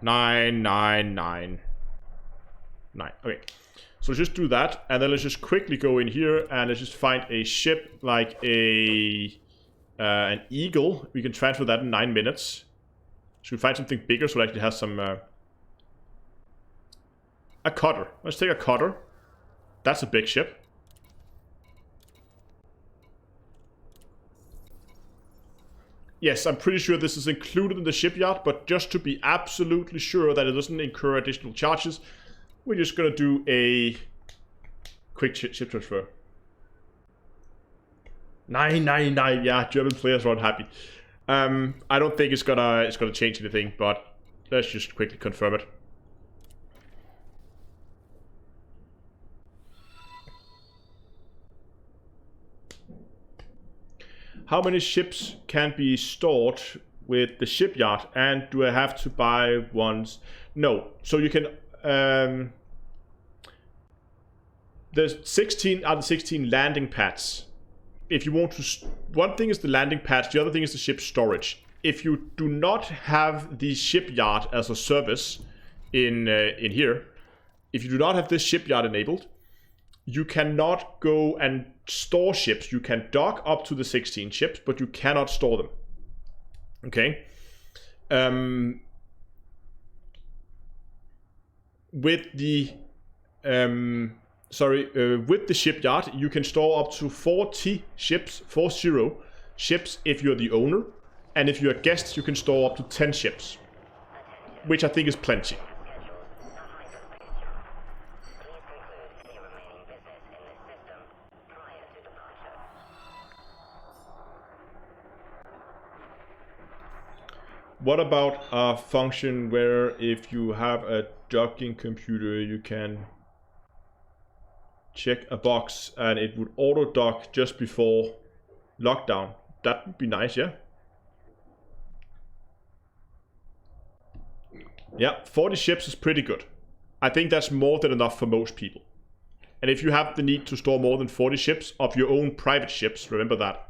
9, 9, 9, 9. Okay, so let's just do that, and then let's just quickly go in here and let's just find a ship like a... an eagle. We can transfer that in 9 minutes. Should we find something bigger so it actually has some... a cutter. Let's take a cutter. That's a big ship. Yes, I'm pretty sure this is included in the shipyard, but just to be absolutely sure that it doesn't incur additional charges, we're just going to do a quick ship transfer. 999, yeah, German players are unhappy. I don't think it's gonna change anything, but let's just quickly confirm it. How many ships can be stored with the shipyard, and do I have to buy ones? No, so you can. There's 16 out of 16 landing pads. If you want to, one thing is the landing pads, the other thing is the ship storage. If you do not have the shipyard as a service in here, if you do not have this shipyard enabled, you cannot go and store ships. You can dock up to the 16 ships, but you cannot store them. Okay. With the with the shipyard, you can store up to 40 ships, 40 ships if you're the owner, and if you're a guest, you can store up to 10 ships, which I think is plenty. What about a function where if you have a docking computer, you can check a box and it would auto dock just before lockdown? That would be nice, yeah? Yeah, 40 ships is pretty good. I think that's more than enough for most people. And if you have the need to store more than 40 ships of your own private ships, remember that.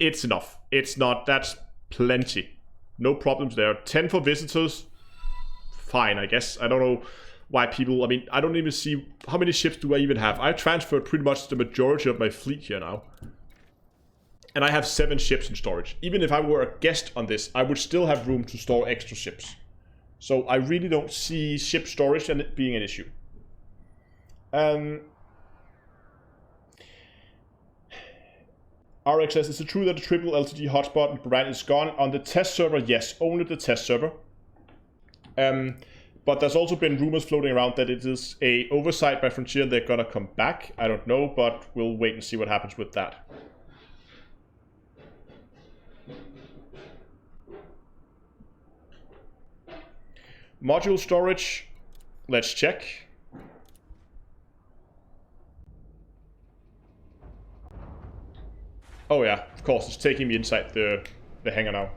It's enough. It's not, that's plenty. No problems there. 10 for visitors, fine, I guess. I don't know why people, I mean, I don't even see, how many ships do I even have? I've transferred pretty much the majority of my fleet here now. And I have 7 ships in storage. Even if I were a guest on this, I would still have room to store extra ships. So I really don't see ship storage and it being an issue. RX says, is it true that the triple LTD hotspot in Brand is gone? On the test server, yes, only the test server. But there's also been rumors floating around that it is a oversight by Frontier. They're gonna come back. I don't know, but we'll wait and see what happens with that. Module storage. Let's check. Oh yeah, of course, it's taking me inside the hangar now.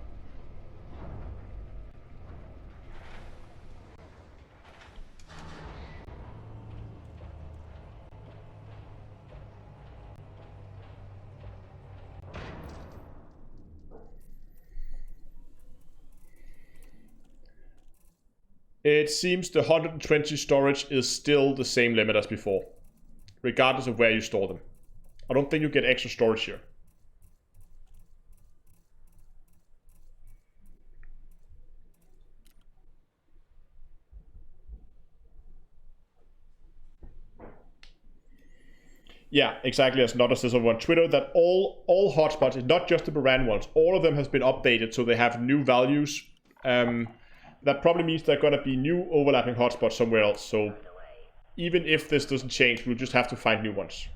It seems the 120 storage is still the same limit as before, regardless of where you store them. I don't think you get extra storage here. Yeah, exactly, as Notter says over on Twitter, that all hotspots, not just the Baran ones, all of them has been updated so they have new values. That probably means there are going to be new overlapping hotspots somewhere else, so even if this doesn't change, we'll just have to find new ones.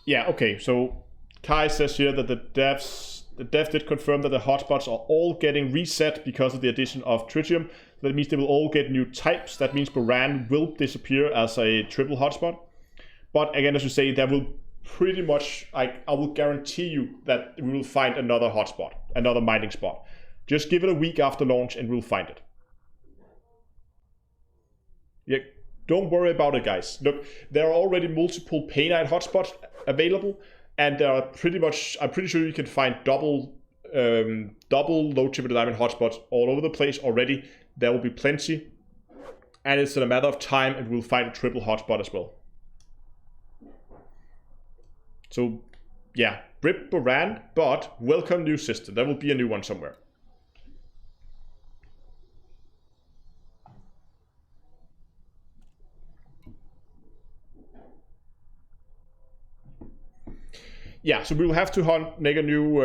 Yeah, okay, so Kai says here that the dev did confirm that the hotspots are all getting reset because of the addition of tritium. That means they will all get new types. That means Baran will disappear as a triple hotspot. But again, as you say, there will pretty much, I will guarantee you that we will find another hotspot, another mining spot. Just give it a week after launch and we'll find it. Yeah, don't worry about it, guys. Look, there are already multiple Painite hotspots available, and there are pretty much, I'm pretty sure you can find double low temperature diamond hotspots all over the place already. There will be plenty, and it's in a matter of time, and we'll find a triple hotspot as well. So, yeah, RIP Baran, but welcome new system. There will be a new one somewhere. Yeah, so we will have to make a new...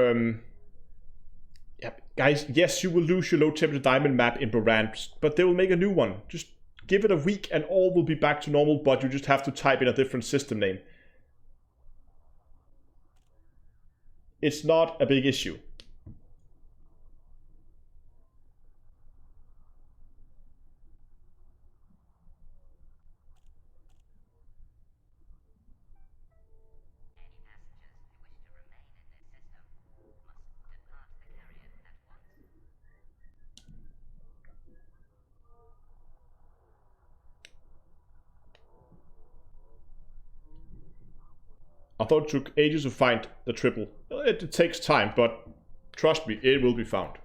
yeah, guys, yes, you will lose your low temperature diamond map in Baran, but they will make a new one. Just give it a week and all will be back to normal, but you just have to type in a different system name. It's not a big issue. I thought it took ages to find the triple. It takes time, but trust me, it will be found.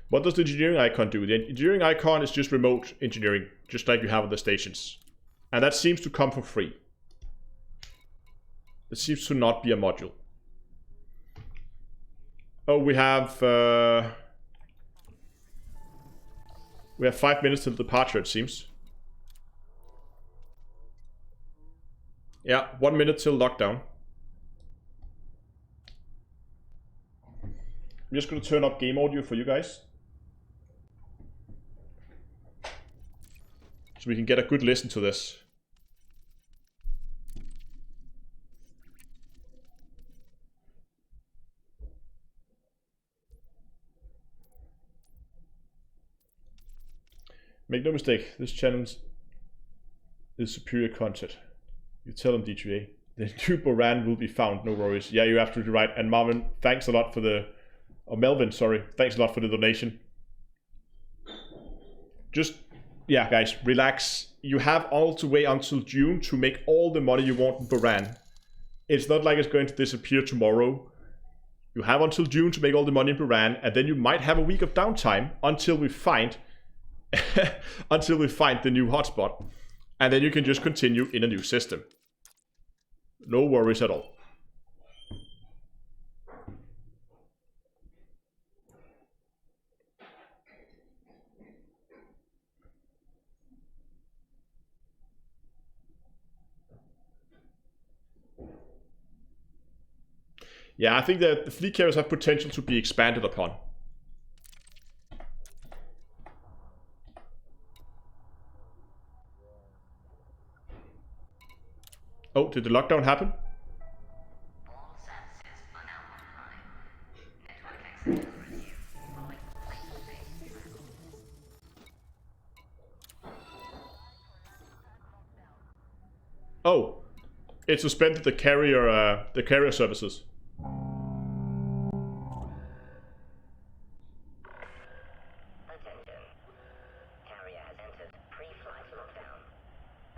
What does the engineering icon do? The engineering icon is just remote engineering, just like you have on the stations. And that seems to come for free. It seems to not be a module. Oh, we have 5 minutes till departure, it seems. Yeah, 1 minute till lockdown. I'm just going to turn up game audio for you guys, so we can get a good listen to this. Make no mistake, this challenge is superior content. You tell them, D3A. The new Baran will be found, no worries. Yeah, you're absolutely right. And Marvin, thanks a lot for the... Or Melvin, sorry. Thanks a lot for the donation. Just yeah, guys, relax. You have all to wait until June to make all the money you want in Buran. It's not like it's going to disappear tomorrow. You have until June to make all the money in Buran, and then you might have a week of downtime until we find the new hotspot, and then you can just continue in a new system. No worries at all. Yeah, I think that the fleet carriers have potential to be expanded upon. Oh, did the lockdown happen? All services are now online. Network access will resume following face-to-face travel. Oh, it suspended the carrier services. Attention. Carrier has entered pre-flight lockdown.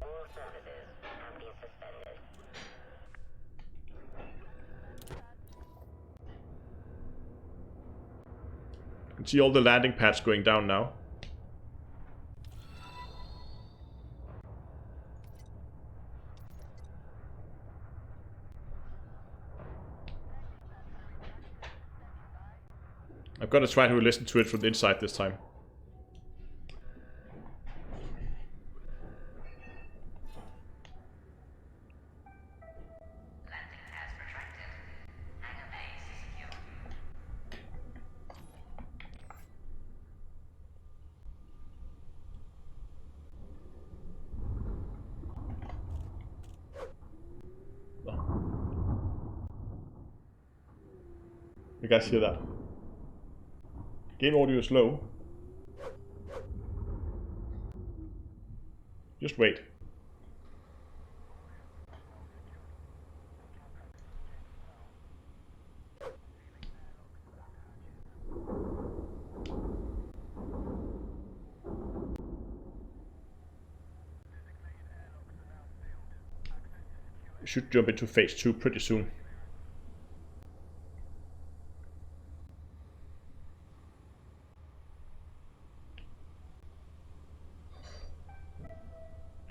All services have been suspended. You can see all the landing pads going down now. I'm gonna try to listen to it from the inside this time. Landing pads retracted. Hangar bay secure. You guys hear that? Game audio is low. Just wait. We should jump into phase 2 pretty soon.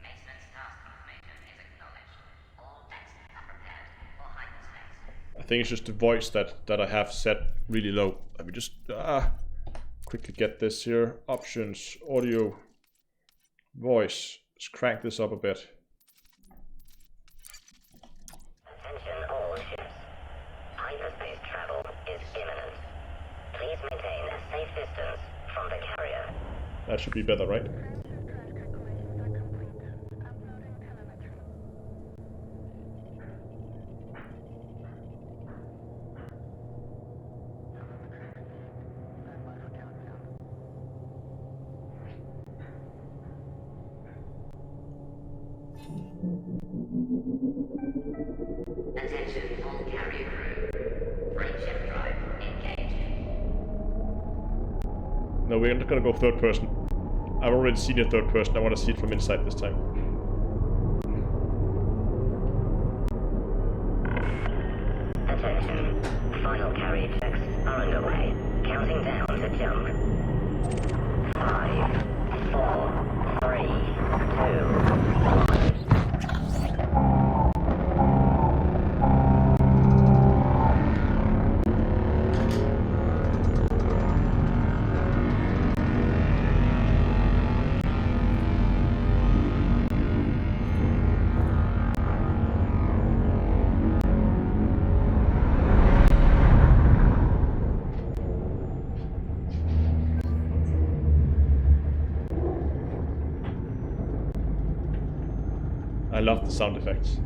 Maintenance task information is acknowledged. All decks are prepared for hyperspace. I think it's just the voice that I have set really low. Let me just quickly get this here. Options, audio, voice. Let's crank this up a bit. Attention all ships. Hyperspace travel is imminent. Please maintain a safe distance from the carrier. That should be better, right? Attention all carrier crew. Frameshift drive engaged. No, we're not gonna go third person. I've already seen a third person. I want to see it from inside this time. Attention. Final carrier checks are underway. Counting down to jump. 5, 4, 3, 2, 1. I love the sound effects.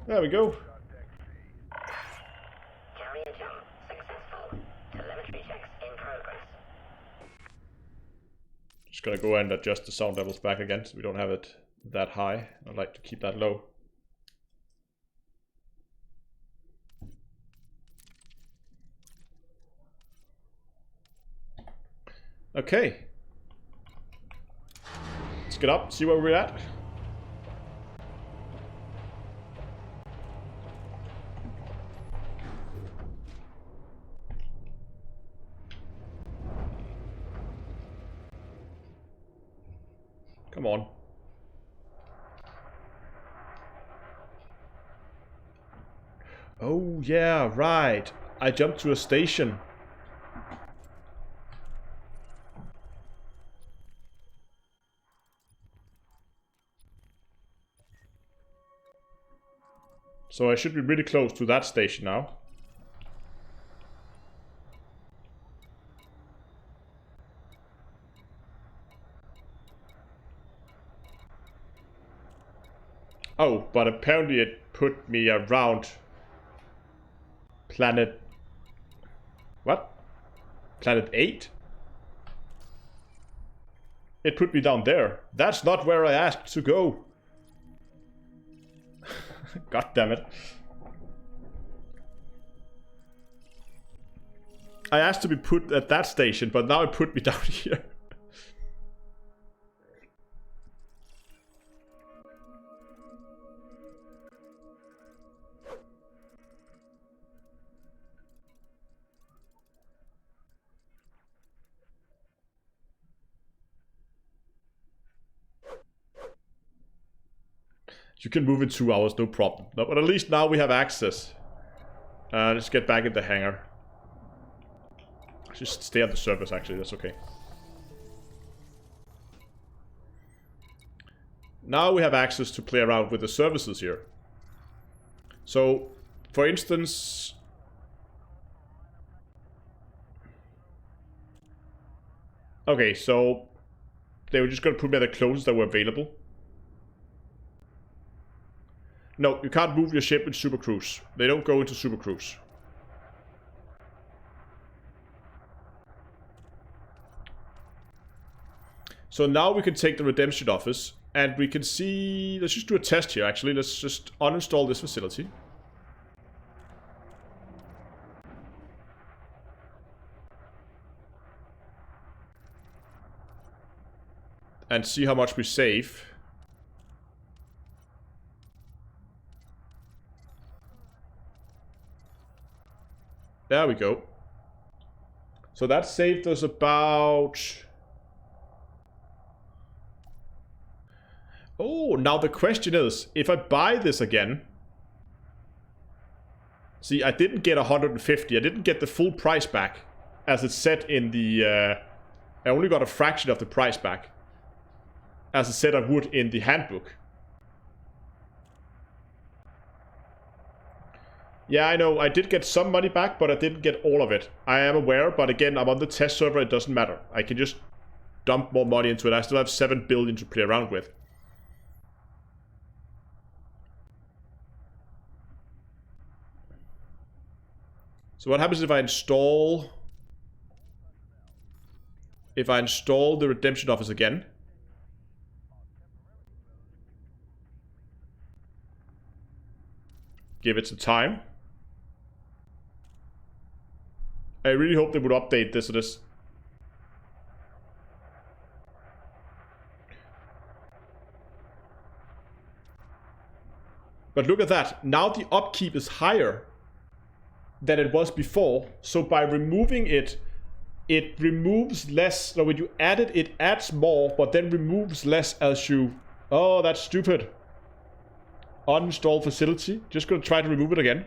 There we go. Carrier jump successful. Telemetry checks in progress. Just gonna go and adjust the sound levels back again so we don't have it that high. I'd like to keep that low. Okay. Let's get up, see where we're at. Come on. Oh, yeah, right. I jumped to a station. So I should be really close to that station now. Oh, but apparently it put me around planet... What? Planet 8? It put me down there. That's not where I asked to go. God damn it. I asked to be put at that station, but now it put me down here. You can move in 2 hours, no problem. No, but at least now we have access. Let's get back in the hangar. Just stay on the surface, actually, that's okay. Now we have access to play around with the services here. So, for instance... Okay, so... They were just going to put me at the closest that were available. No, you can't move your ship in Super Cruise. They don't go into Super Cruise. So now we can take the redemption office and we can see... Let's just do a test here, actually. Let's just uninstall this facility. And see how much we save. There we go. So that saved us about... Oh, now the question is, if I buy this again... See, I didn't get 150. I didn't get the full price back. As it said in the... I only got a fraction of the price back. As it said I would in the handbook. Yeah, I know, I did get some money back, but I didn't get all of it. I am aware, but again, I'm on the test server, it doesn't matter. I can just dump more money into it. I still have 7 billion to play around with. So what happens if I install... If I install the redemption office again? Give it some time. I really hope they would update this or this. But look at that. Now the upkeep is higher than it was before. So by removing it, it removes less. So when you add it, it adds more, but then removes less as you... Oh, that's stupid. Uninstall facility. Just gonna try to remove it again.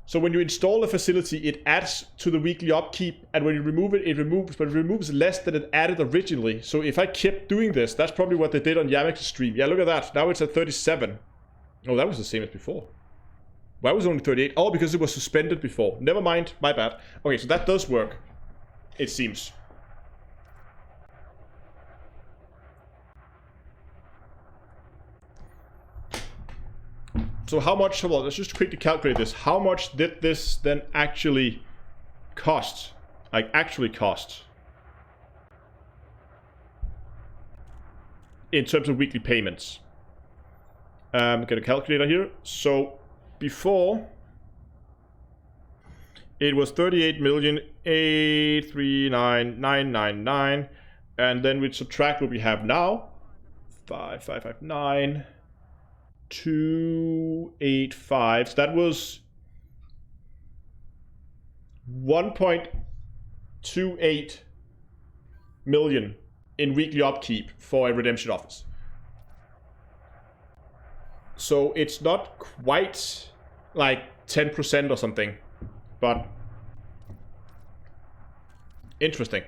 So when you install a facility, it adds to the weekly upkeep, and when you remove it, it removes, but it removes less than it added originally. So if I kept doing this, that's probably what they did on Yamex's stream. Yeah, look at that. Now it's at 37. Oh, that was the same as before. Why was it only 38? Oh, because it was suspended before. Never mind, my bad. Okay, so that does work. It seems. So how much, hold on, let's just quickly calculate this. How much did this then actually cost? Like, actually cost? In terms of weekly payments. Get a calculator here. So, before, it was 38,839,999. And then we subtract what we have now. 5,559. 285. So that was 1.28 million in weekly upkeep for a redemption office. So it's not quite like 10% or something, but interesting.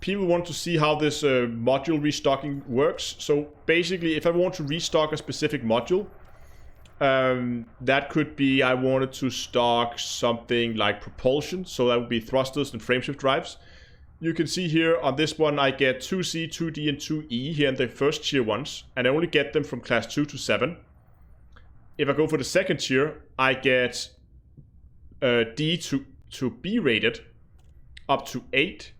People want to see how this module restocking works. So basically, if I want to restock a specific module, that could be I wanted to stock something like propulsion. So that would be thrusters and frameshift drives. You can see here on this one, I get 2C, 2D, and 2E here in the first tier ones. And I only get them from class 2 to 7. If I go for the second tier, I get D to B rated up to 8.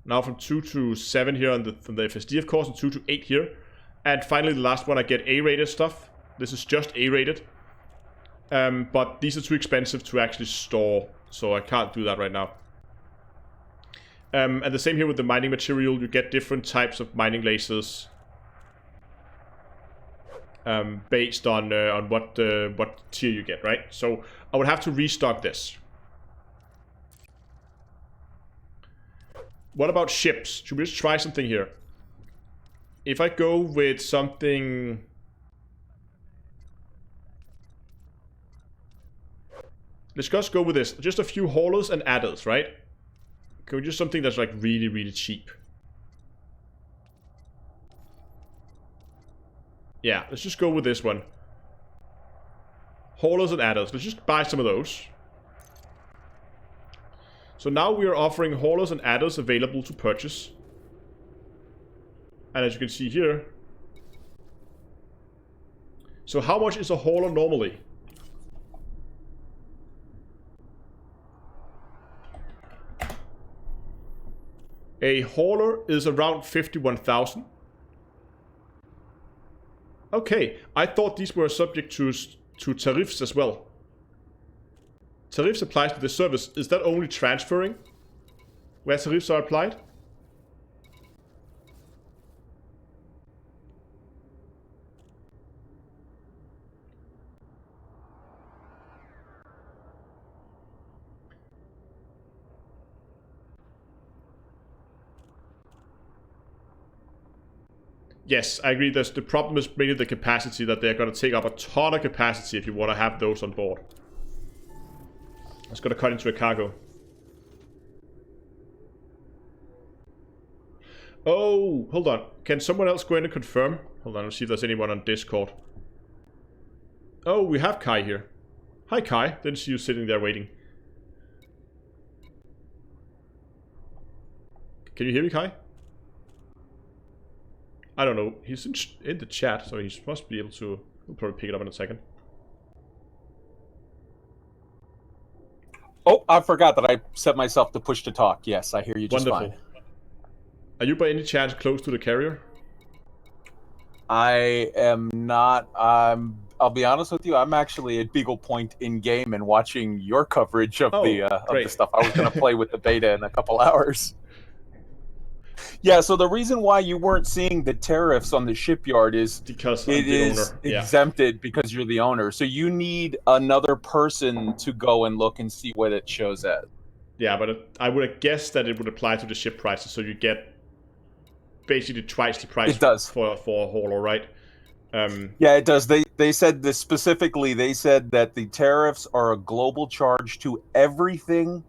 Now from 2 to 7 here on from the FSD, of course, and 2 to 8 here. And finally, the last one, I get A-rated stuff. This is just A-rated. But these are too expensive to actually store, so I can't do that right now. And the same here with the mining material. You get different types of mining lasers based on what tier you get, right? So I would have to restock this. What about ships? Should we just try something here? If I go with something... Let's just go with this. Just a few haulers and adders, right? Can we just something that's like really, really cheap? Yeah, let's just go with this one. Haulers and adders. Let's just buy some of those. So now we are offering haulers and adders available to purchase. And as you can see here. So how much is a hauler normally? A hauler is around 51,000. Okay, I thought these were subject to tariffs as well. Tariffs applies to this service. Is that only transferring where tariffs are applied? Yes, I agree. The problem is mainly the capacity, that they're going to take up a ton of capacity if you want to have those on board. It's going to cut into a cargo. Oh, hold on. Can someone else go in and confirm? Hold on, let's see if there's anyone on Discord. Oh, we have Kai here. Hi, Kai. Didn't see you sitting there waiting. Can you hear me, Kai? I don't know. He's in the chat, so he must be able to... He'll probably pick it up in a second. Oh, I forgot that I set myself to push to talk. Yes, I hear you just Wonderful. fine. Are you by any chance close to the carrier? I am not. I'll be honest with you. I'm actually at Beagle Point in game and watching your coverage of the stuff. I was going to play with the beta in a couple hours. Yeah. So the reason why you weren't seeing the tariffs on the shipyard is because it is exempted because you're the owner. So you need another person to go and look and see what it shows as. Yeah, but I would have guessed that it would apply to the ship prices, so you get basically twice the price. It does. For a hauler, right? Yeah, it does. They said this specifically. They said that the tariffs are a global charge to everything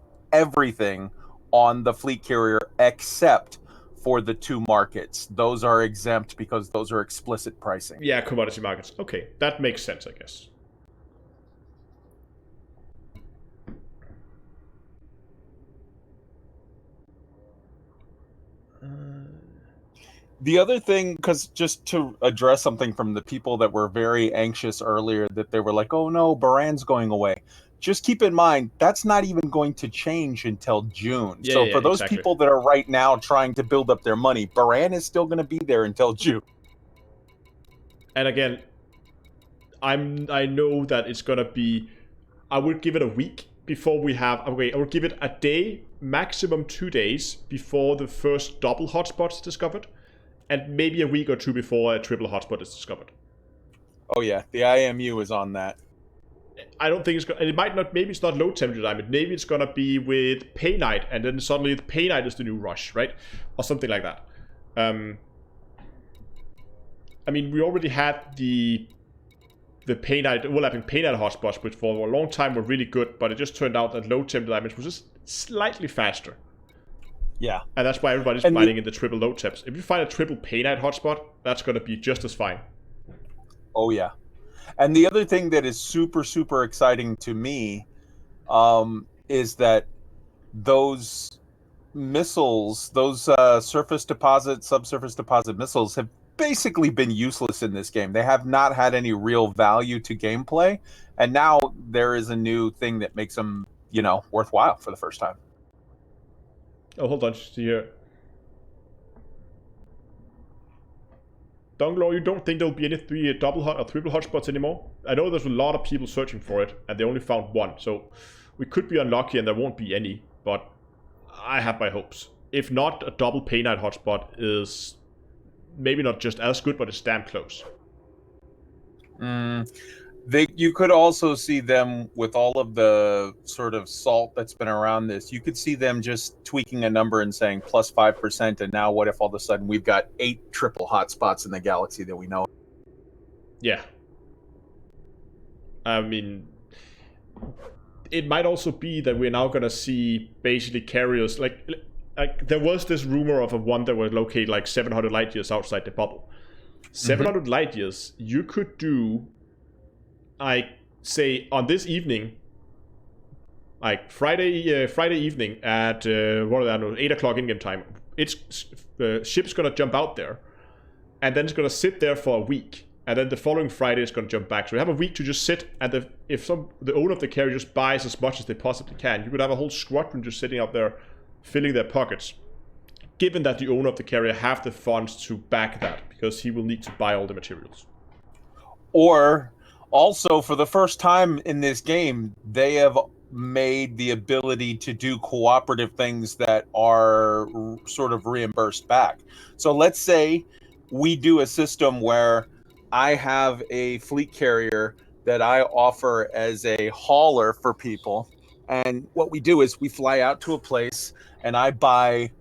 on the fleet carrier except for the two markets. Those are exempt because those are explicit pricing. Yeah, commodity markets. Okay, that makes sense, I guess. The other thing, because just to address something from the people that were very anxious earlier, that they were like, oh no, Baran's going away. Just keep in mind, that's not even going to change until June. Yeah, So yeah, for those exactly. people that are right now trying to build up their money, Baran is still going to be there until June. And again, I know that it's gonna be. I would give it a week before we have. Okay, I would give it a day, maximum 2 days before the first double hotspot is discovered, and maybe a week or two before a triple hotspot is discovered. Oh yeah, the IMU is on that. I don't think it's gonna. It might not. Maybe it's not low temperature diamond. Maybe it's gonna be with Pay Night, and then suddenly the Pay Night is the new rush, right, or something like that. I mean, we already had the Pay Night, overlapping Pay Night hotspots, which for a long time were really good, but it just turned out that low temperature diamonds was just slightly faster. Yeah. And that's why everybody's mining in the triple low temps. If you find a triple Pay Night hotspot, that's going to be just as fine. Oh yeah. And the other thing that is super, super exciting to me is that those missiles, those surface deposit, subsurface deposit missiles have basically been useless in this game. They have not had any real value to gameplay. And now there is a new thing that makes them, you know, worthwhile for the first time. Oh, hold on. Just here. Donglaw, you don't think there'll be any double hot or triple hotspots anymore? I know there's a lot of people searching for it, and they only found one. So we could be unlucky and there won't be any, but I have my hopes. If not, a double Pay Night hotspot is maybe not just as good, but it's damn close. You could also see them with all of the sort of salt that's been around this. You could see them just tweaking a number and saying plus 5%. And now what if all of a sudden we've got 8 triple hotspots in the galaxy that we know? Yeah. I mean, it might also be that we're now going to see basically carriers like there was this rumor of a one that was located like 700 light years outside the bubble. 700 light years, you could do, I say, on this evening, like Friday evening at 8 o'clock in game time. It's ship's gonna jump out there, and then it's gonna sit there for a week, and then the following Friday it's gonna jump back. So we have a week to just sit, and if the owner of the carrier just buys as much as they possibly can, you could have a whole squadron just sitting out there, filling their pockets. Given that the owner of the carrier have the funds to back that, because he will need to buy all the materials. Or also, for the first time in this game, they have made the ability to do cooperative things that are sort of reimbursed back. So let's say we do a system where I have a fleet carrier that I offer as a hauler for people. And what we do is we fly out to a place and I buy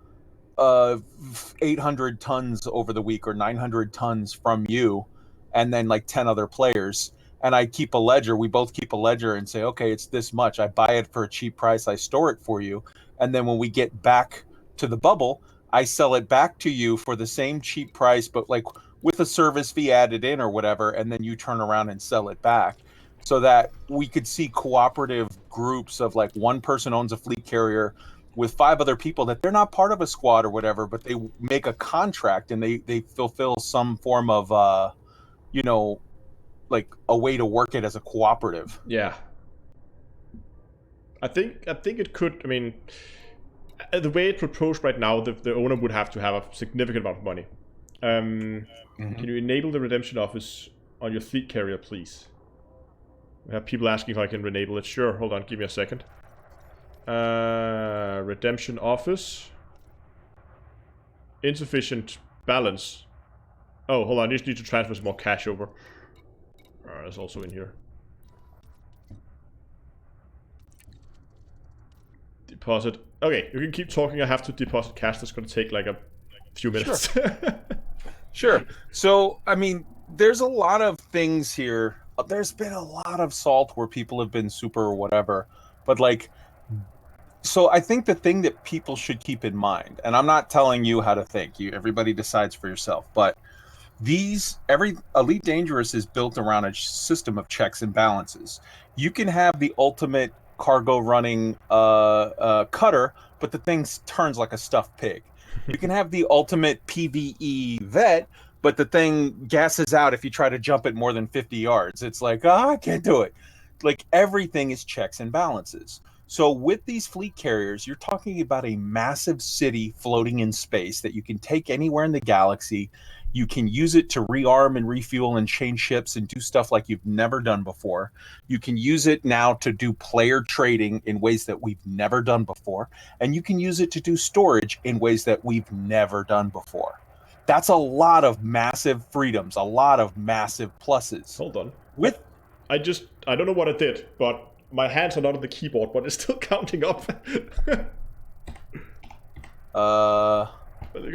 800 tons over the week or 900 tons from you and then like 10 other players. And I keep a ledger. We both keep a ledger and say, okay, it's this much. I buy it for a cheap price. I store it for you. And then when we get back to the bubble, I sell it back to you for the same cheap price, but like with a service fee added in or whatever. And then you turn around and sell it back, so that we could see cooperative groups of like one person owns a fleet carrier with 5 other people that they're not part of a squad or whatever, but they make a contract and they fulfill some form of, like a way to work it as a cooperative. Yeah. I think it could, I mean, the way it's proposed right now, the owner would have to have a significant amount of money. Can you enable the redemption office on your fleet carrier, please? We have people asking if I can enable it. Sure, hold on, give me a second. Redemption office. Insufficient balance. Oh, hold on, I just need to transfer some more cash over. That's also in here. Deposit. Okay, you can keep talking. I have to deposit cash. That's going to take like a few minutes. Sure. So, I mean, there's a lot of things here. There's been a lot of salt where people have been super or whatever. But like, so I think the thing that people should keep in mind, and I'm not telling you how to think, everybody decides for yourself, but every Elite Dangerous is built around a system of checks and balances. You can have the ultimate cargo running cutter, but the thing turns like a stuffed pig. You can have the ultimate PvE vet, but the thing gasses out if you try to jump it more than 50 yards. It's like, I can't do it. Like, everything is checks and balances. So with these fleet carriers, you're talking about a massive city floating in space that you can take anywhere in the galaxy. You can use it to rearm and refuel and change ships and do stuff like you've never done before. You can use it now to do player trading in ways that we've never done before. And you can use it to do storage in ways that we've never done before. That's a lot of massive freedoms, a lot of massive pluses. Hold on. With I don't know what I did, but my hands are not on the keyboard, but it's still counting up.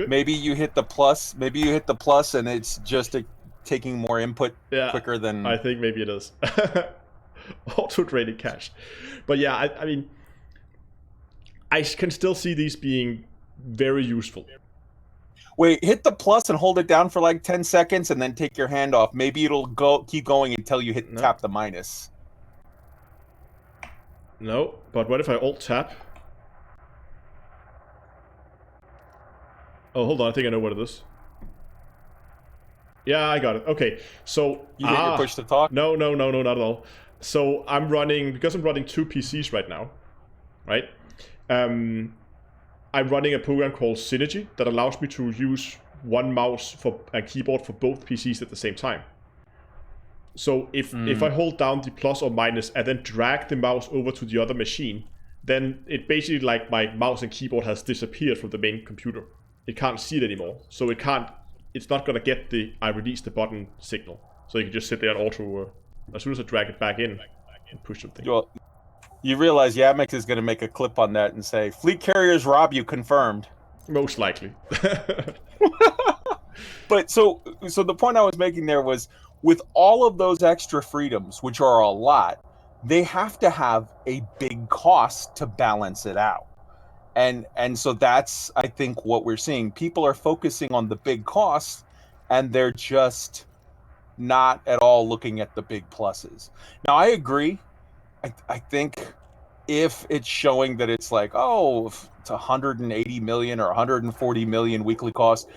maybe you hit the plus. Maybe you hit the plus, and it's just taking more input quicker than. I think maybe it is. Auto trading cash, but yeah, I mean, I can still see these being very useful. Wait, hit the plus and hold it down for like 10 seconds, and then take your hand off. Maybe it'll keep going until you tap the minus. No, but what if I alt tap? Oh, hold on, I think I know what it is. Yeah, I got it. Okay, so you hit your push to talk? No, not at all. So I'm running, because I'm running 2 PCs right now, right? I'm running a program called Synergy that allows me to use one mouse and keyboard for both PCs at the same time. So if I hold down the plus or minus and then drag the mouse over to the other machine, then it basically, like, my mouse and keyboard has disappeared from the main computer. It can't see it anymore. So it's not gonna get the I release the button signal. So you can just sit there and auto, as soon as I drag it back in and push something. Well, you realize Yamex is going to make a clip on that and say, fleet carriers rob you, confirmed. Most likely. But so the point I was making there was, with all of those extra freedoms, which are a lot, they have to have a big cost to balance it out. And so that's, I think, what we're seeing. People are focusing on the big costs, and they're just not at all looking at the big pluses. Now, I agree. I think if it's showing that it's like, oh, if it's 180 million or 140 million weekly cost,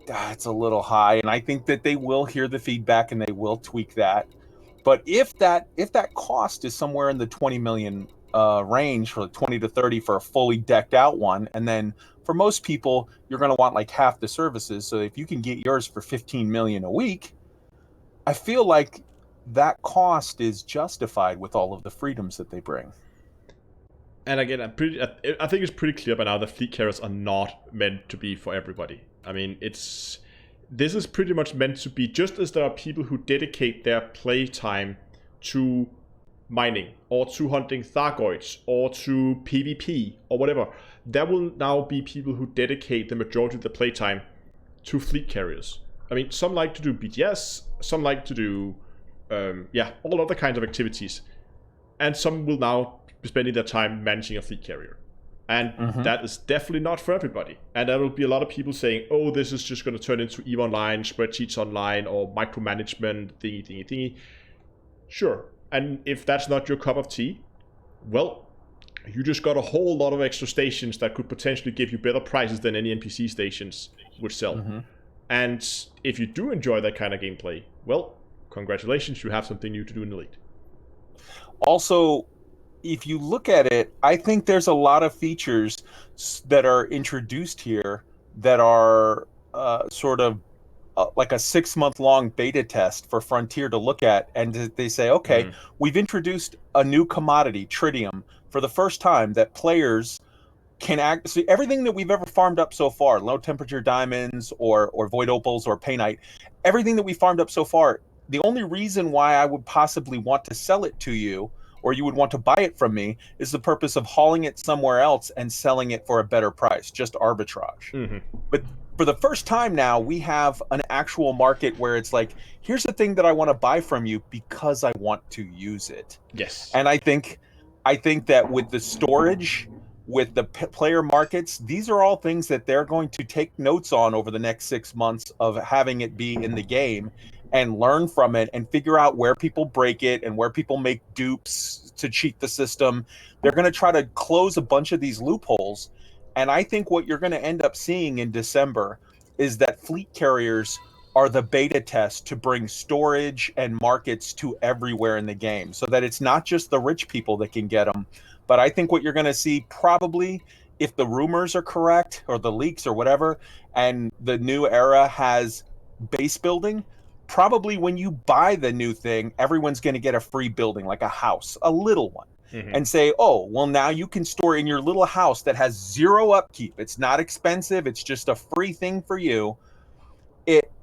that's a little high. And I think that they will hear the feedback and they will tweak that. But if that cost is somewhere in the 20 million range, for 20 to 30 for a fully decked out one, and then for most people, you're going to want like half the services. So if you can get yours for 15 million a week, I feel like that cost is justified with all of the freedoms that they bring. And again, I think it's pretty clear by now that fleet carriers are not meant to be for everybody. I mean, this is pretty much meant to be, just as there are people who dedicate their playtime to mining, or to hunting Thargoids, or to PvP, or whatever. There will now be people who dedicate the majority of the playtime to fleet carriers. I mean, some like to do BTS, some like to do all other kinds of activities, and some will now be spending their time managing a fleet carrier, and that is definitely not for everybody. And there will be a lot of people saying, oh, this is just going to turn into EVE Online, spreadsheets online, or micromanagement thingy. Sure, and if that's not your cup of tea, well, you just got a whole lot of extra stations that could potentially give you better prices than any NPC stations would sell. And if you do enjoy that kind of gameplay, well, congratulations, you have something new to do in Elite. Also, if you look at it, I think there's a lot of features that are introduced here that are sort of like a 6-month-long beta test for Frontier to look at, and they say, okay, we've introduced a new commodity, tritium, for the first time that players can see everything that we've ever farmed up so far, low temperature diamonds or void opals or painite, everything that we farmed up so far. The only reason why I would possibly want to sell it to you, or you would want to buy it from me, is the purpose of hauling it somewhere else and selling it for a better price, just arbitrage. But for the first time now, we have an actual market where it's like, here's the thing that I want to buy from you because I want to use it. Yes. And I think that with the storage, with the player markets, these are all things that they're going to take notes on over the next 6 months of having it be in the game, and learn from it and figure out where people break it and where people make dupes to cheat the system. They're going to try to close a bunch of these loopholes. And I think what you're going to end up seeing in December is that fleet carriers are the beta test to bring storage and markets to everywhere in the game, so that it's not just the rich people that can get them. But I think what you're going to see, probably, if the rumors are correct or the leaks or whatever, and the new era has base building, probably when you buy the new thing, everyone's going to get a free building, like a house, a little one. And say, oh, well, now you can store in your little house that has zero upkeep. It's not expensive. It's just a free thing for you.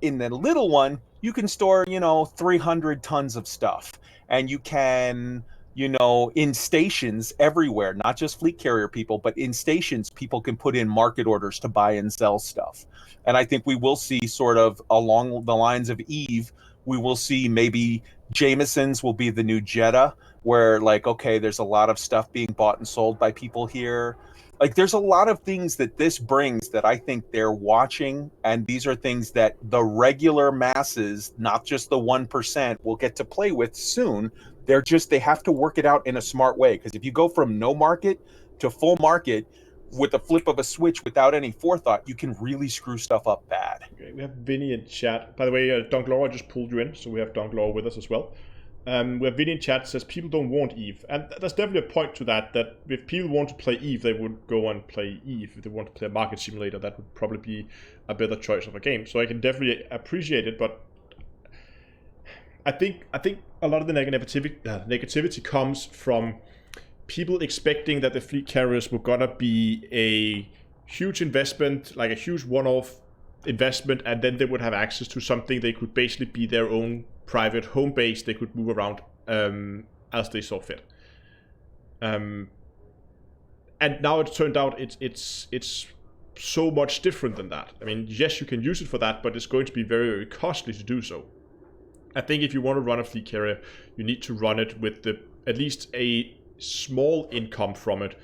In the little one, you can store, 300 tons of stuff. And you can, in stations everywhere, not just fleet carrier people, but in stations, people can put in market orders to buy and sell stuff. And I think we will see, sort of along the lines of Eve, we will see maybe Jameson's will be the new Jetta, where, like, okay, there's a lot of stuff being bought and sold by people here. Like, there's a lot of things that this brings that I think they're watching, and these are things that the regular masses, not just the 1%, will get to play with soon. They have to work it out in a smart way, because if you go from no market to full market with the flip of a switch without any forethought, you can really screw stuff up bad. Okay, we have Vinny in chat. By the way, Dunklore, I just pulled you in, so we have Dunklore with us as well. Where Vinny in chat says people don't want Eve, and there's definitely a point to that if people want to play Eve, they would go and play Eve. If they want to play a market simulator, that would probably be a better choice of a game. So I can definitely appreciate it, but I think a lot of the negativity comes from people expecting that the fleet carriers were gonna be a huge investment, like a huge one-off investment, and then they would have access to something. They could basically be their own private home base. They could move around as they saw fit. And now it's turned out it's so much different than that. I mean, yes, you can use it for that, but it's going to be very, very costly to do so. I think if you want to run a fleet carrier, you need to run it with at least a small income from it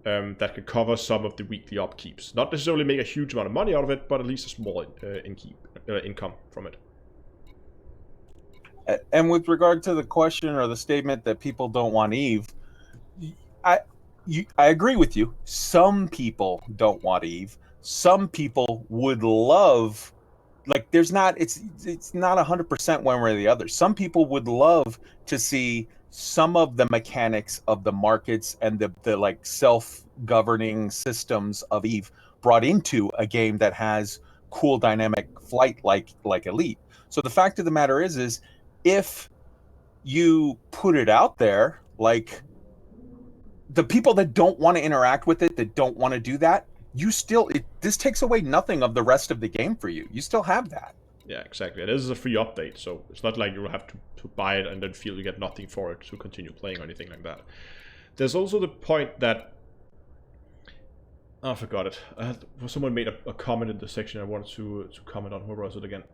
that can cover some of the weekly upkeeps. Not necessarily make a huge amount of money out of it, but at least a small income from it. And with regard to the question or the statement that people don't want Eve, I agree with you. Some people don't want Eve. Some people would love, like, it's not 100% one way or the other. Some people would love to see some of the mechanics of the markets and the like self-governing systems of Eve brought into a game that has cool dynamic flight like Elite. So the fact of the matter is if you put it out there, like, the people that don't want to interact with it, that don't want to do that, this takes away nothing of the rest of the game for you. You still have that. Yeah, exactly. This is a free update, so it's not like you'll have to buy it and then feel you get nothing for it to continue playing or anything like that. There's also the point that... Oh, I forgot it. Someone made a comment in the section I wanted to comment on. Where was it again?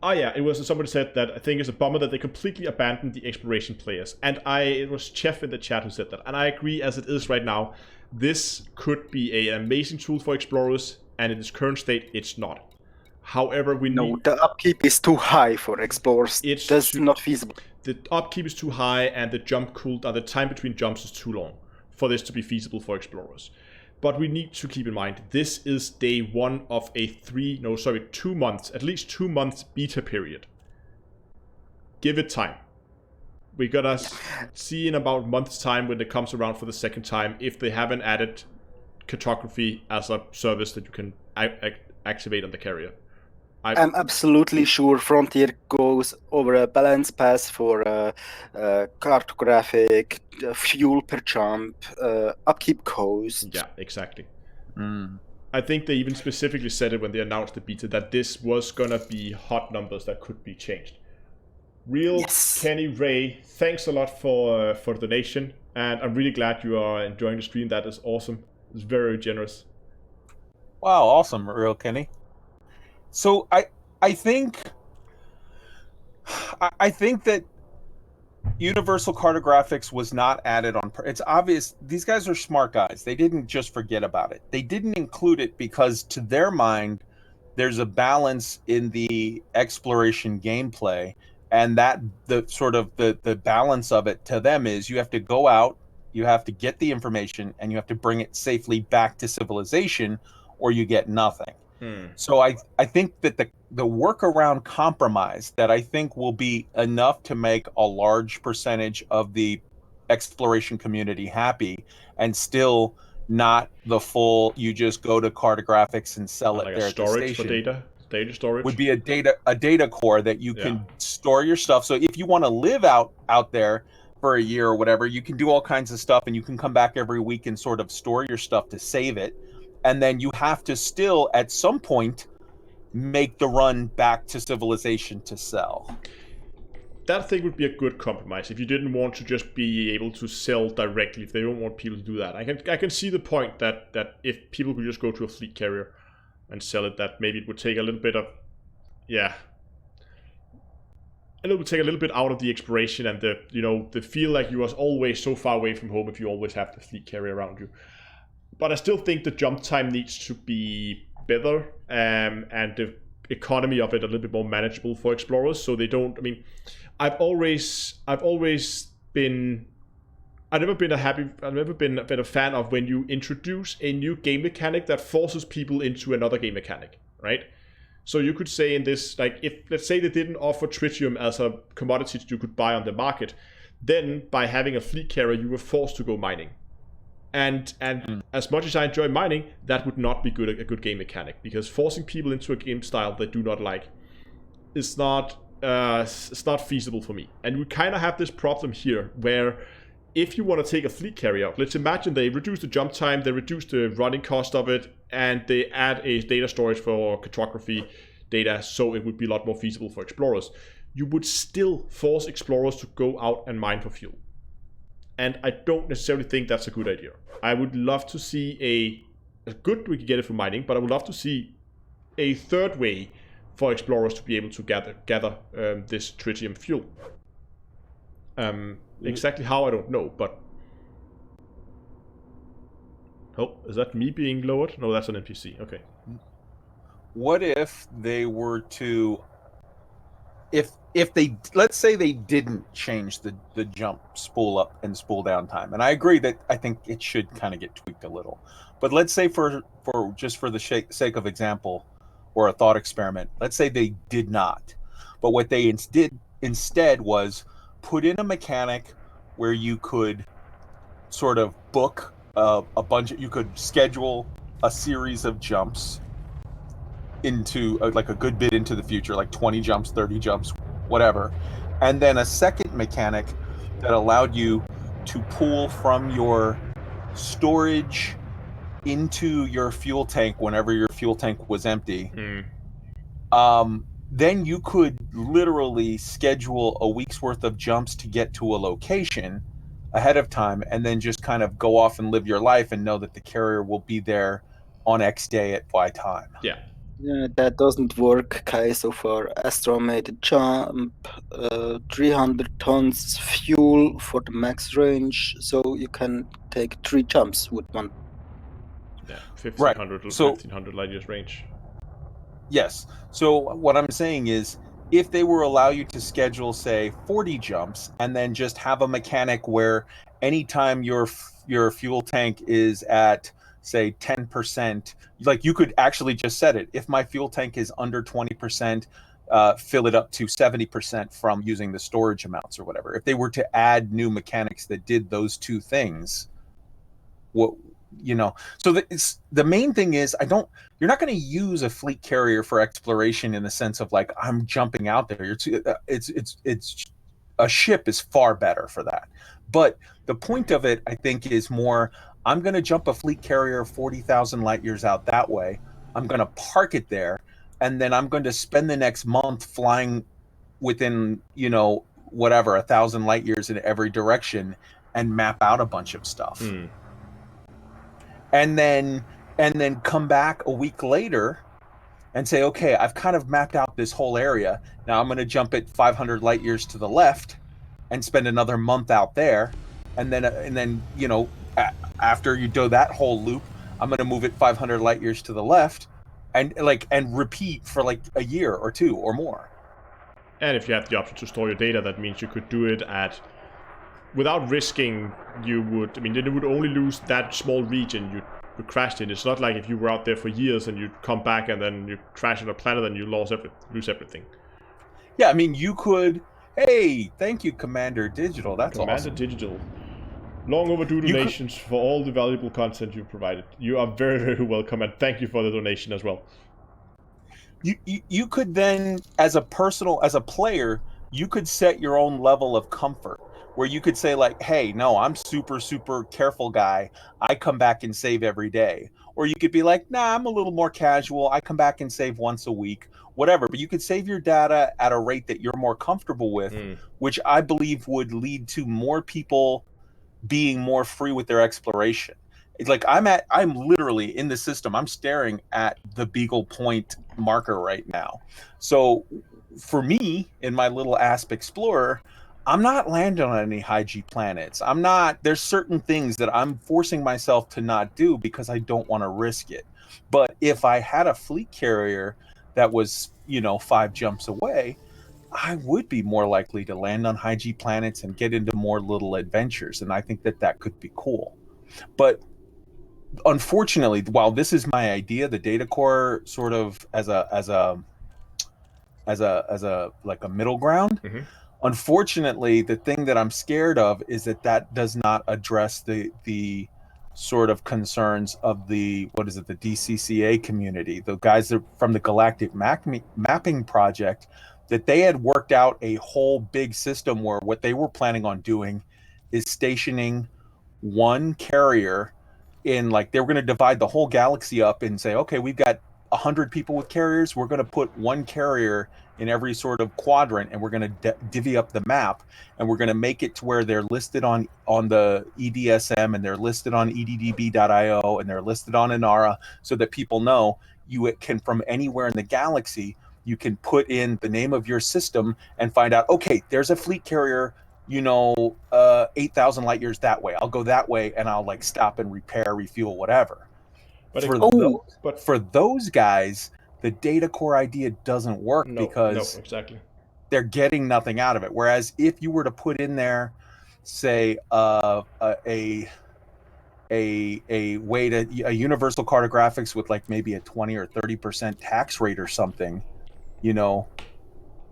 Oh yeah, it was somebody said that I think it's a bummer that they completely abandoned the exploration players. And it was Chef in the chat who said that. And I agree, as it is right now. This could be an amazing tool for explorers, and in its current state, it's not. However, the upkeep is too high for explorers. That's not feasible. The upkeep is too high, and the the time between jumps is too long for this to be feasible for explorers. But we need to keep in mind, this is day one of a 2 months, at least 2 months beta period. Give it time. We're gonna see in about a month's time when it comes around for the second time if they haven't added cartography as a service that you can activate on the carrier. I'm absolutely sure Frontier goes over a balance pass for cartographic, fuel per jump, upkeep cost. Yeah, exactly. I think they even specifically said it when they announced the beta that this was gonna be hot numbers that could be changed. Yes. Kenny Ray, thanks a lot for the donation, and I'm really glad you are enjoying the stream. That is awesome. It's very generous. Wow, awesome, Real Kenny. So I think that Universal Cartographics was not added on. It's obvious these guys are smart guys. They didn't just forget about it. They didn't include it because, to their mind, there's a balance in the exploration gameplay and that the sort of the balance of it to them is you have to go out, you have to get the information, and you have to bring it safely back to civilization, or you get nothing. So I think that the workaround compromise that I think will be enough to make a large percentage of the exploration community happy, and still not the full you just go to cartographics and sell like it a there at the storage for station, data storage would be a data core that you can store your stuff. So if you want to live out there for a year or whatever, you can do all kinds of stuff, and you can come back every week and sort of store your stuff to save it. And then you have to still at some point make the run back to civilization to sell. That thing would be a good compromise if you didn't want to just be able to sell directly. If they don't want people to do that, I can see the point that if people could just go to a fleet carrier and sell it, that maybe it would take a little bit of it would take a little bit out of the exploration and the feel like you are always so far away from home if you always have the fleet carrier around you. But I still think the jump time needs to be better, and the economy of it a little bit more manageable for explorers, so they don't. I mean, I've never been a fan of when you introduce a new game mechanic that forces people into another game mechanic, right? So you could say in this, like, if let's say they didn't offer tritium as a commodity that you could buy on the market, then by having a fleet carrier, you were forced to go mining. And as much as I enjoy mining, that would not be a good game mechanic, because forcing people into a game style they do not like is not feasible for me. And we kind of have this problem here, where if you want to take a fleet carrier, let's imagine they reduce the jump time, they reduce the running cost of it, and they add a data storage for cartography data, so it would be a lot more feasible for explorers. You would still force explorers to go out and mine for fuel. And I don't necessarily think that's a good idea. I would love to see we can get it from mining, but I would love to see a third way for explorers to be able to gather this tritium fuel. Exactly how, I don't know, but... Oh, is that me being lowered? No, that's an NPC, okay. What if they were to... If they, let's say they didn't change the jump spool up and spool down time, and I agree that I think it should kind of get tweaked a little, but let's say for just for the sake of example or a thought experiment, let's say they did not, but what they instead was put in a mechanic where you could sort of book you could schedule a series of jumps into like a good bit into the future, like 20 jumps, 30 jumps, whatever, and then a second mechanic that allowed you to pull from your storage into your fuel tank whenever your fuel tank was empty. Then you could literally schedule a week's worth of jumps to get to a location ahead of time, and then just kind of go off and live your life and know that the carrier will be there on X day at Y time. Yeah, that doesn't work, Kai, so far. Astronomy made a jump, 300 tons fuel for the max range, so you can take 3 jumps with one. Yeah, 1500 light years range. Yes. So what I'm saying is, if they were allow you to schedule, say, 40 jumps, and then just have a mechanic where anytime your fuel tank is at, say, 10%, like you could actually just set it. If my fuel tank is under 20%, fill it up to 70% from using the storage amounts or whatever. If they were to add new mechanics that did those two things, so the main thing is, you're not going to use a fleet carrier for exploration in the sense of like, I'm jumping out there. It's a ship is far better for that. But the point of it, I think, is more, I'm going to jump a fleet carrier 40,000 light years out that way. I'm going to park it there, and then I'm going to spend the next month flying within, 1,000 light years in every direction and map out a bunch of stuff. And then come back a week later and say, okay, I've kind of mapped out this whole area. Now I'm going to jump it 500 light years to the left and spend another month out there. And then after you do that whole loop, I'm going to move it 500 light years to the left and repeat for like a year or two or more. And if you have the option to store your data, that means you could do it at... Without risking, you would... I mean, then you would only lose that small region you crashed in. It's not like if you were out there for years and you come back and then you crash on a planet and you lose everything. Yeah, I mean, you could... Hey, thank you, Commander Digital. That's Commander awesome. Digital. Long overdue donations for all the valuable content you provided. You are very, very welcome, and thank you for the donation as well. You could then, as a player, you could set your own level of comfort, where you could say like, hey, no, I'm super, super careful guy. I come back and save every day. Or you could be like, nah, I'm a little more casual. I come back and save once a week, whatever. But you could save your data at a rate that you're more comfortable with, which I believe would lead to more people being more free with their exploration. It's like I'm literally in the system. I'm staring at the Beagle Point marker right now. So for me, in my little Asp Explorer, I'm not landing on any high G planets. There's certain things that I'm forcing myself to not do because I don't want to risk it. But if I had a fleet carrier that was, 5 jumps away, I would be more likely to land on high G planets and get into more little adventures. And I think that could be cool. But unfortunately, while this is my idea, the data core sort of as a like a middle ground. Unfortunately, the thing that I'm scared of is that does not address the sort of concerns of the DCCA community, the guys that from the Galactic Mapping Project, that they had worked out a whole big system where what they were planning on doing is stationing one carrier in, like, they were going to divide the whole galaxy up and say, okay, we've got 100 people with carriers. We're going to put one carrier in every sort of quadrant, and we're going to divvy up the map, and we're going to make it to where they're listed on the EDSM, and they're listed on EDDB.io, and they're listed on Inara, so that people know you can, from anywhere in the galaxy, you can put in the name of your system and find out, okay, there's a fleet carrier, 8,000 light years that way. I'll go that way, and I'll like stop and repair, refuel, whatever. But for those guys, the data core idea doesn't work because exactly. They're getting nothing out of it. Whereas if you were to put in there, say, a universal cartographics with like maybe a 20 or 30% tax rate or something,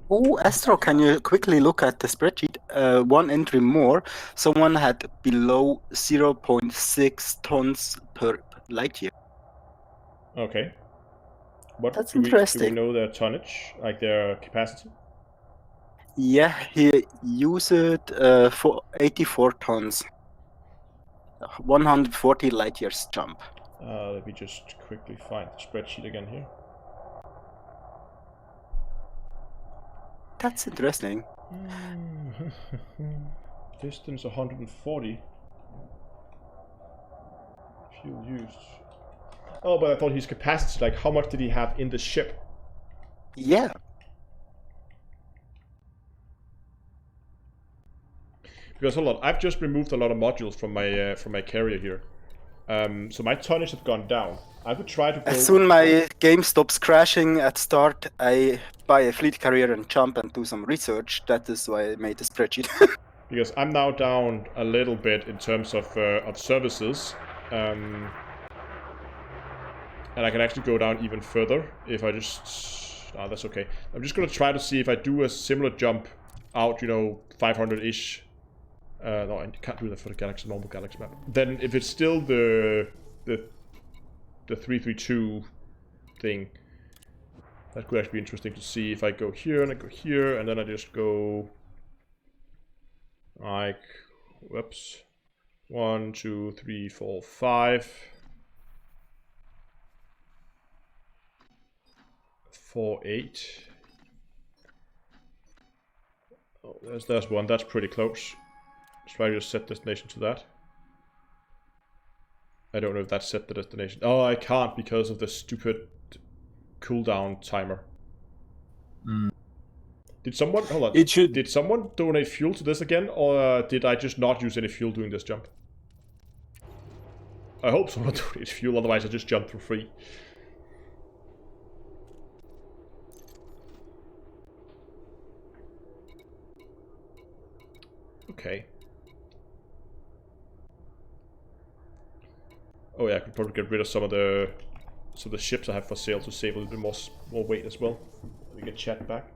Oh, Astro, can you quickly look at the spreadsheet? One entry more. Someone had below 0.6 tons per light year. Okay. That's do interesting. We know their tonnage, like their capacity? Yeah, he used for 84 tons. 140 light years jump. Let me just quickly find the spreadsheet again here. That's interesting. Distance 140. Fuel used. Oh, but I thought his capacity, like how much did he have in the ship? Yeah. Because hold on, I've just removed a lot of modules from my carrier here. So my tonnage has gone down. I would try to go... As soon my game stops crashing at start, I buy a fleet carrier and jump and do some research. That is why I made the spreadsheet. Because I'm now down a little bit in terms of services. And I can actually go down even further if I just... Oh, that's okay. I'm just going to try to see if I do a similar jump out, 500-ish. No, I can't do that for the normal galaxy map. Then if it's still the 332 thing, that could actually be interesting to see if I go here and I go here and then I just go like, whoops, 1, 2, 3, 4, 5, 4, 8. Oh, there's one. That's pretty close. Let's try to just set destination to that. I don't know if that's set the destination. Oh, I can't because of the stupid cooldown timer. Did someone... Hold on. Did someone donate fuel to this again? Or did I just not use any fuel doing this jump? I hope someone donated fuel, otherwise I just jumped for free. Okay. Oh yeah, I could probably get rid of some of the ships I have for sale to save a little bit more weight as well. Let me get chat back.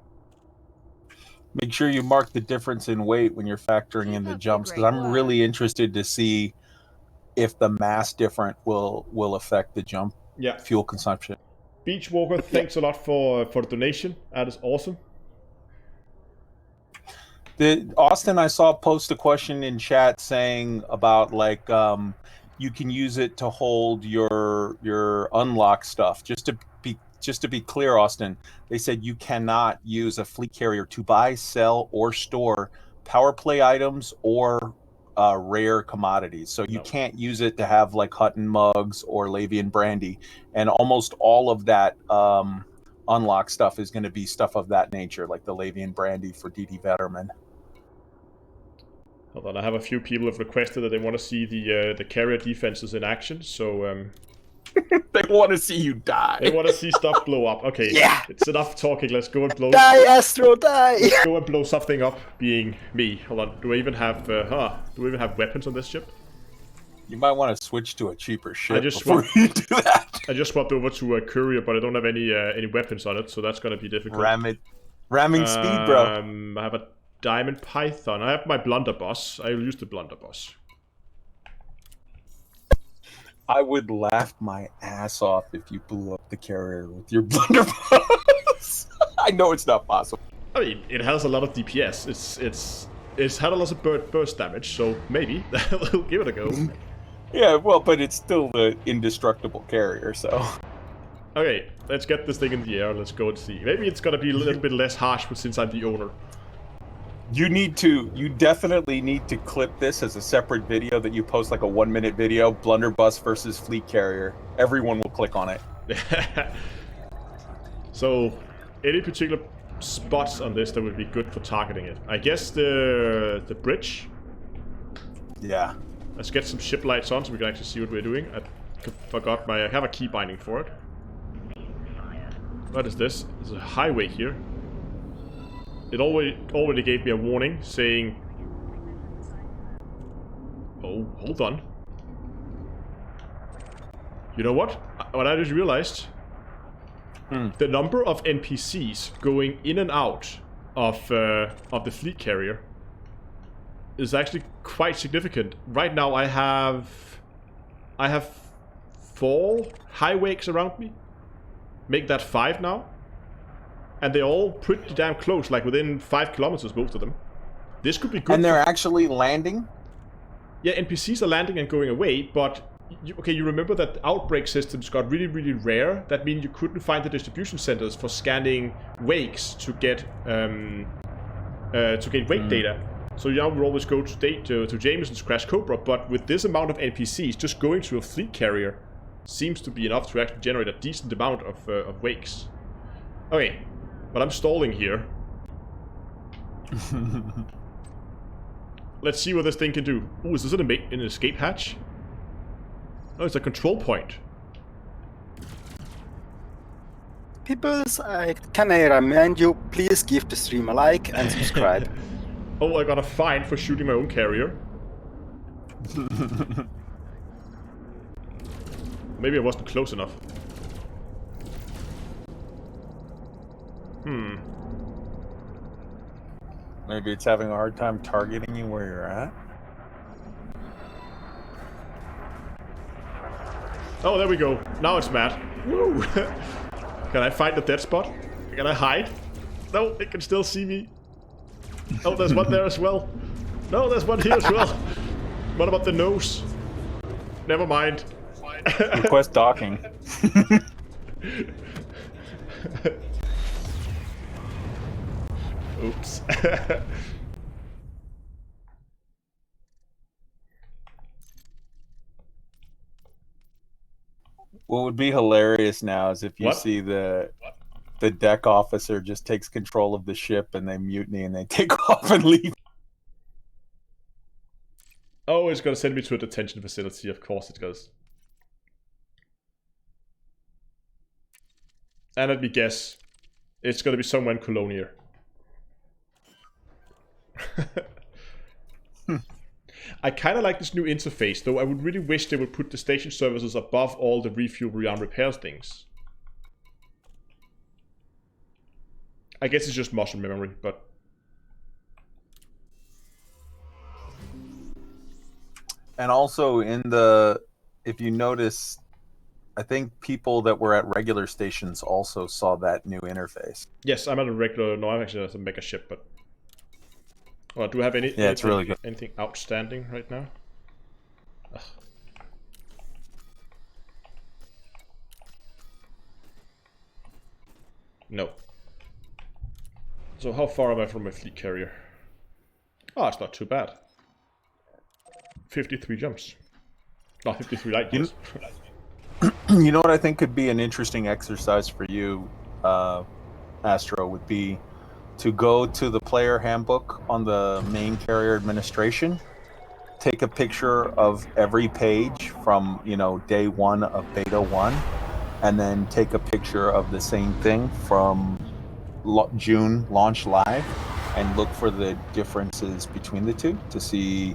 Make sure you mark the difference in weight when you're factoring in the jumps, because I'm really interested to see if the mass difference will affect the jump fuel consumption. Beachwalker, thanks a lot for the donation. That is awesome. Austin, I saw post a question in chat saying about like you can use it to hold your unlock stuff. Just to be clear, Austin, they said you cannot use a fleet carrier to buy, sell, or store power play items or rare commodities. So you can't use it to have like Hutton mugs or Lavian brandy, and almost all of that unlock stuff is going to be stuff of that nature, like the Lavian brandy for DD Vetterman. Hold on, I have a few people have requested that they want to see the carrier defenses in action, so they want to see you die. They want to see stuff blow up. Okay, yeah. It's enough talking. Let's go and blow. Die, Astro, die! Let's go and blow something up. Being me. Hold on. Do I even have? Do we even have weapons on this ship? You might want to switch to a cheaper ship I just before you do that. I just swapped over to a courier, but I don't have any weapons on it, so that's gonna be difficult. Ramming speed, bro. I have a diamond python. I have my blunderbuss. I'll use the blunderbuss. I would laugh my ass off if you blew up the carrier with your blunderbuss. I know it's not possible. I mean, it has a lot of DPS. It's had a lot of burst damage, so maybe we'll give it a go. Yeah, well, but it's still the indestructible carrier, so. Okay, let's get this thing in the air. Let's go and see. Maybe it's gonna be a little bit less harsh since I'm the owner. You definitely need to clip this as a separate video that you post, like a 1-minute video, blunderbuss versus fleet carrier. Everyone will click on it. So, any particular spots on this that would be good for targeting it? I guess the bridge. Yeah. Let's get some ship lights on so we can actually see what we're doing. I forgot I have a key binding for it. What is this? There's a highway here. It already gave me a warning saying... Oh, hold on. You know what? What I just realized? The number of NPCs going in and out of the fleet carrier is actually quite significant. Right now I have 4 high wakes around me. Make that 5 now. And they're all pretty damn close, like within 5 kilometers, most of them. This could be good. And they're actually landing? Yeah, NPCs are landing and going away, but... you remember that outbreak systems got really, really rare? That means you couldn't find the distribution centers for scanning wakes to get wake data. So now we always go to Jameson's Crash Cobra, but with this amount of NPCs, just going to a fleet carrier seems to be enough to actually generate a decent amount of wakes. Okay, but I'm stalling here. Let's see what this thing can do. Oh, is this an escape hatch? Oh, it's a control point. People, can I remind you, please give the stream a like and subscribe. Oh, I got a fine for shooting my own carrier. Maybe I wasn't close enough. Maybe it's having a hard time targeting you where you're at. Oh, there we go. Now it's mad. Woo! Can I find the dead spot? Can I hide? No, it can still see me. Oh, there's one there as well. No, there's one here as well. What about the nose? Never mind. Request docking. Oops. What would be hilarious now is if you see the deck officer just takes control of the ship and they mutiny and they take off and leave. Oh, it's gonna send me to a detention facility. Of course it does. And let me guess, it's gonna be somewhere in Colonia. I kind of like this new interface, though I would really wish they would put the station services above all the refuel, rearm, repairs things. I guess it's just muscle memory, but... And also in the, if you notice, I think people that were at regular stations also saw that new interface. Yes, I'm at a regular, no, I'm actually at a mega ship, but... Well, do I have any? Yeah, it's really good. Anything outstanding right now? Ugh. No. So how far am I from my fleet carrier? Oh, it's not too bad. 53 jumps. No, 53 light years. You know what I think could be an interesting exercise for you, Astro, would be to go to the player handbook on the main carrier administration, take a picture of every page from, you know, day 1 of beta 1, and then take a picture of the same thing from June launch live, and look for the differences between the two to see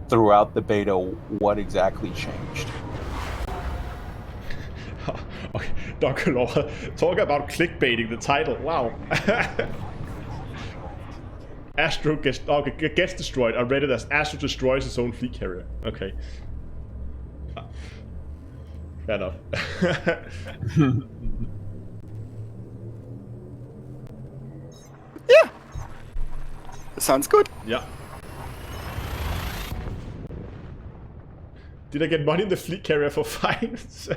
throughout the beta what exactly changed. Okay, Dr. Law, talk about clickbaiting the title. Wow. Astro gets destroyed. I read it as Astro destroys his own fleet carrier. Okay. Fair enough. Yeah. Sounds good. Yeah. Did I get money in the fleet carrier for fines?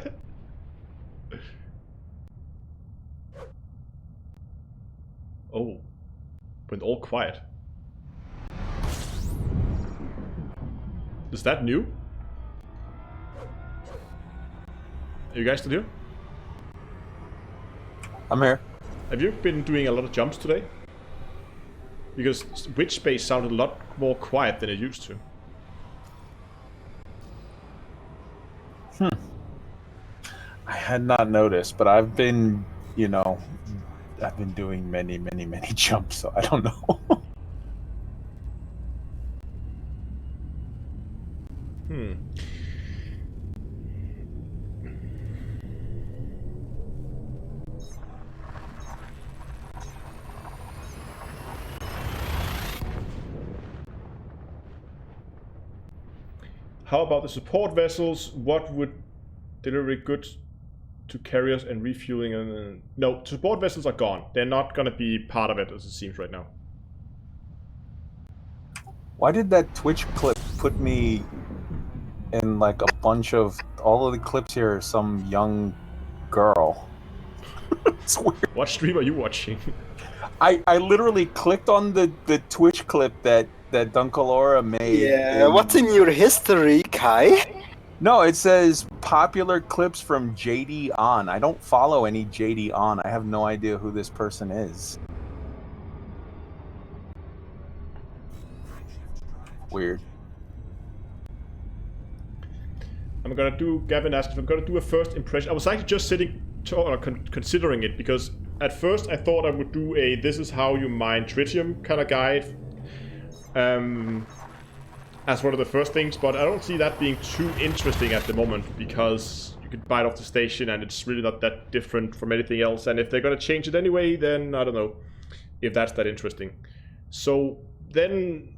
Oh. Went all quiet. Is that new? Are you guys still here? I'm here. Have you been doing a lot of jumps today? Because Witch Space sounded a lot more quiet than it used to. I had not noticed, but I've been, you know, I've been doing many jumps, so I don't know. How about the support vessels? What would deliver goods to carriers and refueling? And no, support vessels are gone. They're not going to be part of it, as it seems right now. Why did that Twitch clip put me in like a bunch of, all of the clips here are some young girl? It's weird. What stream are you watching? I literally clicked on the Twitch clip that Dunkalora made. Yeah, what's in your history, Kai? No, it says popular clips from JD On. I don't follow any JD On. I have no idea who this person is. Weird. I'm gonna do, Gavin asked if I'm gonna do a first impression. I was actually just sitting considering it, because at first I thought I would do a this is how you mine tritium kind of guide as one of the first things, but I don't see that being too interesting at the moment, because you could buy it off the station and it's really not that different from anything else, and if they're gonna change it anyway, then I don't know if that's that interesting. So then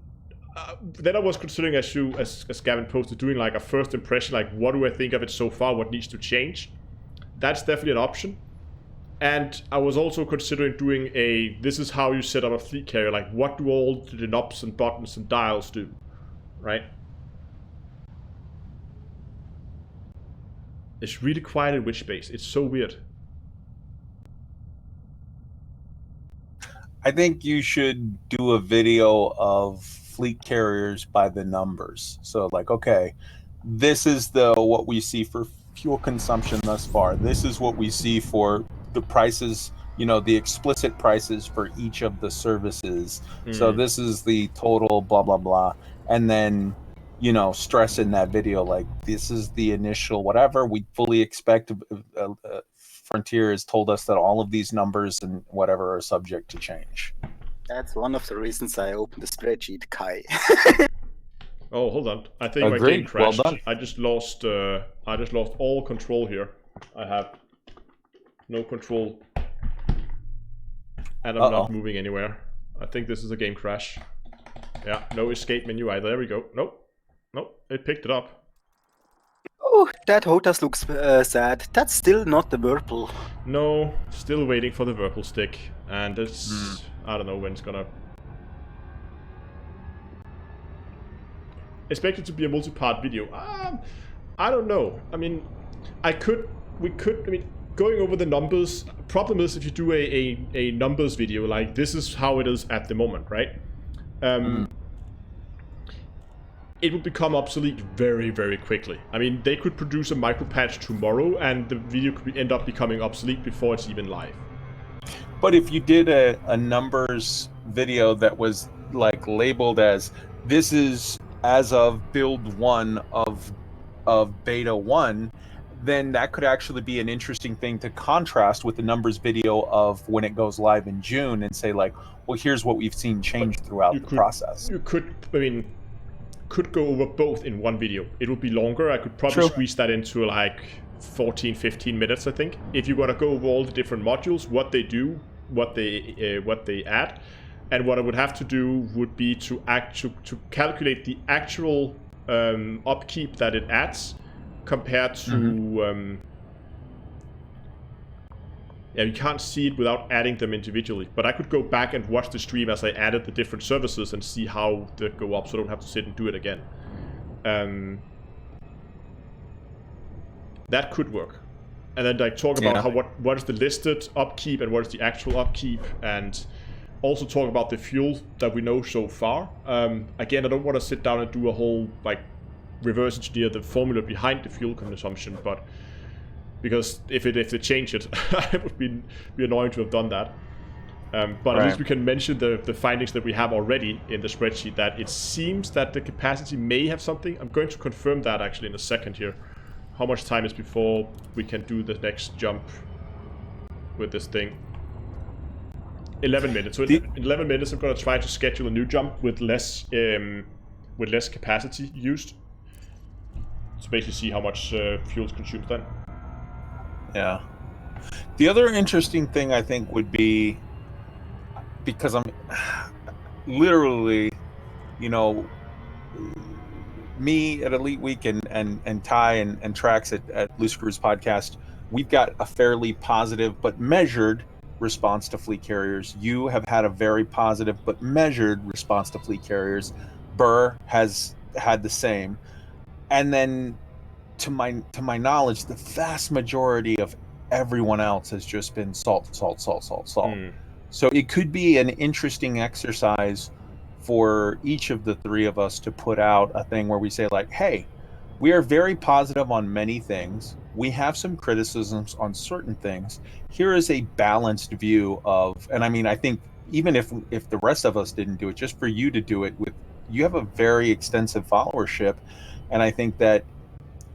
I was considering, as Gavin posted, doing like a first impression, like what do I think of it so far, what needs to change. That's definitely an option. And I was also considering doing a this is how you set up a fleet carrier, like what do all the knobs and buttons and dials do, right? It's really quiet in Witch Space. It's so weird. I think you should do a video of fleet carriers by the numbers. So like, okay, this is what we see for fuel consumption thus far. This is what we see for the prices, you know, the explicit prices for each of the services. So this is the total blah blah blah, and then, you know, stress in that video like this is the initial whatever we fully expect. Frontier has told us that all of these numbers and whatever are subject to change. That's one of the reasons I opened the spreadsheet, Kai. Oh, hold on. I think my Agreed. game crashed. Well done. I just lost all control here. I have no control. And I'm not moving anywhere. I think this is a game crash. Yeah, no escape menu either. There we go. Nope. It picked it up. Oh, that HOTAS looks sad. That's still not the Whirlpool. No, still waiting for the Whirlpool stick. And it's... I don't know when it's gonna... Expected to be a multi-part video. I don't know. I mean, going over the numbers, problem is if you do a numbers video, like this is how it is at the moment, right? It would become obsolete very, very quickly. I mean, they could produce a micro patch tomorrow and the video could end up becoming obsolete before it's even live. But if you did a numbers video that was like labeled as this is as of build 1 of beta 1, then that could actually be an interesting thing to contrast with the numbers video of when it goes live in June and say like, well, here's what we've seen change throughout the process. You could go over both in one video. It would be longer. I could probably squeeze that into like 14-15 minutes, I think. If you want to go over all the different modules, what they do, what they add, and what I would have to do would be to calculate the actual upkeep that it adds compared to yeah, you can't see it without adding them individually, but I could go back and watch the stream as I added the different services and see how they go up, so I don't have to sit and do it again. That could work. And then like talk about how what is the listed upkeep and what is the actual upkeep, and also talk about the fuel that we know so far. Again, I don't want to sit down and do a whole like reverse engineer the formula behind the fuel consumption, but because if they change it, it would be annoying to have done that. But at least we can mention the findings that we have already in the spreadsheet, that it seems that the capacity may have something. I'm going to confirm that actually in a second here. How much time is before we can do the next jump with this thing? 11 minutes. So in 11 minutes I'm going to try to schedule a new jump with less capacity used. So basically see how much fuel is consumed then. Yeah. The other interesting thing I think would be, because I'm literally, you know, me at Elite Week and Ty and Trax at Loose Screws Podcast, we've got a fairly positive but measured response to fleet carriers. You have had a very positive but measured response to fleet carriers. Burr has had the same. And then to my knowledge, the vast majority of everyone else has just been salt. So it could be an interesting exercise for each of the three of us to put out a thing where we say like, hey, we are very positive on many things. We have some criticisms on certain things. Here is a balanced view of, and I mean, I think even if the rest of us didn't do it, just for you to do it with, you have a very extensive followership. And I think that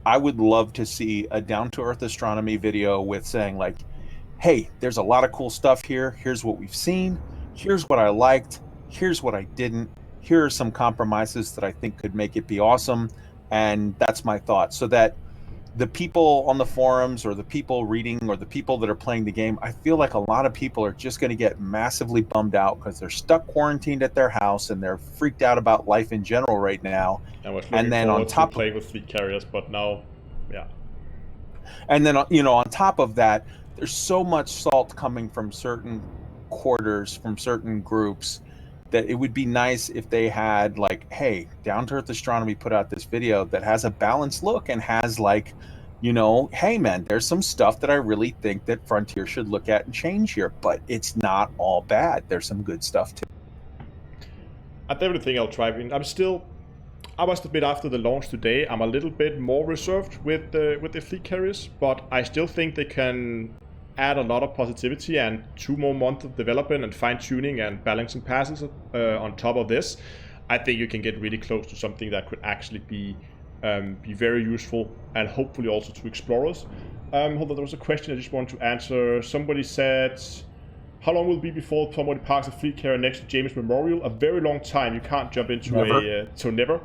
I would love to see a down-to-earth astronomy video with saying like, hey, there's a lot of cool stuff here. Here's what we've seen. Here's what I liked. Here's what I didn't. Here are some compromises that I think could make it be awesome. And that's my thought. So that the people on the forums or the people reading or the people that are playing the game, I feel like a lot of people are just going to get massively bummed out because they're stuck quarantined at their house and they're freaked out about life in general right now. And then on top of playing with fleet carriers, but now, yeah. And then, you know, on top of that, there's so much salt coming from certain quarters, from certain groups, that it would be nice if they had like, hey, Down to Earth Astronomy put out this video that has a balanced look and has like, you know, hey man, there's some stuff that I really think that Frontier should look at and change here, but it's not all bad. There's some good stuff too. I definitely think I'll try. I mean, I must admit, after the launch today, I'm a little bit more reserved with the fleet carriers, but I still think they can add a lot of positivity, and 2 more months of development and fine-tuning and balancing passes on top of this. I think you can get really close to something that could actually be very useful and hopefully also to explorers. Hold on, there was a question I just wanted to answer. Somebody said, How long will it be before somebody parks a fleet carrier next to James Memorial? A very long time. You can't jump into never.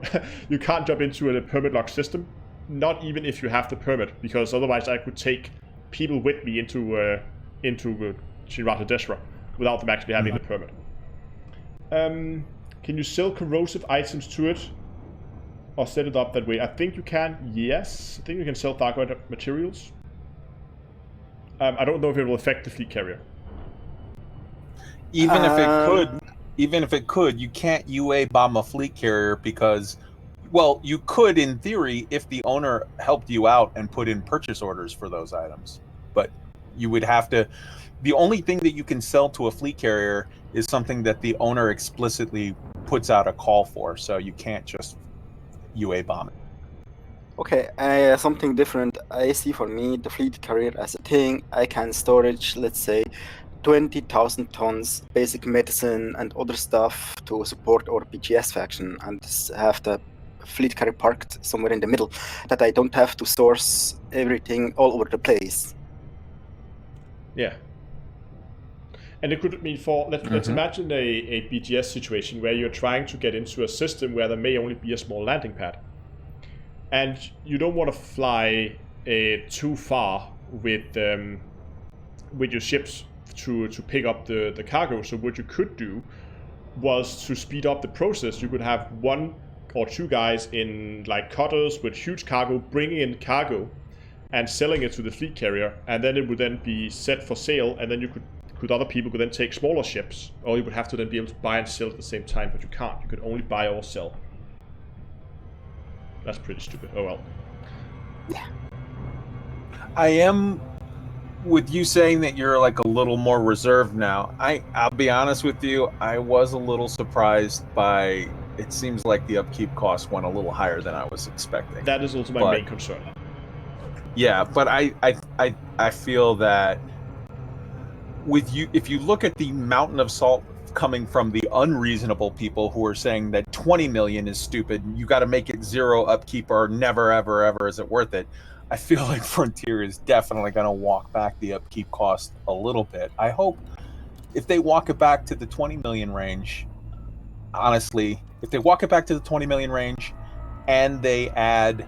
You can't jump into a permit lock system. Not even if you have the permit, because otherwise I could take people with me into Shinrata Deshra without them actually having the permit. Can you sell corrosive items to it or set it up that way? I think you can. Yes, I think you can sell dark materials. I don't know if it will affect the fleet carrier. Even if it could, you can't UA bomb a fleet carrier because, well, you could in theory if the owner helped you out and put in purchase orders for those items. But you would have to. The only thing that you can sell to a fleet carrier is something that the owner explicitly puts out a call for. So you can't just UA bomb it. Okay, something different. I see for me the fleet carrier as a thing. I can storage, let's say, 20,000 tons basic medicine and other stuff to support our BGS faction, and have the fleet carrier parked somewhere in the middle, that I don't have to source everything all over the place. Yeah. And it could mean let's imagine a BGS situation where you're trying to get into a system where there may only be a small landing pad. And you don't want to fly too far with your ships to pick up the cargo. So what you could do was to speed up the process. You could have 1 or 2 guys in like cutters with huge cargo, bringing in cargo and selling it to the fleet carrier, and then it would then be set for sale, and then you could other people could then take smaller ships, or you would have to then be able to buy and sell at the same time, but you can't. You could only buy or sell. That's pretty stupid. Oh well. Yeah. I am with you saying that you're like a little more reserved now. I'll be honest with you, I was a little surprised by it seems like the upkeep cost went a little higher than I was expecting. That is also my main concern. Yeah, but I feel that with you, if you look at the mountain of salt coming from the unreasonable people who are saying that 20 million is stupid, you got to make it 0 upkeep or never ever is it worth it. I feel like Frontier is definitely going to walk back the upkeep cost a little bit. I hope if they walk it back to the 20 million range, honestly, if they walk it back to the 20 million range and they add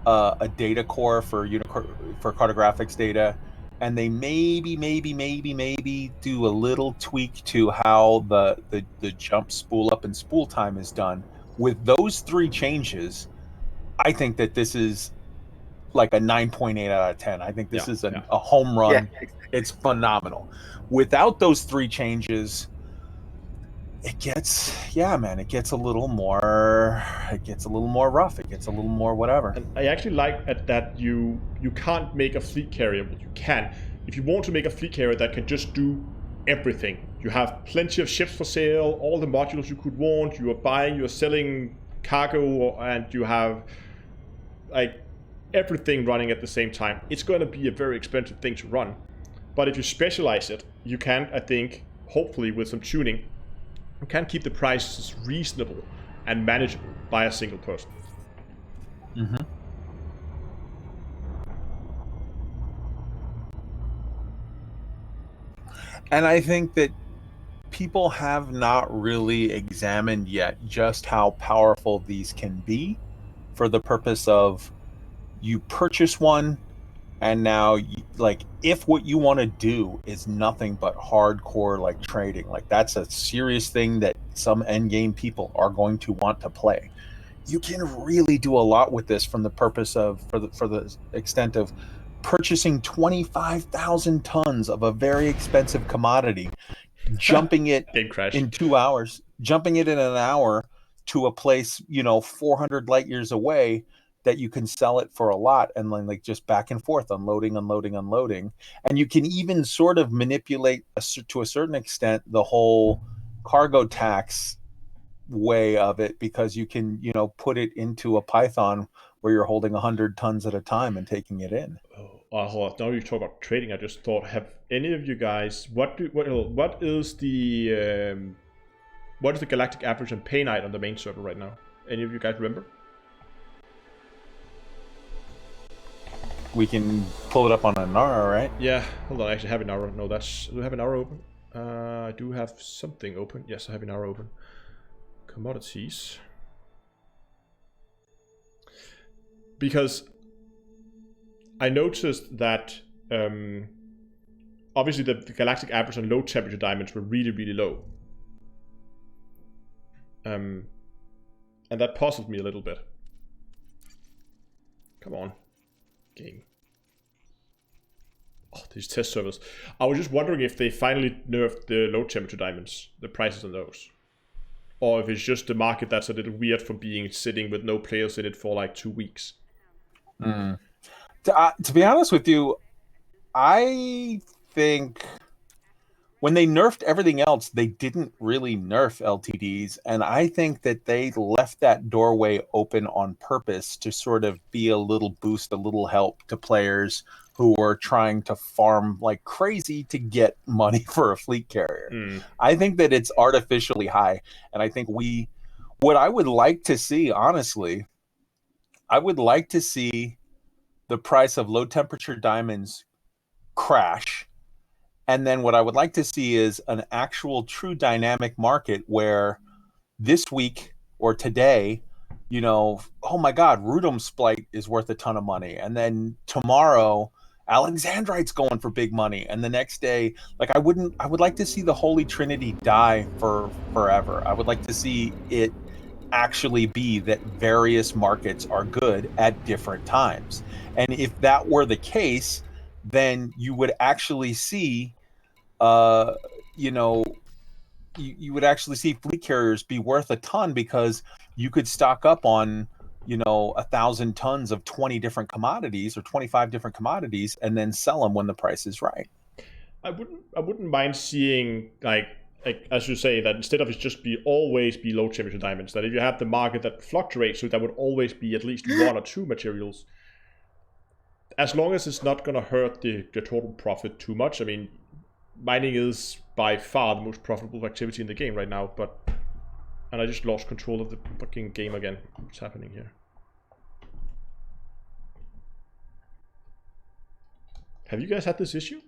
a data core for cartographics data, and they maybe do a little tweak to how the jump, spool up, and spool time is done. With those 3 changes, I think that this is like a 9.8 out of 10. I think this is a home run. Yeah, exactly. It's phenomenal. Without those 3 changes, it gets a little more rough. It gets a little more whatever. And I actually like that you can't make a fleet carrier, but you can. If you want to make a fleet carrier that can just do everything, you have plenty of ships for sale, all the modules you could want, you are buying, you are selling cargo, and you have like everything running at the same time. It's going to be a very expensive thing to run. But if you specialize it, you can, I think, hopefully with some tuning, you can keep the prices reasonable and manageable by a single person. Mm-hmm. And I think that people have not really examined yet just how powerful these can be for the purpose of you purchase one, and now like if what you want to do is nothing but hardcore like trading, like that's a serious thing that some end game people are going to want to play. You can really do a lot with this from the purpose of for the extent of purchasing 25,000 tons of a very expensive commodity, jumping it in 2 hours, jumping it in an hour to a place 400 light years away, that you can sell it for a lot, and then like just back and forth, unloading. And you can even sort of manipulate to a certain extent the whole cargo tax way of it, because you can put it into a Python where you're holding 100 tons at a time and taking it in. Now you talk about trading, I just thought, have any of you guys, what is the galactic average on pay night on the main server right now? Any of you guys remember? We can pull it up on Anara, right? Yeah, hold on, I actually have Anara. No, do we have Anara open? I do have something open. Yes, I have an arrow open. Commodities. Because I noticed that obviously the galactic average on low temperature diamonds were really, really low. And that puzzled me a little bit. Come on, game. Oh, these test servers. I was just wondering if they finally nerfed the low temperature diamonds, the prices on those. Or if it's just the market that's a little weird from being sitting with no players in it for like 2 weeks. To be honest with you, I think when they nerfed everything else, they didn't really nerf LTDs. And I think that they left that doorway open on purpose to sort of be a little boost, a little help to players who were trying to farm like crazy to get money for a fleet carrier. I think that it's artificially high. And I think what I would like to see, honestly, I would like to see the price of low temperature diamonds crash. And then what I would like to see is an actual true dynamic market where this week or today, you know, oh my God, Rudum Splite is worth a ton of money. And then tomorrow, Alexandrite's going for big money. And the next day, like I would like to see the Holy Trinity die for forever. I would like to see it actually be that various markets are good at different times. And if that were the case, then you would actually see you know, you would actually see fleet carriers be worth a ton because you could stock up on, you know, 1,000 tons of 20 different commodities or 25 different commodities and then sell them when the price is right. I wouldn't mind seeing like as you say that instead of it just always be low temperature diamonds, that if you have the market that fluctuates, so that would always be at least one or two materials. As long as it's not gonna hurt the total profit too much. I mean, mining is by far the most profitable activity in the game right now, and I just lost control of the fucking game again. What's happening here? Have you guys had this issue?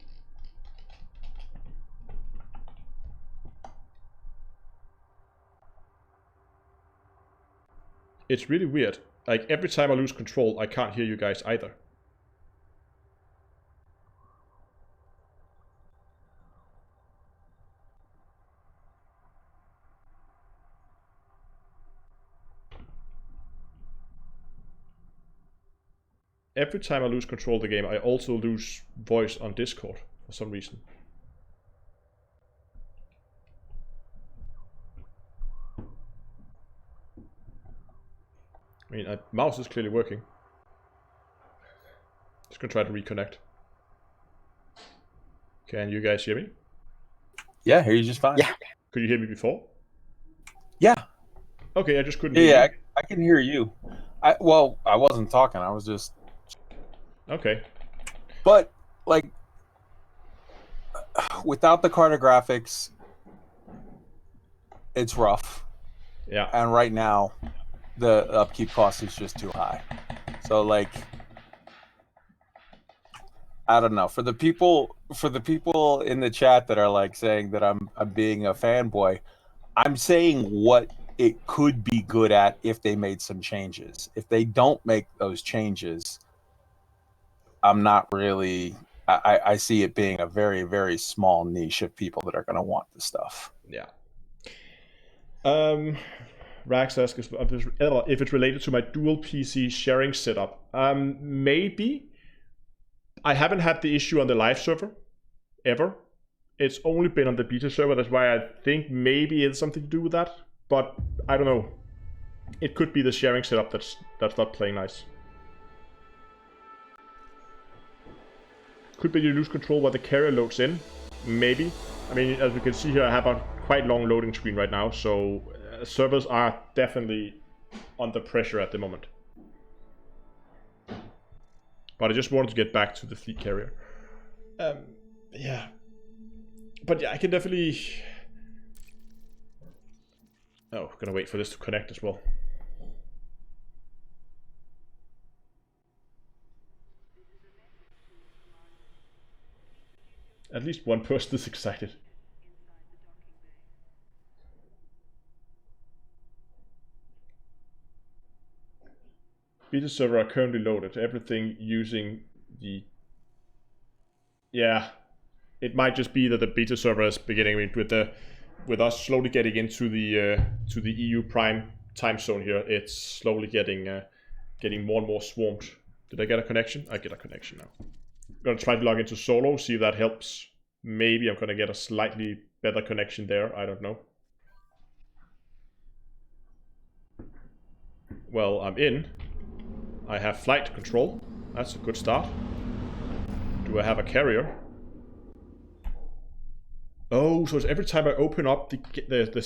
It's really weird. Like every time I lose control, I can't hear you guys either. Every time I lose control of the game, I also lose voice on Discord for some reason. I mean, mouse is clearly working. Just gonna try to reconnect. Can you guys hear me? Yeah, I hear you just fine. Yeah. Could you hear me before? Yeah. Okay, I just couldn't hear you. Yeah, I can hear you. I wasn't talking. I was just... Okay. But, like, without the cartographics, it's rough. Yeah. And right now, the upkeep cost is just too high. So, like, I don't know. For the people in the chat that are like saying that I'm being a fanboy, I'm saying what it could be good at if they made some changes. If they don't make those changes, I'm not really... I see it being a very, very small niche of people that are going to want the stuff. Yeah. Rax asks if it's related to my dual PC sharing setup. Maybe. I haven't had the issue on the live server ever. It's only been on the beta server. That's why I think maybe it's something to do with that. But I don't know. It could be the sharing setup that's not playing nice. Could be you lose control while the carrier loads in. Maybe. I mean, as we can see here, I have a quite long loading screen right now, so servers are definitely under pressure at the moment. But I just wanted to get back to the fleet carrier. Yeah. But yeah, I can definitely... Oh, gonna wait for this to connect as well. At least one person is excited. Beta server are currently loaded. Everything using the... Yeah, it might just be that the beta server is beginning with us slowly getting into the EU Prime time zone here. It's slowly getting more and more swarmed. Did I get a connection? I get a connection now. I'm gonna try to log into solo, see if that helps. Maybe I'm gonna get a slightly better connection there. I don't know. Well, I'm in. I have flight control. That's a good start. Do I have a carrier? Oh, so it's every time I open up the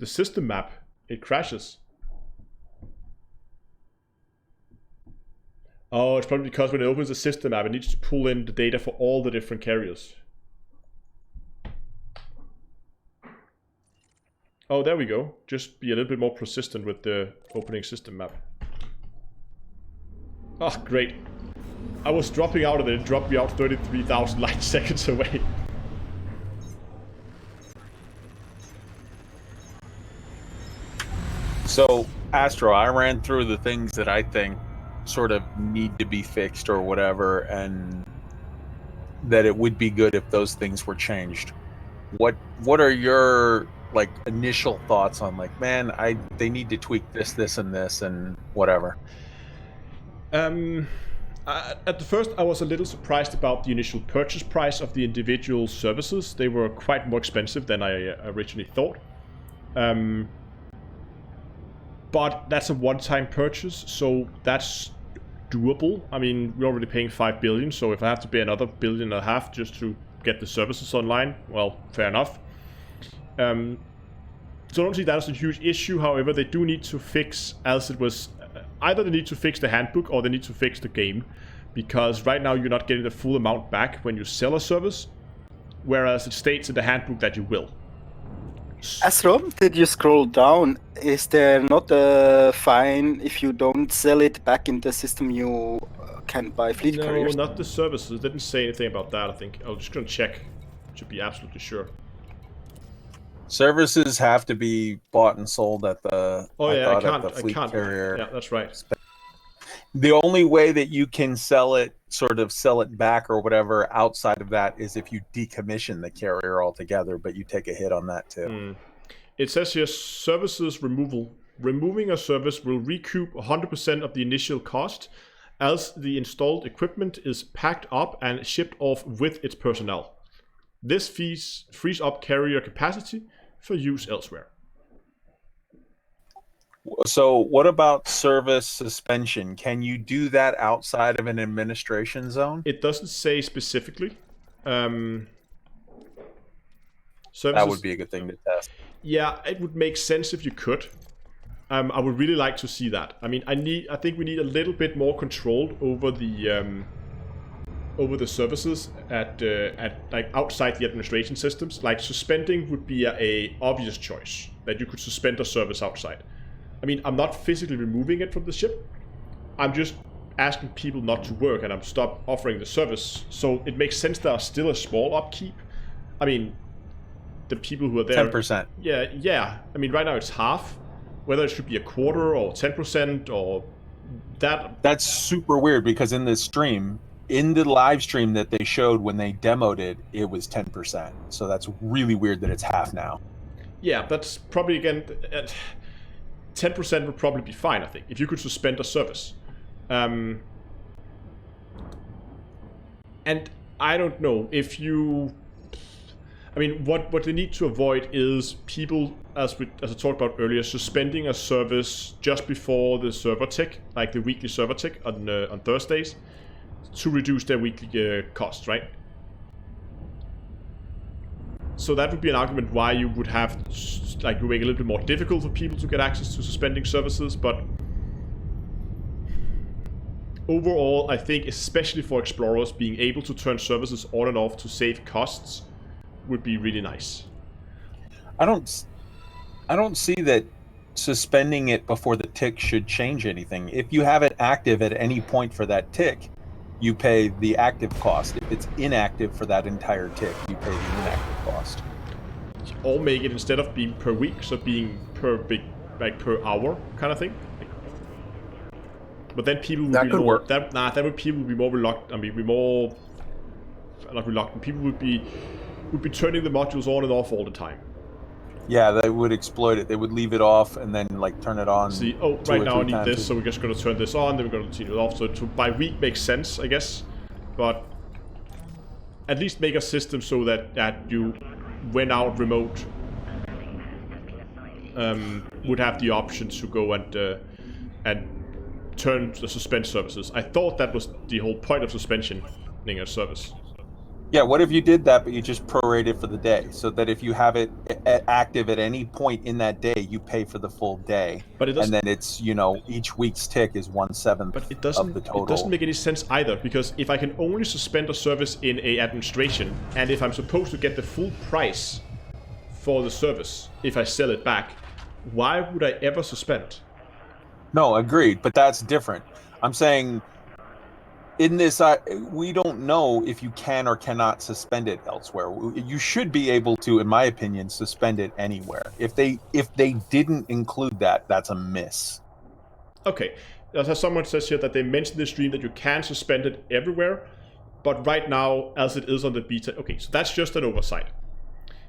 system map, it crashes. Oh, it's probably because when it opens the system map, it needs to pull in the data for all the different carriers. Oh, there we go. Just be a little bit more persistent with the opening system map. Oh, great. I was dropping out and it dropped me out 33,000 light seconds away. So, Astro, I ran through the things that I think sort of need to be fixed or whatever, and that it would be good if those things were changed. What are your like initial thoughts on like, man, they need to tweak this and this and whatever? At the first, I was a little surprised about the initial purchase price of the individual services. They were quite more expensive than I originally thought. But that's a one-time purchase, so that's doable. I mean, we're already paying 5 billion, so if I have to pay another 1.5 billion just to get the services online, well, fair enough. So I don't see that as a huge issue. However, they do need to fix, as it was, either they need to fix the handbook or they need to fix the game, because right now you're not getting the full amount back when you sell a service, whereas it states in the handbook that you will. Astro, did you scroll down? Is there not a fine if you don't sell it back in the system you can buy fleet carriers? No, not the services. It didn't say anything about that, I think. I'm just going to check to be absolutely sure. Services have to be bought and sold at the, I fleet can't. carrier. Yeah, that's right. The only way that you can sell it back or whatever outside of that is if you decommission the carrier altogether, but you take a hit on that too. It says here, services removal. Removing a service will recoup 100% of the initial cost as the installed equipment is packed up and shipped off with its personnel. This frees up carrier capacity for use elsewhere. So what about service suspension? Can you do that outside of an administration zone? It doesn't say specifically. Services, that would be a good thing to test. Yeah, it would make sense if you could. I would really like to see that. I mean, I think we need a little bit more control over the services at like outside the administration systems. Like suspending would be a obvious choice, that you could suspend a service outside. I mean, I'm not physically removing it from the ship. I'm just asking people not to work and I'm stop offering the service. So it makes sense there are still a small upkeep. I mean, the people who are there... 10%. Yeah. I mean, right now it's half. Whether it should be a quarter or 10% or that... That's super weird because in this stream, in the live stream that they showed when they demoed it, it was 10%. So that's really weird that it's half now. Yeah, that's probably, again... 10% would probably be fine, I think, if you could suspend a service. And I don't know if you... I mean, what they need to avoid is people, as I talked about earlier, suspending a service just before the server tick, like the weekly server tick on Thursdays, to reduce their weekly costs, right? So that would be an argument why you would have, like, you make it a little bit more difficult for people to get access to suspending services, but overall, I think, especially for explorers, being able to turn services on and off to save costs would be really nice. I don't see that suspending it before the tick should change anything. If you have it active at any point for that tick, you pay the active cost. If it's inactive for that entire tick, you pay the inactive cost. Or make it, instead of being per week, so being per hour kind of thing. But then people would That be could more. work. That would people would be more reluctant. I mean, be more not reluctant. People would be turning the modules on and off all the time. Yeah, they would exploit it. They would leave it off and then like turn it on. See, right now I need this, so we're just going to turn this on, then we're going to turn it off. So by week makes sense, I guess. But at least make a system so that you, when out remote, would have the option to go and turn the suspend services. I thought that was the whole point of suspensioning a service. Yeah, what if you did that, but you just prorate it for the day, so that if you have it active at any point in that day, you pay for the full day, but it doesn't, and then it's each week's tick is 1/7 but it doesn't, of the total. It doesn't make any sense either, because if I can only suspend a service in a administration, and if I'm supposed to get the full price for the service if I sell it back, why would I ever suspend? No, agreed, but that's different. I'm saying in this, we don't know if you can or cannot suspend it elsewhere. You should be able to, in my opinion, suspend it anywhere. If they didn't include that, that's a miss. Okay, as someone says here that they mentioned in the stream that you can suspend it everywhere, but right now, as it is on the beta, okay, so that's just an oversight.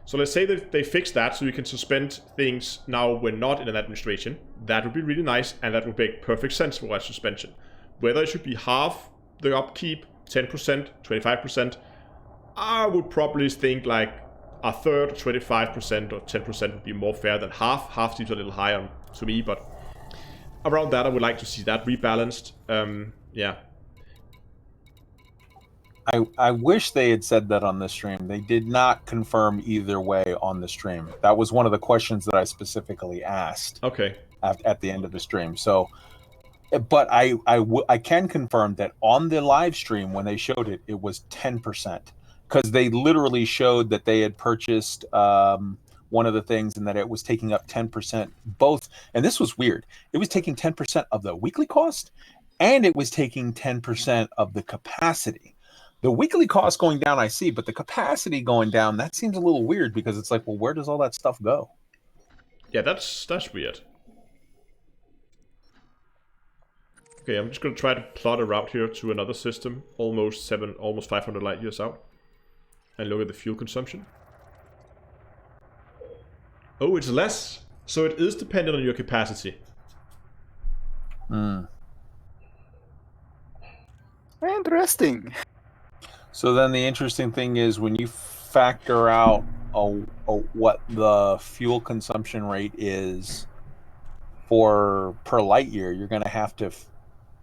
So let's say that they fix that so you can suspend things now when not in an administration. That would be really nice, and that would make perfect sense for a suspension. Whether it should be half the upkeep, 10%, 25%, I would probably think like a third, 25% or 10% would be more fair than half. Half seems a little higher to me, but around that I would like to see that rebalanced. Yeah. I wish they had said that on the stream. They did not confirm either way on the stream. That was one of the questions that I specifically asked. Okay. At the end of the stream. So, but I can confirm that on the live stream when they showed it, it was 10%, because they literally showed that they had purchased one of the things and that it was taking up 10% both. And this was weird. It was taking 10% of the weekly cost, and it was taking 10% of the capacity. The weekly cost going down, I see, but the capacity going down, that seems a little weird, because it's like, well, where does all that stuff go? Yeah, that's weird. Okay, I'm just going to try to plot a route here to another system, almost 500 light years out, and look at the fuel consumption. Oh, it's less, so it is dependent on your capacity. Interesting. So then the interesting thing is when you factor out what the fuel consumption rate is for per light year, you're going to have to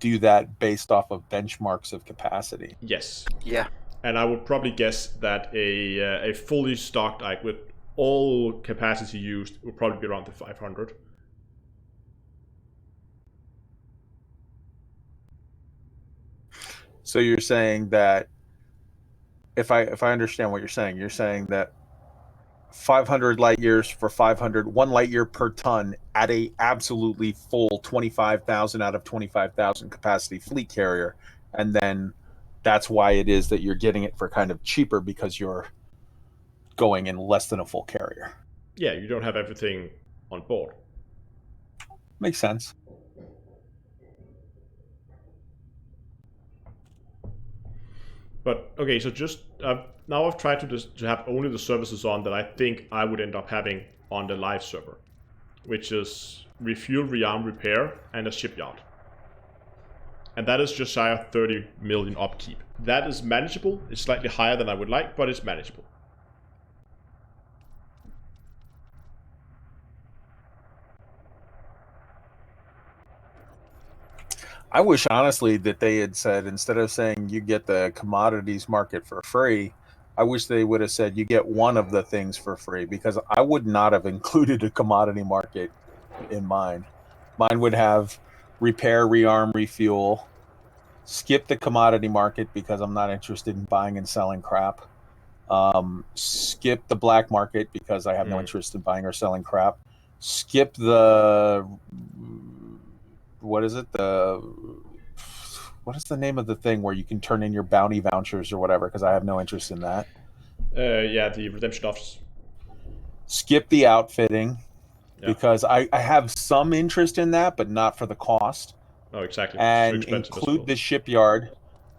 do that based off of benchmarks of capacity. Yes. Yeah. And I would probably guess that a fully stocked ike with all capacity used would probably be around the 500. So you're saying that if I understand what you're saying that 500 light years for 1 light year per ton at a absolutely full 25,000 out of 25,000 capacity fleet carrier, and then that's why it is that you're getting it for kind of cheaper, because you're going in less than a full carrier. Yeah, you don't have everything on board. Makes sense. But okay, so just now I've tried to have only the services on that I think I would end up having on the live server, which is refuel, rearm, repair, and a shipyard. And that is just shy of 30 million upkeep. That is manageable. It's slightly higher than I would like, but it's manageable. I wish honestly that they had said, instead of saying you get the commodities market for free, I wish they would have said you get one of the things for free, because I would not have included a commodity market in mine. Mine would have repair, rearm, refuel, skip the commodity market because I'm not interested in buying and selling crap. Skip the black market because I have no interest in buying or selling crap. Skip the... what is it? What is the name of the thing where you can turn in your bounty vouchers or whatever? Because I have no interest in that. Yeah, the redemption office. Skip the outfitting because I have some interest in that, but not for the cost. Oh, exactly. It's too and expensive as include well. the shipyard.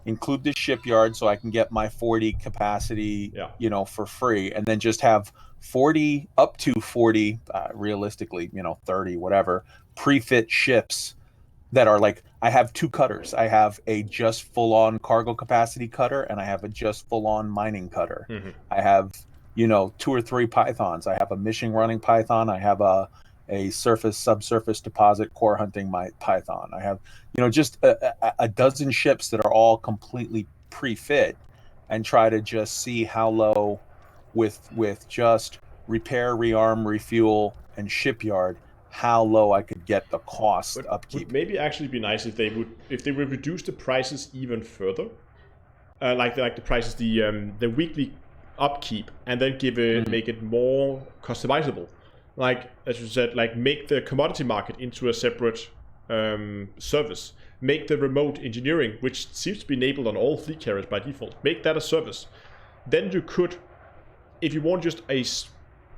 Include the shipyard so I can get my 40 capacity, Yeah. you know, for free, and then just have 40 up to 40, realistically, you know, 30, whatever, pre-fit ships that are like, I have two cutters. I have a just full-on cargo capacity cutter, and I have a just full-on mining cutter. Mm-hmm. I have, you know, 2 or 3 pythons. I have a mission running python. I have a surface subsurface deposit core hunting my python. I have, you know, just a dozen ships that are all completely pre-fit, and try to just see how low with just repair, rearm, refuel, and shipyard, how low I could get the cost But upkeep. would maybe actually be nice if they would reduce the prices even further, like the prices, the weekly upkeep, and then make it more customizable. Like as you said, like make the commodity market into a separate service. Make the remote engineering, which seems to be enabled on all fleet carriers by default, make that a service. Then you could, if you want just a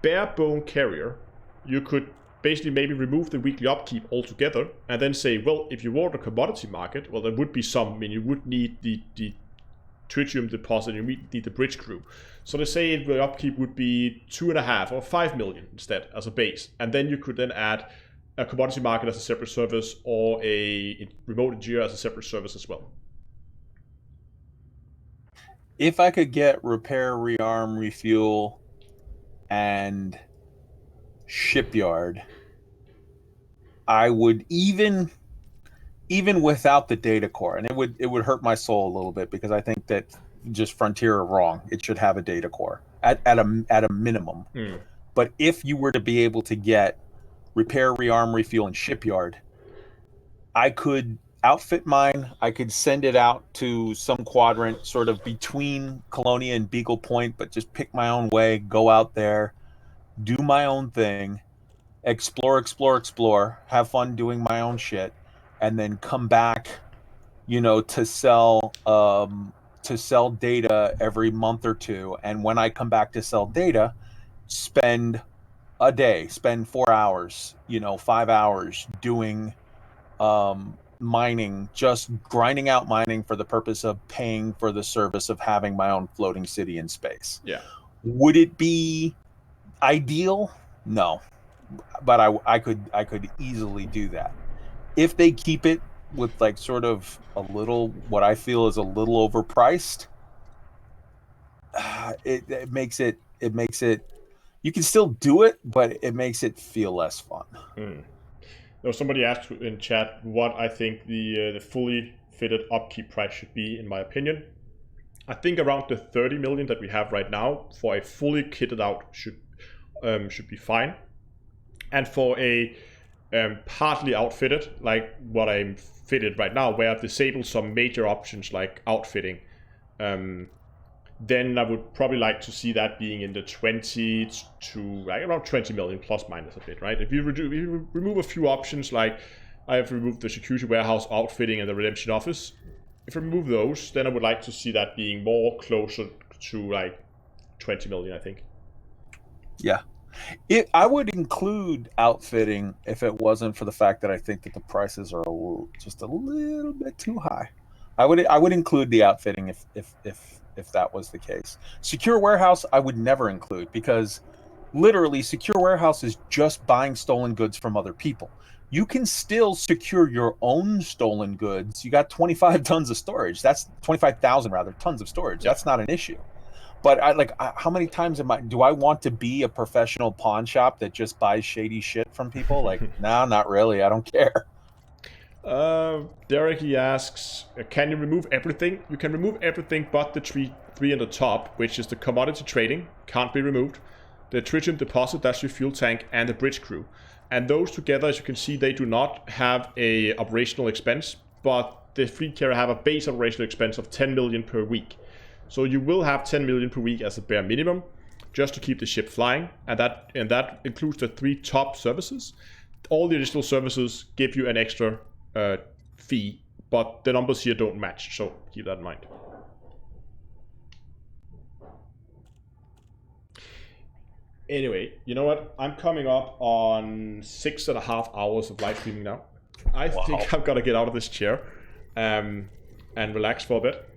bare bone carrier, you could basically maybe remove the weekly upkeep altogether, and then say, well, if you want a commodity market, well, there would be some. I mean, you would need the tritium deposit, and you need the bridge crew. So let's say the upkeep would be 2.5 or 5 million instead as a base, and then you could then add a commodity market as a separate service, or a remote engineer as a separate service as well. If I could get repair, rearm, refuel, and shipyard, I would even without the data core, and it would hurt my soul a little bit, because I think that just Frontier are wrong. It should have a data core at a minimum. But if you were to be able to get repair, rearm, refuel, and shipyard, I could outfit mine. I could send it out to some quadrant sort of between Colonia and Beagle Point, but just pick my own way, go out there, do my own thing, explore, have fun doing my own shit, and then come back, you know, to sell data every month or two. And when I come back to sell data, spend 4 hours, you know, 5 hours doing mining, just grinding out mining for the purpose of paying for the service of having my own floating city in space. Yeah. Would it be ideal? No. But I could easily do that. If they keep it with like sort of a little, what I feel is a little overpriced, it makes it you can still do it, but it makes it feel less fun. Now, somebody asked in chat what I think the fully fitted upkeep price should be. In my opinion, I think around the 30 million that we have right now for a fully kitted out should be fine. And for a partly outfitted, like what I'm fitted right now, where I've disabled some major options like outfitting, then I would probably like to see that being in the 20 to like around 20 million plus minus a bit, right? If you remove a few options, like I have removed the security warehouse outfitting and the redemption office, if I remove those, then I would like to see that being more closer to like 20 million, I think. Yeah. I would include outfitting if it wasn't for the fact that I think that the prices are just a little bit too high. I would include the outfitting if that was the case. Secure warehouse, I would never include, because literally secure warehouse is just buying stolen goods from other people. You can still secure your own stolen goods. You got 25 tons of storage. That's 25,000 rather tons of storage. That's not an issue. But how many times do I want to be a professional pawn shop that just buys shady shit from people? Like, no, not really. I don't care. Derek, he asks, can you remove everything? You can remove everything but the three on the top, which is the commodity trading, can't be removed. The tritium deposit, that's your fuel tank, and the bridge crew. And those together, as you can see, they do not have a operational expense, but the fleet carrier have a base operational expense of 10 million per week. So you will have 10 million per week as a bare minimum, just to keep the ship flying, and that includes the 3 top services. All the additional services give you an extra fee, but the numbers here don't match, so keep that in mind. Anyway, you know what? I'm coming up on 6.5 hours of live streaming now. I think I've got to get out of this chair and relax for a bit.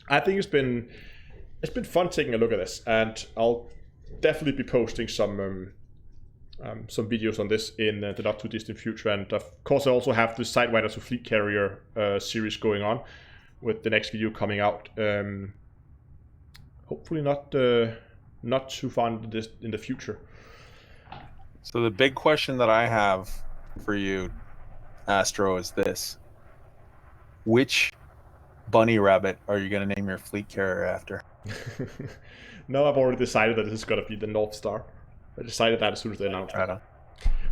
I think it's been fun taking a look at this, and I'll definitely be posting some videos on this in the not too distant future. And of course, I also have the Sidewinder to Fleet Carrier series going on, with the next video coming out. Hopefully not too far in the future. So the big question that I have for you, Astro, is this: which bunny rabbit are you going to name your fleet carrier after? No, I've already decided that this is going to be the North Star. I decided that as soon as they announced it. Right.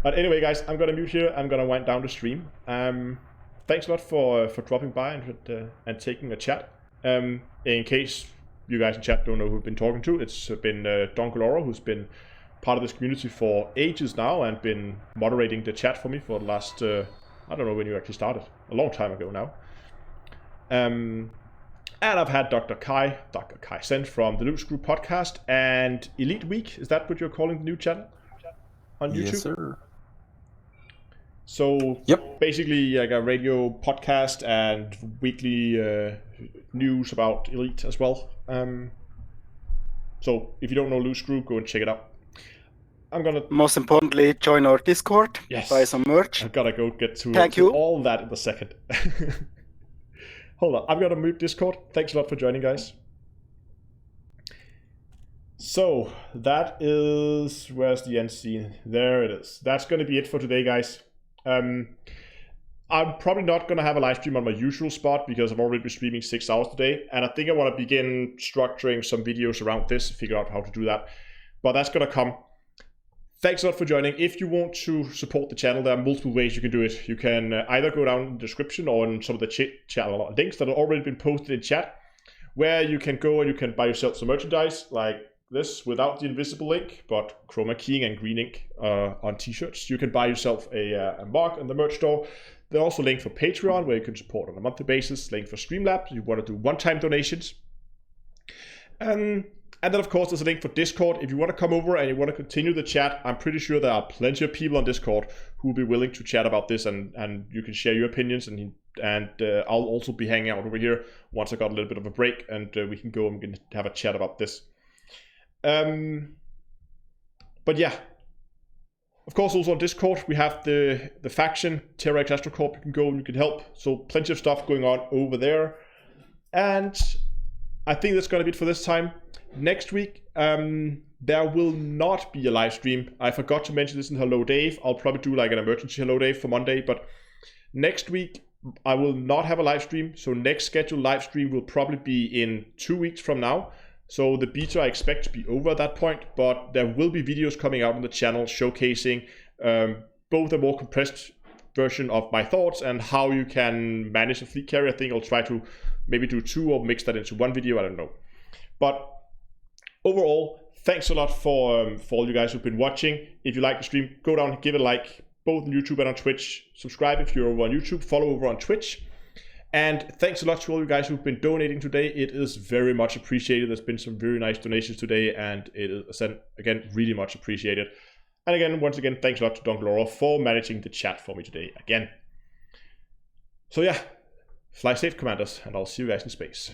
But anyway, guys, I'm going to mute here. I'm going to wind down the stream. Thanks a lot for dropping by and taking a chat. In case you guys in chat don't know who we've been talking to, it's been Don Coloro, who's been part of this community for ages now and been moderating the chat for me for the last, I don't know when you actually started, a long time ago now. And I've had Dr. Kai Sen from the Loot Screw podcast and Elite Week. Is that what you're calling the new channel on YouTube? Yes, sir. So Yep. basically like a radio podcast and weekly news about Elite as well. So if you don't know Loot Screw, go and check it out. I'm gonna Most importantly, join our Discord. Yes. Buy some merch. I've gotta go get to Thank you. all that in a second. Hold on, I'm gonna mute Discord. Thanks a lot for joining, guys. So that is, where's the end scene? There it is. That's gonna be it for today, guys. I'm probably not gonna have a live stream on my usual spot because I've already been streaming 6 hours today, and I think I want to begin structuring some videos around this, figure out how to do that. But that's gonna come. Thanks a lot for joining. If you want to support the channel, there are multiple ways you can do it. You can either go down in the description or in some of the channel links that have already been posted in chat, where you can go and you can buy yourself some merchandise like this without the invisible link, but chroma keying and green ink on t-shirts. You can buy yourself a mug in the merch store. There's also a link for Patreon, where you can support on a monthly basis. Link for StreamLab, if you want to do one-time donations. And then, of course, there's a link for Discord. If you want to come over and you want to continue the chat, I'm pretty sure there are plenty of people on Discord who will be willing to chat about this, and you can share your opinions. And I'll also be hanging out over here once I got a little bit of a break, and we can go and we can have a chat about this. But yeah, of course, also on Discord, we have the faction, Terra X Astrocorp. You can go and you can help. So plenty of stuff going on over there. And I think that's going to be it for this time. Next week, there will not be a live stream. I forgot to mention this in Hello Dave. I'll probably do like an emergency Hello Dave for Monday, but next week I will not have a live stream. So next scheduled live stream will probably be in 2 weeks from now. So the beta I expect to be over at that point, but there will be videos coming out on the channel showcasing both a more compressed version of my thoughts and how you can manage a fleet carrier. I think I'll try to maybe do 2 or mix that into 1 video. I don't know. But overall, thanks a lot for all you guys who've been watching. If you like the stream, go down, give it a like, both on YouTube and on Twitch. Subscribe if you're over on YouTube, follow over on Twitch. And thanks a lot to all you guys who've been donating today. It is very much appreciated. There's been some very nice donations today, and it is, again, really much appreciated. And again, once again, thanks a lot to Don Glora for managing the chat for me today again. So yeah, fly safe, Commanders, and I'll see you guys in space.